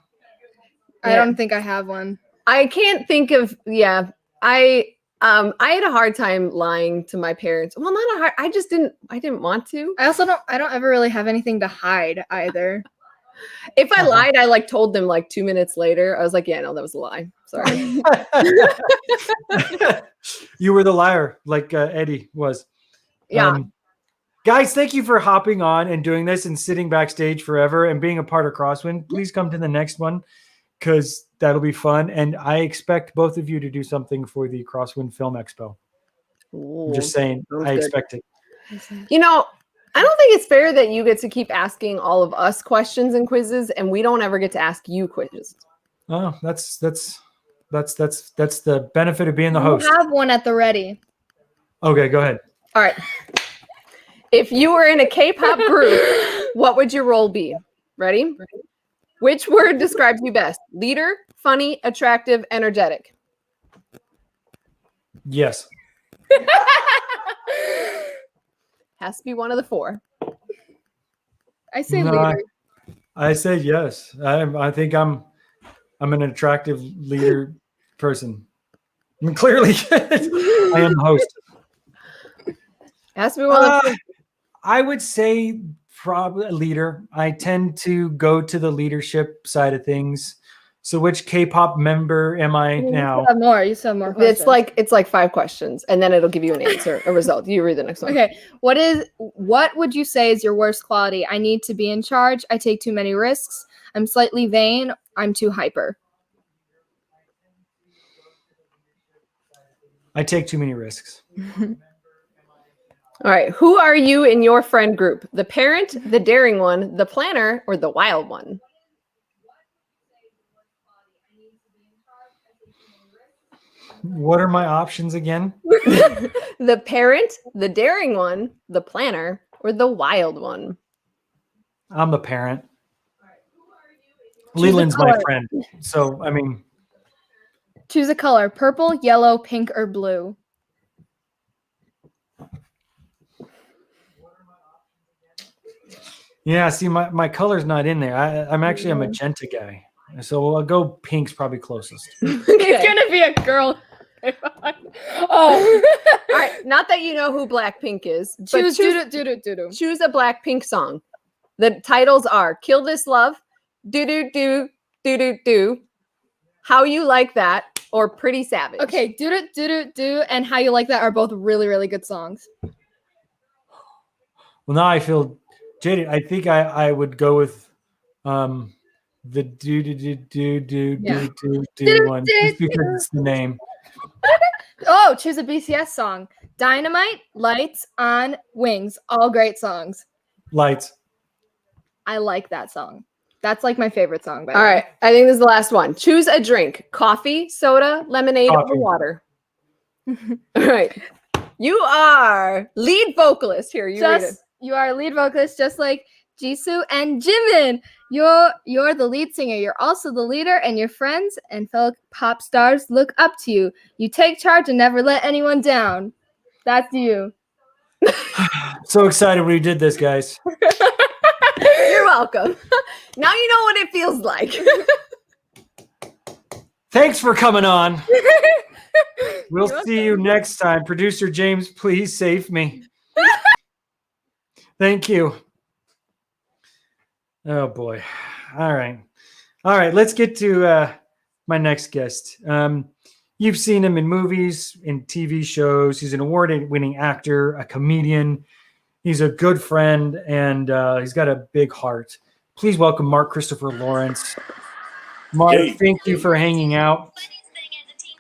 S22: I don't think I have one.
S6: I can't think of. Yeah, I had a hard time lying to my parents. Well, not a hard. I just didn't. I didn't want to.
S22: I also don't. I don't ever really have anything to hide either.
S6: If I lied, I like told them like 2 minutes later. I was like, yeah, no, that was a lie. Sorry.
S2: You were the liar, like Eddie was.
S6: Yeah.
S2: Guys, thank you for hopping on and doing this and sitting backstage forever and being a part of Crosswind. Please come to the next one because that'll be fun. And I expect both of you to do something for the Crosswind Film Expo. I'm just saying,
S6: sounds
S2: I
S6: good.
S2: expect it.
S6: You know, I don't think it's fair that you get to keep asking all of us questions and quizzes, and we don't ever get to ask you quizzes.
S2: Oh, that's the benefit of being the host.
S22: You have one at the ready.
S2: Okay, go ahead.
S6: All right. If you were in a K-pop group, what would your role be? Ready? Which word describes you best? Leader, funny, attractive, energetic.
S2: Yes.
S6: Has to be one of the four.
S22: I say
S2: No,
S22: leader.
S2: I say yes. I think I'm an attractive leader person. I mean, clearly, I am the host.
S6: Has to be one of the
S2: I would say probably a leader. I tend to go to the leadership side of things. So, which K-pop member am I now?
S22: You still have more. You still have more questions.
S6: It's like 5 questions, and then it'll give you an answer, a result. You read the next one.
S22: Okay. What would you say is your worst quality? I need to be in charge. I take too many risks. I'm slightly vain. I'm too hyper.
S2: I take too many risks.
S6: All right. Who are you in your friend group? The parent, the daring one, the planner, or the wild one?
S2: What are my options again?
S6: The parent, the daring one, the planner, or the wild one?
S2: I'm the parent.
S22: Choose a
S2: Leland's my
S22: color.
S2: friend. So, I mean,
S22: Choose a color: purple, yellow, pink, or blue.
S2: yeah, see, my color's not in there. I'm actually a magenta guy. So I'll go pink's probably closest.
S22: It's gonna be a girl. Oh,
S6: All right. Not that you know who Blackpink is. But
S22: choose doo-doo.
S6: choose a Blackpink song. The titles are Kill This Love, Do Do Do, Do Do Do, How You Like That, or Pretty Savage.
S22: Okay, do, and How You Like That are both really, really good songs.
S2: Well, now I feel jaded. I think I would go with The
S22: Yeah.
S2: do one. Just because it's the name.
S22: Oh, choose a BTS song. Dynamite, Lights, On, Wings. All great songs.
S2: Lights.
S22: I like that song. That's like my favorite song. By
S8: All
S22: the way.
S8: right. I think this is the last one. Choose a drink: coffee, soda, lemonade,
S2: Coffee.
S8: or water. All right. You are lead vocalist here. You read it.
S22: You are a lead vocalist, just like Jisoo and Jimin. You're the lead singer. You're also the leader, and your friends and fellow pop stars look up to you. You take charge and never let anyone down. That's you.
S2: So excited we did this, guys.
S8: You're welcome. Now you know what it feels like.
S2: Thanks for coming on. We'll see you next time. Producer James, please save me. Thank you. Oh boy. All right. Let's get to my next guest. You've seen him in movies, in TV shows. He's an award-winning actor, a comedian. He's a good friend, and he's got a big heart. Please welcome Mark Christopher Lawrence. Mark, thank you for hanging out.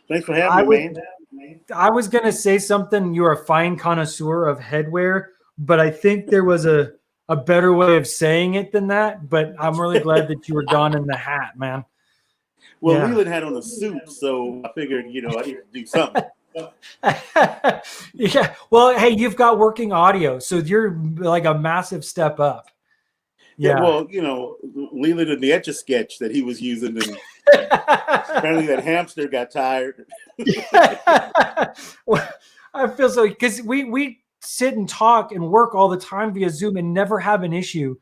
S9: Thanks for having me, man.
S2: I was going to say something. You're a fine connoisseur of headwear, but I think there was a better way of saying it than that. But I'm really glad that you were donning the hat, man.
S9: Well,
S2: Yeah.
S9: Leland had on a suit, so I figured, I need to do something.
S2: Yeah. Well, hey, you've got working audio, so you're like a massive step up.
S9: Yeah. Well, Leland in the Etch-a-Sketch that he was using, and apparently that hamster got tired.
S2: Well, I feel so because we sit and talk and work all the time via Zoom and never have an issue.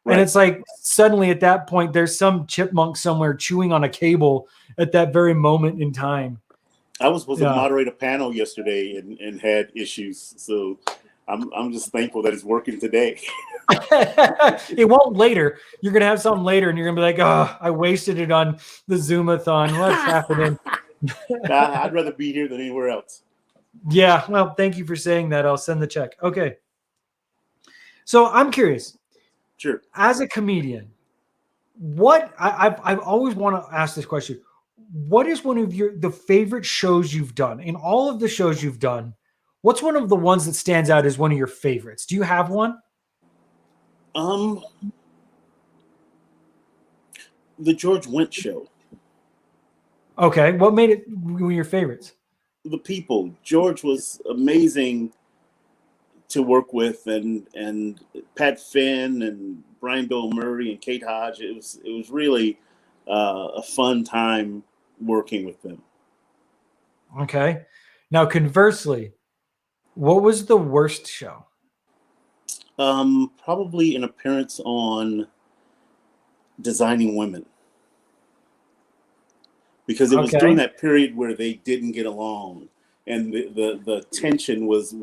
S9: Right.
S2: And it's like suddenly at that point, there's some chipmunk somewhere chewing on a cable at that very moment in time.
S9: I was supposed to moderate a panel yesterday and had issues, so I'm just thankful that it's working today.
S2: It won't later. You're gonna have something later, and you're gonna be like, "Oh, I wasted it on the Zoom-A-Thon. What's happening?"
S9: I'd rather be here than anywhere else.
S2: Yeah. Well, thank you for saying that. I'll send the check. Okay. So I'm curious.
S9: Sure.
S2: As a comedian, what I've always want to ask this question. What is one of the favorite shows you've done? In all of the shows you've done, what's one of the ones that stands out as one of your favorites? Do you have one?
S9: The George Wendt Show.
S2: Okay. What made it one of your favorites?
S9: The people. George was amazing to work with, and Pat Finn and Brian Bill Murray and Kate Hodge. It was really a fun time working with them.
S2: Okay. Now, conversely, what was the worst show?
S9: Probably an appearance on Designing Women, because it was during that period where they didn't get along, and the tension was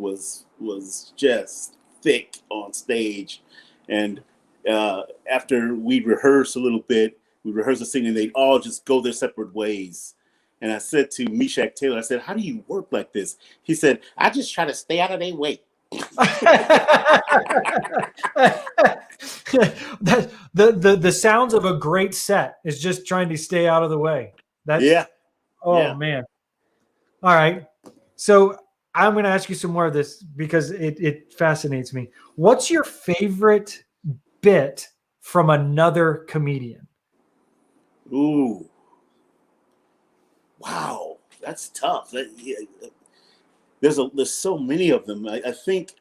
S9: just thick on stage. And after we'd rehearse a little bit, we'd rehearse a scene, and they'd all just go their separate ways. And I said to Meshack Taylor, I said, "How do you work like this?" He said, "I just try to stay out of their way."
S2: The sounds of a great set is just trying to stay out of the way. Man. All right. So I'm going to ask you some more of this because it fascinates me. What's your favorite bit from another comedian?
S9: Ooh. Wow. That's tough. There's so many of them. I think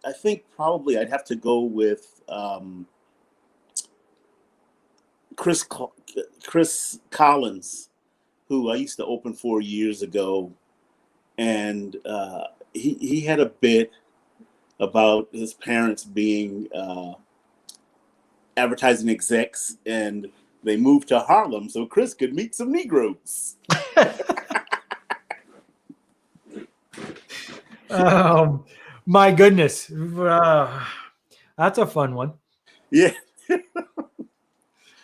S9: probably I'd have to go with Chris Collins, who I used to open for years ago, and he had a bit about his parents being advertising execs, and they moved to Harlem so Chris could meet some Negroes.
S2: My goodness. That's a fun one.
S9: Yeah.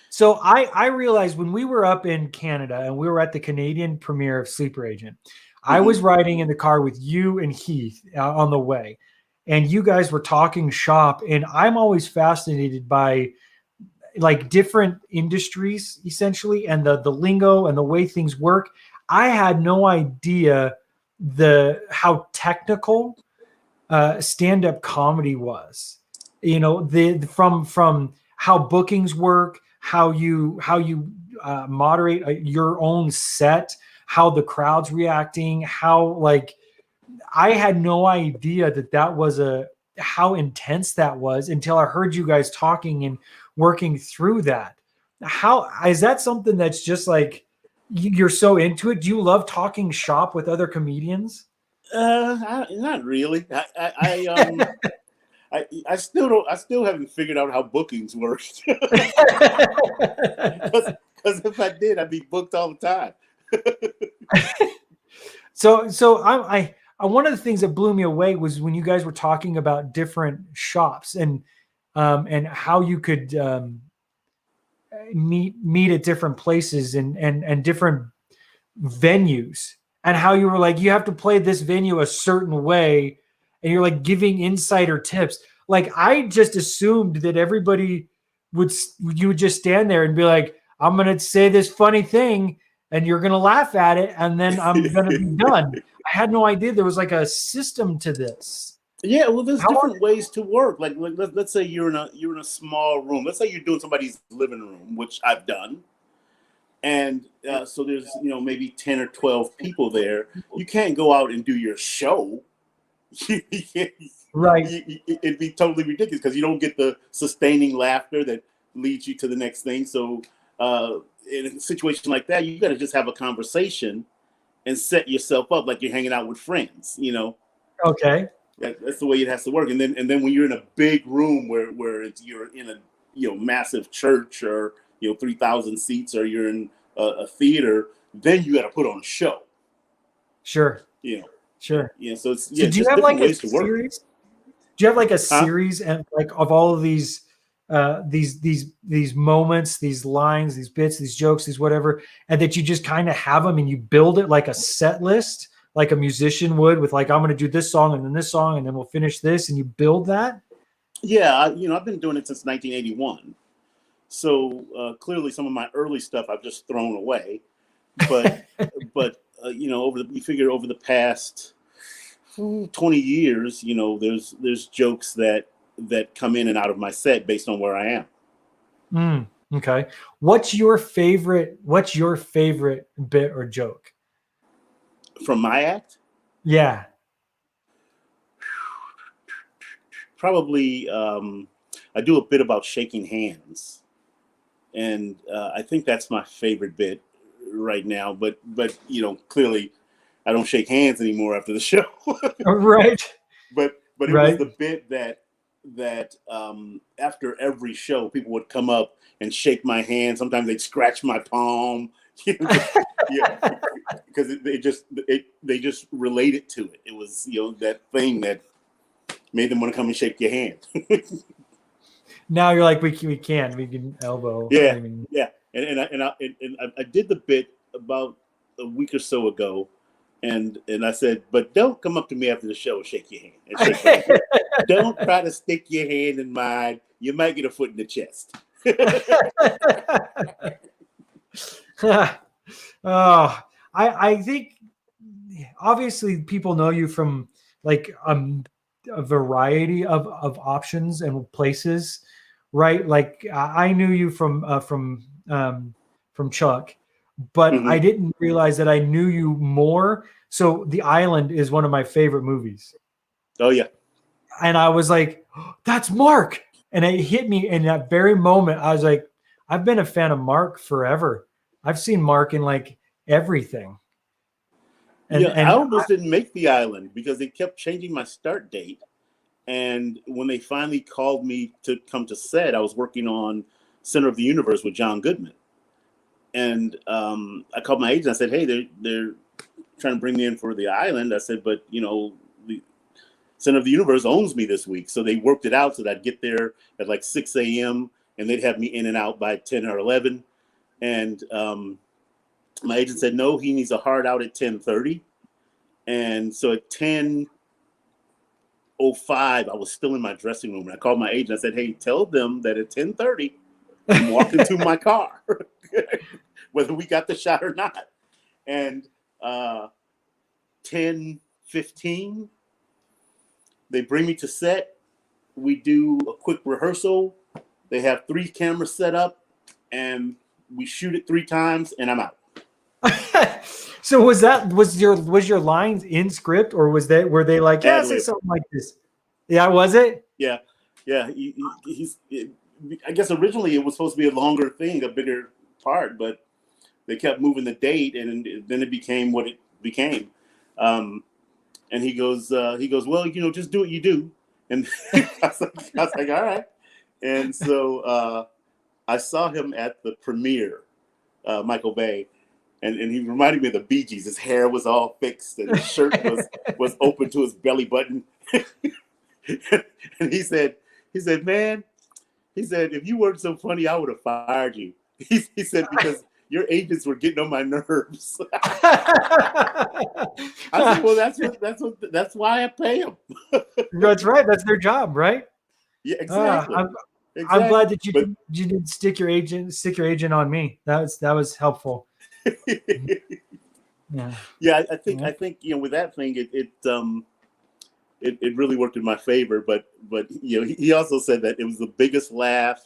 S2: So I realized when we were up in Canada and we were at the Canadian premiere of Sleeper Agent, I was riding in the car with you and Heath on the way, and you guys were talking shop. And I'm always fascinated by like different industries essentially, and the lingo and the way things work. I had no idea how technical stand-up comedy was. You know, from how bookings work, how you moderate your own set, how the crowd's reacting, how like I had no idea that was how intense that was until I heard you guys talking and working through that. How is that something that's just like you're so into it? Do you love talking shop with other comedians?
S9: Not really. I still don't. I still haven't figured out how bookings work. Because if I did, I'd be booked all the time.
S2: So I one of the things that blew me away was when you guys were talking about different shops and how you could meet at different places and different venues, and how you were like, you have to play this venue a certain way, and you're like giving insider tips. Like I just assumed that everybody you would just stand there and be like, I'm gonna say this funny thing and you're gonna laugh at it, and then I'm gonna be done. I had no idea there was like a system to this.
S9: Yeah, well, there's different ways to work. Like let's say you're in a small room. Let's say you're doing somebody's living room, which I've done, and so there's maybe 10 or 12 people there. You can't go out and do your show.
S2: Right.
S9: It'd be totally ridiculous because you don't get the sustaining laughter that leads you to the next thing. So in a situation like that, you got to just have a conversation and set yourself up like you're hanging out with friends.
S2: Okay.
S9: That's the way it has to work. And then when you're in a big room where you're in a massive church or 3,000 seats, or you're in a theater, then you got to put on a show.
S2: Sure. Sure.
S9: Yeah. So it's
S2: So do you
S9: just
S2: have like
S9: different
S2: a
S9: ways to work.
S2: series? Do you have like a series and like of all of these moments, these lines, these bits, these jokes, these whatever, and that you just kind of have them and you build it like a set list, like a musician would, with like, I'm going to do this song and then this song and then we'll finish this, and you build that?
S9: Yeah. I've been doing it since 1981. So clearly some of my early stuff I've just thrown away, but over the past 20 years, there's jokes that come in and out of my set based on where I am.
S2: Okay. What's your favorite bit or joke
S9: from my act?
S2: Yeah.
S9: Probably I do a bit about shaking hands, and I think that's my favorite bit right now, but clearly I don't shake hands anymore after the show.
S2: Right.
S9: But it was the bit that after every show, people would come up and shake my hand. Sometimes they'd scratch my palm, because they just related to it. It was that thing that made them want to come and shake your hand.
S2: Now you're like, we can elbow.
S9: Yeah,
S2: I mean,
S9: yeah. And I did the bit about a week or so ago. And I said, but don't come up to me after the show and shake your hand. And shake my hand. Don't try to stick your hand in mine. You might get a foot in the chest.
S2: I think obviously people know you from like a variety of options and places, right? Like I knew you from Chuck, but I didn't realize that I knew you more. So The Island is one of my favorite movies.
S9: Oh yeah.
S2: And I was like, oh, that's Mark. And it hit me in that very moment. I was like, I've been a fan of Mark forever. I've seen Mark in like everything.
S9: And I almost didn't make The Island because they kept changing my start date. And when they finally called me to come to set, I was working on Center of the Universe with John Goodman. And I called my agent. I said, hey, they're trying to bring me in for The Island. I said, but, the Center of the Universe owns me this week. So they worked it out so that I'd get there at like 6 a.m. and they'd have me in and out by 10 or 11. And my agent said, no, he needs a hard out at 10:30. And so at 10:05, I was still in my dressing room. And I called my agent. I said, hey, tell them that at 10:30, I'm walking to my car, whether we got the shot or not. And 10:15, they bring me to set. We do a quick rehearsal. They have 3 cameras set up, and we shoot it 3 times, and I'm out.
S2: So was your lines in script, or were they like, yeah, say something like this? Yeah, was it?
S9: Yeah. I guess originally it was supposed to be a longer thing, a bigger part, but they kept moving the date, and then it became what it became. And he goes, well, just do what you do. And I was like, all right. And so I saw him at the premiere, Michael Bay, and he reminded me of the Bee Gees. His hair was all fixed, and his shirt was open to his belly button. And he said, man, if you weren't so funny, I would have fired you. He said, because your agents were getting on my nerves. I said, well, that's why I pay them.
S2: That's right. That's their job, right?
S9: Yeah, exactly.
S2: I'm glad that you didn't stick your agent on me. That was helpful.
S9: Yeah, I think with that thing, it really worked in my favor. But he also said that it was the biggest laugh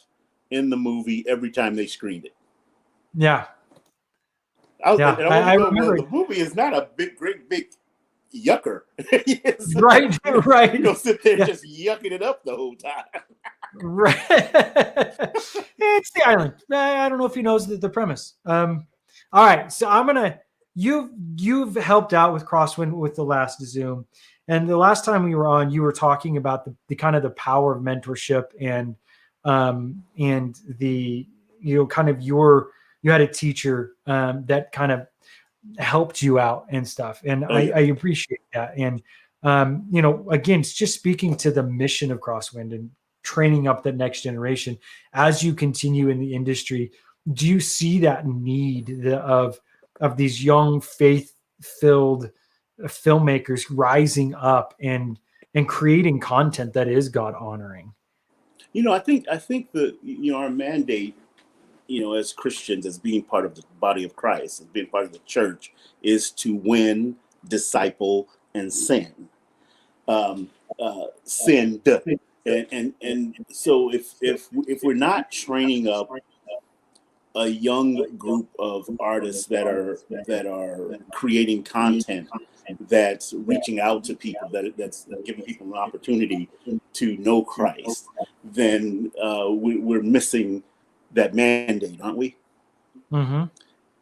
S9: in the movie every time they screened it.
S2: Yeah.
S9: I remember the movie is not a great big yucker.
S2: Right.
S9: You don't sit there just yucking it up the whole time.
S2: Right. It's the island. I don't know if he knows the premise. All right. So you've helped out with Crosswind with the last Zoom. And the last time we were on, you were talking about the kind of the power of mentorship and the, you had a teacher that kind of helped you out and stuff. And I appreciate that. And, again, it's just speaking to the mission of Crosswind and training up the next generation as you continue in the industry. Do you see that need of these young faith-filled filmmakers rising up and creating content that is God honoring?
S9: I think that our mandate, as Christians, as being part of the body of Christ, as being part of the church, is to win, disciple, and send. Send. And so if we're not training up a young group of artists that are creating content that's reaching out to people, that's giving people an opportunity to know Christ, then we're missing that mandate, aren't we?
S2: Mm-hmm.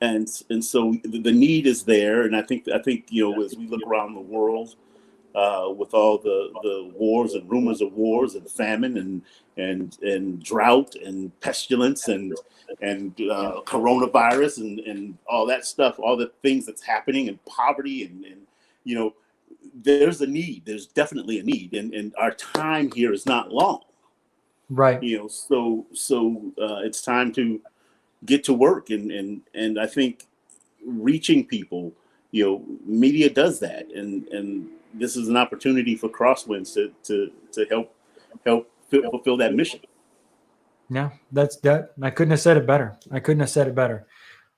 S9: And so the need is there, and I think as we look around the world, with all the wars and rumors of wars and famine and drought and pestilence and coronavirus and all that stuff, all the things that's happening, and poverty and there's a need. There's definitely a need, and our time here is not long.
S2: Right.
S9: So it's time to get to work, and I think reaching people, media does that, and this is an opportunity for Crosswinds to help fulfill that mission.
S2: Yeah, that's that. I couldn't have said it better.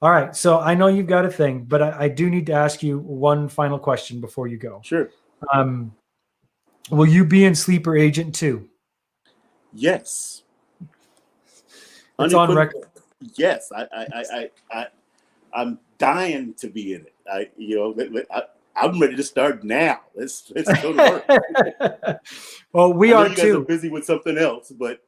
S2: All right. So I know you've got a thing, but I do need to ask you one final question before you go.
S9: Sure.
S2: Will you be in Sleeper Agent 2?
S9: Yes.
S2: It's on record.
S9: Yes. I'm dying to be in it. I'm ready to start now. Let's go to work.
S2: Well, we are
S9: you guys
S2: too.
S9: Are busy with something else, but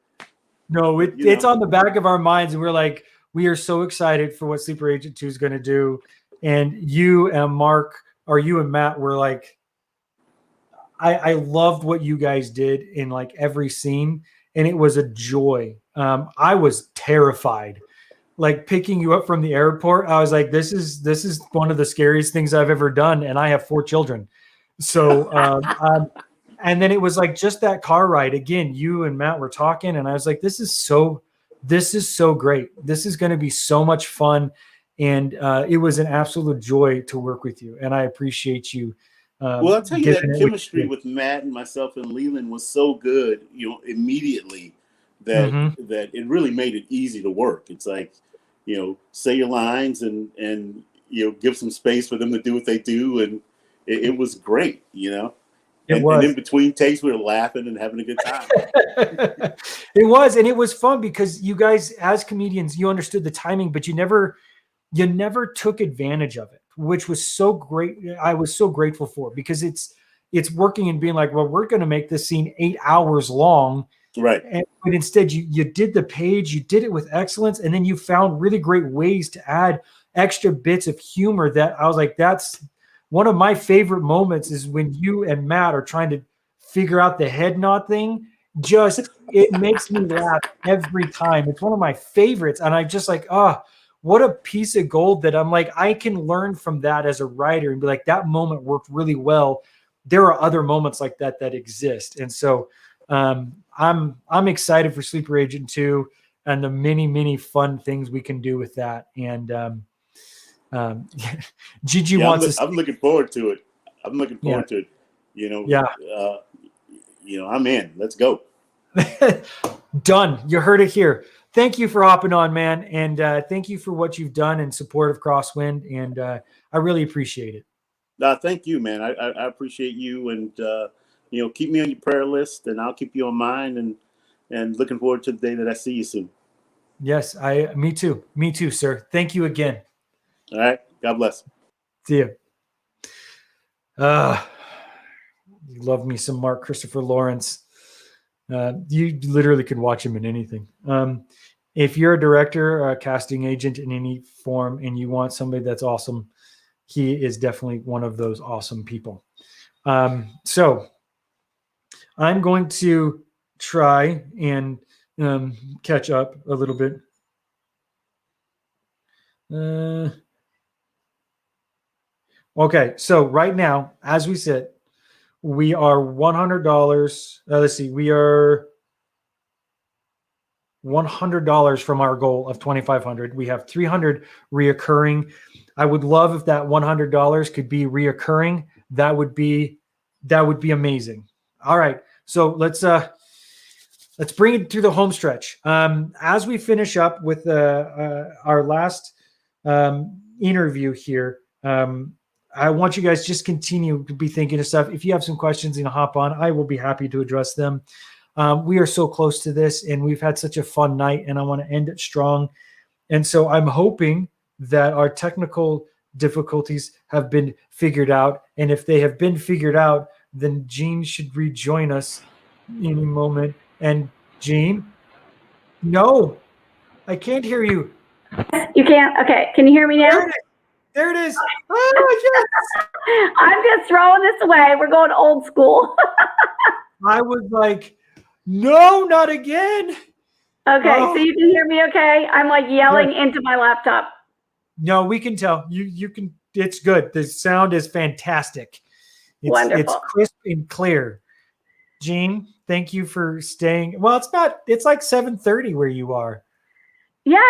S2: no, it's on the back of our minds, and we're like, we are so excited for what Sleeper Agent 2 is going to do. And you and Matt were like, I loved what you guys did in like every scene, and it was a joy. I was terrified. Like picking you up from the airport, I was like, this is one of the scariest things I've ever done. And I have 4 children. So, and then it was like just that car ride again, you and Matt were talking, and I was like, this is so great. This is going to be so much fun. And it was an absolute joy to work with you. And I appreciate you.
S9: Well, I'll tell you that chemistry with Matt and myself and Leland was so good, immediately, that that it really made it easy to work. It's like, say your lines and give some space for them to do what they do, and it was great, And in between takes, we were laughing and having a good time.
S2: It was, and it was fun because you guys, as comedians, you understood the timing, but you never took advantage of it, which was so great. I was so grateful for, because it's working and being like, well, we're going to make this scene 8 hours long.
S9: Right.
S2: But instead you did the page, you did it with excellence. And then you found really great ways to add extra bits of humor that I was like, that's one of my favorite moments, is when you and Matt are trying to figure out the head knot thing. It makes me laugh every time. It's one of my favorites. And I'm just like, what a piece of gold that I'm like, I can learn from that as a writer and be like, that moment worked really well. There are other moments like that exist. And so I'm excited for Sleeper Agent 2 and the many, many fun things we can do with that. And Gigi wants
S9: I'm looking forward to it. I'm looking forward to it. I'm in. Let's go.
S2: Done. You heard it here. Thank you for hopping on, man. And thank you for what you've done in support of Crosswind. And I really appreciate it.
S9: Thank you, man. I appreciate you, and keep me on your prayer list, and I'll keep you on mine, and looking forward to the day that I see you soon.
S2: Yes, me too, sir. Thank you again.
S9: All right. God bless.
S2: See you. You love me some Mark Christopher Lawrence. You literally could watch him in anything. If you're a director or a casting agent in any form and you want somebody that's awesome, he is definitely one of those awesome people. So I'm going to try and catch up a little bit. Okay, so right now, as we sit, we are $100. Let's see, we are $100 from our goal of $2,500. We have $300 reoccurring. I would love if that $100 could be reoccurring. That would be amazing. All right, so let's bring it to the home stretch. As we finish up with our last interview here, I want you guys just continue to be thinking of stuff. If you have some questions and hop on, I will be happy to address them. We are so close to this, and we've had such a fun night, and I want to end it strong. And so I'm hoping that our technical difficulties have been figured out. And if they have been figured out, then Gene should rejoin us any moment. And Gene? No, I can't hear you.
S7: You can't? Okay. Can you hear me now?
S2: There it is. Oh, yes.
S7: I'm just throwing this away. We're going old school.
S2: I was like, no, not again.
S7: Okay. So you can hear me okay? I'm like yelling into my laptop.
S2: No, we can tell. You can. It's good. The sound is fantastic.
S7: Wonderful.
S2: It's crisp and clear. Gene, thank you for staying. Well, it's not. It's like 7:30 where you are.
S7: Yeah,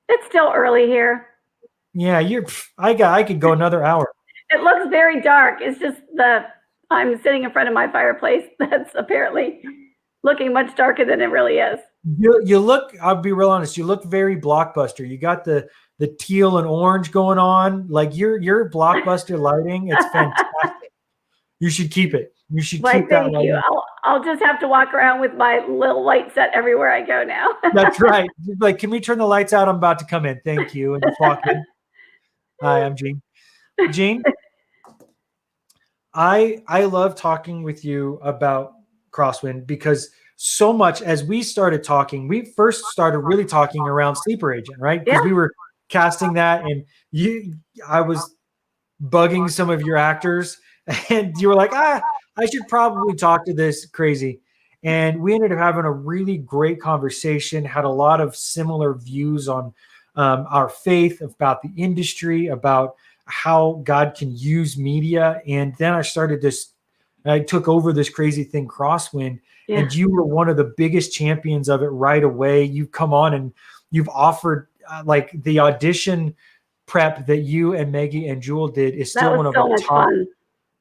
S7: it's still early here.
S2: Yeah, I could go another hour.
S7: It looks very dark. It's just I'm sitting in front of my fireplace that's apparently looking much darker than it really is.
S2: You look, I'll be real honest, you look very Blockbuster. You got the teal and orange going on. Like your Blockbuster lighting, it's fantastic. You should keep it. You should keep that lighting.
S7: Thank you. I'll just have to walk around with my little light set everywhere I go now.
S2: That's right. Like, can we turn the lights out? I'm about to come in. Thank you. And just walk in. Hi, I'm Gene. Gene, I love talking with you about Crosswind because so much as we started talking, we first started really talking around Sleeper Agent, right? Because we were casting that, and I was bugging some of your actors, and you were like, I should probably talk to this crazy. And we ended up having a really great conversation, had a lot of similar views on our faith, about the industry, about how God can use media. And then I took over this crazy thing, Crosswind, and you were one of the biggest champions of it right away. You've come on and you've offered like the audition prep that you and Maggie and Jewel did is still one of our top. Fun.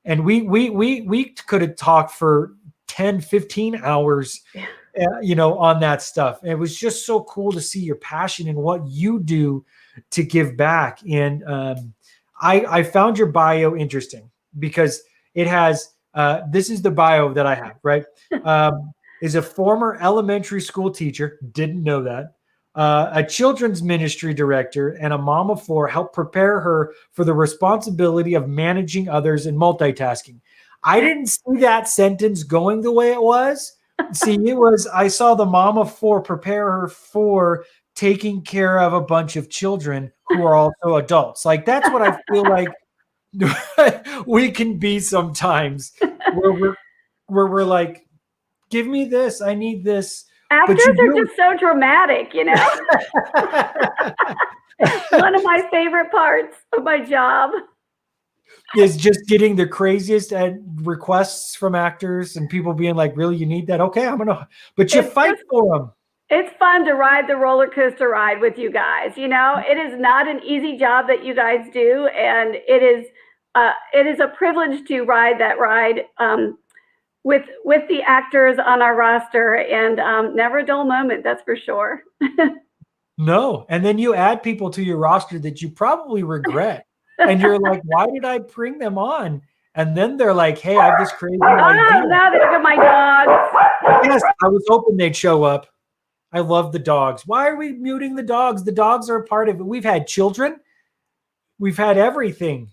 S2: And we could have talked for 10, 15 hours on that stuff. And it was just so cool to see your passion and what you do to give back. And I found your bio interesting because it has, this is the bio that I have, right? Is a former elementary school teacher, didn't know that, a children's ministry director, and a mom of four, helped prepare her for the responsibility of managing others and multitasking. I didn't see that sentence going the way it was. See, I saw the mom of four prepare her for taking care of a bunch of children who are also adults. Like, that's what I feel like we can be sometimes, where we're like, give me this, I need this.
S7: Actors are just so dramatic, One of my favorite parts of my job
S2: is just getting the craziest requests from actors and people being like, really, you need that? Okay, but you fight for them.
S7: It's fun to ride the roller coaster ride with you guys. It is not an easy job that you guys do. And it is a privilege to ride that ride with the actors on our roster, and never a dull moment, that's for sure.
S2: No. And then you add people to your roster that you probably regret. And you're like, why did I bring them on? And then they're like, hey, I have this crazy idea.
S7: Now they look at my dogs.
S2: Yes, I was hoping they'd show up. I love the dogs. Why are we muting the dogs? The dogs are a part of it. We've had children. We've had everything.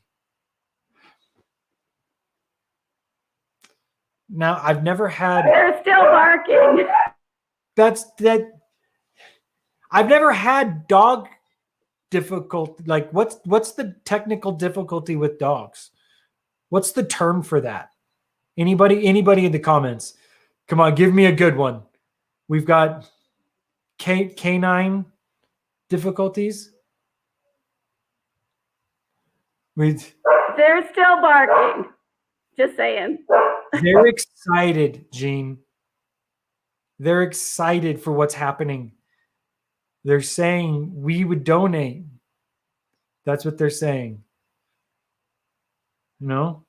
S2: Now, I've never had...
S7: They're still barking.
S2: I've never had dog difficulty. Like, what's the technical difficulty with dogs? What's the term for that? Anybody in the comments? Come on, give me a good one. We've got canine difficulties.
S7: They're still barking. Just saying.
S2: They're excited, Jean. They're excited for what's happening. They're saying we would donate. That's what they're saying. No?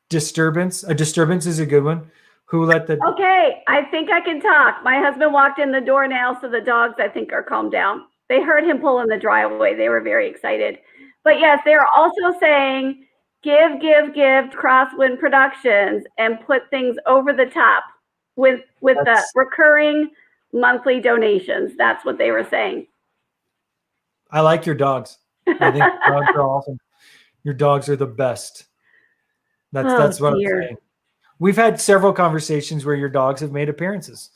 S2: Disturbance. A disturbance is a good one. Who let the...
S7: Okay, I think I can talk. My husband walked in the door now, so the dogs, I think, are calmed down. They heard him pull in the driveway. They were very excited. But yes, they're also saying, give Crosswind Productions and put things over the top with the recurring monthly donations. That's what they were saying.
S2: I like your dogs. I think dogs are awesome. Your dogs are the best. That's what I'm saying. We've had several conversations where your dogs have made appearances.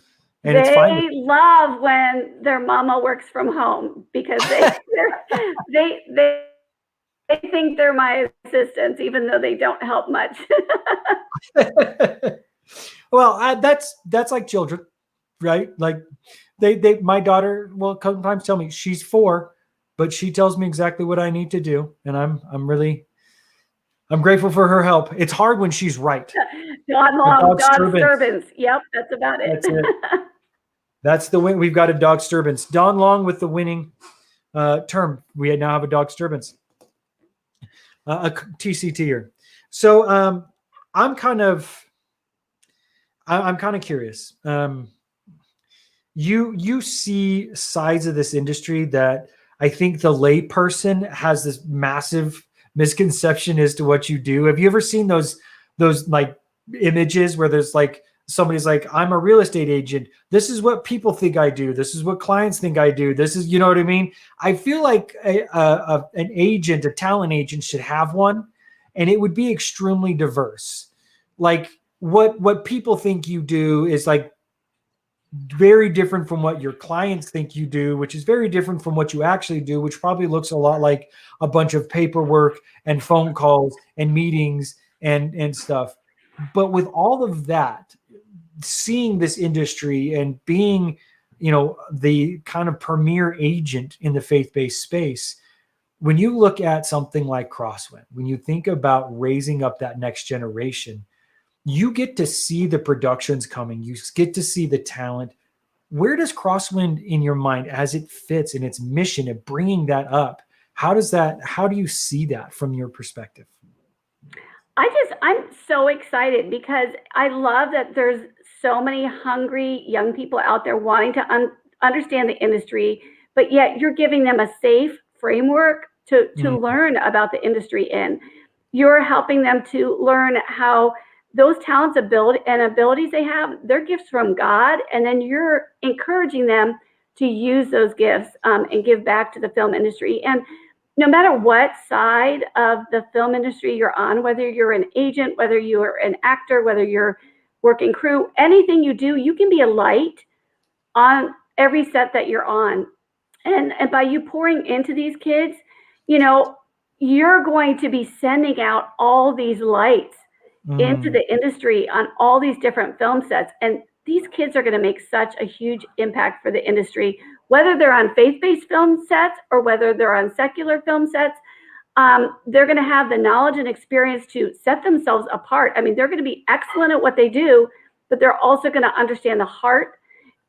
S2: And it's fine.
S7: They love when their mama works from home because they think they're my assistants, even though they don't help much.
S2: Well, that's like children, right? Like my daughter will sometimes tell me she's 4, but she tells me exactly what I need to do, and I'm grateful for her help. It's hard when she's right.
S7: Dog disturbance. Yep, that's about it.
S2: That's it. That's the win. We've got a dog disturbance. Don Long with the winning term. We now have a dog disturbance. A TCTer. So I'm kind of curious. You see sides of this industry that I think the lay person has this massive misconception as to what you do. Have you ever seen those like images where there's like somebody's like, I'm a real estate agent. This is what people think I do. This is what clients think I do. This is, you know what I mean? I feel like an agent, a talent agent should have one, and it would be extremely diverse. Like what people think you do is like very different from what your clients think you do, which is very different from what you actually do, which probably looks a lot like a bunch of paperwork and phone calls and meetings and stuff. But with all of that, seeing this industry and being, the kind of premier agent in the faith-based space, when you look at something like Crosswind, when you think about raising up that next generation, you get to see the productions coming. You get to see the talent. Where does Crosswind in your mind, as it fits in its mission of bringing that up, how do you see that from your perspective?
S7: I'm so excited because I love that there's so many hungry young people out there wanting to understand the industry, but yet you're giving them a safe framework to learn about the industry in. You're helping them to learn how those talents and abilities they have, they're gifts from God, and then you're encouraging them to use those gifts and give back to the film industry. And no matter what side of the film industry you're on, whether you're an agent, whether you're an actor, whether you're working crew, anything you do, you can be a light on every set that you're on. And by you pouring into these kids, you know, you're going to be sending out all these lights into the industry on all these different film sets. And these kids are going to make such a huge impact for the industry, whether they're on faith-based film sets or whether they're on secular film sets. They're going to have the knowledge and experience to set themselves apart. I mean, they're going to be excellent at what they do, but they're also going to understand the heart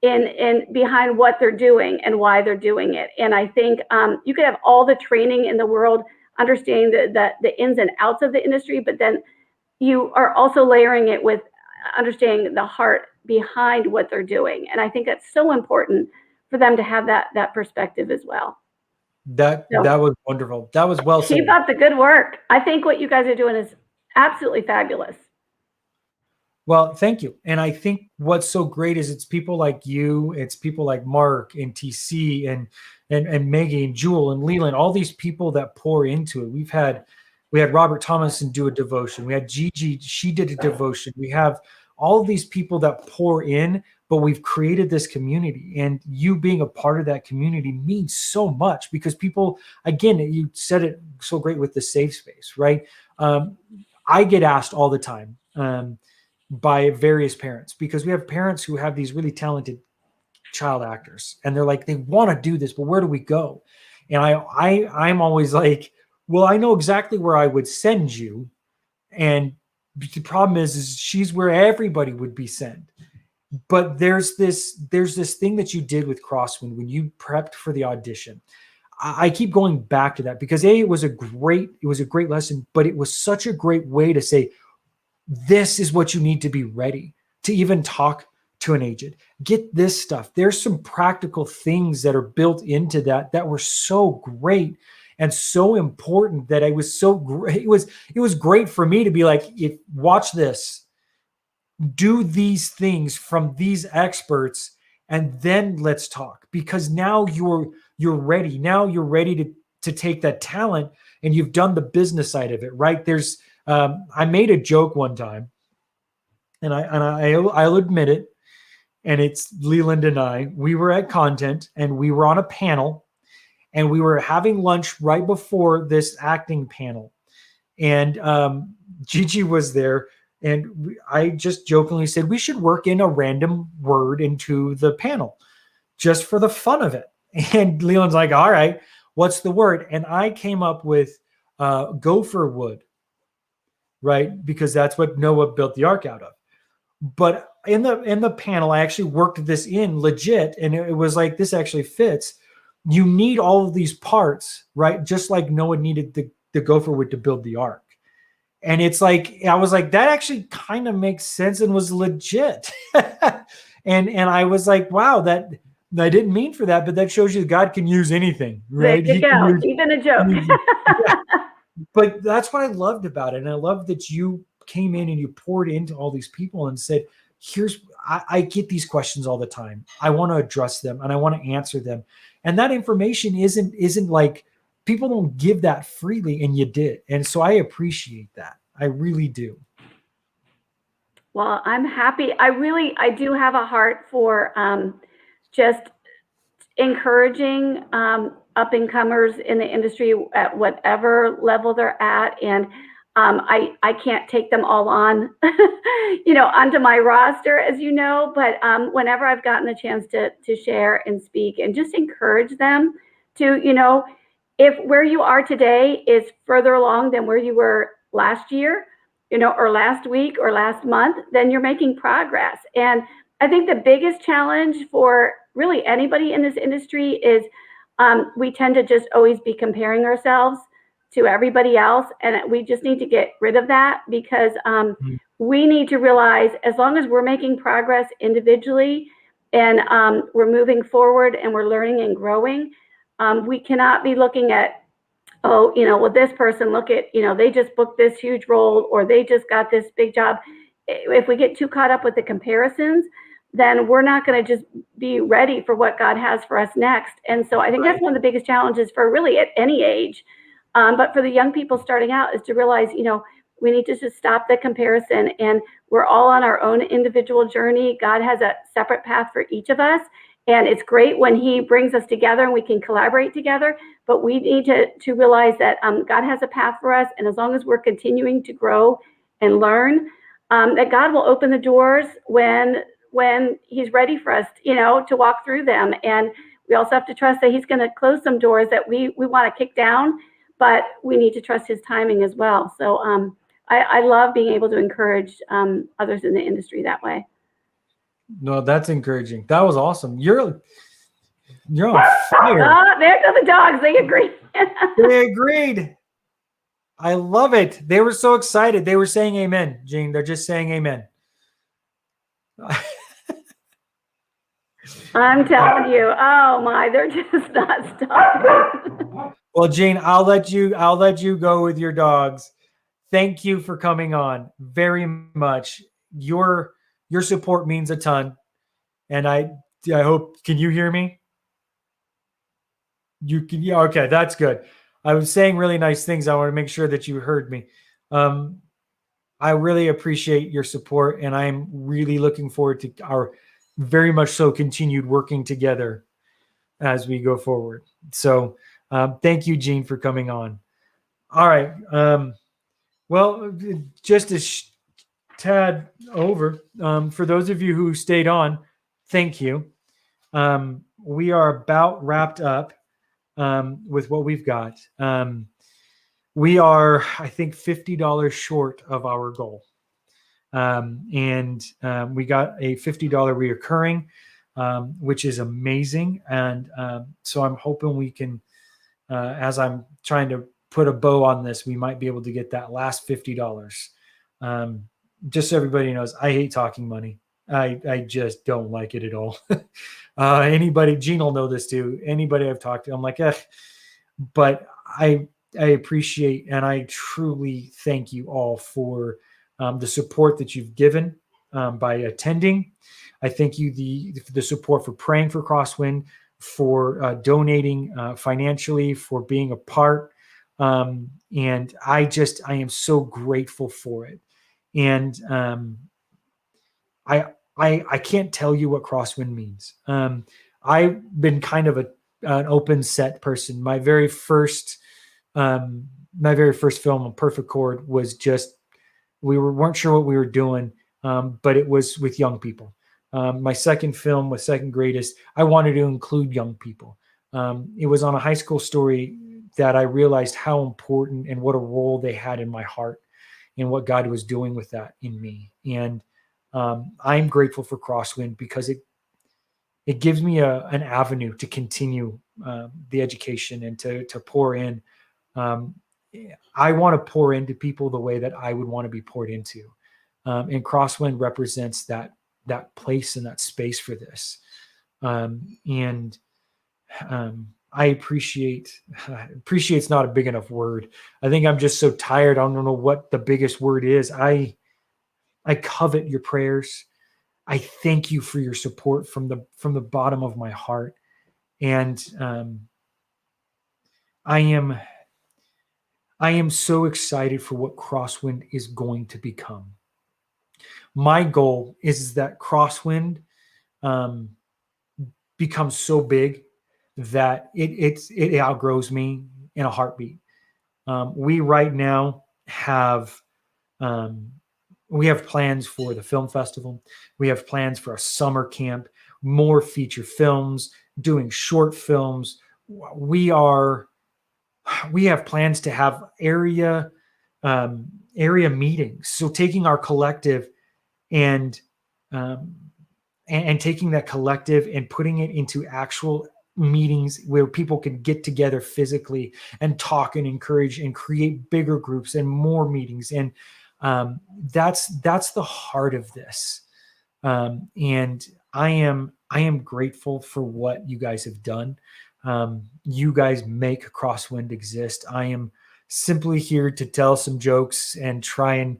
S7: in behind what they're doing and why they're doing it. And I think you could have all the training in the world, understanding the ins and outs of the industry, but then you are also layering it with understanding the heart behind what they're doing. And I think that's so important for them to have that perspective as well.
S2: That was wonderful. That was well said.
S7: Keep up the good work. I think what you guys are doing is absolutely fabulous.
S2: Well, thank you. And I think what's so great is it's people like you, it's people like Mark and TC and Maggie and Jewel and Leland, all these people that pour into it. We had Robert Thomason do a devotion. We had Gigi, she did a devotion. We have all of these people that pour in, but we've created this community, and you being a part of that community means so much because people, again, you said it so great with the safe space, right? I get asked all the time by various parents, because we have parents who have these really talented child actors, and they're like, they want to do this, but where do we go? And I'm always like, well, I know exactly where I would send you. And the problem is she's where everybody would be sent. But there's this thing that you did with Crosswind when you prepped for the audition. I keep going back to that because it was a great lesson, but it was such a great way to say, this is what you need to be ready to even talk to an agent. Get this stuff. There's some practical things that are built into that were so great and so important that it was so great. It was great for me to be like, watch this, do these things from these experts, and then let's talk, because now you're ready. Now you're ready to take that talent and you've done the business side of it, right? There's I made a joke one time, and I'll admit it, and it's Leland and I. We were at Content, and we were on a panel, and we were having lunch right before this acting panel, and Gigi was there, and I just jokingly said we should work in a random word into the panel, just for the fun of it. And Leland's like, "All right, what's the word?" And I came up with gopher wood. Right? Because that's what Noah built the ark out of. But in the panel, I actually worked this in legit, and it was like, this actually fits. You need all of these parts, right? Just like Noah needed the gopher wood to build the ark. And it's like, I was like, that actually kind of makes sense and was legit. and I was like, wow, that I didn't mean for that, but that shows you God can use anything, right?
S7: There you go. Even a joke.
S2: Yeah. But that's what I loved about it. And I love that you came in and you poured into all these people and said, I get these questions all the time. I want to address them and I want to answer them. And that information isn't like, people don't give that freely, and you did. And so I appreciate that. I really do.
S7: Well, I'm happy. I do have a heart for just encouraging up-and-comers in the industry at whatever level they're at. And I can't take them all on, onto my roster, as you know, but whenever I've gotten the chance to share and speak and just encourage them to, if where you are today is further along than where you were last year, or last week or last month, then you're making progress. And I think the biggest challenge for really anybody in this industry is we tend to just always be comparing ourselves to everybody else. And we just need to get rid of that, because we need to realize, as long as we're making progress individually and we're moving forward and we're learning and growing, we cannot be looking at, oh, well, this person, look at, they just booked this huge role, or they just got this big job. If we get too caught up with the comparisons, then we're not going to just be ready for what God has for us next. And so I think that's one of the biggest challenges for really at any age. But for the young people starting out, is to realize, we need to just stop the comparison, and we're all on our own individual journey. God has a separate path for each of us. And it's great when he brings us together and we can collaborate together, but we need to realize that God has a path for us. And as long as we're continuing to grow and learn, that God will open the doors when he's ready for us, to walk through them. And we also have to trust that he's going to close some doors that we want to kick down, but we need to trust his timing as well. So I love being able to encourage others in the industry that way.
S2: No, that's encouraging. That was awesome. You're on fire.
S7: There go the dogs. They agree.
S2: They agreed. I love it. They were so excited. They were saying amen, Jane. They're just saying amen.
S7: I'm telling you. Oh my, they're just not stopping.
S2: Well, Jane, I'll let you go with your dogs. Thank you for coming on very much. Your support means a ton. And I hope, can you hear me? You can, yeah, okay, that's good. I was saying really nice things. I want to make sure that you heard me. I really appreciate your support, and I'm really looking forward to our very much so continued working together as we go forward. So thank you, Gene, for coming on. All right. Well, just a tad over. For those of you who stayed on, thank you. We are about wrapped up with what we've got. We are, I think, $50 short of our goal. And we got a $50 reoccurring, which is amazing. And so I'm hoping we can, as I'm trying to put a bow on this, we might be able to get that last $50. Just so everybody knows, I hate talking money. I just don't like it at all. Anybody, Gene will know this too. Anybody I've talked to, I'm like, but I appreciate, and I truly thank you all for the support that you've given by attending. I thank you the support for praying for Crosswind, for donating financially, for being a part. And I am so grateful for it. And I can't tell you what Crosswind means. I've been kind of an open set person. My very first film, A Perfect Chord, was just, we weren't sure what we were doing, but it was with young people. My second film was Second Greatest. I wanted to include young people. It was on a high school story that I realized how important and what a role they had in my heart and what God was doing with that in me. And I'm grateful for Crosswind because it gives me an avenue to continue the education and to pour in. I want to pour into people the way that I would want to be poured into. And Crosswind represents that place and that space for this. I appreciate's not a big enough word. I think I'm just so tired. I don't know what the biggest word is. I covet your prayers. I thank you for your support from the bottom of my heart. And I am so excited for what Crosswind is going to become. My goal is that Crosswind becomes so big that it outgrows me in a heartbeat. We right now have plans for the film festival. We have plans for a summer camp, more feature films, doing short films. We have plans to have area meetings. So taking our collective and taking that collective and putting it into actual meetings where people can get together physically and talk and encourage and create bigger groups and more meetings. And that's the heart of this. And I am grateful for what you guys have done. You guys make Crosswind exist. I am simply here to tell some jokes and try and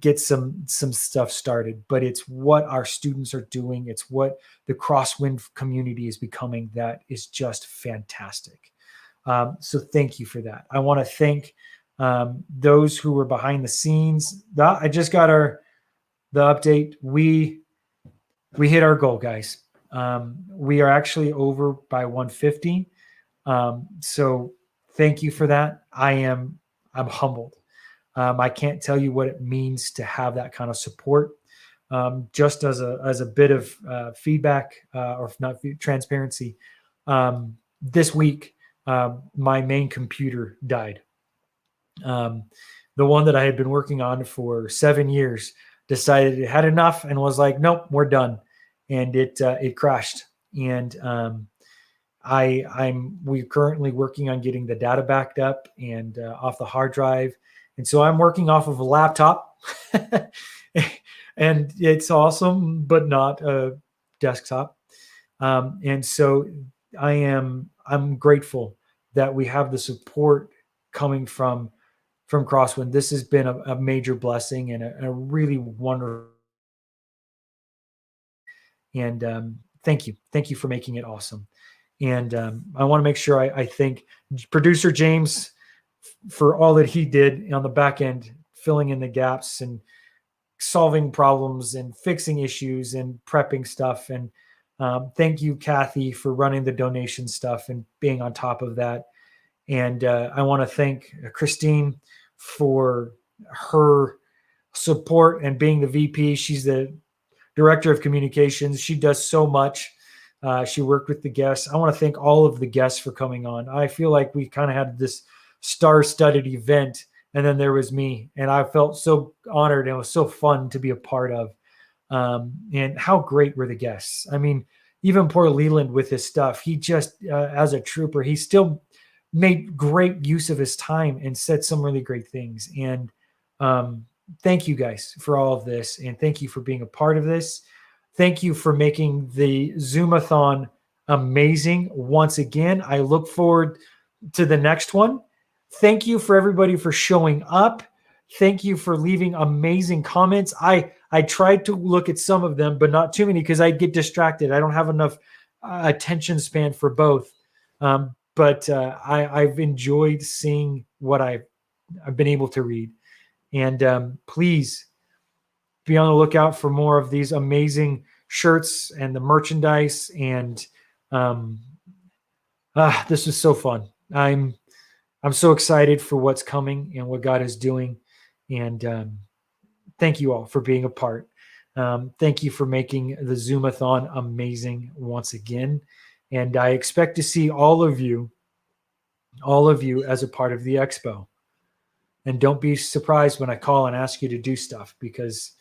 S2: get some stuff started. But it's what our students are doing. It's what the Crosswind community is becoming that is just fantastic. So thank you for that. I want to thank those who were behind the scenes. I just got the update. We hit our goal, guys. We are actually over by 150. So thank you for that. I'm humbled. I can't tell you what it means to have that kind of support. Just as a bit of feedback, or if not transparency, this week my main computer died. The one that I had been working on for 7 years decided it had enough and was like, nope, we're done. And it crashed. And we're currently working on getting the data backed up and off the hard drive. And so I'm working off of a laptop and it's awesome, but not a desktop. And so I'm grateful that we have the support coming from Crosswind. This has been a major blessing and a really wonderful. And thank you for making it awesome. And I want to make sure I thank producer James for all that he did on the back end, filling in the gaps and solving problems and fixing issues and prepping stuff. And thank you, Kathy, for running the donation stuff and being on top of that. And I want to thank Christine for her support and being the VP. She's the director of communications. She does so much. She worked with the guests. I want to thank all of the guests for coming on. I feel like we kind of had this star-studded event, and then there was me, and I felt so honored, and it was so fun to be a part of. And how great were the guests? I mean, even poor Leland with his stuff, he just, as a trooper, he still made great use of his time and said some really great things. And thank you guys for all of this. And thank you for being a part of this. Thank you for making the Zoom-A-Thon amazing once again. I look forward to the next one. Thank you for everybody for showing up. Thank you for leaving amazing comments. I tried to look at some of them, but not too many because I'd get distracted. I don't have enough attention span for both. But I've enjoyed seeing what I've been able to read. And please be on the lookout for more of these amazing shirts and the merchandise. And this was so fun. I'm so excited for what's coming and what God is doing. And thank you all for being a part. Thank you for making the Zoom-A-Thon amazing once again. And I expect to see all of you as a part of the expo. And don't be surprised when I call and ask you to do stuff because,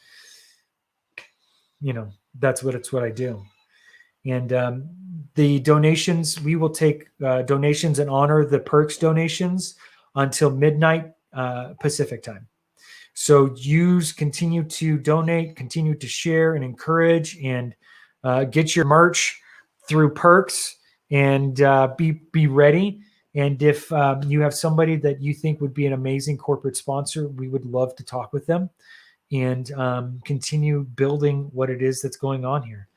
S2: that's what I do. And the donations, we will take donations and honor the perks donations until midnight Pacific time. So continue to donate, continue to share and encourage, and get your merch through perks, and be ready. And if you have somebody that you think would be an amazing corporate sponsor, we would love to talk with them and continue building what it is that's going on here.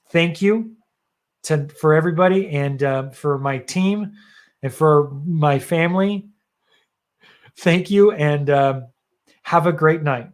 S2: Thank you for everybody, and for my team and for my family. Thank you, and have a great night.